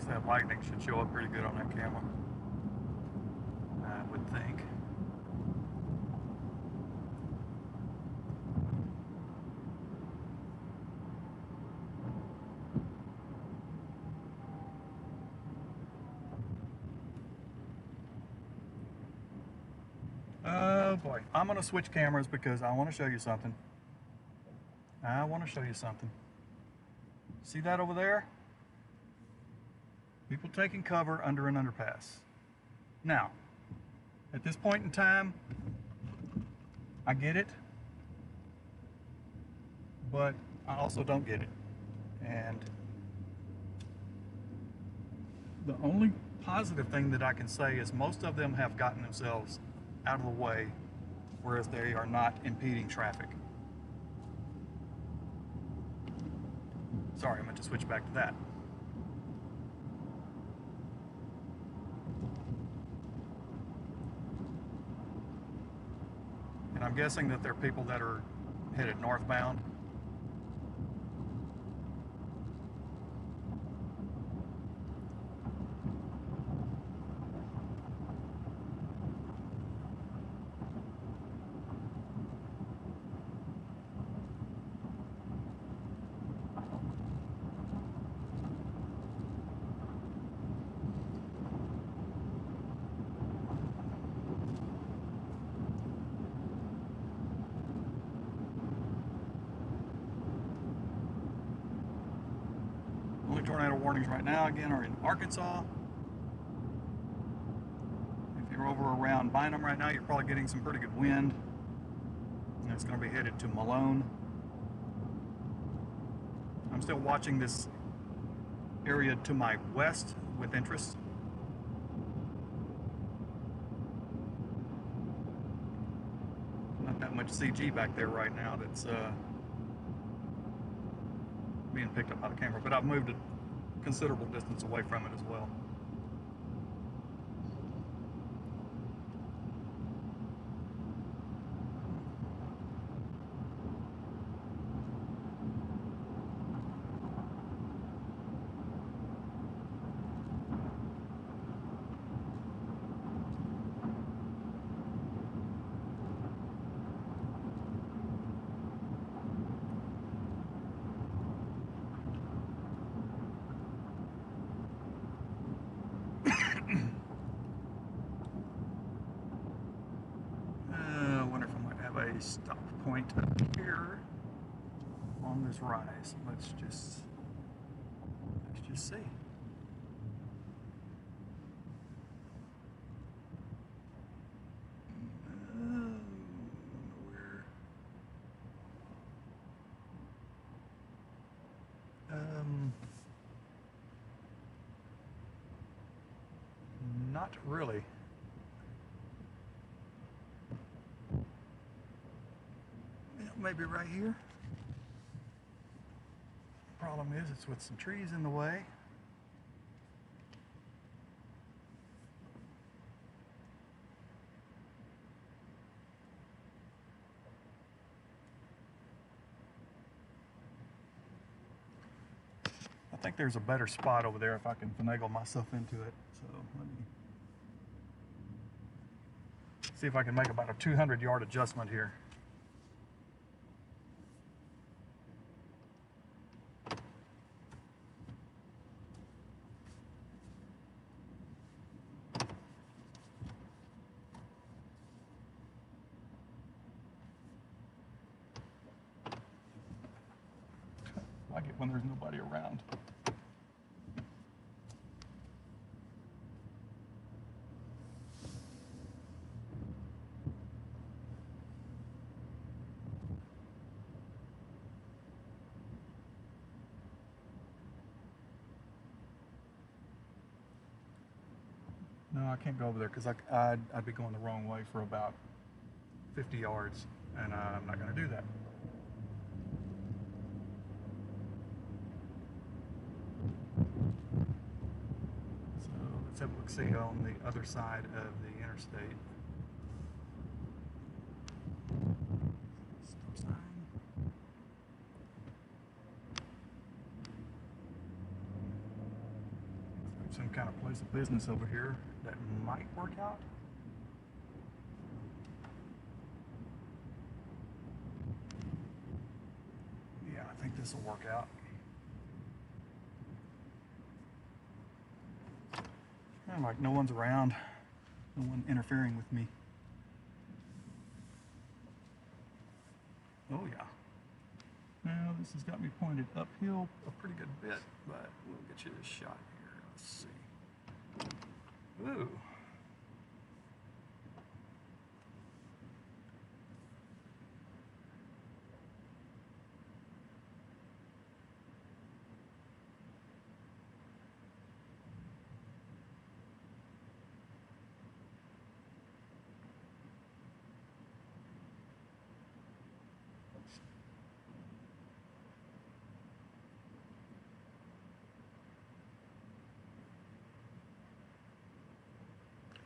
That lightning should show up pretty good on that camera, I would think. Oh boy, I'm gonna switch cameras because I want to show you something. See that over there? People taking cover under an underpass. Now, at this point in time, I get it, but I also don't get it. And the only positive thing that I can say is most of them have gotten themselves out of the way, whereas they are not impeding traffic. Sorry, I'm going to switch back to that. And I'm guessing that they're people that are headed northbound. Tornado warnings right now again are in Arkansas. If you're over around Bynum right now, you're probably getting some pretty good wind. And it's going to be headed to Malone. I'm still watching this area to my west with interest. Not that much CG back there right now that's being picked up by the camera, but I've moved it considerable distance away from it as well. point up here on this rise. Let's just see. Where? Not really. Yeah, maybe right here. Problem is, it's with some trees in the way. I think there's a better spot over there if I can finagle myself into it. So let me see if I can make about a 200-yard adjustment here. I like it when there's nobody around. No, I can't go over there because I'd be going the wrong way for about 50 yards, and I'm not going to do that. So let's have a look-see on the other side of the interstate. Stop sign. Some kind of place of business over here that might work out. Yeah, I think this will work out. And like no one's around, no one interfering with me. Oh yeah. Now this has got me pointed uphill a pretty good bit, but we'll get you this shot here. Let's see. Ooh.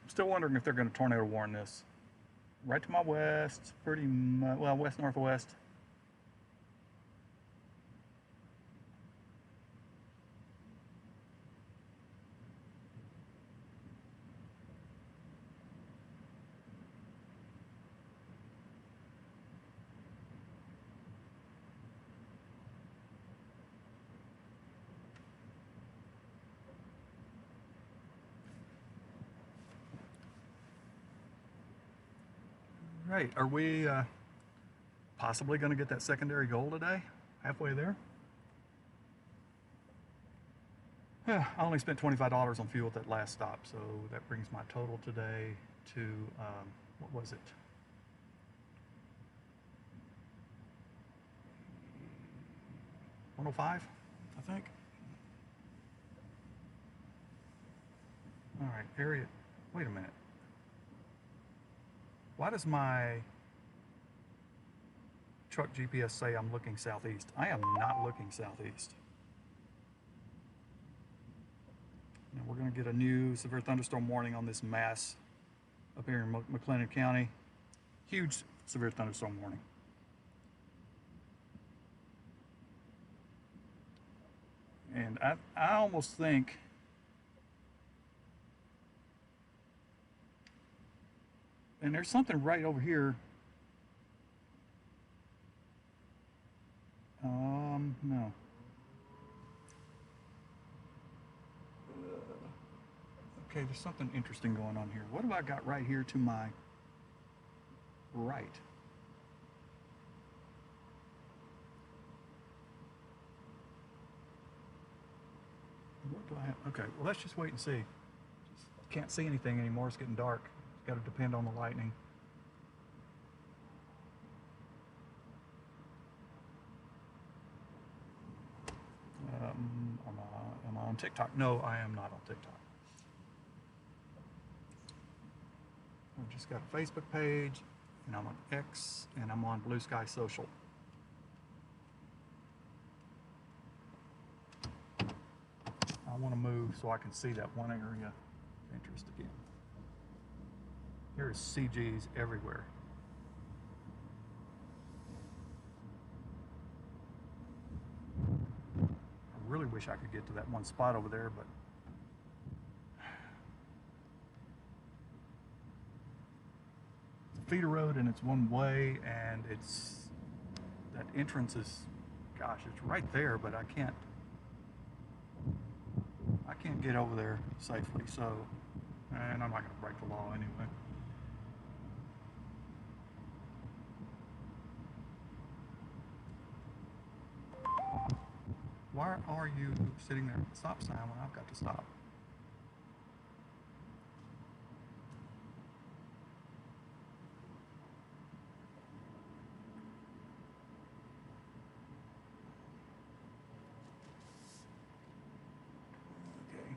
Still wondering if they're going to tornado warn this. Right to my west, pretty much, well, west-northwest. Right, are we possibly going to get that secondary goal today? Halfway there? Yeah, I only spent $25 on fuel at that last stop, so that brings my total today to, what was it? $105, I think. All right, area, wait a minute. Why does my truck GPS say I'm looking southeast? I am not looking southeast. Now we're going to get a new severe thunderstorm warning on this mass up here in McLennan County. Huge severe thunderstorm warning. And I almost think and there's something right over here. No. Okay, there's something interesting going on here. What have I got right here to my right? Do I have, okay, well, let's just wait and see. Just can't see anything anymore. It's getting dark. It's got to depend on the lightning. Am I on TikTok? No, I am not on TikTok. I've just got a Facebook page, and I'm on X, and I'm on Blue Sky Social. I want to move so I can see that one area of interest again. There's CGs everywhere. I really wish I could get to that one spot over there, but it's a feeder road and it's one way, and it's that entrance is, gosh, it's right there, but I can't get over there safely. So, and I'm not going to break the law anyway. Why are you sitting there at the stop sign when I've got to stop? Okay.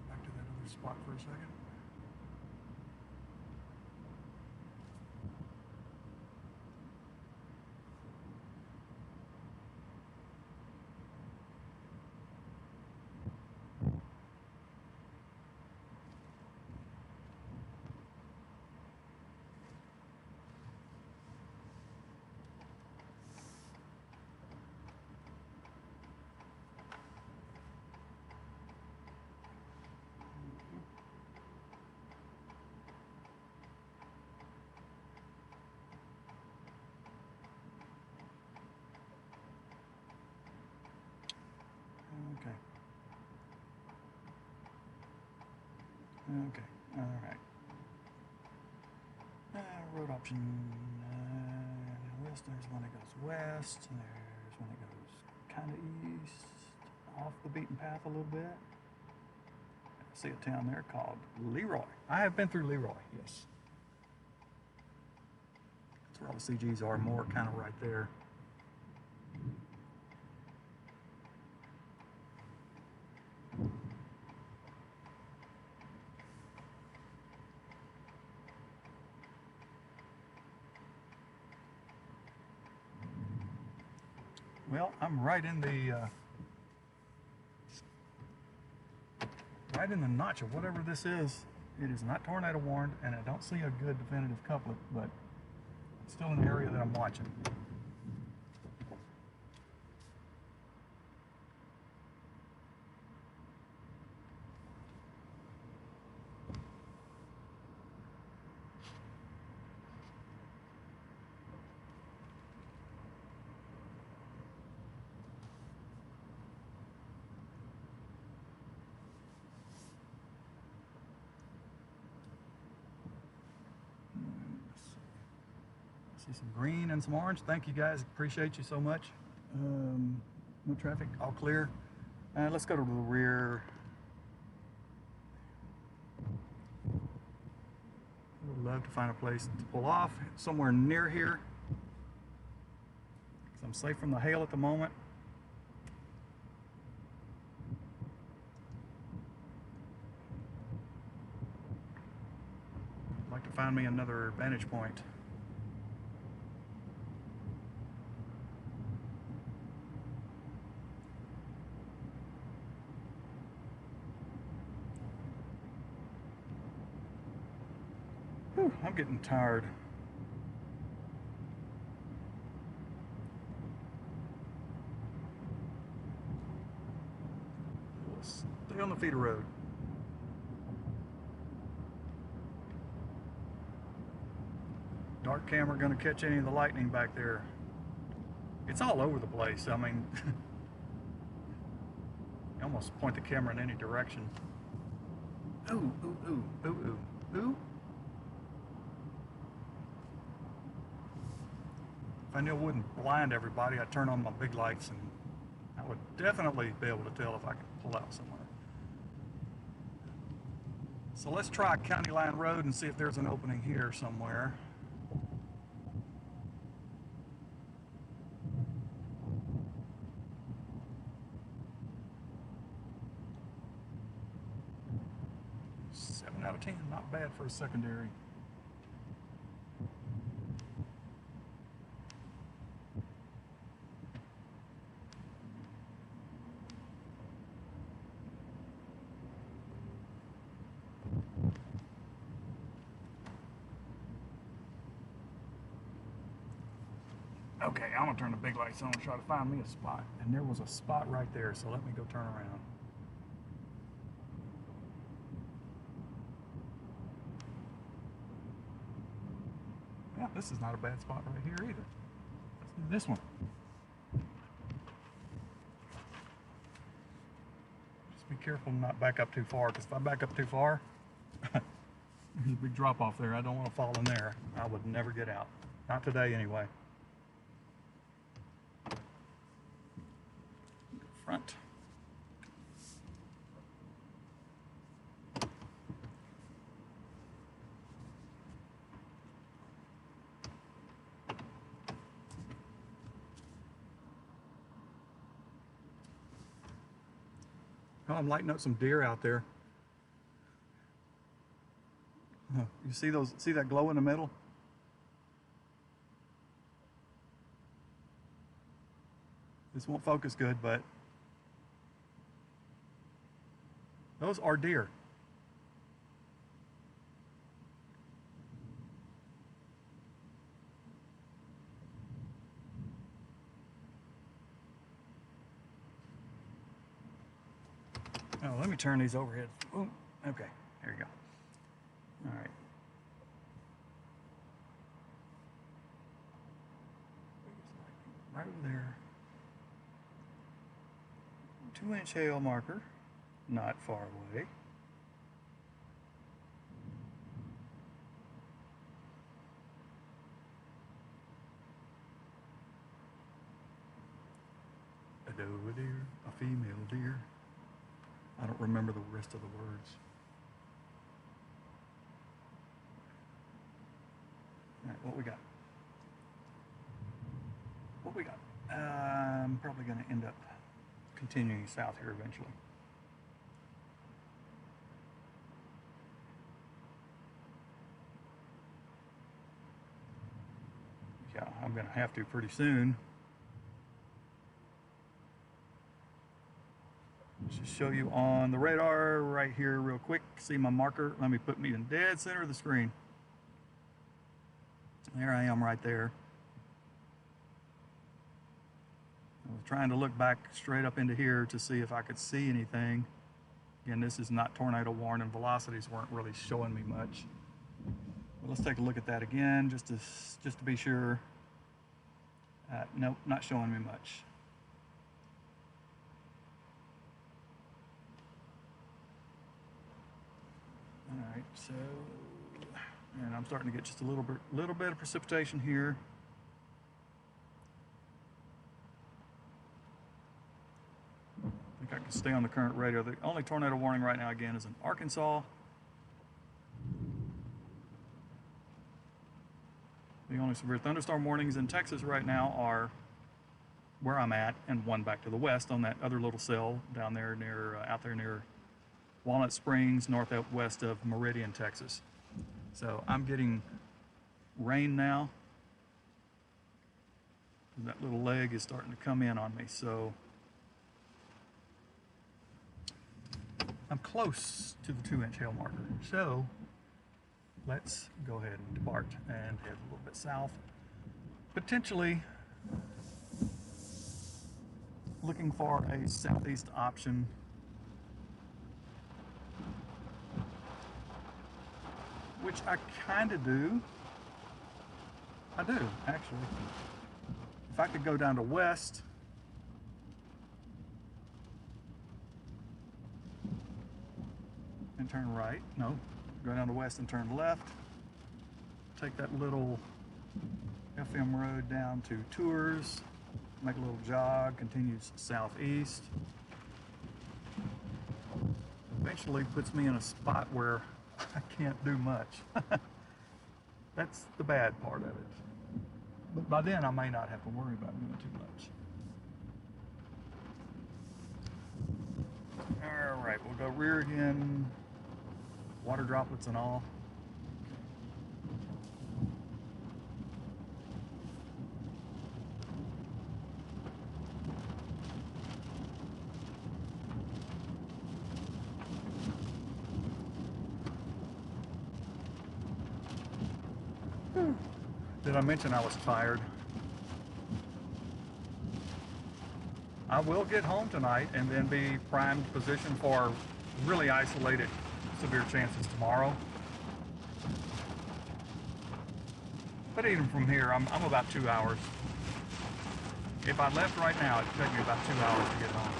Back to that other spot for a second. Okay. Okay. All right. Road option. West. There's one that goes west. And there's one that goes kind of east, off the beaten path a little bit. I see a town there called Leroy. I have been through Leroy. Yes. That's where all the CGs are. More kind of right there. Well, I'm right in the notch of whatever this is. It is not tornado warned, and I don't see a good definitive couplet, but it's still in the area that I'm watching. See some green and some orange. Thank you guys. Appreciate you so much. No traffic. All clear. Let's go to the rear. Would love to find a place to pull off somewhere near here, because I'm safe from the hail at the moment. I'd like to find me another vantage point. Whew, I'm getting tired. Stay on the feeder road. Dark camera gonna catch any of the lightning back there. It's all over the place. I mean, you almost point the camera in any direction. Ooh, ooh, ooh, ooh, ooh, ooh. If I knew it wouldn't blind everybody, I'd turn on my big lights and I would definitely be able to tell if I could pull out somewhere. So let's try County Line Road and see if there's an opening here somewhere. Seven out of 10, not bad for a secondary. Okay, I'm gonna turn the big lights on and try to find me a spot. And there was a spot right there, so let me go turn around. Yeah, this is not a bad spot right here either. Let's do this one. Just be careful to not back up too far, because if I back up too far, there's a big drop off there. I don't want to fall in there. I would never get out. Not today anyway. Front. Oh, I'm lighting up some deer out there. You see those? See that glow in the middle? This won't focus good, but those are deer. Oh, let me turn these overhead. Ooh, okay, there you go. All right. Right over there. 2-inch hail marker, not far away. A doe, a deer, a female deer. I don't remember the rest of the words. All right, what we got? What we got? I'm probably going to end up continuing south here eventually. Yeah, I'm going to have to pretty soon. Just show you on the radar right here real quick. See my marker? Let me put me in dead center of the screen. There I am right there. I was trying to look back straight up into here to see if I could see anything. Again, this is not tornado warned and velocities weren't really showing me much. But let's take a look at that again just to be sure. Nope, not showing me much. All right, so, and I'm starting to get just a little bit of precipitation here. I think I can stay on the current radio. The only tornado warning right now, again, is in Arkansas. The only severe thunderstorm warnings in Texas right now are where I'm at, and one back to the west on that other little cell down there near, out there near Walnut Springs, northwest of Meridian, Texas. So I'm getting rain now. That little leg is starting to come in on me, so I'm close to the 2-inch hail marker. So let's go ahead and depart and head a little bit south. Potentially looking for a southeast option. Which I kind of do. I do, actually. If I could go down to west, and turn right, no, go down to west and turn left, take that little FM road down to Tours, make a little jog, continues southeast. Eventually puts me in a spot where I can't do much. That's the bad part of it. But by then I may not have to worry about doing too much. All right, we'll go rear again, water droplets and all. Did I mention I was tired? I will get home tonight and then be primed position for really isolated severe chances tomorrow. But even from here, I'm about 2 hours. If I left right now, it'd take me about 2 hours to get home.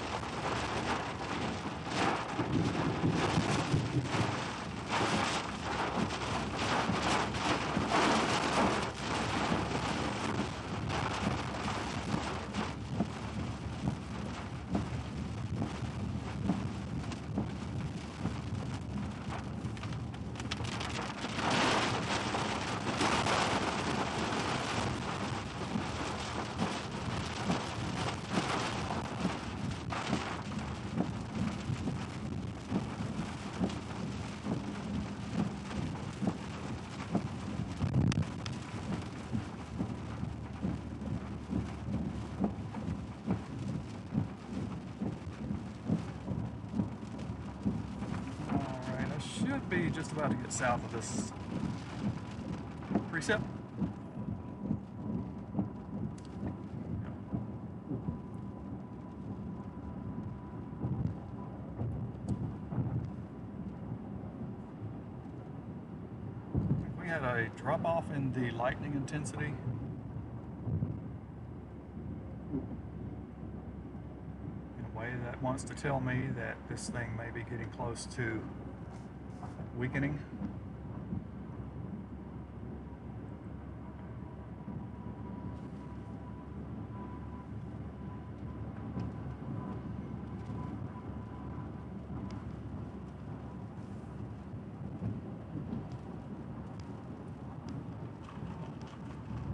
Should be just about to get south of this precip. We had a drop off in the lightning intensity. In a way that wants to tell me that this thing may be getting close to weakening.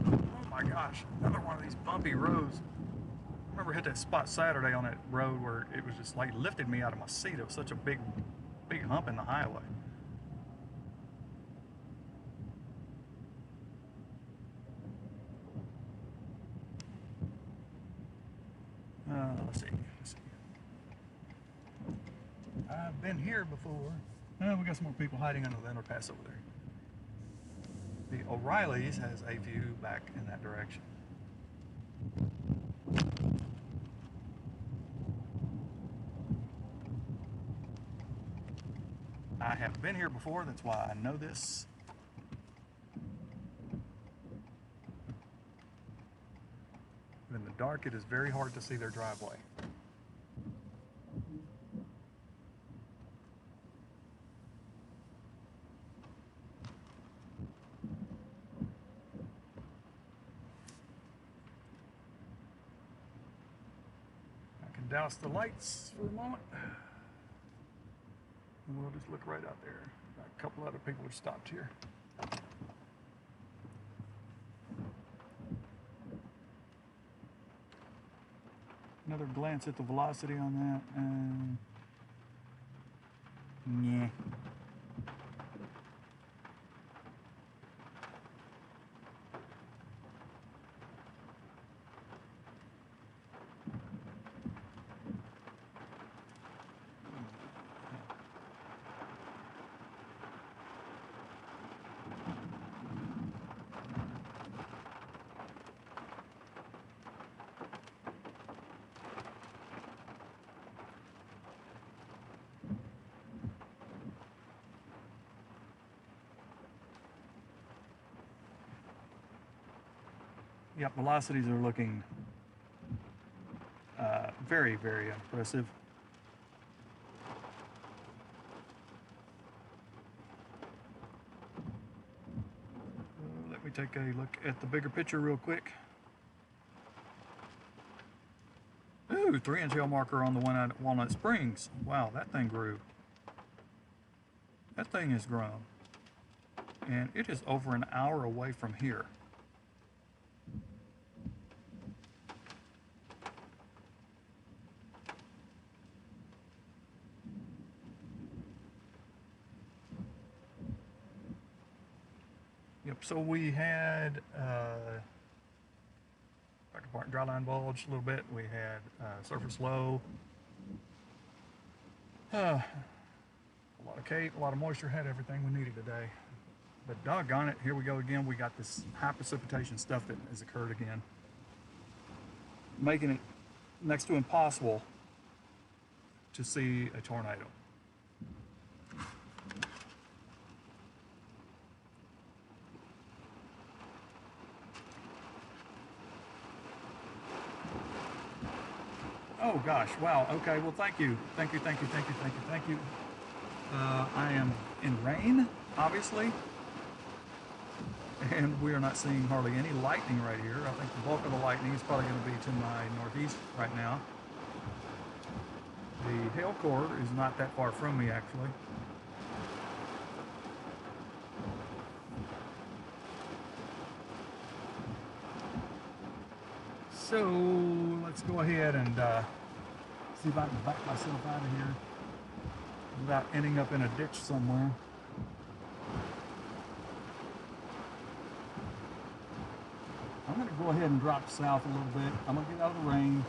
Oh my gosh, another one of these bumpy roads. I remember I hit that spot Saturday on that road where it was just like lifted me out of my seat. It was such a big hump in the highway. Let's see. I've been here before. Oh, we got some more people hiding under the underpass over there. The O'Reilly's has a view back in that direction. I have been here before, that's why I know this. But in the dark, it is very hard to see their driveway. I can douse the lights for a moment. And we'll just look right out there. A couple other people are stopped here. Another glance at the velocity on that. Yeah. Yep, velocities are looking very, very impressive. Let me take a look at the bigger picture real quick. Ooh, 3-inch hail marker on the one at Walnut Springs. Wow, that thing grew. That thing has grown. And it is over an hour away from here. Yep, so we had back apart dry line bulge a little bit. We had surface low. A lot of cape, a lot of moisture, had everything we needed today. But doggone it, here we go again. We got this high precipitation stuff that has occurred again, making it next to impossible to see a tornado. Oh gosh, wow, okay, well thank you. Thank you. I am in rain, obviously, and we are not seeing hardly any lightning right here. I think the bulk of the lightning is probably going to be to my northeast right now. The hail core is not that far from me, actually. So let's go ahead and see if I can back myself out of here without ending up in a ditch somewhere. I'm going to go ahead and drop south a little bit. I'm going to get out of the rain.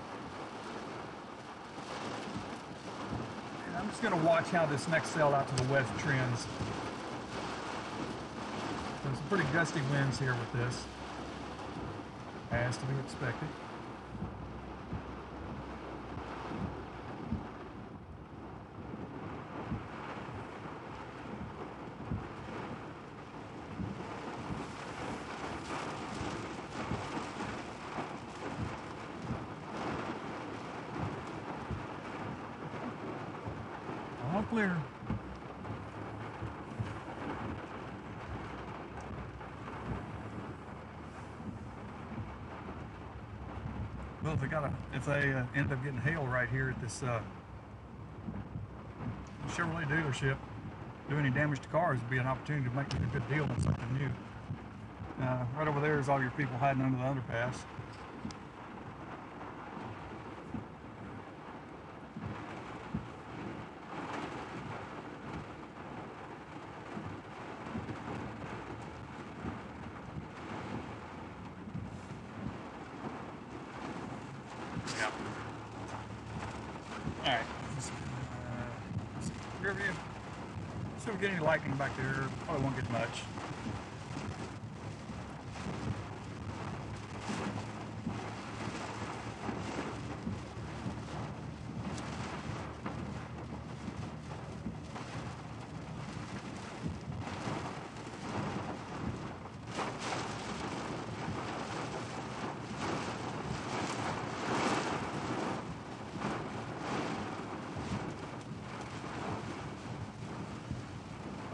And I'm just going to watch how this next cell out to the west trends. There's some pretty gusty winds here with this, as to be expected. All clear. Well, if they end up getting hail right here at this Chevrolet dealership, do any damage to cars, would be an opportunity to make a good deal on something new. Right over there is all your people hiding under the underpass. Yeah. All right. Rear view. See if we get any lightning back there. Probably won't get much.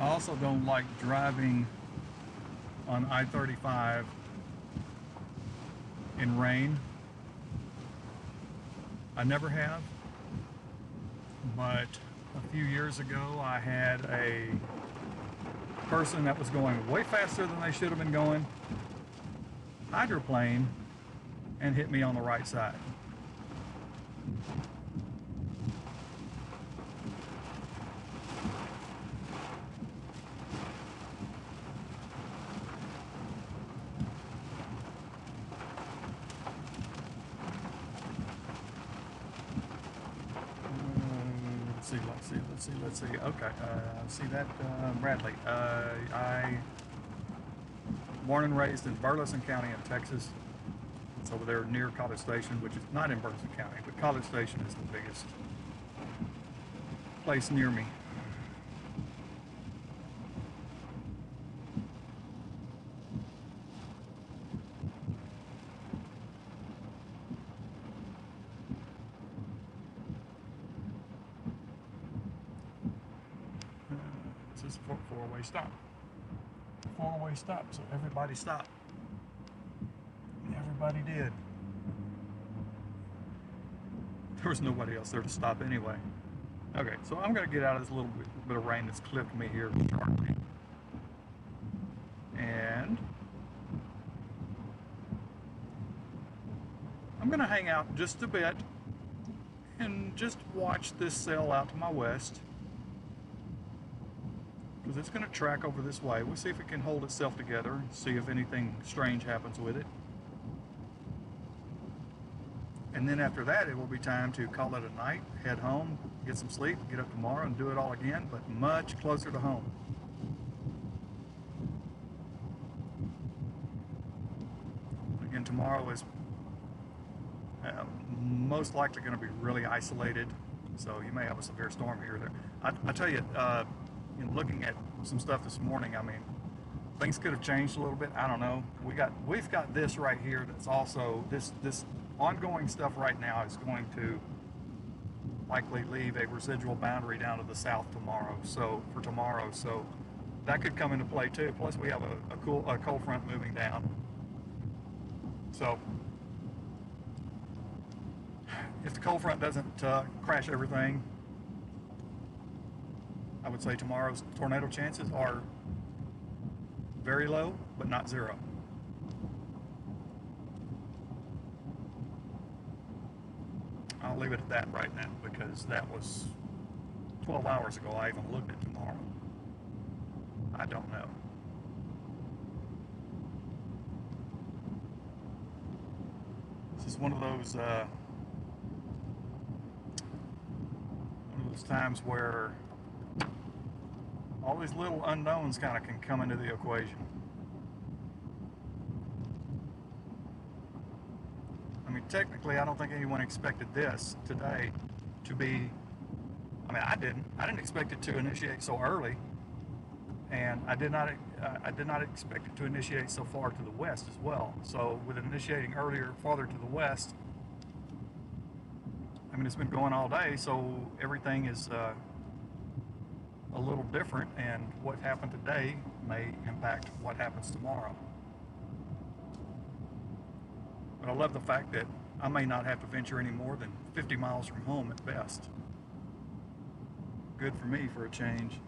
I also don't like driving on I-35 in rain. I never have, but a few years ago I had a person that was going way faster than they should have been going, hydroplane, and hit me on the right side. Let's see. Okay, see that, Bradley. I born and raised in Burleson County in Texas. It's over there near College Station, which is not in Burleson County, but College Station is the biggest place near me. This is a four-way stop. Four-way stop, so everybody stop. everybody did. There was nobody else there to stop anyway. Okay, so I'm going to get out of this little bit of rain that's clipped me here sharply. And I'm going to hang out just a bit and just watch this cell out to my west, because it's going to track over this way. We'll see if it can hold itself together, see if anything strange happens with it. And then after that, it will be time to call it a night, head home, get some sleep, get up tomorrow and do it all again, but much closer to home. Again, tomorrow is most likely going to be really isolated, so you may have a severe storm here or there. I tell you, in looking at some stuff this morning, I mean, things could have changed a little bit. I don't know. We've got this right here that's also this ongoing stuff right now is going to likely leave a residual boundary down to the south tomorrow. So for tomorrow, so that could come into play too. Plus we have a cold front moving down. So if the cold front doesn't crash everything, I would say tomorrow's tornado chances are very low, but not zero. I'll leave it at that right now, because that was 12 hours ago I even looked at tomorrow. I don't know. This is one of those times where all these little unknowns kind of can come into the equation. I mean, technically, I don't think anyone expected this today to be, I mean, I didn't expect it to initiate so early, and I did not expect it to initiate so far to the west as well. So with it initiating earlier, farther to the west, I mean, it's been going all day, so everything is a little different, and what happened today may impact what happens tomorrow. But I love the fact that I may not have to venture any more than 50 miles from home at best. Good for me for a change.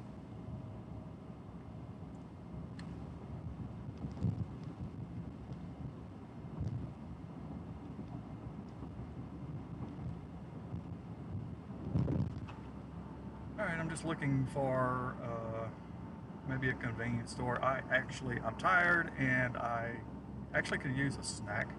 Alright, I'm just looking for maybe a convenience store. I'm tired, and I actually could use a snack.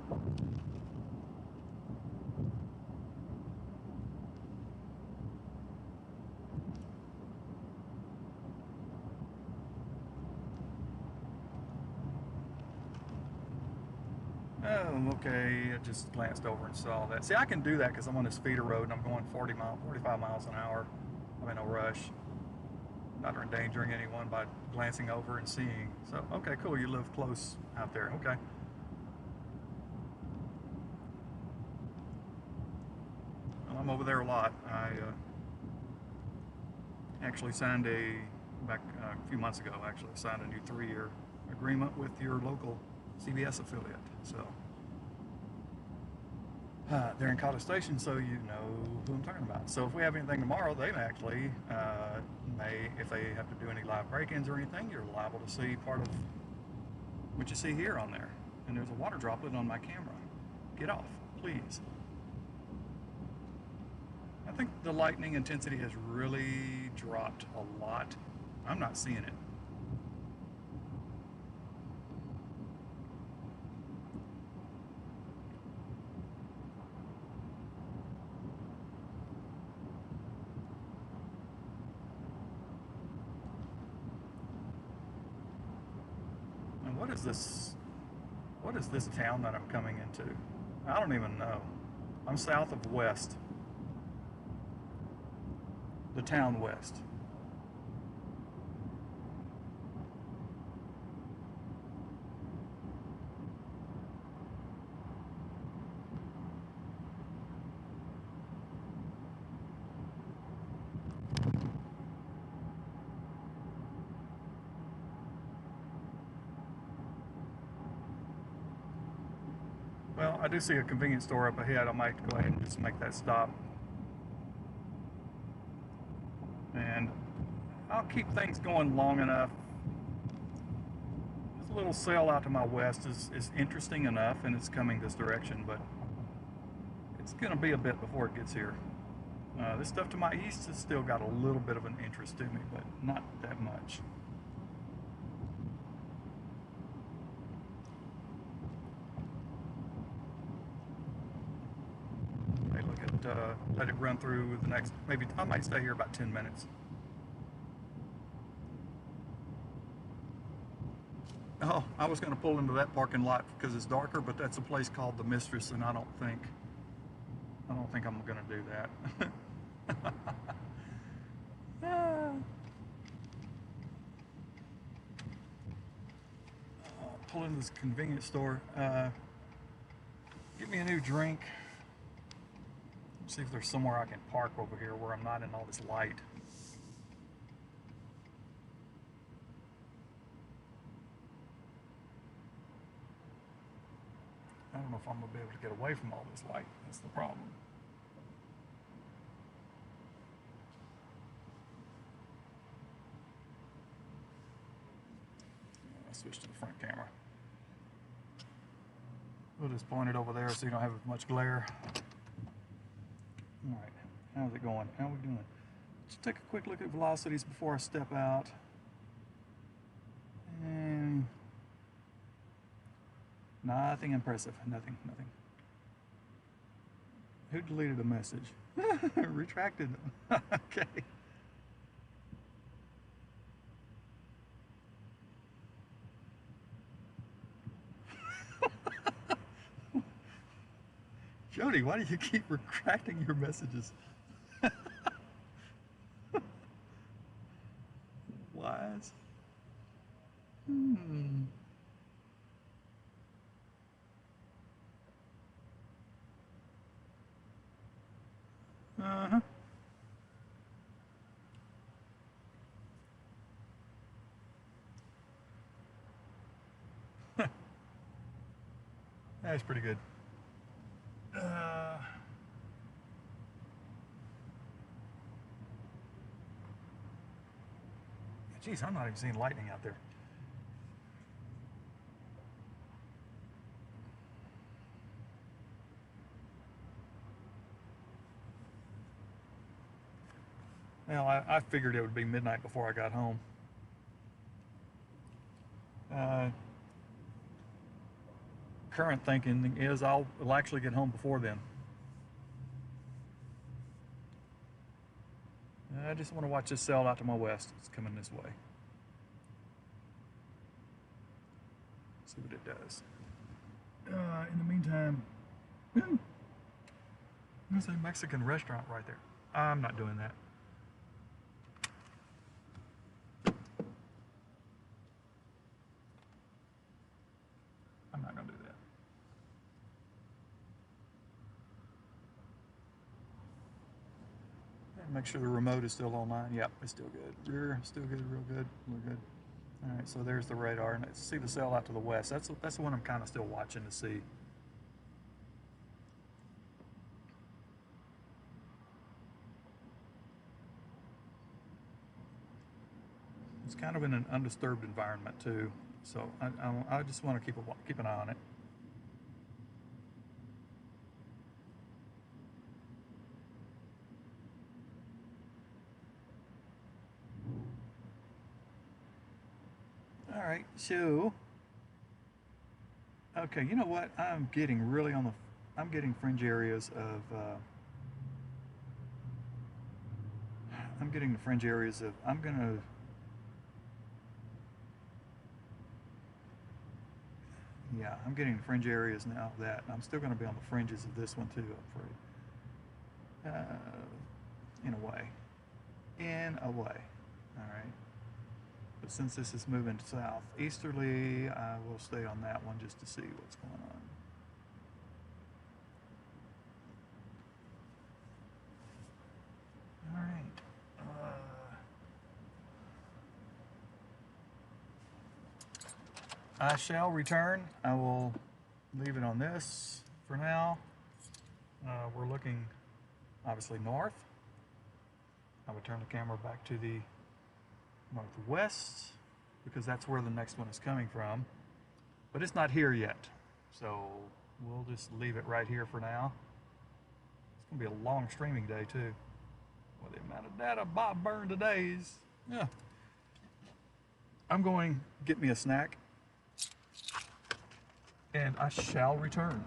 Oh, okay, I just glanced over and saw that. See, I can do that because I'm on this feeder road and I'm going 45 miles an hour. I'm in a rush. Not endangering anyone by glancing over and seeing. So, okay, cool, you live close out there, okay. Well, I'm over there a lot. I actually signed back a few months ago, signed a new 3-year agreement with your local CBS affiliate. So they're in College Station, so you know who I'm talking about. So if we have anything tomorrow, they actually if they have to do any live break-ins or anything, you're liable to see part of what you see here on there. And there's a water droplet on my camera. Get off, please. I think the lightning intensity has really dropped a lot. I'm not seeing it. And what is this town that I'm coming into? I don't even know. I'm south of West. The town West. Well, I do see a convenience store up ahead. I might go ahead and just make that stop. And I'll keep things going long enough. This little cell out to my west is interesting enough, and it's coming this direction, but it's going to be a bit before it gets here. This stuff to my east has still got a little bit of an interest to me, but not that much. Hey, look at, let it run through the next, maybe I might stay here about 10 minutes. Oh, I was going to pull into that parking lot because it's darker, but that's a place called the Mistress, and I don't think I'm going to do that. Pull into this convenience store. Get me a new drink. See if there's somewhere I can park over here where I'm not in all this light. I don't know if I'm going to be able to get away from all this light. That's the problem. I'll switch to the front camera. We'll just point it over there so you don't have as much glare. All right, how's it going? How are we doing? Let's take a quick look at velocities before I step out. And nothing impressive, nothing. Who deleted a message? Retracted. Okay. Jody, why do you keep retracting your messages? Wise. Uh-huh. That's pretty good. Geez, I'm not even seeing lightning out there. Well, I figured it would be midnight before I got home. Current thinking is I'll actually get home before then. I just want to watch this cell out to my west. It's coming this way. See what it does. In the meantime, there's a Mexican restaurant right there. I'm not doing that. I'm not going to do that. Make sure the remote is still online. Yep, it's still good. Rear, still good, real good. We're good. All right, so there's the radar. And see the cell out to the west. That's the one I'm kind of still watching to see. It's kind of in an undisturbed environment too, so I just want to keep an eye on it. All right, so, okay, you know what? I'm getting really I'm getting fringe areas of, I'm getting the fringe areas of, I'm gonna, yeah, I'm getting the fringe areas now of that. I'm still gonna be on the fringes of this one too, I'm afraid. In a way. All right. But since this is moving southeasterly, I will stay on that one just to see what's going on. All right. I shall return. I will leave it on this for now, we're looking obviously north. I would turn the camera back to the northwest because that's where the next one is coming from. But it's not here yet. So we'll just leave it right here for now. It's gonna be a long streaming day too. With the amount of data Bob burned today is, yeah. I'm going to get me a snack and I shall return.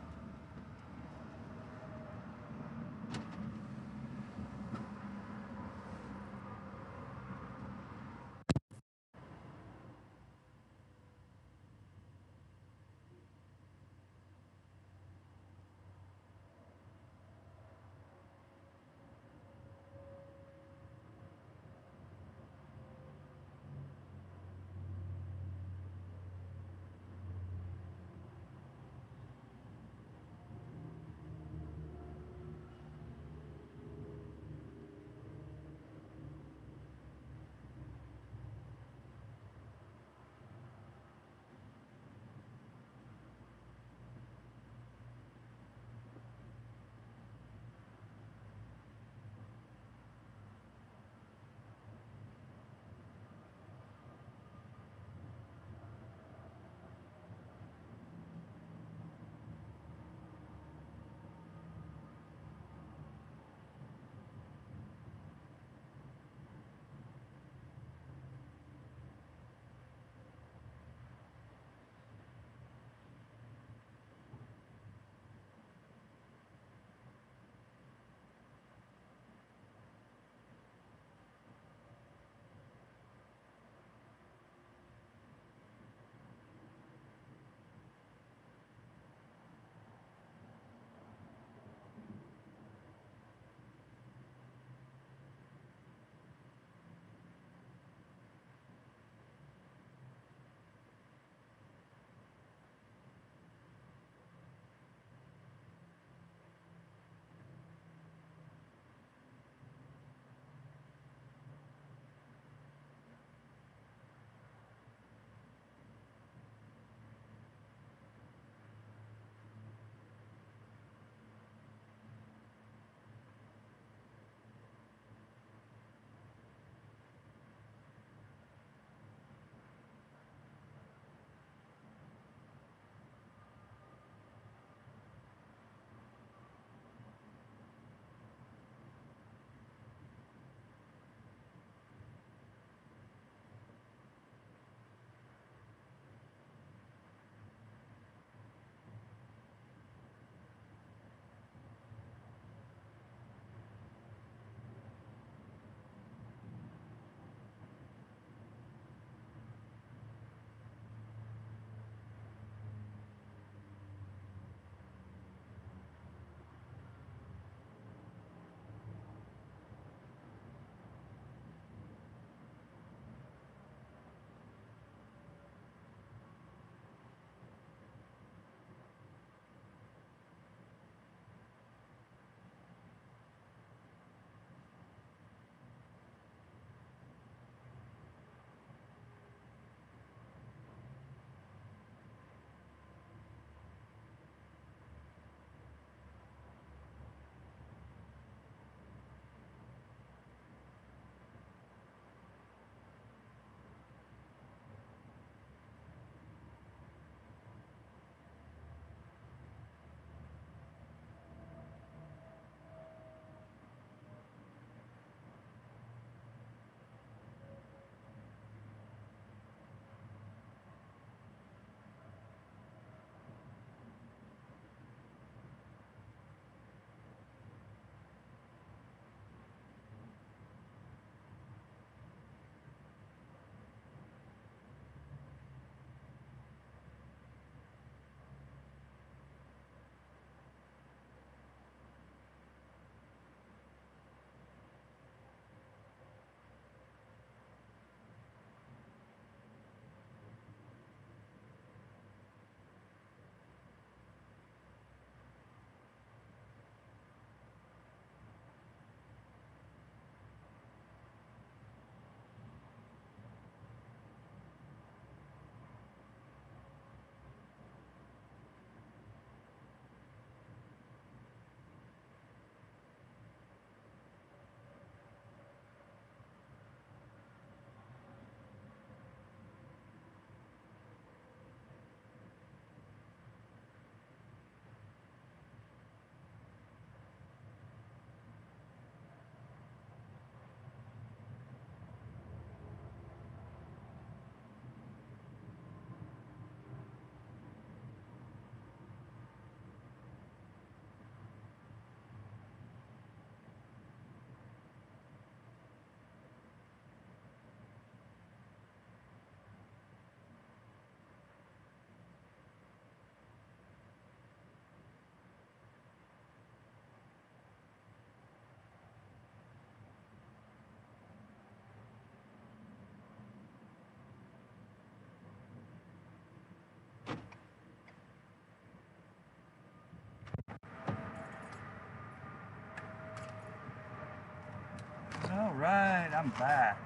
right, I'm back.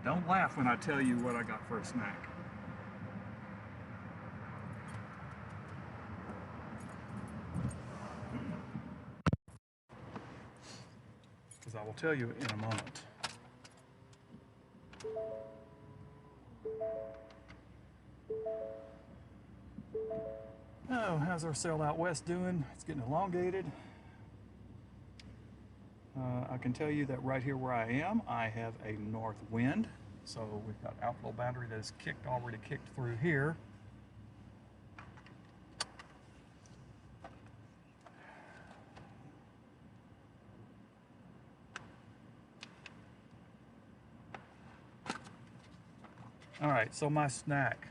Don't laugh when I tell you what I got for a snack. Because I will tell you in a moment. Oh, how's our sail out west doing? It's getting elongated. I can tell you that right here where I am, I have a north wind. So we've got outflow boundary that is already kicked through here. All right, so my snack.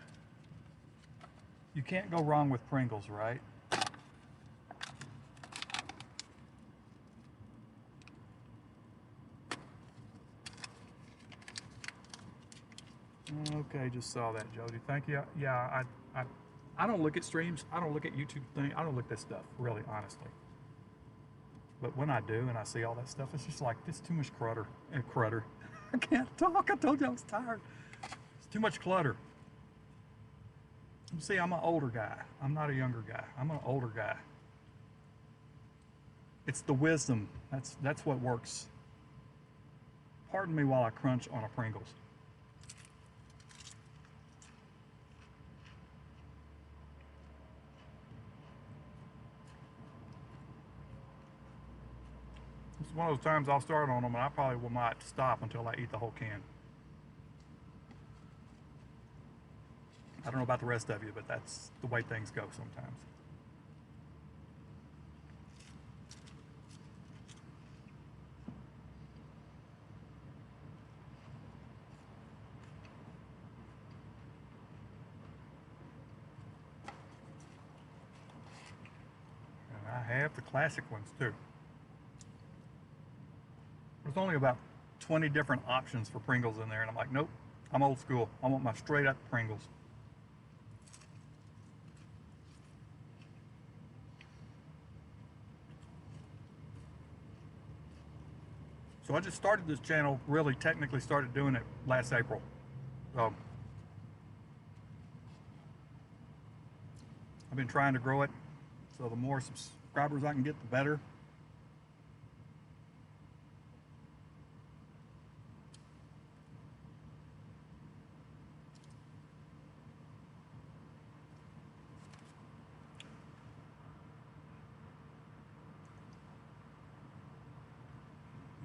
You can't go wrong with Pringles, right? Okay, just saw that, Jody. Thank you. Yeah, I don't look at streams. I don't look at YouTube thing. I don't look at this stuff, really, honestly. But when I do and I see all that stuff, it's just like, it's too much clutter. Clutter. I can't talk. I told you I was tired. It's too much clutter. See, I'm an older guy. I'm not a younger guy. I'm an older guy. It's the wisdom. That's what works. Pardon me while I crunch on a Pringles. It's one of those times I'll start on them and I probably will not stop until I eat the whole can. I don't know about the rest of you, but that's the way things go sometimes. And I have the classic ones too. There's only about 20 different options for Pringles in there, and I'm like, nope, I'm old school. I want my straight up Pringles. So I just started this channel, really technically started doing it last April. So I've been trying to grow it, so the more subscribers I can get, the better.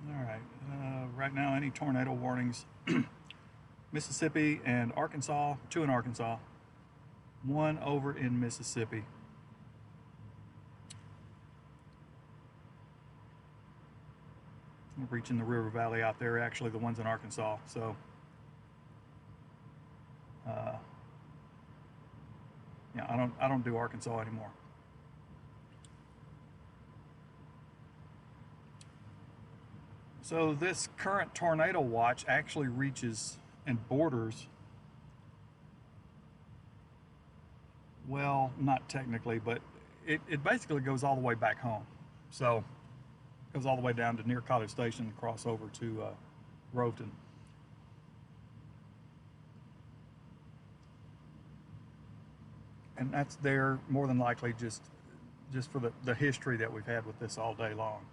All right, right now any tornado warnings, Mississippi and Arkansas, 2 in Arkansas, 1 over in Mississippi. Reaching the river valley out there, actually the ones in Arkansas. So yeah, I don't do Arkansas anymore. So this current tornado watch actually reaches and borders, well, not technically, but it basically goes all the way back home. So it goes all the way down to near College Station and cross over to Groveton. And that's there more than likely just for the history that we've had with this all day long.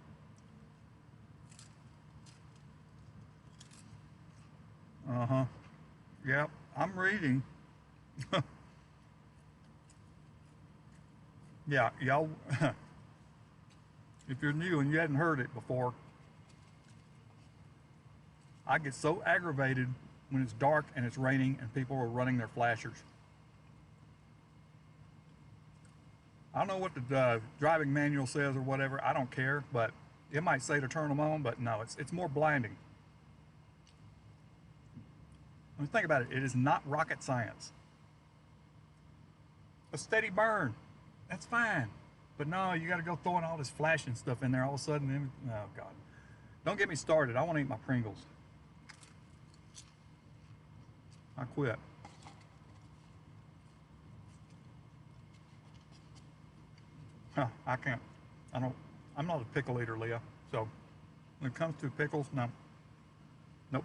Uh-huh. Yep, I'm reading. Yeah, y'all, if you're new and you hadn't heard it before, I get so aggravated when it's dark and it's raining and people are running their flashers. I don't know what the driving manual says or whatever, I don't care, but it might say to turn them on, but no, it's more blinding. I mean, think about it, it is not rocket science. A steady burn, that's fine. But no, you gotta go throwing all this flashing stuff in there all of a sudden, oh God. Don't get me started, I wanna eat my Pringles. I quit. Huh, I can't, I'm not a pickle eater, Leah, so When it comes to pickles, no. Nope.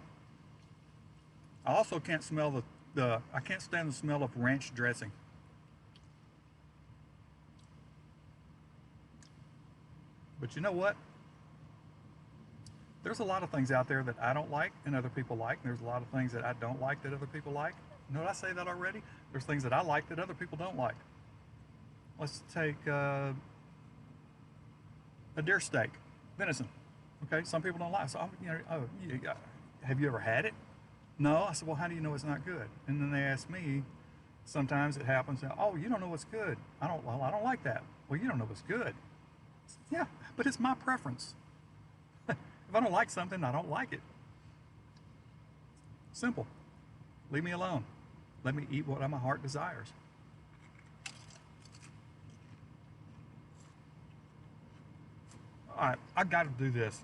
I also can't smell I can't stand the smell of ranch dressing. But you know what? There's a lot of things out there that I don't like and other people like, and there's a lot of things that I don't like that other people like. Know did I say that already? There's things that I like that other people don't like. Let's take a deer steak, venison. Okay, some people don't like it. So, have you ever had it? No. I said, well, how do you know it's not good? And then they ask me, sometimes it happens, oh, you don't know what's good. I don't like that. Well, you don't know what's good. Yeah, but it's my preference. If I don't like something, I don't like it. Simple. Leave me alone. Let me eat what my heart desires. All right, I got to do this.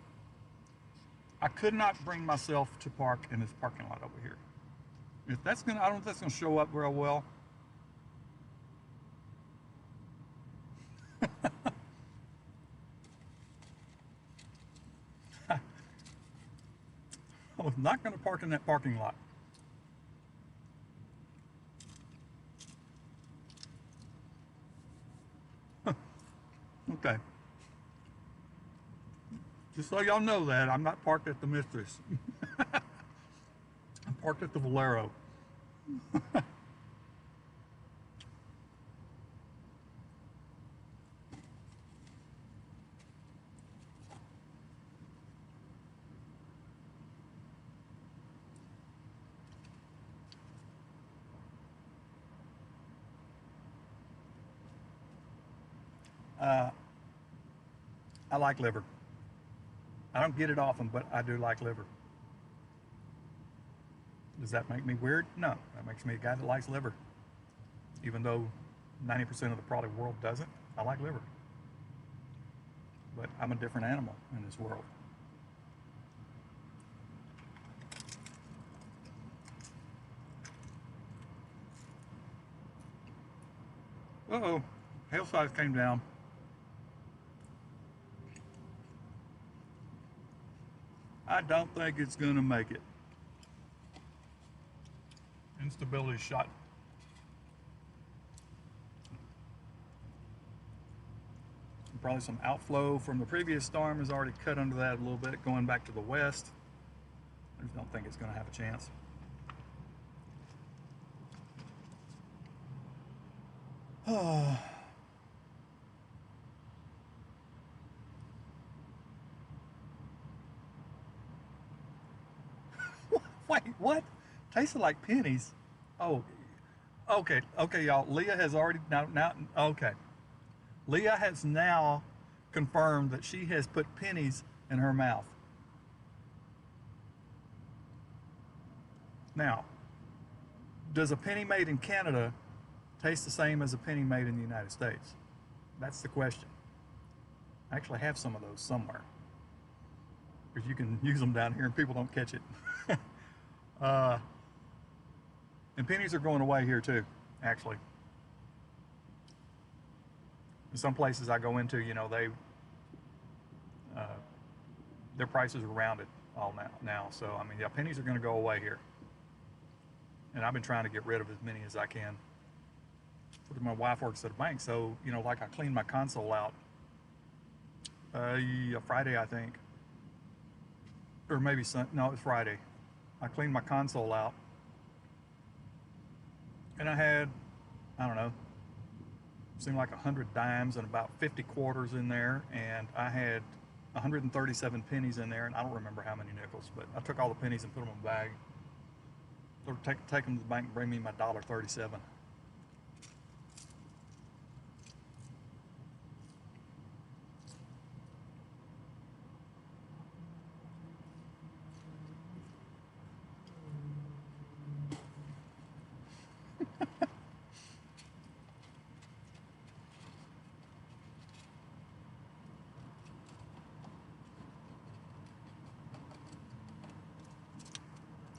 I could not bring myself to park in this parking lot over here. If that's gonna, I don't know if that's gonna show up real well. I was not gonna park in that parking lot. Okay. Just so y'all know that, I'm not parked at the Mistress. I'm parked at the Valero. I like liver. I don't get it often, but I do like liver. Does that make me weird? No, that makes me a guy that likes liver. Even though 90% of the product world doesn't, I like liver. But I'm a different animal in this world. Uh-oh, hail size came down. I don't think it's gonna make it. Instability shot. Probably some outflow from the previous storm has already cut under that a little bit, going back to the west. I just don't think it's gonna have a chance. Wait, what? Tasted like pennies. Oh, okay, y'all. Leah has already okay. Leah has now confirmed that she has put pennies in her mouth. Now, does a penny made in Canada taste the same as a penny made in the United States? That's the question. I actually have some of those somewhere, because you can use them down here and people don't catch it. And pennies are going away here too, actually. In some places I go into, you know, their prices are rounded all now. So, I mean, yeah, pennies are going to go away here. And I've been trying to get rid of as many as I can. My wife works at a bank, so, you know, like I cleaned my console out Friday, I think. Or maybe no, it was Friday. I cleaned my console out. And I had, I don't know, seemed like 100 dimes and about 50 quarters in there, and I had 137 pennies in there, and I don't remember how many nickels, but I took all the pennies and put them in a bag. So take them to the bank and bring me my $1.37.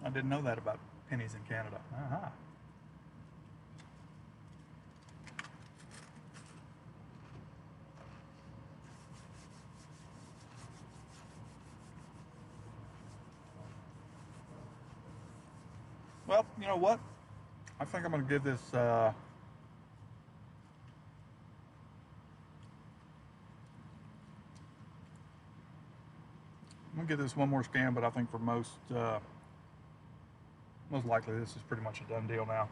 I didn't know that about pennies in Canada. Uh-huh. Well, you know what? I think I'm going to give this. I'm going to give this one more scan, but I think for most likely this is pretty much a done deal now.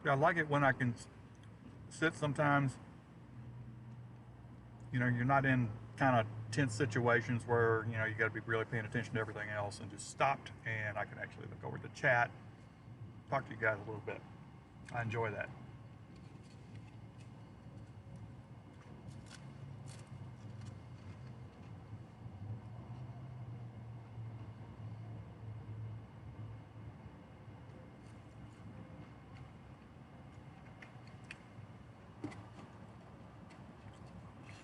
Yeah, I like it when I can sit sometimes. You know, you're not in kind of tense situations where, you know, you got to be really paying attention to everything else, and just stopped and I can actually look over the chat, talk to you guys a little bit. I enjoy that.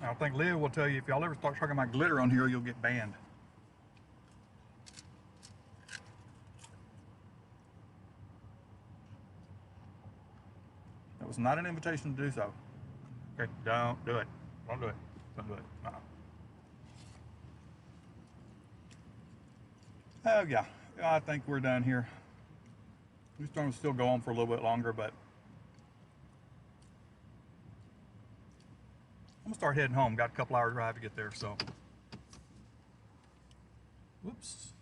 I think Leah will tell you, if y'all ever start talking about glitter on here, you'll get banned. That was not an invitation to do so. Okay, don't do it. Don't do it. Don't do it. No. Oh yeah, I think we're done here. This storm will still go on for a little bit longer, but I'm gonna start heading home. Got a couple hour drive to get there, so. Whoops.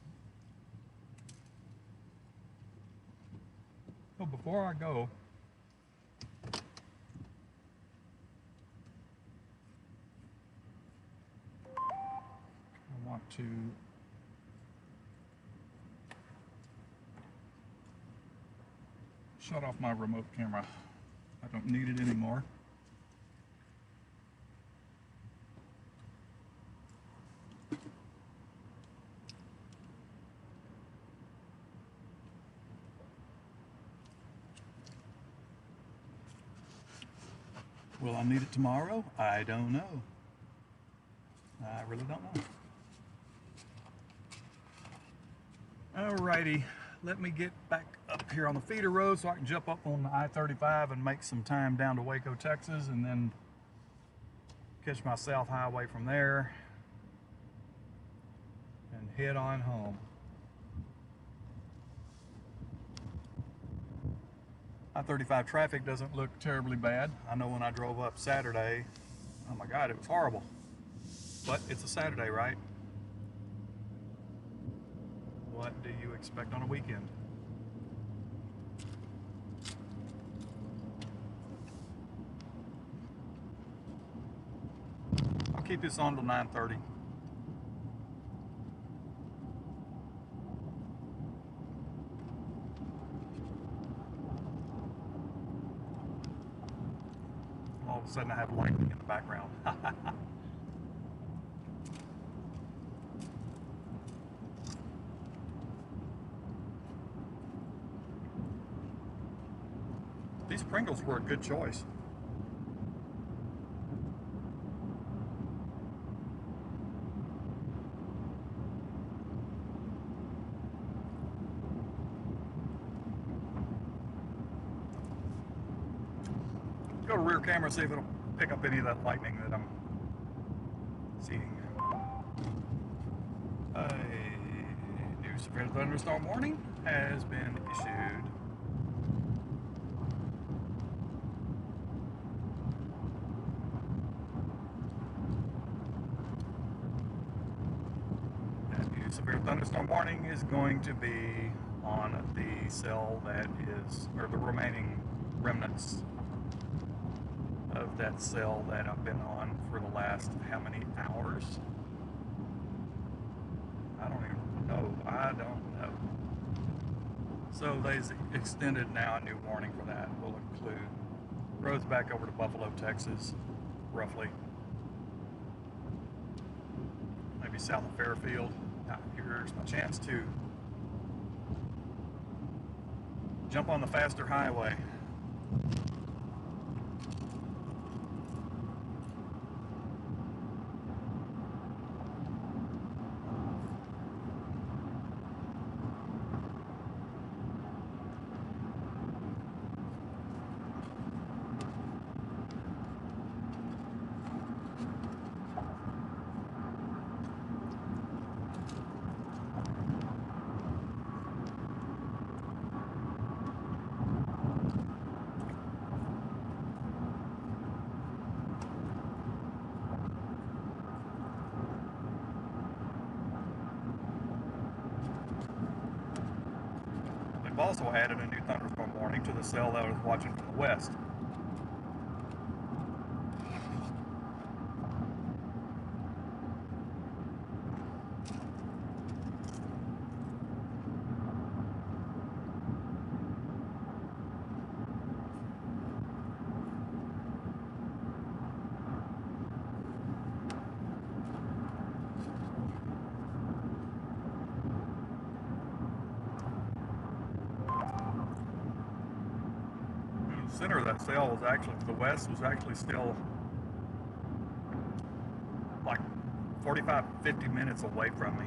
So before I go, I want to shut off my remote camera. I don't need it anymore. Will I need it tomorrow? I don't know. I really don't know. Alrighty, let me get back up here on the feeder road so I can jump up on the I-35 and make some time down to Waco, Texas, and then catch my South Highway from there and head on home. I-35 traffic doesn't look terribly bad. I know when I drove up Saturday, oh my God, it was horrible. But it's a Saturday, right? What do you expect on a weekend? I'll keep this on till 9:30. All of a sudden I have lightning in the background. These Pringles were a good choice. Go to rear camera, see if it'll pick up any of that lightning that I'm seeing. A new severe thunderstorm warning has been issued. That new severe thunderstorm warning is going to be on the cell that is, or the remaining remnants of that cell that I've been on for the last how many hours? I don't even know. I don't know. So they extended now a new warning for that. Will include roads back over to Buffalo, Texas, roughly. Maybe south of Fairfield. Now here's my chance to jump on the faster highway. also added a new thunderstorm warning to the cell that I was watching from the west. The center of that cell was actually, the west was actually still like 45, 50 minutes away from me.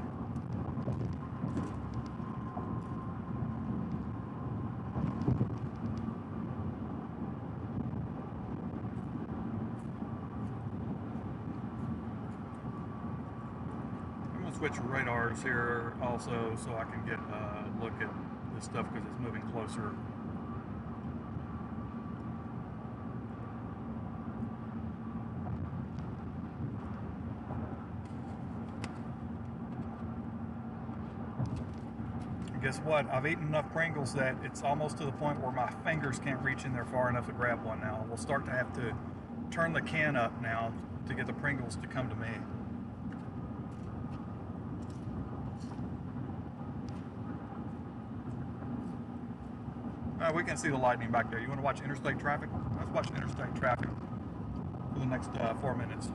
I'm gonna switch radars here also so I can get a look at this stuff because it's moving closer. Guess what? I've eaten enough Pringles that it's almost to the point where my fingers can't reach in there far enough to grab one now. We'll start to have to turn the can up now to get the Pringles to come to me. We can see the lightning back there. You want to watch interstate traffic? Let's watch interstate traffic for the next 4 minutes.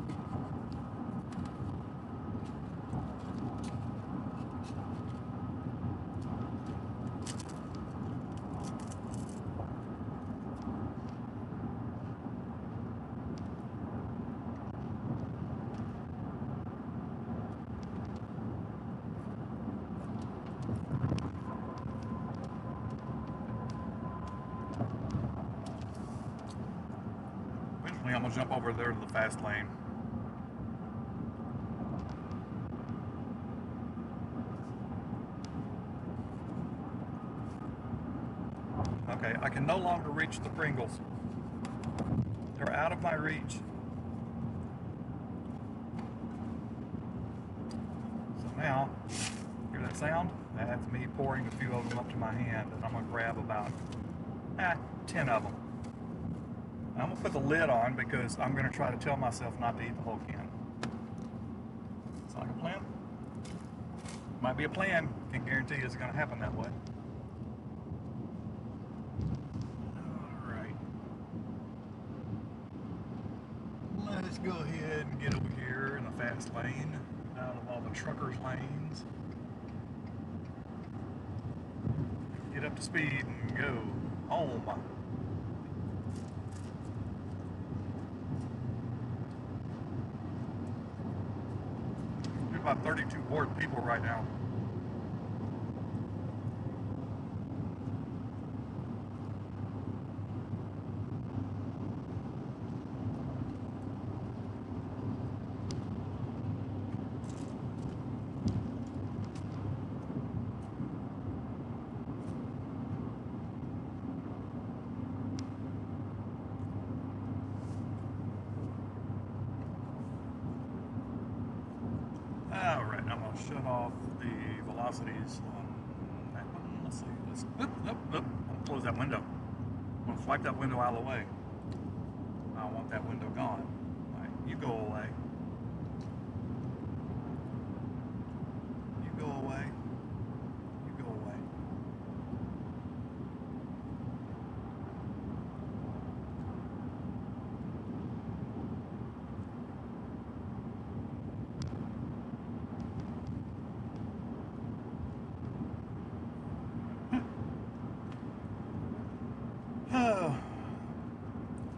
I'm gonna jump over there to the fast lane. Okay, I can no longer reach the Pringles. They're out of my reach. So now, hear that sound? That's me pouring a few of them up to my hand, and I'm gonna grab about 10 of them. I'm gonna put the lid on because I'm gonna try to tell myself not to eat the whole can. Sound like a plan? Might be a plan. Can't guarantee it's gonna happen that way. All right. Let's go ahead and get over here in the fast lane, out of all the truckers' lanes. Get up to speed and go home. About 32 bored people right now. Alright, I'm going to shut off the velocities on that one. Let's see. I'm going to close that window. I'm going to swipe that window out of the way. I want that window gone. Alright, you go away. You go away. You go away.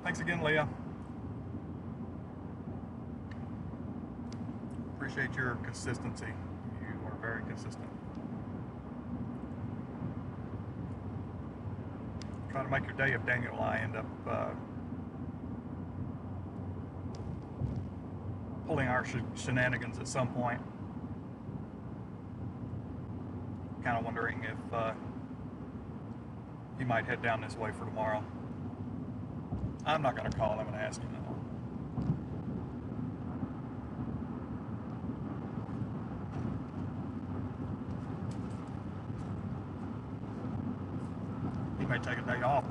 Thanks again, Leah. Appreciate your consistency. You are very consistent. Try to make your day if Daniel and I end up pulling our shenanigans at some point. Kind of wondering if he might head down this way for tomorrow. I'm not going to call him and ask him. may take a day off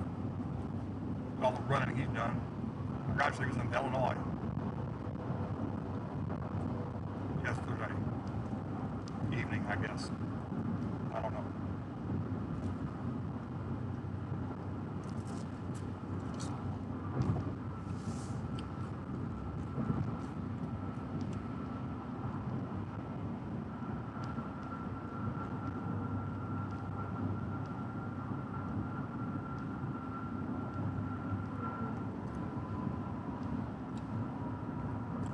with all the running he's done. Actually, he was in Illinois yesterday evening, I guess. I don't know.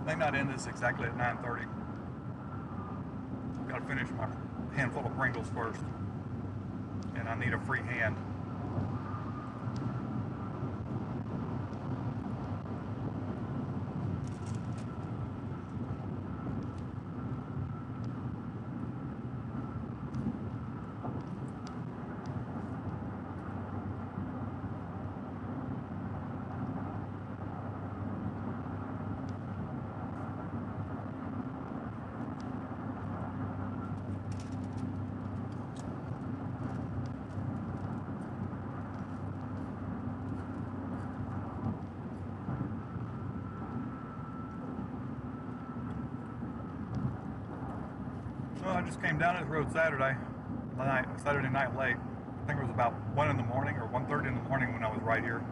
May not end this exactly at 9:30. I've got to finish my handful of Pringles first, and I need a free hand. Well, I just came down this road Saturday night late. I think it was about 1 in the morning or 1:30 in the morning when I was right here.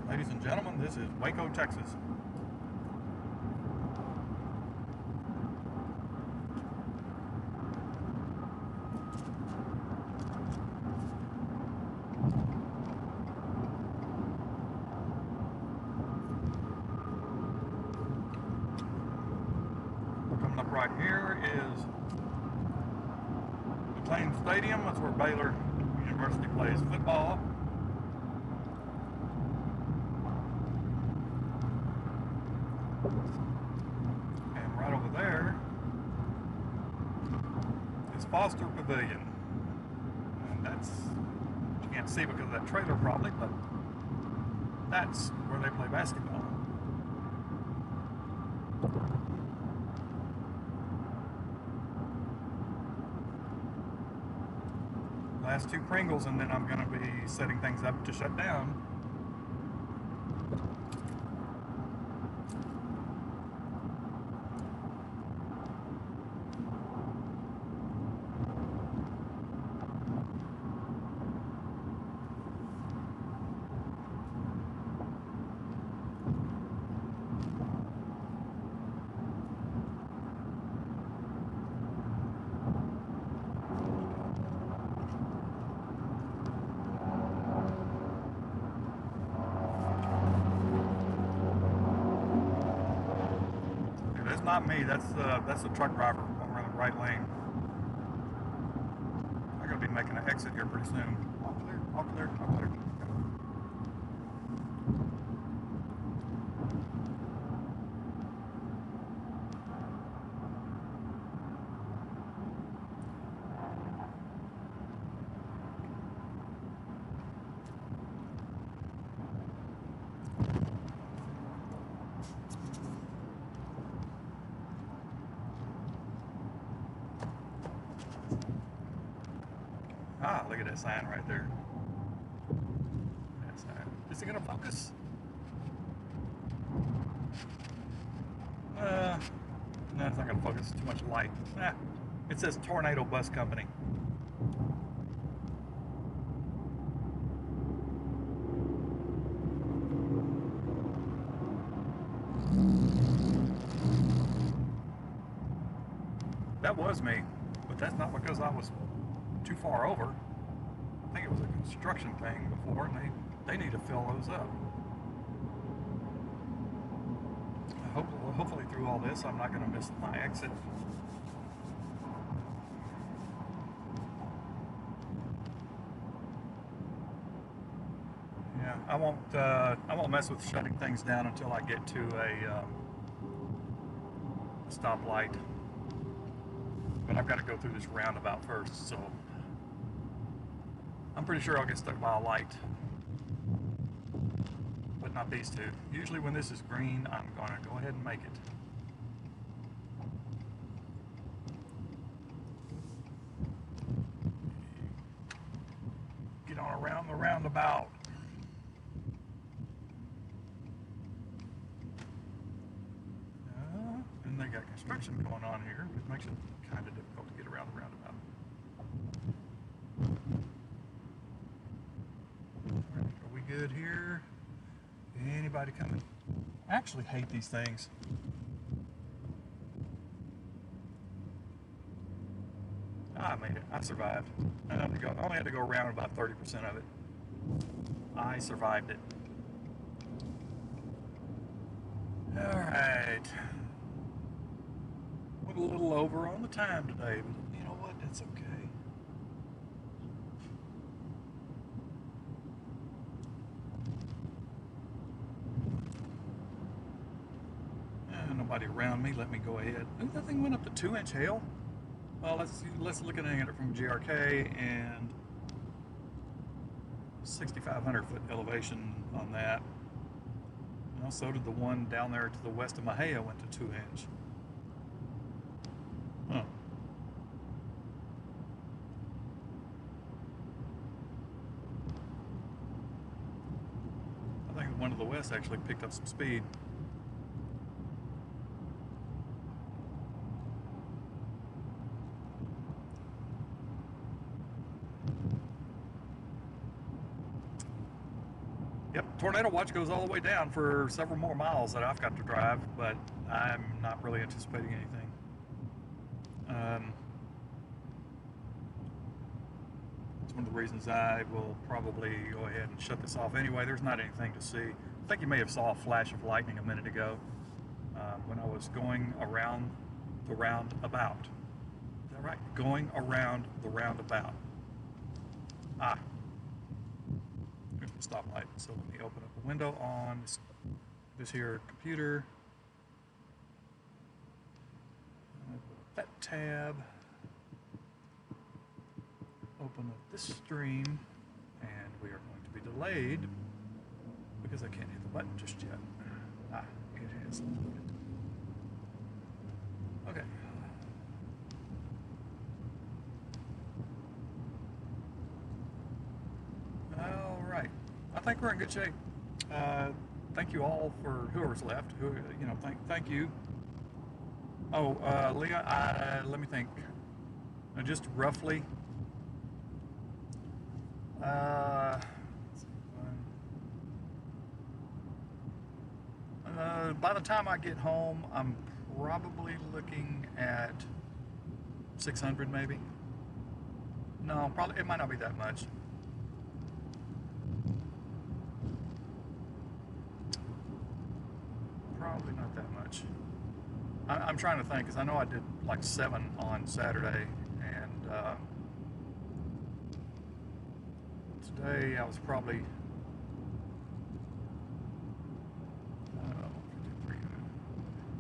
Ladies and gentlemen, this is Waco, Texas. Coming up right here is McLean Stadium. That's where Baylor University plays football. And right over there is Foster Pavilion. And that's, you can't see because of that trailer probably, but that's where they play basketball. Last 2 Pringles, and then I'm going to be setting things up to shut down. That's not me. That's the truck driver over in the right lane. I gotta be making an exit here pretty soon. All clear. All clear. All clear. Ah, look at that sign right there. That sign. Is it gonna focus? No, it's not gonna focus. Too much light. It says Tornado Bus Company. That was me, but that's not because I was too far over. I think it was a construction thing before, and they need to fill those up. Hopefully through all this, I'm not going to miss my exit. Yeah, I won't mess with shutting things down until I get to a stoplight. But I've got to go through this roundabout first, so I'm pretty sure I'll get stuck by a light, but not these two. Usually when this is green, I'm gonna go ahead and make it. Get on around the roundabout. And they got construction going on here. It makes it kind of difficult to get around the roundabout. Are we good here? Anybody coming? I actually hate these things. I made it. I survived. I only had to go around about 30% of it. I survived it. Alright. Went a little over on the time today, but you know what? That's okay. Nobody around me. Let me go ahead. Ooh, that thing went up to 2-inch hail. Well, let's look at it from GRK and 6,500 foot elevation on that. Well, so did the one down there to the west of Mahia, went to 2-inch. Huh. I think the one to the west actually picked up some speed. Yep, tornado watch goes all the way down for several more miles that I've got to drive, but I'm not really anticipating anything. It's one of the reasons I will probably go ahead and shut this off anyway. There's not anything to see. I think you may have saw a flash of lightning a minute ago when I was going around the roundabout. Is that right? Going around the roundabout. Ah. There's the stoplight, so let me open up a window on this here computer. That tab. Open up this stream, and we are going to be delayed because I can't hit the button just yet. Ah, it has loaded. Okay. All right. I think we're in good shape. Thank you all for whoever's left. Thank you. Oh, Leah, let me think. Just roughly. By the time I get home, I'm probably looking at 600 maybe. No, probably it might not be that much. Probably not that much. I'm trying to think, because I know I did like 7 on Saturday, and today I was probably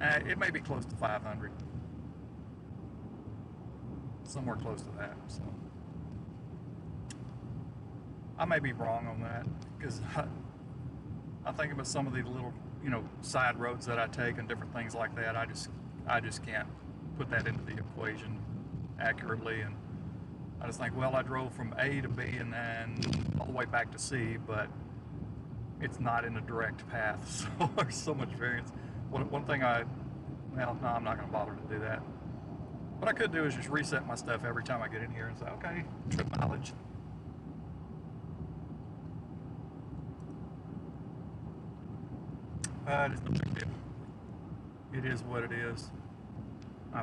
it may be close to 500, somewhere close to that. So I may be wrong on that, because I think about some of the little, side roads that I take and different things like that. I just can't put that into the equation accurately, and I just think, well, I drove from A to B and then all the way back to C, but it's not in a direct path, so there's so much variance. One thing no, I'm not going to bother to do that. What I could do is just reset my stuff every time I get in here and say, okay, trip mileage. It's no big deal. It is what it is. I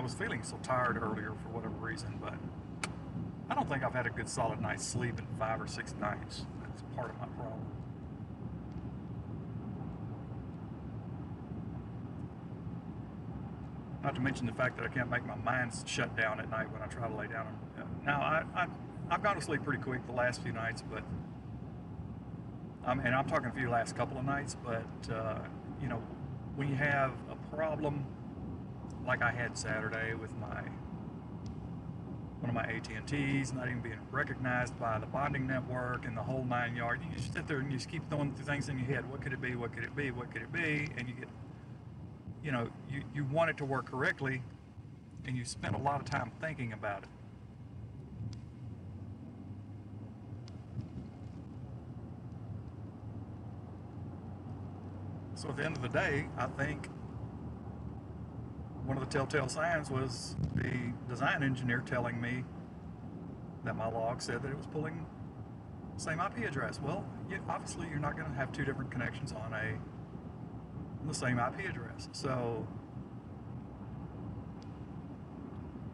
was feeling so tired earlier for whatever reason, but I don't think I've had a good solid night's sleep in 5 or 6 nights. That's part of my problem. Not to mention the fact that I can't make my mind shut down at night when I try to lay down. Now, I've gone to sleep pretty quick the last few nights, but and I'm talking a few last couple of nights, but when you have a problem like I had Saturday with one of my AT&Ts, not even being recognized by the bonding network and the whole 9 yards. You just sit there and you just keep throwing things in your head. What could it be? What could it be? What could it be? And you get, you know, you want it to work correctly, and you spend a lot of time thinking about it. So at the end of the day, I think one of the telltale signs was the design engineer telling me that my log said that it was pulling the same IP address. Well, obviously you're not going to have two different connections on the same IP address. So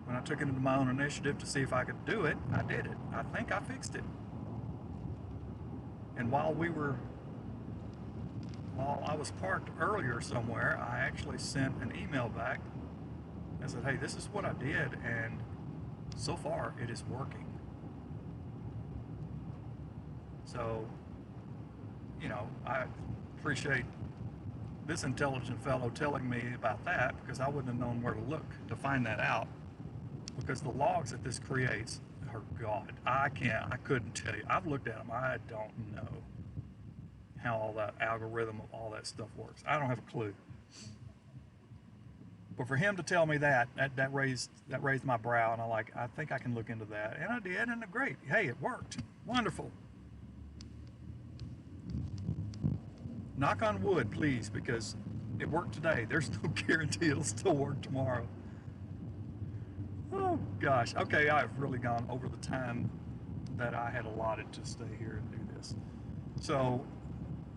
when I took it into my own initiative to see if I could do it, I did it. I think I fixed it. And while I was parked earlier somewhere, I actually sent an email back and said, hey, this is what I did, and so far it is working. So, you know, I appreciate this intelligent fellow telling me about that, because I wouldn't have known where to look to find that out, because the logs that this creates are God. I couldn't tell you. I've looked at them. I don't know how all that algorithm of all that stuff works. I don't have a clue. But for him to tell me that raised my brow, and I think I can look into that. And I did, and great. Hey, it worked. Wonderful. Knock on wood, please, because it worked today. There's no guarantee it'll still work tomorrow. Oh gosh. Okay, I've really gone over the time that I had allotted to stay here and do this. So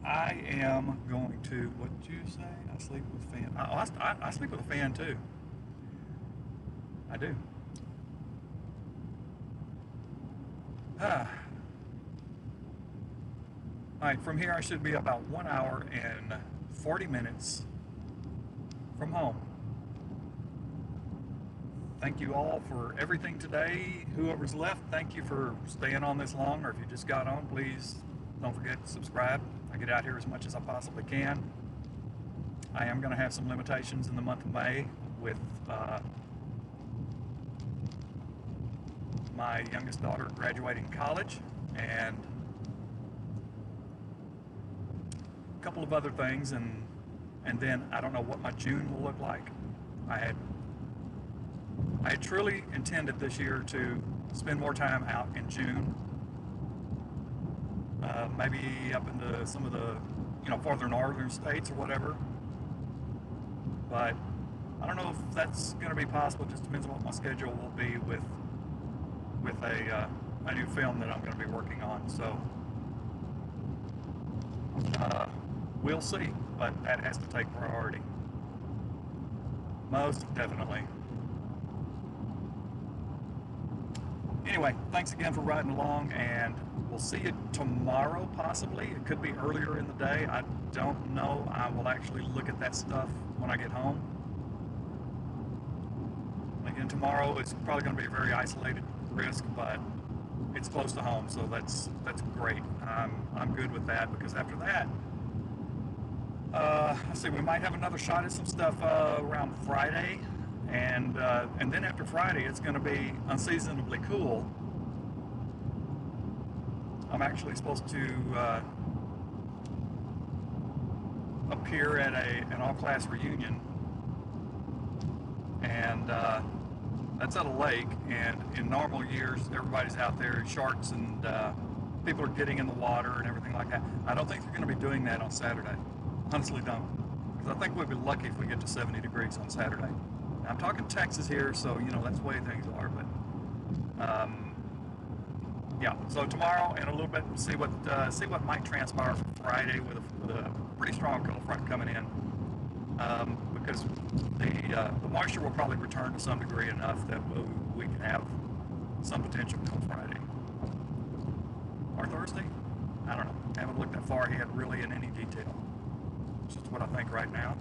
I am going to, what did you say? I sleep with a fan. I sleep with a fan too. I do. All right, from here I should be about 1 hour and 40 minutes from home. Thank you all for everything today. Whoever's left, thank you for staying on this long, or if you just got on, please don't forget to subscribe. I get out here as much as I possibly can. I am going to have some limitations in the month of May with my youngest daughter graduating college, and a couple of other things, and then I don't know what my June will look like. I had truly intended this year to spend more time out in June, maybe up into some of the, you know, farther northern states or whatever. But I don't know if that's going to be possible. It just depends on what my schedule will be with a new film that I'm going to be working on. So we'll see, but that has to take priority. Most definitely. Anyway, thanks again for riding along, and we'll see you tomorrow, possibly. It could be earlier in the day. I don't know. I will actually look at that stuff when I get home. Again, tomorrow is probably going to be a very isolated risk, but it's close to home, so that's great. I'm good with that, because after that, let's see, we might have another shot at some stuff around Friday. And then after Friday, it's going to be unseasonably cool. I'm actually supposed to appear at an all-class reunion, and that's at a lake. And in normal years, everybody's out there in shorts, and people are getting in the water and everything like that. I don't think they're going to be doing that on Saturday. Honestly, don't, because I think we'd be lucky if we get to 70 degrees on Saturday. I'm talking Texas here, so you know that's the way things are. But yeah, so tomorrow and a little bit, see what might transpire for Friday with a pretty strong cold front coming in, because the moisture will probably return to some degree enough that we can have some potential come Friday or Thursday. I don't know. Haven't looked that far ahead really in any detail. It's just what I think right now.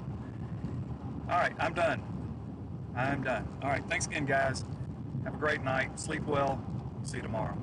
All right, I'm done. All right, thanks again, guys. Have a great night. Sleep well. See you tomorrow.